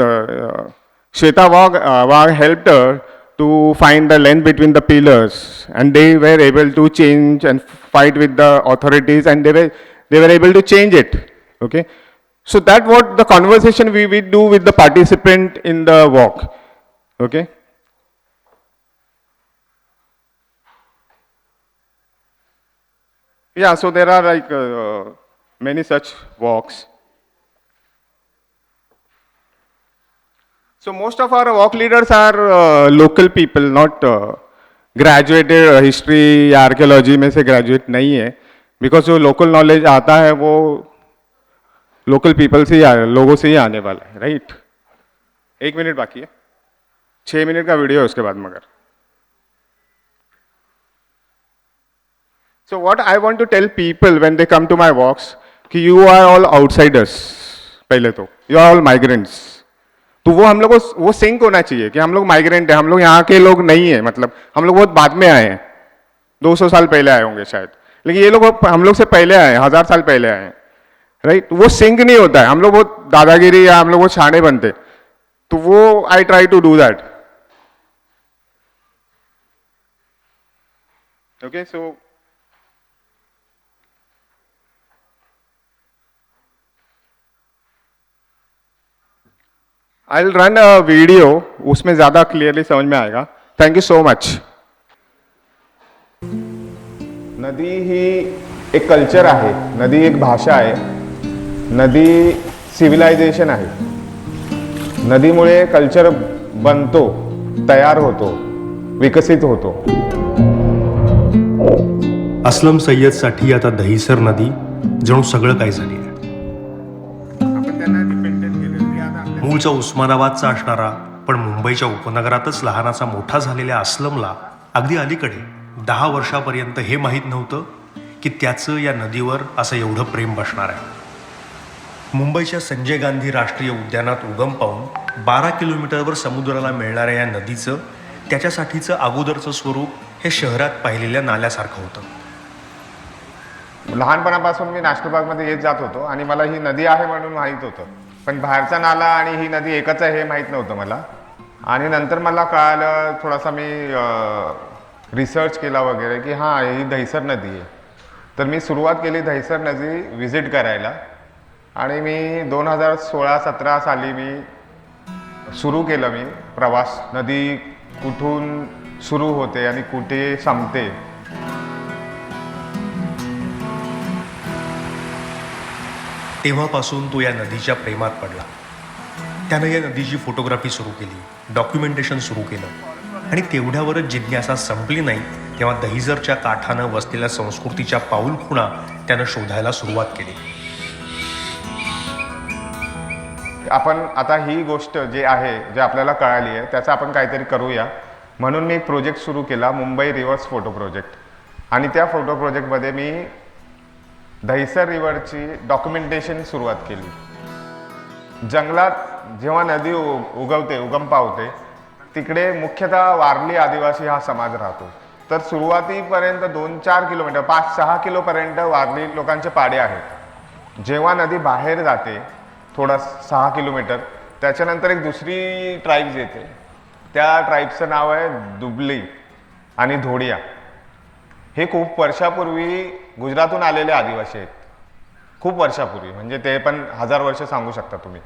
Shweta. Wagh helped her to find the length between the pillars, and they were able to change and fight with the authorities, and they were able to change it. Okay, so that what the conversation we do with the participant in the walk. Okay. Yeah, so there are like many such walks. So most of our walk leaders are local people, not graduated history या archaeology में से graduate नहीं है, because जो local knowledge आता है वो local people से ही लोगों से ही आने वाला है, right? 1 मिनट बाकी है, 6 मिनट का वीडियो है उसके बाद मगर. So what I want to tell people when they come to my walks, कि you are all outsiders, पहले तो, you are all migrants. तो वो हम लोग को वो सिंक होना चाहिए कि हम लोग माइग्रेंट हैं, हम लोग यहाँ के लोग नहीं हैं, मतलब हम लोग बहुत बाद में आए हैं, 200 साल पहले आए होंगे शायद, लेकिन ये लोग हम लोग से पहले आए हैं, 1000 साल पहले आए हैं, राइट? वो सिंक नहीं होता है, हम लोग बहुत दादागिरी या हम लोग वो छाने बनते, तो वो I try to do that. Okay, so I'll run a video, उसमें ज़्यादा क्लियरली समझ में आएगा. Thank you so much. नदी ही एक कल्चर आहे, नदी एक भाषा आहे, नदी सिव्हिलायझेशन आहे. नदीमुळे कल्चर बनतो, तयार होतो, विकसित होतो. अस्लम सय्यदसाठी आता दहिसर नदी जणू सगळं काही झाली आहे. मूळचा उस्मानाबादचा असणारा पण मुंबईच्या उपनगरातच लहानाचा मोठा झालेल्या अस्लमला अगदी अलीकडे 10 वर्षापर्यंत हे माहीत नव्हतं की त्याचं या नदीवर असं एवढं प्रेम बसणार आहे. मुंबईच्या संजय गांधी राष्ट्रीय उद्यानात उगम पावून 12 किलोमीटरवर समुद्राला मिळणाऱ्या या नदीचं त्याच्यासाठीचं अगोदरचं स्वरूप हे शहरात पाहिलेल्या नाल्यासारखं होतं. लहानपणापासून मी नॅशनल पार्कमध्ये येत जात होतो आणि मला ही नदी आहे म्हणून माहीत होतं, पण बाहेरचा नाला आणि ही नदी एकच आहे हे माहीत नव्हतं मला. आणि नंतर मला कळालं, थोडासा मी रिसर्च केला वगैरे की हां ही दहिसर नदी आहे. तर मी सुरुवात केली दहिसर नदी व्हिजिट करायला, आणि मी 2016-17 साली मी सुरू केलं मी प्रवास. नदी कुठून सुरू होते आणि कुठे संपते. तेव्हापासून तो या नदीच्या प्रेमात पडला. त्यानं या नदीची फोटोग्राफी सुरू केली, डॉक्युमेंटेशन सुरू केलं, आणि तेवढ्यावरच जिज्ञासा संपली नाही तेव्हा दहिसरच्या काठानं वसलेल्या संस्कृतीच्या पाऊलखुणा त्यानं शोधायला सुरुवात केली. आपण आता ही गोष्ट जे आहे, जे आपल्याला कळाली आहे, त्याचं आपण काहीतरी करूया म्हणून मी एक प्रोजेक्ट सुरू केला, मुंबई रिव्हर्स फोटो प्रोजेक्ट. आणि त्या फोटो प्रोजेक्टमध्ये मी दहिसर रिव्हरची डॉक्युमेंटेशन सुरुवात केली. जंगलात जेव्हा नदी उगवते, उगम पावते, तिकडे मुख्यतः वारली आदिवासी हा समाज राहतो. तर सुरुवातीपर्यंत 2-4 किलोमीटर, 5-6 किलोपर्यंत वारली लोकांचे पाडे आहेत. जेव्हा नदी बाहेर जाते थोडा 6 किलोमीटर, त्याच्यानंतर एक दुसरी ट्राईब्स येते. त्या ट्राईबचं नाव आहे दुबली आणि धोडिया. हे खूप वर्षापूर्वी गुजरातहून आलेले आदिवासी आहेत. खूप वर्षापूर्वी, म्हणजे ते पण 1000 वर्ष सांगू शकता तुम्ही.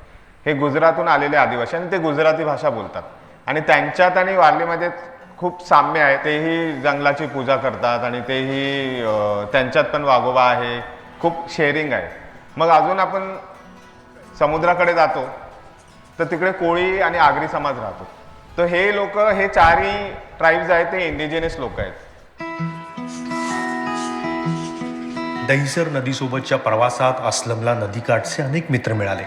हे गुजरातहून आलेले आदिवासी आणि ते गुजराती भाषा बोलतात. आणि त्यांच्यात आणि वारलीमध्ये खूप साम्य आहे. तेही जंगलाची पूजा करतात आणि तेही त्यांच्यात पण वाघोबा आहे, खूप शेअरिंग आहे. मग अजून आपण समुद्राकडे जातो तर तिकडे कोळी आणि आगरी समाज राहतो. तर हे लोक, हे चारही ट्राईब्स आहेत ते इंडिजिनस लोक आहेत. दहिसर नदीसोबतच्या प्रवासात अस्लमला नदीकाठचे अनेक मित्र मिळाले.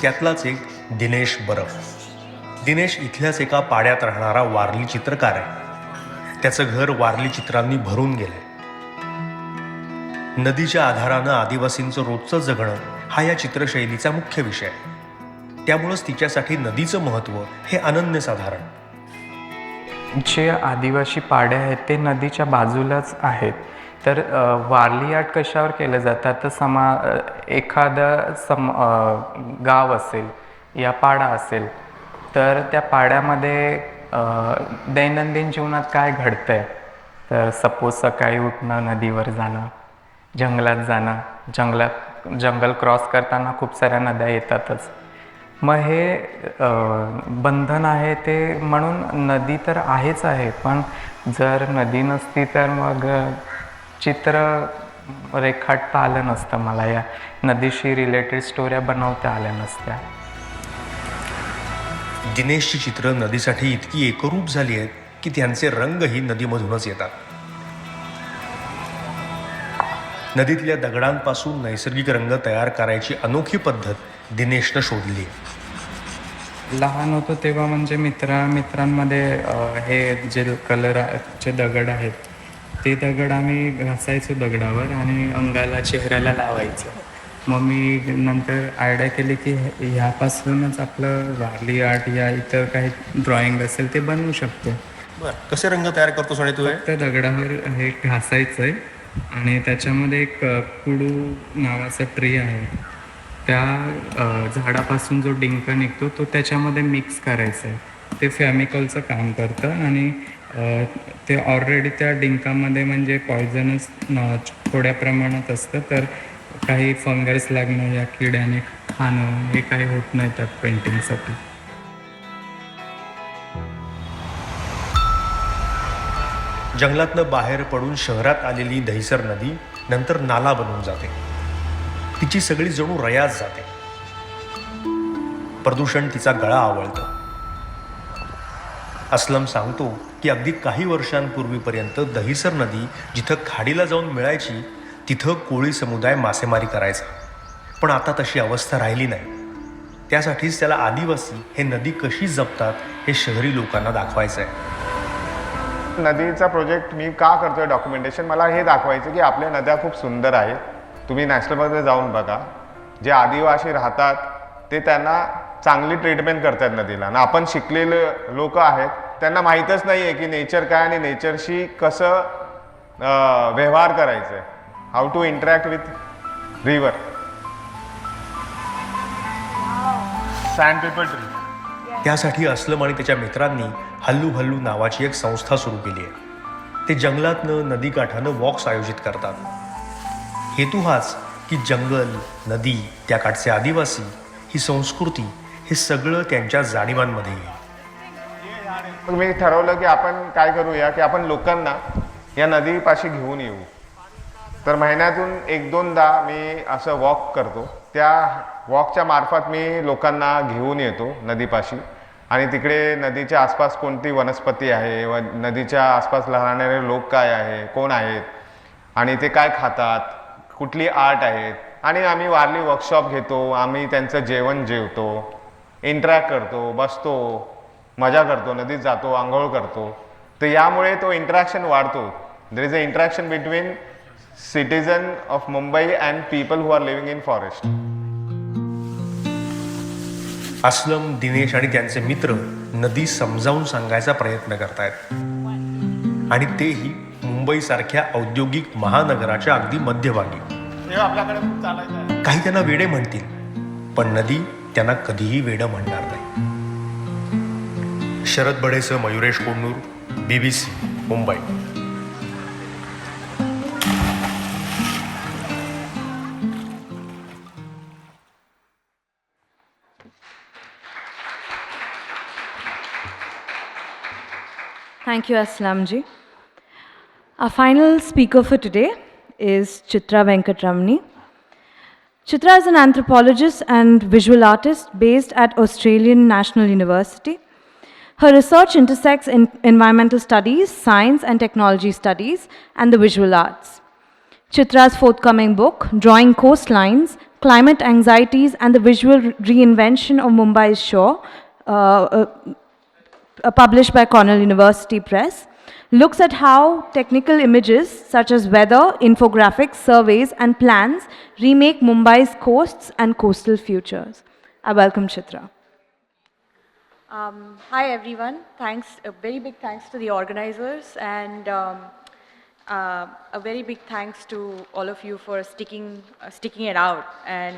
त्यातलाच एक दिनेश बरप. दिनेश इथल्याच एका पाड्यात राहणारा वारली चित्रकार आहे. त्याचं घर वारली चित्रांनी भरून गेलंय. नदीच्या आधारानं आदिवासींचं रोजचं जगणं हा या चित्रशैलीचा मुख्य विषय आहे. त्यामुळंच तिच्यासाठी नदीचं महत्त्व हे अनन्यसाधारण. जे आदिवासी पाडे आहेत ते नदीच्या बाजूलाच आहेत. तर वारली आर्ट कशावर केलं जातं, तर एखादं गाव असेल या पाडा असेल, तर त्या पाड्यामध्ये दैनंदिन जीवनात काय घडतंय, तर सपोज सकाळी उठणं, नदीवर जाणं, जंगलात जाणं, जंगल क्रॉस करताना खूप साऱ्या नद्या येतातच. मग हे बंधन आहे ते, म्हणून नदी तर आहेच आहे, पण जर नदी नसती तर मग चित्र रेखाटता आलं नसतं मला, या नदीशी रिलेटेड स्टोऱ्या बनवता आल्या नसत्या. दिनेशची चित्र नदीसाठी इतकी एकरूप झाली आहेत की त्यांचे रंगही नदीमधूनच येतात. नदीतल्या दगडांपासून नैसर्गिक रंग तयार करायची अनोखी पद्धत दिनेशनं शोधली. लहान होतो तेव्हा म्हणजे मित्रांमध्ये हे जे कलरचे दगड आहेत ते दगड आम्ही घासायचो दगडावर आणि अंगाला, चेहऱ्याला लावायचं. मग मी नंतर आयडिया केली की ह्यापासूनच आपलं वारली आर्ट या इतर काही ड्रॉइंग असेल ते बनवू शकतो. बरं, कसे रंग तयार करतो साडे तू? फक्त दगडावर हे घासायचं आहे आणि त्याच्यामध्ये एक कुडू नावाचा ट्री आहे, त्या झाडापासून जो डिंक निघतो तो त्याच्यामध्ये मिक्स करायचा आहे. ते फेमिकॉलचं काम करतं आणि ते ऑलरेडी त्या डिंकामध्ये म्हणजे पॉयझनस थोड्या प्रमाणात असतं, तर काही फंगस लागणं या किड्याने खाणं हे काही होत नाही त्यात पेंटिंगसाठी. जंगलातनं बाहेर पडून शहरात आलेली दहिसर नदी नंतर नाला बनून जाते. तिची सगळी जणू रयास जाते. प्रदूषण तिचा गळा आवळतं. अस्लम सांगतो की अगदी काही वर्षांपूर्वीपर्यंत दहिसर नदी जिथं खाडीला जाऊन मिळायची तिथं कोळी समुदाय मासेमारी करायचा. पण आता तशी अवस्था राहिली नाही. त्यासाठीच त्याला आदिवासी हे नदी कशी जपतात हे शहरी लोकांना दाखवायचं आहे. नदीचा प्रोजेक्ट मी का करतोय डॉक्युमेंटेशन, मला हे दाखवायचं की आपल्या नद्या खूप सुंदर आहेत. तुम्ही नॅशनलमध्ये जाऊन बघा, जे आदिवासी राहतात ते त्यांना चांगली ट्रीटमेंट करतात नदीला. आणि आपण शिकलेले लोक आहेत, त्यांना माहीतच नाही आहे की नेचर काय आणि नेचरशी कसं व्यवहार करायचं आहे, how to interact with river. Sandpaper tree. त्यासाठी अस्लम आणि त्याच्या मित्रांनी हल्लू हल्लू नावाची एक संस्था सुरू केली आहे. ते जंगलातनं नदीकाठानं वॉक्स आयोजित करतात. हेतू हाच की जंगल, नदी, त्याकाठचे आदिवासी, ही संस्कृती, हे सगळं त्यांच्या जाणीवांमध्ये येईल. मग मी ठरवलं की आपण काय करूया की आपण लोकांना या नदीपाशी घेऊन येऊ. तर महिन्यातून 1-2दा मी असं वॉक करतो. त्या वॉकच्या मार्फत मी लोकांना घेऊन येतो नदीपाशी आणि तिकडे नदीच्या आसपास कोणती वनस्पती आहे व नदीच्या आसपास राहणारे लोक काय आहे, कोण आहेत आणि ते काय खातात, कुठली आर्ट आहेत. आणि आम्ही वारली वर्कशॉप घेतो, आम्ही त्यांचं जेवण जेवतो, इंटरॅक्ट करतो, बसतो, मजा करतो, नदीत जातो, आंघोळ करतो. तर यामुळे तो इंटरॅक्शन वाढतो. There is a interaction between citizen of Mumbai and people who are living in forest. Aslam, Dinesh आणि त्यांचे मित्र नदी समजावून सांगायचा प्रयत्न करतायत आणि तेही मुंबईसारख्या औद्योगिक महानगराच्या अगदी मध्यभागी. काही त्यांना वेडे म्हणतील, पण नदी त्यांना कधीही वेडं म्हणणार नाही. शरद बडेसह Mayuresh Kondur, BBC, Mumbai. Thank you, Aslamji. Our final speaker for today is Chitra Venkatramani. Chitra is an anthropologist and visual artist based at Australian National University. Her research intersects in environmental studies, science and technology studies, and the visual arts. Chitra's forthcoming book, Drawing Coastlines, Climate Anxieties and the Visual Reinvention of Mumbai's Shore, published by Cornell University Press, looks at how technical images such as weather, infographics, surveys, and plans remake Mumbai's coasts and coastal futures. I welcome Chitra. Hi everyone. Thanks, a very big thanks to the organizers, and a very big thanks to all of you for sticking it out and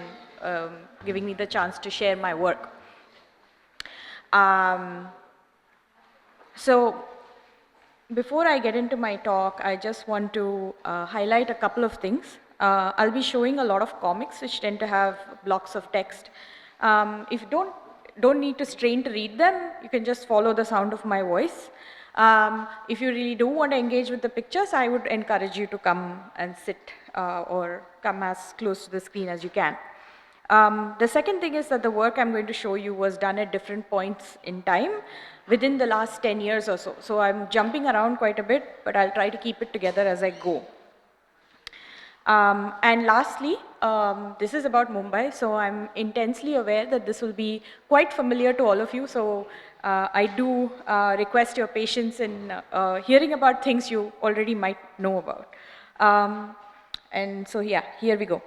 giving me the chance to share my work. So, before I get into my talk, I just want to highlight a couple of things. I'll be showing a lot of comics which tend to have blocks of text. If you don't need to strain to read them, you can just follow the sound of my voice. If you really do want to engage with the pictures, I would encourage you to come and sit or come as close to the screen as you can. The second thing is that the work I'm going to show you was done at different points in time within the last 10 years or so. So I'm jumping around quite a bit, but I'll try to keep it together as I go. And lastly, this is about Mumbai, so I'm intensely aware that this will be quite familiar to all of you, so I do request your patience in hearing about things you already might know about. And so yeah, here we go.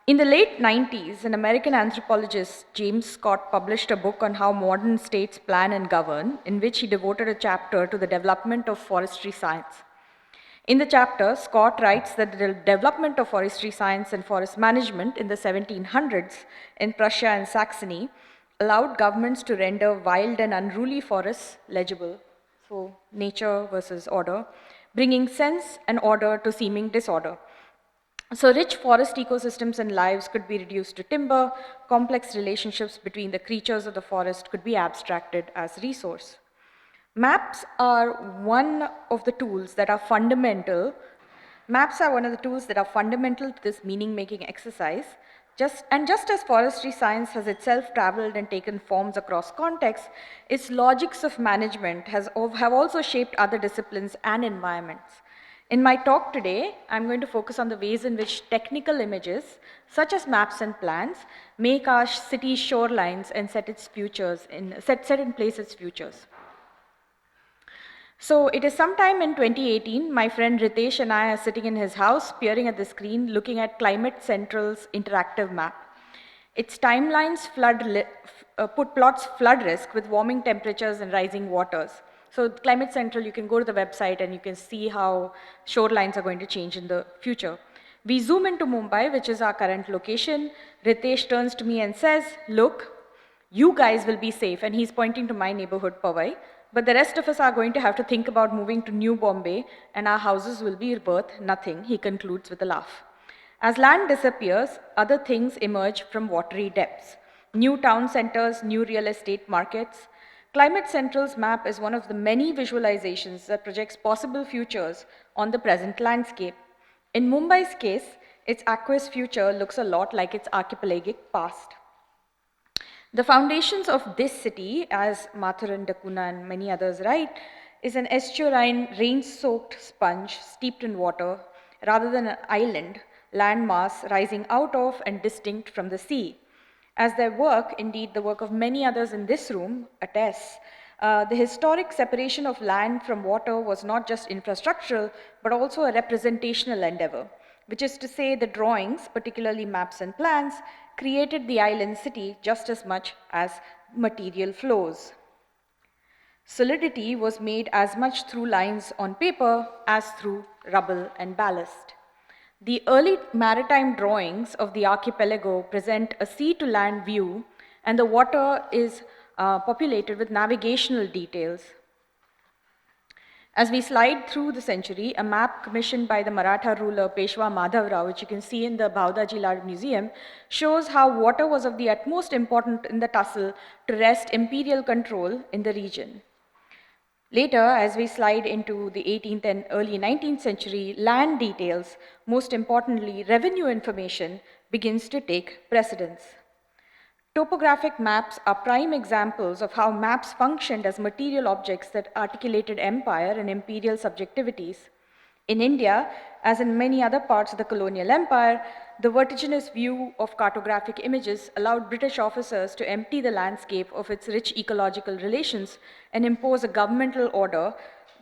In the late 90s, an American anthropologist, James Scott, published a book on how modern states plan and govern, in which he devoted a chapter to the development of forestry science. In the chapter, Scott writes that the development of forestry science and forest management in the 1700s in Prussia and Saxony allowed governments to render wild and unruly forests legible, so nature versus order, bringing sense and order to seeming disorder. So rich forest ecosystems and lives could be reduced to timber, complex relationships between the creatures of the forest could be abstracted as resource. Maps are one of the tools that are fundamental. Maps are one of the tools that are fundamental to this meaning-making exercise. Just as forestry science has itself traveled and taken forms across contexts, its logics of management have also shaped other disciplines and environments. In my talk today, I'm going to focus on the ways in which technical images, such as maps and plans, make our city's shorelines and set in place its futures. So it is sometime in 2018, my friend Ritesh and I are sitting in his house, peering at the screen, looking at Climate Central's interactive map. Its timelines plots flood risk with warming temperatures and rising waters. So Climate Central, you can go to the website and you can see how shorelines are going to change in the future. We zoom into Mumbai, which is our current location. Ritesh turns to me and says, look, you guys will be safe. And he's pointing to my neighborhood, Powai. But the rest of us are going to have to think about moving to New Bombay, and our houses will be worth nothing, he concludes with a laugh. As land disappears, other things emerge from watery depths. New town centers, new real estate markets. Climate Central's map is one of the many visualizations that projects possible futures on the present landscape. In Mumbai's case, its aqueous future looks a lot like its archipelagic past. The foundations of this city, as Mathuran, Dakuna and many others write, is an estuarine, rain-soaked sponge steeped in water, rather than an island, landmass rising out of and distinct from the sea. As their work, indeed the work of many others in this room, attests, The historic separation of land from water was not just infrastructural, but also a representational endeavor, which is to say the drawings, particularly maps and plans, created the island city just as much as material flows. Solidity was made as much through lines on paper as through rubble and ballast. The early maritime drawings of the archipelago present a sea-to-land view, and the water is populated with navigational details. As we slide through the century, a map commissioned by the Maratha ruler Peshwa Madhavrao, which you can see in the Bauda Jila Museum, shows how water was of the utmost importance in the tussle to wrest imperial control in the region. Later, as we slide into the 18th and early 19th century, land details, most importantly revenue information, begins to take precedence. Topographic maps are prime examples of how maps functioned as material objects that articulated empire and imperial subjectivities. In India, as in many other parts of the colonial empire, the vertiginous view of cartographic images allowed British officers to empty the landscape of its rich ecological relations and impose a governmental order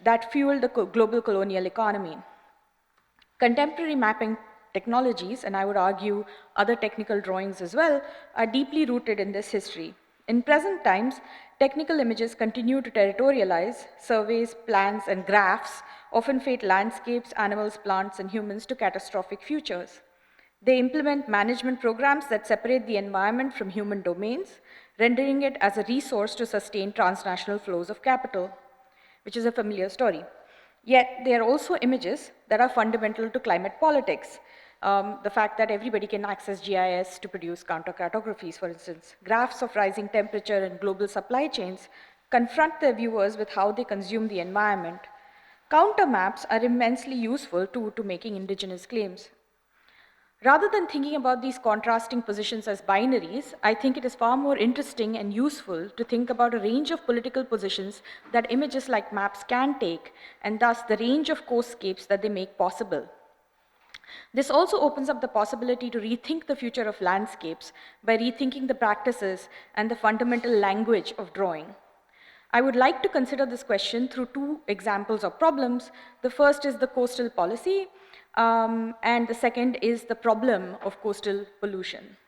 that fueled the global colonial economy. Contemporary mapping technologies, and I would argue other technical drawings as well, are deeply rooted in this history. In present times, technical images continue to territorialize. Surveys, plans, and graphs often fate landscapes, animals, plants, and humans to catastrophic futures. They implement management programs that separate the environment from human domains, rendering it as a resource to sustain transnational flows of capital, which is a familiar story. Yet, they are also images that are fundamental to climate politics. The fact that everybody can access GIS to produce counter-cartographies, for instance. Graphs of rising temperature and global supply chains confront their viewers with how they consume the environment. Counter maps are immensely useful to making indigenous claims. Rather than thinking about these contrasting positions as binaries, I think it is far more interesting and useful to think about a range of political positions that images like maps can take, and thus the range of coastscapes that they make possible. This also opens up the possibility to rethink the future of landscapes by rethinking the practices and the fundamental language of drawing. I would like to consider this question through two examples of problems. The first is the coastal policy, and the second is the problem of coastal pollution.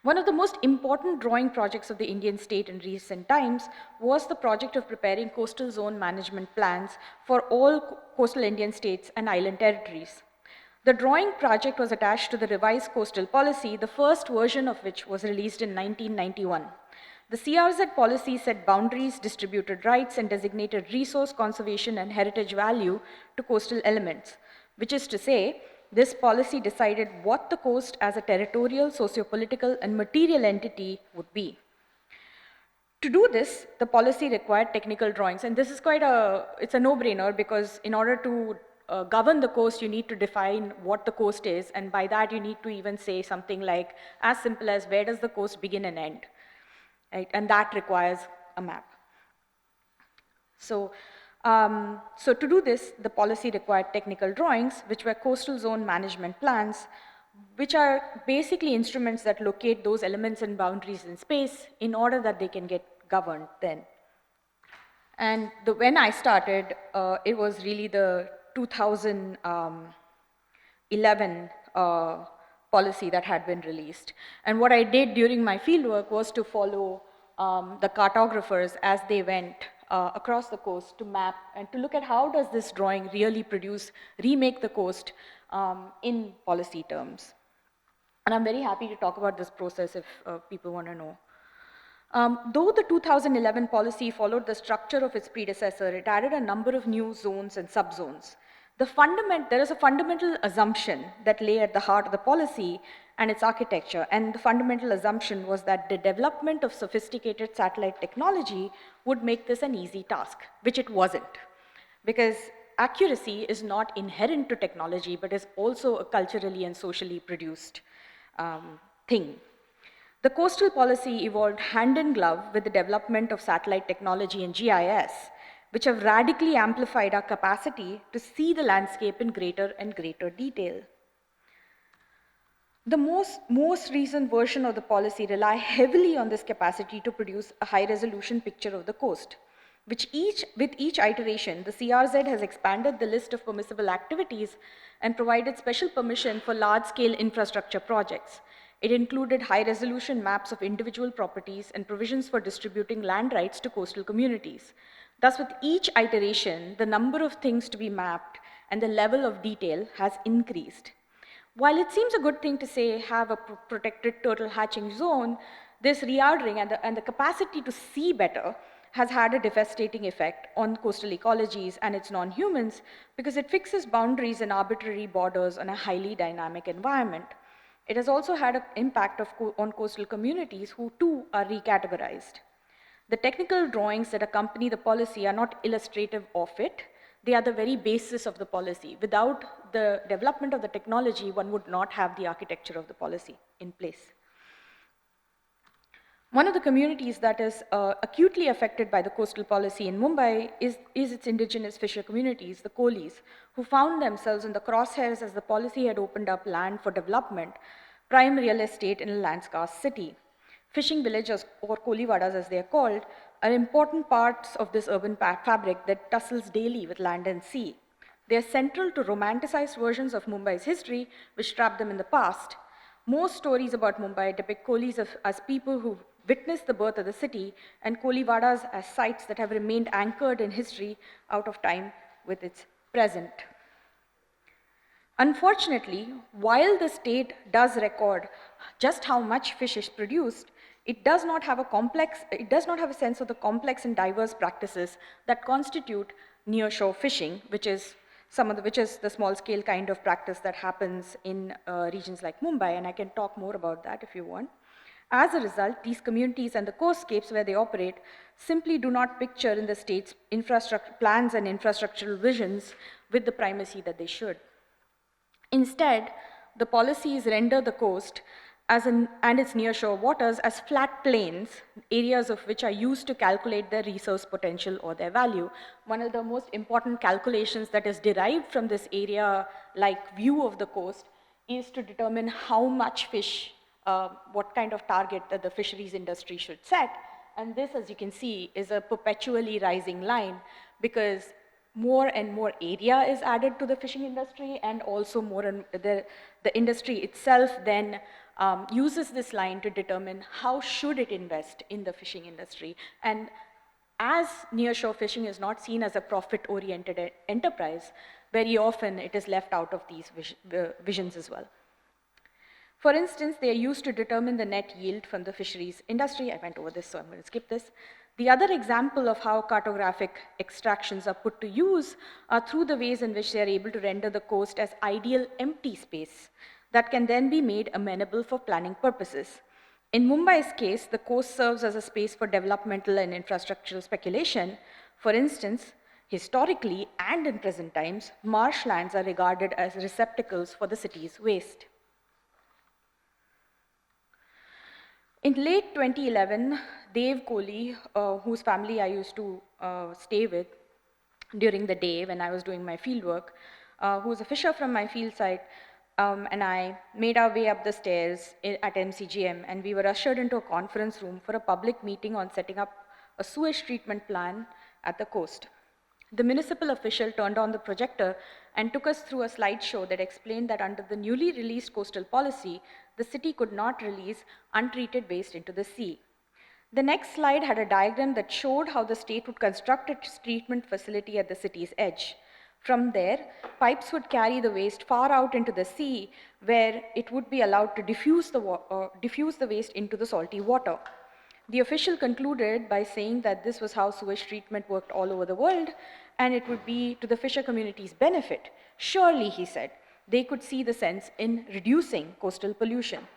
One of the most important drawing projects of the Indian state in recent times was the project of preparing coastal zone management plans for all coastal Indian states and island territories. The drawing project was attached to the revised coastal policy, the first version of which was released in 1991. The CRZ policy set boundaries, distributed rights, and designated resource conservation and heritage value to coastal elements, which is to say, this policy decided what the coast as a territorial, socio-political, and material entity would be. To do this, the policy required technical drawings, and this is it's a no-brainer because in order to govern the coast, you need to define what the coast is, and by that you need to even say something like as simple as where does the coast begin and end, right? And that requires a map. So to do this, the policy required technical drawings, which were coastal zone management plans, which are basically instruments that locate those elements and boundaries in space in order that they can get governed then. And when I started, it was really the 2011 policy that had been released. And what I did during my fieldwork was to follow the cartographers as they went across the coast to map and to look at how does this drawing really remake the coast in policy terms. And I'm very happy to talk about this process if people want to know. Though the 2011 policy followed the structure of its predecessor, it added a number of new zones and subzones. There is a fundamental assumption that lay at the heart of the policy and its architecture, and the fundamental assumption was that the development of sophisticated satellite technology would make this an easy task, which it wasn't, because accuracy is not inherent to technology, but is also a culturally and socially produced thing. The coastal policy evolved hand in glove with the development of satellite technology and GIS, which have radically amplified our capacity to see the landscape in greater and greater detail. The most recent version of the policy rely heavily on this capacity to produce a high-resolution picture of the coast. With each iteration, the CRZ has expanded the list of permissible activities and provided special permission for large-scale infrastructure projects. It included high-resolution maps of individual properties and provisions for distributing land rights to coastal communities. Thus, with each iteration, the number of things to be mapped and the level of detail has increased. While it seems a good thing to say have a protected turtle hatching zone, this reordering and the capacity to see better has had a devastating effect on coastal ecologies and its non-humans because it fixes boundaries and arbitrary borders on a highly dynamic environment. It has also had an impact on coastal communities who too are recategorized. The technical drawings that accompany the policy are not illustrative of it. They are the very basis of the policy. Without the development of the technology, one would not have the architecture of the policy in place. One of the communities that is acutely affected by the coastal policy in Mumbai is its indigenous fisher communities, the Kolis, who found themselves in the crosshairs as the policy had opened up land for development, prime real estate in a land-scarce city. Fishing villages, or Kolivadas as they are called, are important parts of this urban fabric that tussles daily with land and sea. They are central to romanticized versions of Mumbai's history, which trap them in the past. Most stories about Mumbai depict Kolis as people who witnessed the birth of the city, and Kolivadas as sites that have remained anchored in history out of time with its present. Unfortunately, while the state does record just how much fish is produced, it does not have a sense of the complex and diverse practices that constitute nearshore fishing, which is the small-scale kind of practice that happens in regions like Mumbai, and I can talk more about that if you want. As a result, these communities and the coastscapes where they operate simply do not picture in the state's infrastructure plans and infrastructural visions with the primacy that they should. Instead, the policies render the coast and its nearshore waters as flat plains, areas of which are used to calculate their resource potential or their value. One of the most important calculations that is derived from this area-like view of the coast is to determine how much fish, what kind of target that the fisheries industry should set. And this, as you can see, is a perpetually rising line because more and more area is added to the fishing industry, and also the industry itself then uses this line to determine how should it invest in the fishing industry. And as nearshore fishing is not seen as a profit-oriented enterprise, very often it is left out of these visions as well. For instance, they are used to determine the net yield from the fisheries industry. I went over this, so I'm going to skip this. The other example of how cartographic extractions are put to use are through the ways in which they are able to render the coast as ideal empty space that can then be made amenable for planning purposes. In Mumbai's case, the coast serves as a space for developmental and infrastructural speculation. For instance, historically and in present times, marshlands are regarded as receptacles for the city's waste. In late 2011, Dev Kohli, whose family I used to stay with during the day when I was doing my fieldwork, who was a fisher from my field site, and I made our way up the stairs at MCGM, and we were ushered into a conference room for a public meeting on setting up a sewage treatment plan at the coast. The municipal official turned on the projector and took us through a slideshow that explained that under the newly released coastal policy, the city could not release untreated waste into the sea. The next slide had a diagram that showed how the state would construct its treatment facility at the city's edge. From there, pipes would carry the waste far out into the sea, where it would be allowed to diffuse the waste into the salty water. The official concluded by saying that this was how sewage treatment worked all over the world, and it would be to the fisher community's benefit. Surely, he said, they could see the sense in reducing coastal pollution.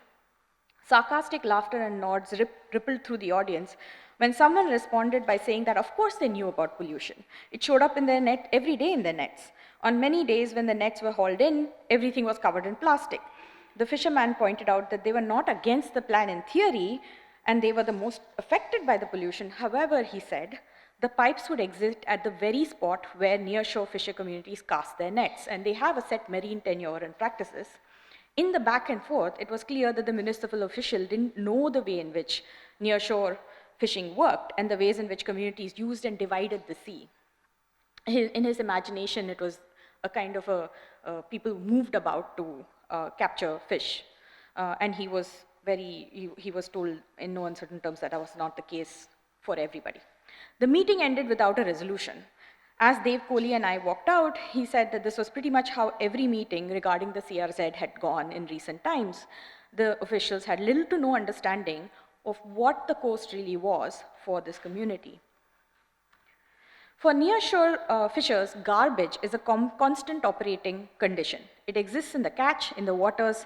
Sarcastic laughter and nods rippled through the audience when someone responded by saying that of course they knew about pollution. It showed up in their net every day in their nets. On many days when the nets were hauled in, everything was covered in plastic. The fisherman pointed out that they were not against the plan in theory, and they were the most affected by the pollution. However, he said, the pipes would exist at the very spot where nearshore fisher communities cast their nets, and they have a set marine tenure and practices. In the back and forth, it was clear that the municipal official didn't know the way in which nearshore fishing worked and the ways in which communities used and divided the sea. In his imagination, it was a kind of people moved about to capture fish. And he was told in no uncertain terms that was not the case for everybody. The meeting ended without a resolution. As Dev Kohli and I walked out, he said that this was pretty much how every meeting regarding the CRZ had gone in recent times. The officials had little to no understanding of what the coast really was for this community. For nearshore fishers, garbage is a constant operating condition. It exists in the catch, in the waters,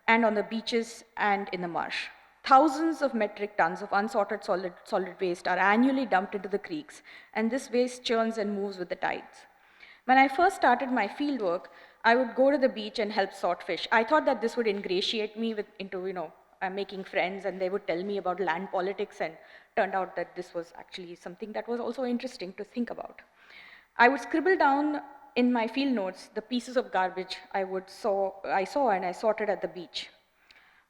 and on the beaches and in the marsh. Thousands of metric tons of unsorted solid waste are annually dumped into the creeks, and this waste churns and moves with the tides. When I first started my fieldwork, I would go to the beach and help sort fish. I thought that this would ingratiate me into making friends, and they would tell me about land politics, and turned out that this was actually something that was also interesting to think about. I would scribble down in my field notes the pieces of garbage I saw and I sorted at the beach.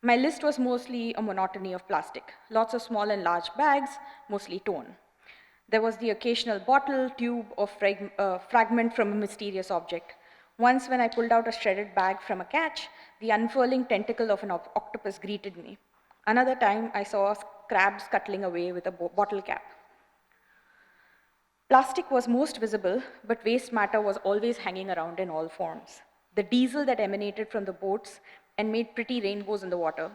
My list was mostly a monotony of plastic, lots of small and large bags, mostly torn. There was the occasional bottle, tube, or fragment from a mysterious object. Once, when I pulled out a shredded bag from a catch, the unfurling tentacle of an octopus greeted me. Another time, I saw a crab scuttling away with a bottle cap. Plastic was most visible, but waste matter was always hanging around in all forms. The diesel that emanated from the boats and made pretty rainbows in the water,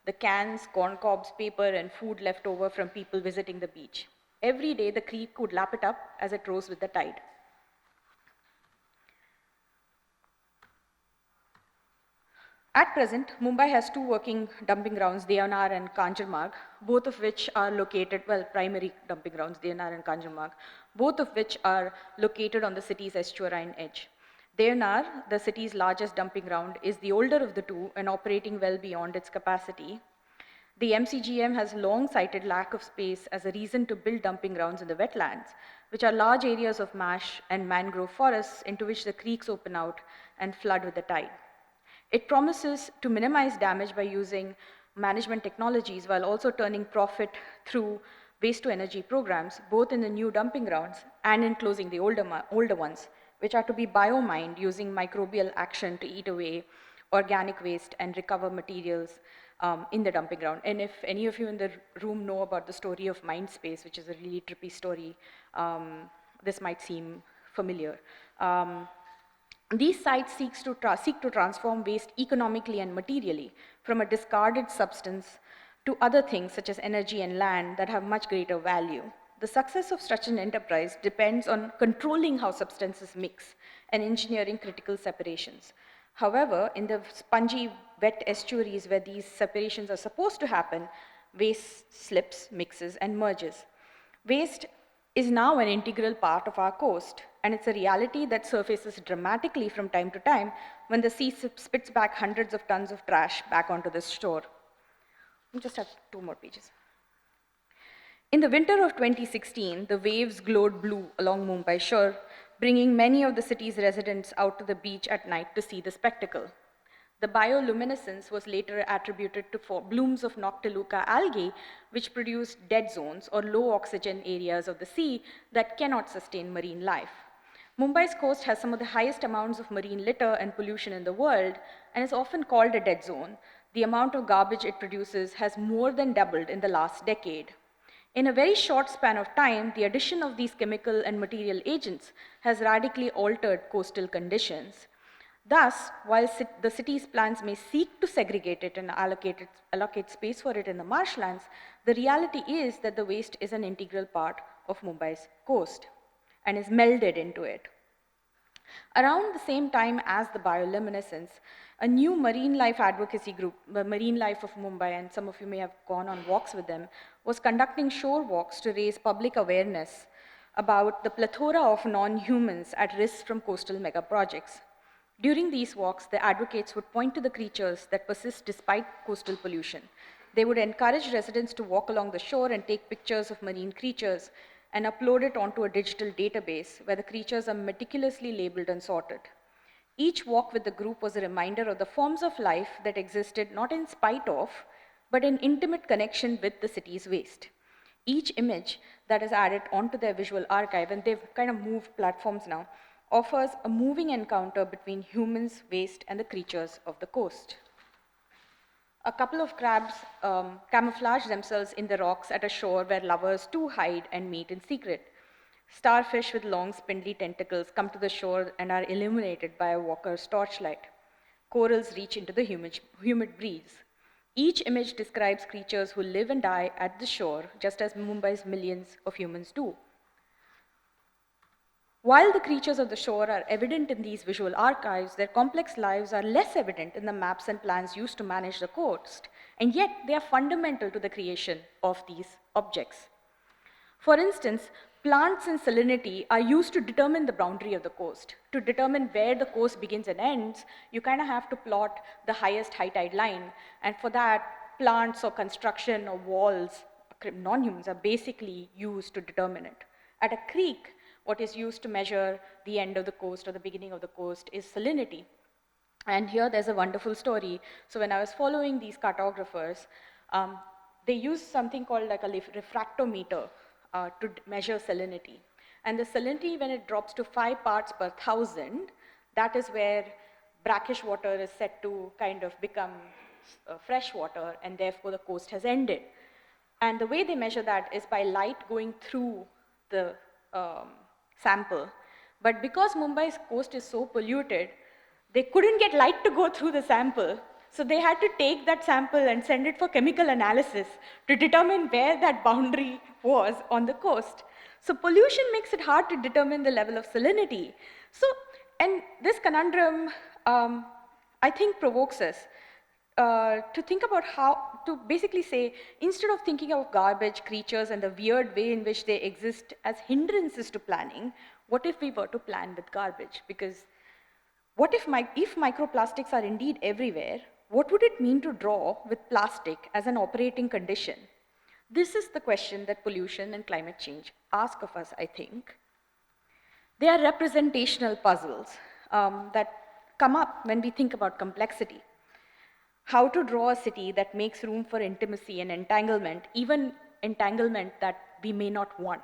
the cans, corn cobs, paper, and food left over from people visiting the beach. Every day, the creek would lap it up as it rose with the tide. At present, Mumbai has two working dumping grounds, Dayanand and Kanjurmarg, both of which are located, primary dumping grounds, Dayanand and Kanjurmarg, both of which are located on the city's estuarine edge. Dayanand, the city's largest dumping ground, is the older of the two and operating well beyond its capacity. The MCGM has long cited lack of space as a reason to build dumping grounds in the wetlands, which are large areas of marsh and mangrove forests into which the creeks open out and flood with the tide. It promises to minimize damage by using management technologies while also turning profit through waste-to-energy programs, both in the new dumping grounds and in closing the older ones, which are to be biomined using microbial action to eat away organic waste and recover materials in the dumping ground. And if any of you in the room know about the story of Mindspace, which is a really trippy story, this might seem familiar. These sites seek to transform waste economically and materially from a discarded substance to other things such as energy and land that have much greater value. The success of such an enterprise depends on controlling how substances mix and engineering critical separations. However, in the spongy, wet estuaries where these separations are supposed to happen, waste slips, mixes, and merges. Waste is now an integral part of our coast, and it's a reality that surfaces dramatically from time to time when the sea spits back hundreds of tons of trash back onto the shore. We just have 2 more pages. In the winter of 2016, the waves glowed blue along Mumbai shore, bringing many of the city's residents out to the beach at night to see the spectacle. The bioluminescence was later attributed to blooms of Noctiluca algae, which produced dead zones or low oxygen areas of the sea that cannot sustain marine life. Mumbai's coast has some of the highest amounts of marine litter and pollution in the world and is often called a dead zone. The amount of garbage it produces has more than doubled in the last decade. In a very short span of time, the addition of these chemical and material agents has radically altered coastal conditions. Thus, while the city's plans may seek to segregate it and allocate space for it in the marshlands, the reality is that the waste is an integral part of Mumbai's coast and is melded into it. Around the same time as the bioluminescence, a new marine life advocacy group, the Marine Life of Mumbai, and some of you may have gone on walks with them, was conducting shore walks to raise public awareness about the plethora of non-humans at risk from coastal mega projects. During these walks, the advocates would point to the creatures that persist despite coastal pollution. They would encourage residents to walk along the shore and take pictures of marine creatures and upload it onto a digital database where the creatures are meticulously labeled and sorted. Each walk with the group was a reminder of the forms of life that existed not in spite of, but in intimate connection with the city's waste. Each image that is added onto their visual archive, and they've kind of moved platforms now, offers a moving encounter between humans, waste, and the creatures of the coast. A couple of crabs camouflage themselves in the rocks at a shore where lovers too hide and meet in secret. Starfish with long spindly tentacles come to the shore and are illuminated by a walker's torchlight. Corals reach into the humid breeze. Each image describes creatures who live and die at the shore, just as Mumbai's millions of humans do. While the creatures of the shore are evident in these visual archives, their complex lives are less evident in the maps and plans used to manage the coast, and yet they are fundamental to the creation of these objects. For instance, plants and salinity are used to determine the boundary of the coast. To determine where the coast begins and ends, you kind of have to plot the highest high tide line, and for that, plants or construction or walls, non-humans, are basically used to determine it. At a creek, what is used to measure the end of the coast or the beginning of the coast is salinity. And here there's a wonderful story. So when I was following these cartographers, they used something called like a refractometer to measure salinity. And the salinity, when it drops to 5 parts per thousand, that is where brackish water is said to kind of become fresh water, and therefore the coast has ended. And the way they measure that is by light going through the sample. But because Mumbai's coast is so polluted, they couldn't get light to go through the sample. So they had to take that sample and send it for chemical analysis to determine where that boundary was on the coast. So pollution makes it hard to determine the level of salinity. So, and this conundrum, I think, provokes us to think about how to basically say, instead of thinking of garbage, creatures, and the weird way in which they exist as hindrances to planning, what if we were to plan with garbage? Because what if microplastics are indeed everywhere, what would it mean to draw with plastic as an operating condition? This is the question that pollution and climate change ask of us, I think. They are representational puzzles that come up when we think about complexity. How to draw a city that makes room for intimacy and entanglement, even entanglement that we may not want.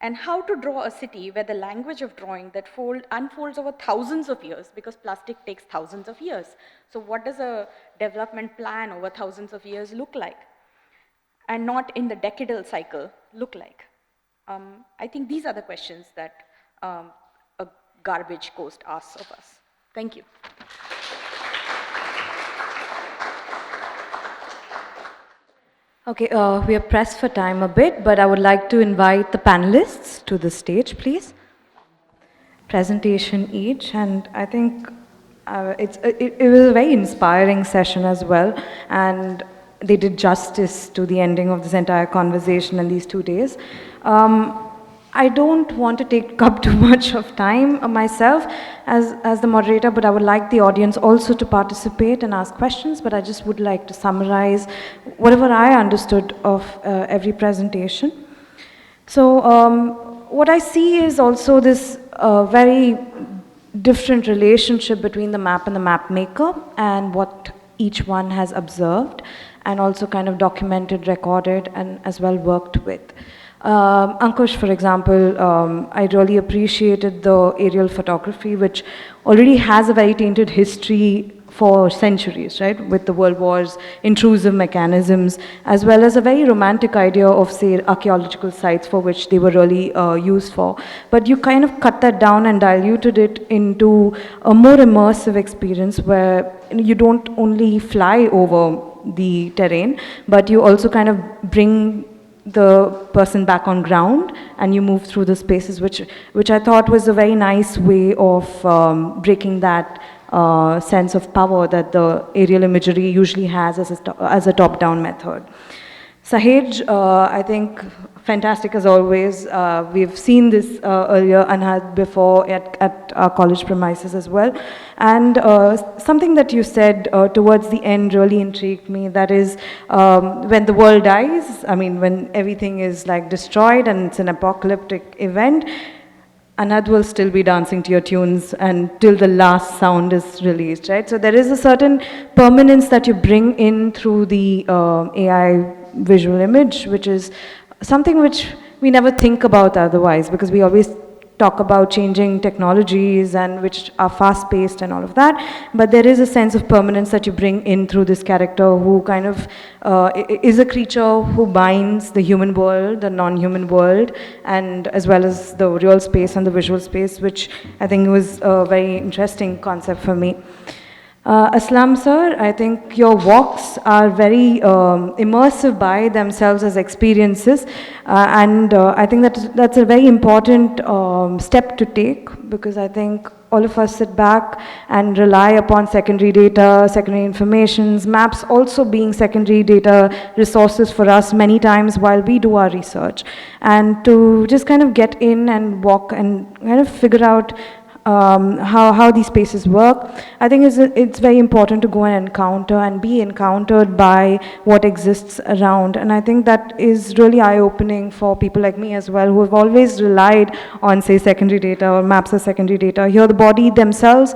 And how to draw a city where the language of drawing that unfolds over thousands of years, because plastic takes thousands of years. So what does a development plan over thousands of years look like? And not in the decadal cycle look like? I think these are the questions that a garbage coast asks of us. Thank you. Okay, we are pressed for time a bit, but I would like to invite the panelists to the stage, please. Presentation each, and I think it was a very inspiring session as well, and they did justice to the ending of this entire conversation in these 2 days. I don't want to take up too much of time myself as the moderator, but I would like the audience also to participate and ask questions, but I just would like to summarize whatever I understood of every presentation. So what I see is also this very different relationship between the map and the map maker and what each one has observed and also kind of documented, recorded, and as well worked with. Ankush, for example, I really appreciated the aerial photography, which already has a very tainted history for centuries, right? With the world wars, intrusive mechanisms, as well as a very romantic idea of, say, archaeological sites for which they were really used for. But you kind of cut that down and diluted it into a more immersive experience where you don't only fly over the terrain, but you also kind of bring the person back on ground and you move through the spaces, which I thought was a very nice way of breaking that sense of power that the aerial imagery usually has as a top-down method. Sahej, I think fantastic as always. We've seen this earlier and had before at our college premises as well. And something that you said towards the end really intrigued me. That is, when the world dies, I mean, when everything is like destroyed and it's an apocalyptic event, Anand will still be dancing to your tunes until the last sound is released, right? So there is a certain permanence that you bring in through the AI visual image, which is something which we never think about otherwise, because we always talk about changing technologies and which are fast-paced and all of that, but there is a sense of permanence that you bring in through this character who kind of is a creature who binds the human world, the non-human world, and as well as the real space and the visual space, which I think was a very interesting concept for me. Aslam sir, I think your walks are very immersive by themselves as experiences, and I think that's a very important step to take, because I think all of us sit back and rely upon secondary data, secondary informations, maps also being secondary data resources for us many times while we do our research. And to just kind of get in and walk and kind of figure out how these spaces work, I think it's very important to go and encounter and be encountered by what exists around. And I think that is really eye-opening for people like me as well, who have always relied on, say, secondary data or maps as secondary data. Here the body themselves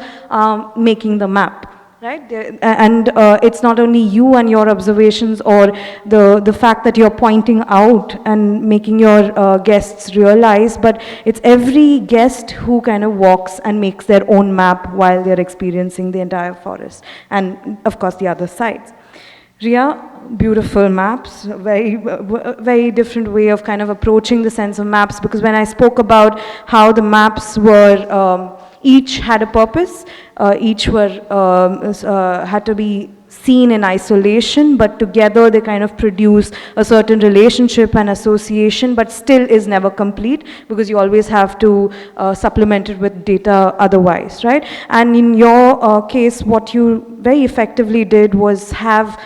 making the map. Right? And it's not only you and your observations or the fact that you're pointing out and making your guests realize, but it's every guest who kind of walks and makes their own map while they're experiencing the entire forest. And of course the other sides. Ria, beautiful maps, very different way of kind of approaching the sense of maps, because when I spoke about how the maps were, each had a purpose, each were had to be seen in isolation, but together they kind of produce a certain relationship and association, but still is never complete, because you always have to supplement it with data otherwise, right? And in your case, what you very effectively did was have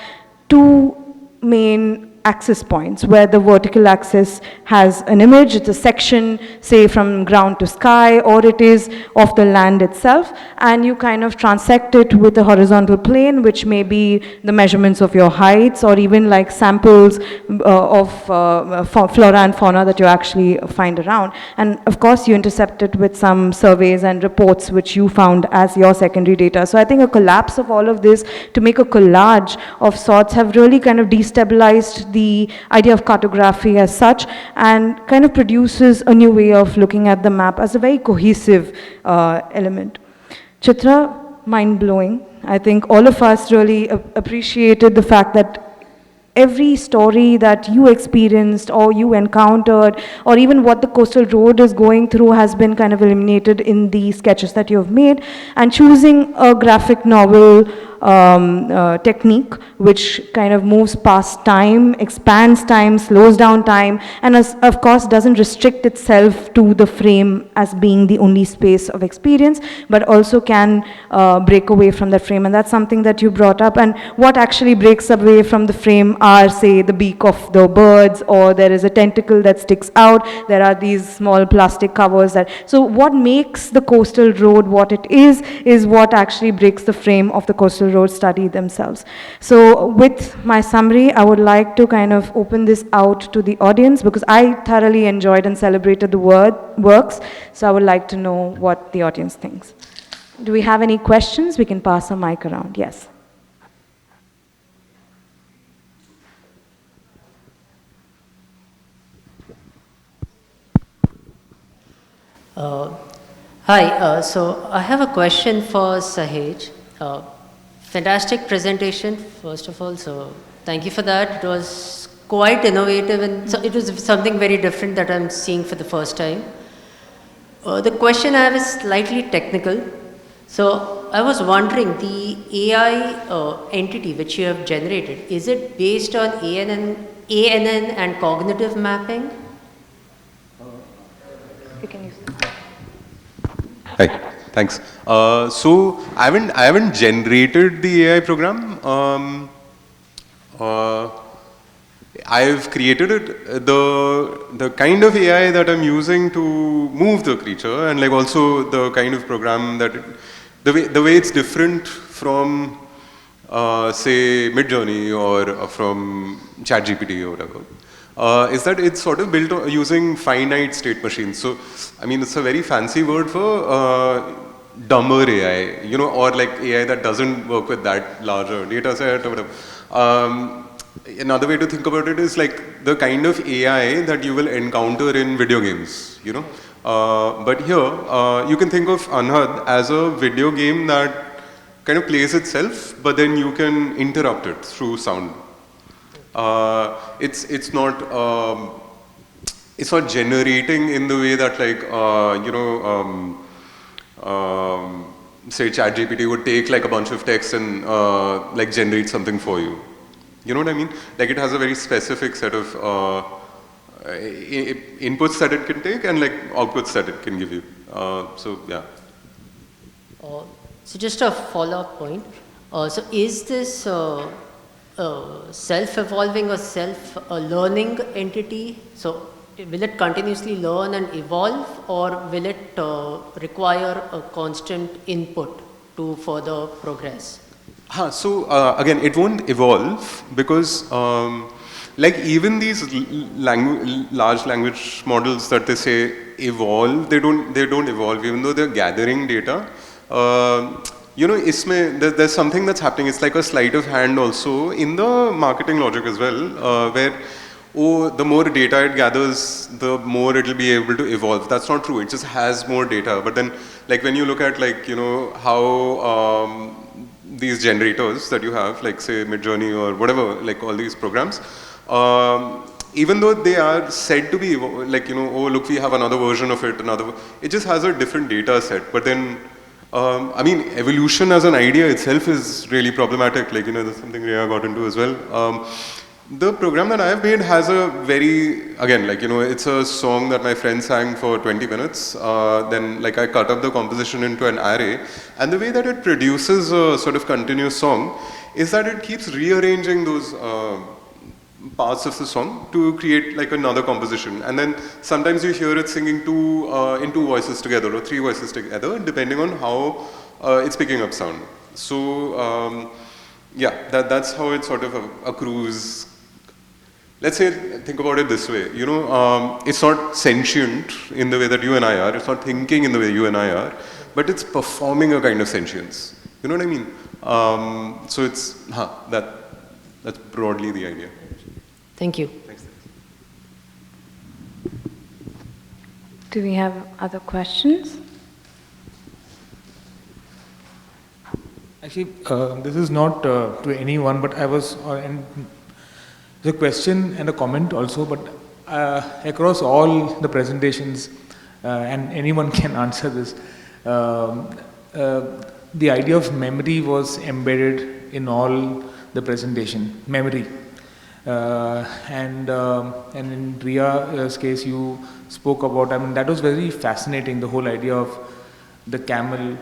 two main access points, where the vertical axis has an image, it's a section, say from ground to sky, or it is of the land itself, and you kind of transect it with a horizontal plane, which may be the measurements of your heights, or even like samples of flora and fauna that you actually find around. And of course you intercept it with some surveys and reports which you found as your secondary data. So I think a collapse of all of this to make a collage of sorts have really kind of destabilized the idea of cartography as such, and kind of produces a new way of looking at the map as a very cohesive element. Chitra, mind-blowing. I think all of us really appreciated the fact that every story that you experienced or you encountered, or even what the coastal road is going through, has been kind of eliminated in the sketches that you have made, and choosing a graphic novel technique which kind of moves past time, expands time, slows down time, and of course doesn't restrict itself to the frame as being the only space of experience, but also can break away from the frame. And that's something that you brought up. And what actually breaks away from the frame are, say, the beak of the birds, or there is a tentacle that sticks out, there are these small plastic covers that, so what makes the coastal road what it is what actually breaks the frame of the coastal road study themselves. So with my summary, I would like to kind of open this out to the audience, because I thoroughly enjoyed and celebrated the works, so I would like to know what the audience thinks. Do we have any questions? We can pass a mic around. Yes. Hi, so I have a question for Sahej. Fantastic presentation, first of all, so thank you for that. It was quite innovative, and so it was something very different that I'm seeing for the first time. The question I have is slightly technical. So I was wondering, the AI entity which you have generated, is it based on ANN and cognitive mapping? You can use Hi, thanks. So I haven't generated the AI program. I've created it, the kind of AI that I'm using to move the creature, and like also the kind of program that the way it's different from say Midjourney or from ChatGPT or whatever. is that it's sort of built using finite state machines. So, I mean, it's a very fancy word for dumber AI, you know, or like AI that doesn't work with that larger data set or whatever. Another way to think about it is like the kind of AI that you will encounter in video games, you know. But here, you can think of Anand as a video game that kind of plays itself, but then you can interrupt it through sound. It's not generating in the way that like you know say ChatGPT would take like a bunch of text and like generate something for you. You know what I mean? Like it has a very specific set of inputs that it can take and like outputs that it can give you. So yeah. So just a follow-up point. So is this self-evolving or self-learning entity? So will it continuously learn and evolve, or will it require a constant input to further progress? So again, it won't evolve because like even these large language models that they say evolve, they don't evolve even though they're gathering data. You know, there's something that's happening. It's like a sleight of hand also in the marketing logic as well, where the more data it gathers, the more it'll be able to evolve. That's not true. It just has more data. But then, like when you look at like you know how these generators that you have, like say Midjourney or whatever, like all these programs, even though they are said to be like you know, oh look, we have another version of it, it just has a different data set. But then I mean, evolution as an idea itself is really problematic. Like, you know, that's something Rhea got into as well. The program that I have made has a very, again, like, you know, it's a song that my friend sang for 20 minutes. Then, like, I cut up the composition into an array. And the way that it produces a sort of continuous song is that it keeps rearranging those parts of the song to create like another composition, and then sometimes you hear it singing in two voices together or three voices together, depending on how it's picking up sound. So yeah, that's how it sort of accrues. Let's say, think about it this way, you know, it's not sentient in the way that you and I are, it's not thinking in the way you and I are, but it's performing a kind of sentience. You know what I mean? So it's, that's broadly the idea. Thank you. Thanks. Do we have other questions? Actually, this is not to anyone, but I was, and the question and a comment also, but across all the presentations, and anyone can answer this, the idea of memory was embedded in all the presentation, memory. And in Ria's case, you spoke about, I mean, that was very fascinating, the whole idea of the camel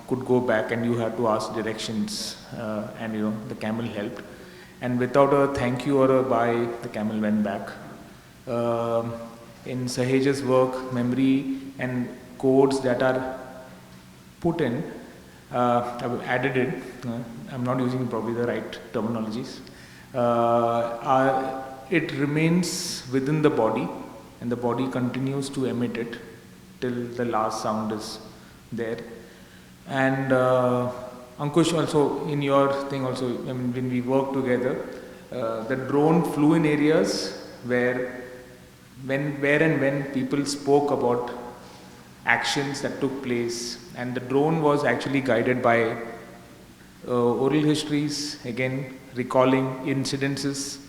could go back and you had to ask directions, and you know, the camel helped. And without a thank you or a bye, the camel went back. In Sahej's work, memory and codes that are put in, I've added it, I'm not using probably the right terminologies. It remains within the body, and the body continues to emit it till the last sound is there. And Ankush, also in your thing also, I mean, when we work together, the drone flew in areas where and when people spoke about actions that took place, and the drone was actually guided by oral histories, again recalling incidences.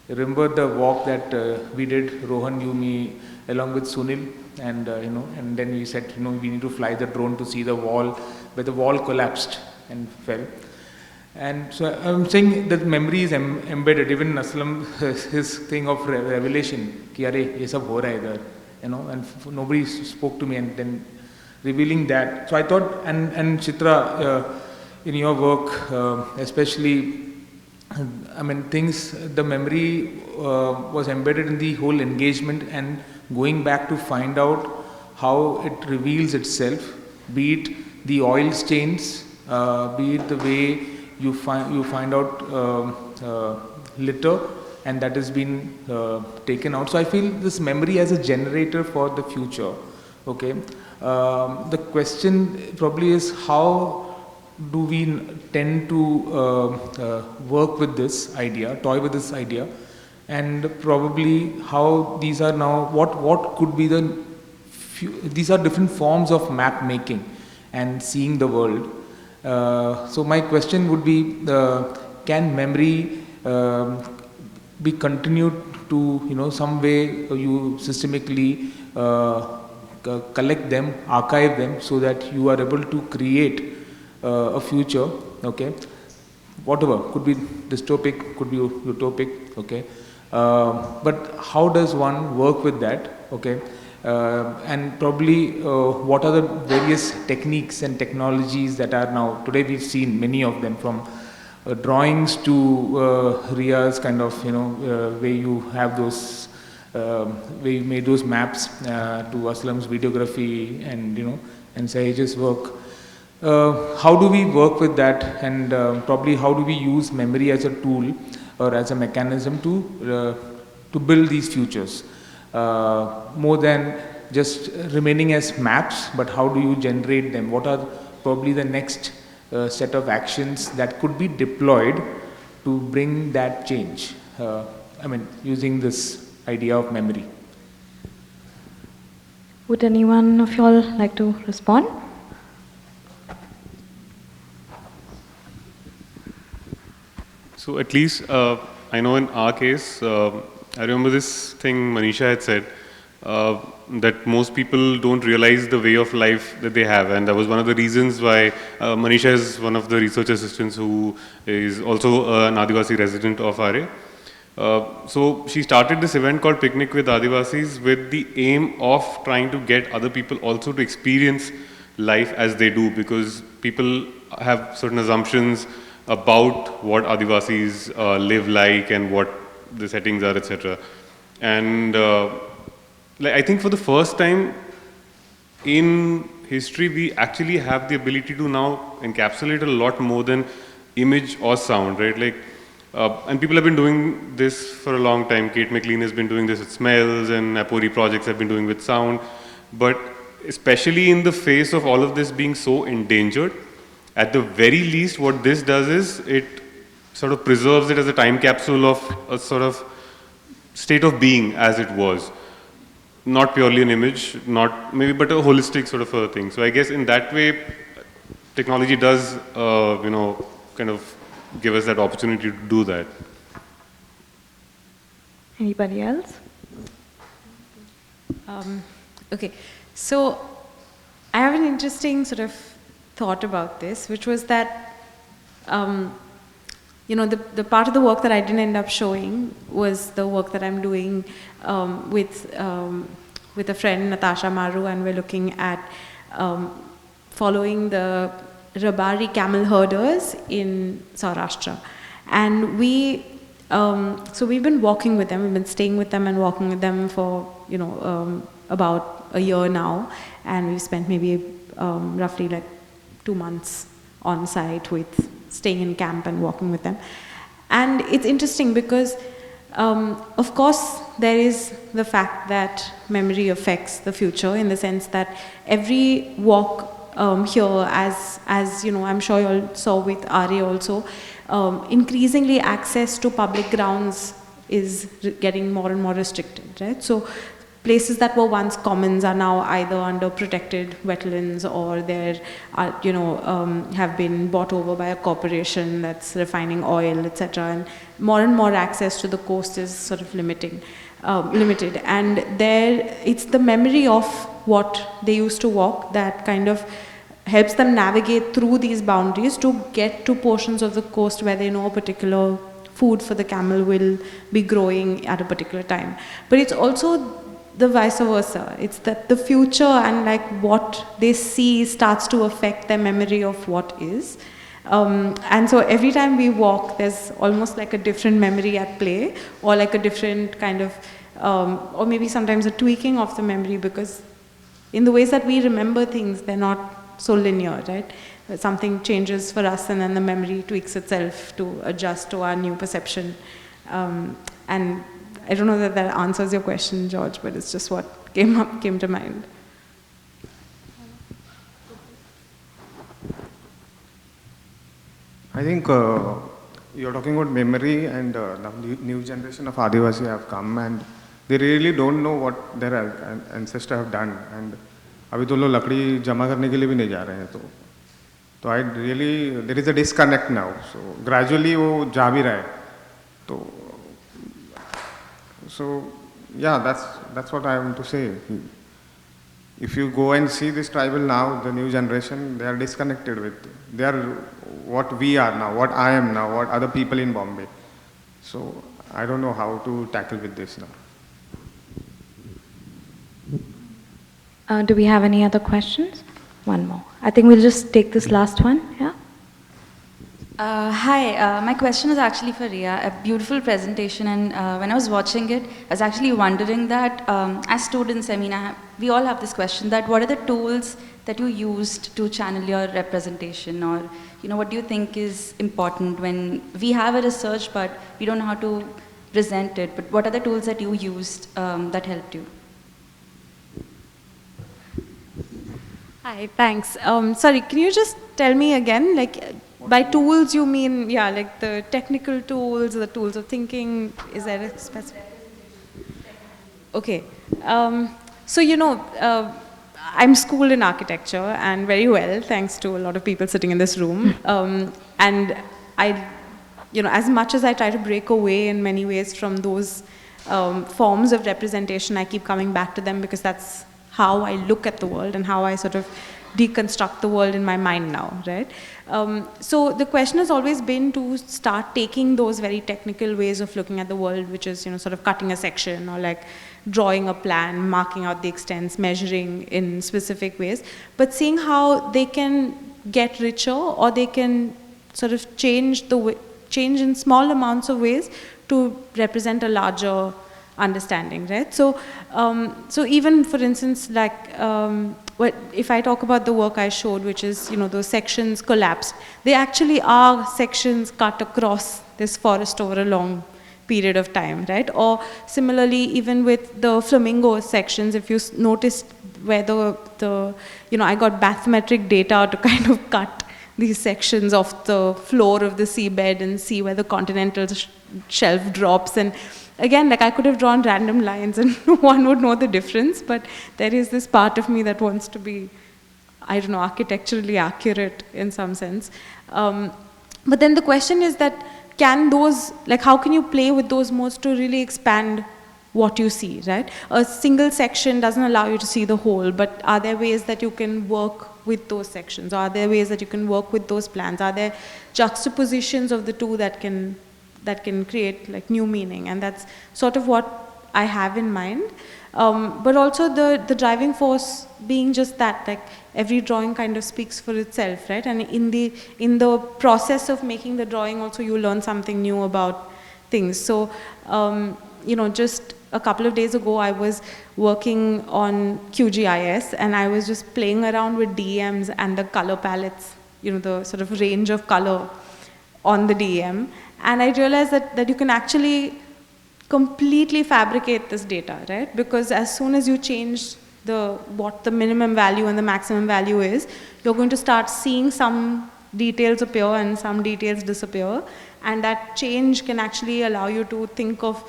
Remember the walk that we did, Rohan, you, me, along with Sunil, and you know, and then we said, you know, we need to fly the drone to see the wall, where the wall collapsed and fell. And so I'm saying that memory is embedded. Even Aslam, his thing of revelation, ki arey, ye sab ho raha hai idhar, you know, and nobody spoke to me, and then revealing that. So I thought, and Chitra, in your work, especially, I mean, the memory was embedded in the whole engagement and going back to find out how it reveals itself, be it the oil stains, be it the way you find out litter, and that has been taken out. So I feel this memory as a generator for the future. Okay, the question probably is how do we tend to work with this idea, toy with this idea, and probably how these are now, what could be the these are different forms of map making and seeing the world. So my question would be, can memory be continued to, some way you systemically collect them, archive them, so that you are able to create a future, okay, whatever, could be dystopic, could be utopic, okay, but how does one work with that, okay, and probably what are the various techniques and technologies that are now, today we've seen many of them, from drawings to RIAs, kind of, where you have those, where you made those maps, to Aslam's videography and, and Sahej's work. How do we work with that, and probably how do we use memory as a tool or as a mechanism to build these futures? More than just remaining as maps, but how do you generate them? What are probably the next set of actions that could be deployed to bring that change? I mean, using this idea of memory. Would anyone of you all like to respond? So at least I know in our case, I remember this thing Manisha had said, that most people don't realize the way of life that they have, and that was one of the reasons why Manisha is one of the research assistants who is also an Adivasi resident of Aarey. So she started this event called Picnic with Adivasis with the aim of trying to get other people also to experience life as they do, because people have certain assumptions about what Adivasis live like and what the settings are, etc. And I think for the first time in history, we actually have the ability to now encapsulate a lot more than image or sound, right? And people have been doing this for a long time. Kate McLean has been doing this with smells, and Apori projects have been doing with sound. But especially in the face of all of this being so endangered, at the very least, what this does is it sort of preserves it as a time capsule of a sort of state of being as it was. Not purely an image, not maybe, but a holistic sort of a thing. So I guess in that way, technology does, kind of give us that opportunity to do that. Anybody else? Okay, so I have an interesting sort of thought about this, which was that, the part of the work that I didn't end up showing was the work that I'm doing with a friend, Natasha Maru, and we're looking at following the Rabari camel herders in Saurashtra. And so we've been walking with them, we've been staying with them and walking with them for, about a year now. And we've spent maybe roughly like 2 months on site with staying in camp and walking with them. And it's interesting because, of course, there is the fact that memory affects the future, in the sense that every walk here, as I'm sure you all saw with Aarey also, increasingly access to public grounds is getting more and more restricted, right? So places that were once commons are now either under protected wetlands, or they are, have been bought over by a corporation that's refining oil, etc. And more access to the coast is sort of limited. And it's the memory of what they used to walk that kind of helps them navigate through these boundaries to get to portions of the coast where they know a particular food for the camel will be growing at a particular time. But it's also the vice versa. It's that the future and like what they see starts to affect their memory of what is. And so every time we walk, there's almost like a different memory at play, or like a different kind of, or maybe sometimes a tweaking of the memory, because in the ways that we remember things, they're not so linear, right? Something changes for us and then the memory tweaks itself to adjust to our new perception. And I don't know that that answers your question, George, but it's just what came to mind. I think you're talking about memory, and the new generation of Adivasi have come, and they really don't know what their ancestors have done. And अभी तो लोग लकड़ी जमा करने के लिए भी नहीं जा रहे हैं, तो I really, there is a disconnect now. So gradually वो जा भी रहा है. So yeah, that's what I want to say. If you go and see this tribal now, the new generation, they are disconnected with, they are what we are now, what I am now, what other people in Bombay. So I don't know how to tackle with this now. Do we have any other questions? One more. I think we'll just take this last one, yeah? Hi, my question is actually for Ria. A beautiful presentation, and when I was watching it, I was actually wondering that as students, I mean, we all have this question that what are the tools that you used to channel your representation, or what do you think is important when we have a research but we don't know how to present it, but what are the tools that you used that helped you? Hi, thanks. Sorry, can you just tell me again, like, by tools you mean, yeah, like the technical tools, the tools of thinking, is there a specific? Okay. So, I'm schooled in architecture, and very well, thanks to a lot of people sitting in this room. And I, as much as I try to break away in many ways from those forms of representation, I keep coming back to them because that's how I look at the world and how I sort of deconstruct the world in my mind now, right? So the question has always been to start taking those very technical ways of looking at the world, which is, sort of cutting a section or like drawing a plan, marking out the extents, measuring in specific ways, but seeing how they can get richer or they can sort of change in small amounts of ways to represent a larger understanding, right? So, so even for instance, like, if I talk about the work I showed, which is, those sections collapsed, they actually are sections cut across this forest over a long period of time, right? Or similarly, even with the flamingo sections, if you noticed where I got bathymetric data to kind of cut these sections off the floor of the seabed and see where the continental shelf drops. And again, like I could have drawn random lines and no one would know the difference, but there is this part of me that wants to be, I don't know, architecturally accurate in some sense. But then the question is that, can those, like how can you play with those modes to really expand what you see, right? A single section doesn't allow you to see the whole, but are there ways that you can work with those sections? Are there ways that you can work with those plans? Are there juxtapositions of the two that can create like new meaning? And that's sort of what I have in mind. But also the driving force being just that, like every drawing kind of speaks for itself, right? And in the process of making the drawing also you learn something new about things. So, just a couple of days ago I was working on QGIS and I was just playing around with DEMs and the color palettes, the sort of range of color on the DEM. And I realized that you can actually completely fabricate this data, right? Because as soon as you change what the minimum value and the maximum value is, you're going to start seeing some details appear and some details disappear. And that change can actually allow you to think of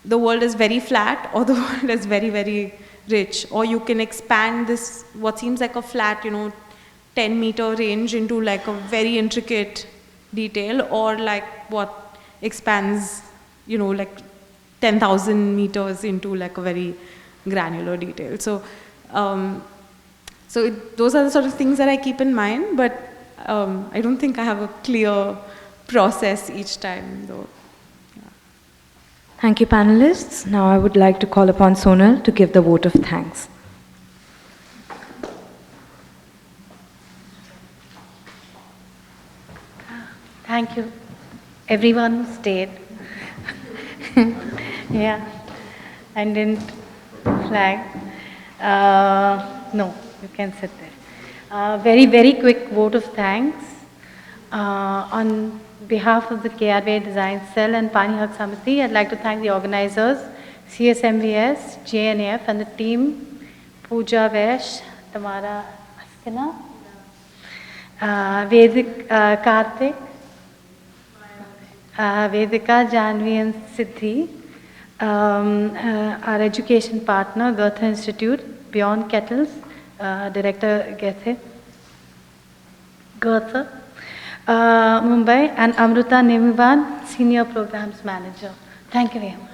the world as very flat or the world as very, very rich. Or you can expand this, what seems like a flat, 10-meter range into like a very intricate detail, or like what expands, like 10,000 meters into like a very granular detail. So, those are the sort of things that I keep in mind, but I don't think I have a clear process each time though. Yeah. Thank you, panelists. Now I would like to call upon Sonal to give the vote of thanks. Thank you. Everyone who stayed. Yeah. And didn't flag. No, you can sit there. Very, very quick vote of thanks. On behalf of the KRBI Design Cell and Pani Haq Samiti, I'd like to thank the organizers, CSMVS, JNAF, and the team, Pooja Vesh, Tamara Askina, Vedik Karthik, Vedika, Janvi, and Siddhi, our education partner, Goethe Institute, Beyond Kettles, Director Goethe, Mumbai, and Amruta Nemivan, Senior Programs Manager. Thank you very much.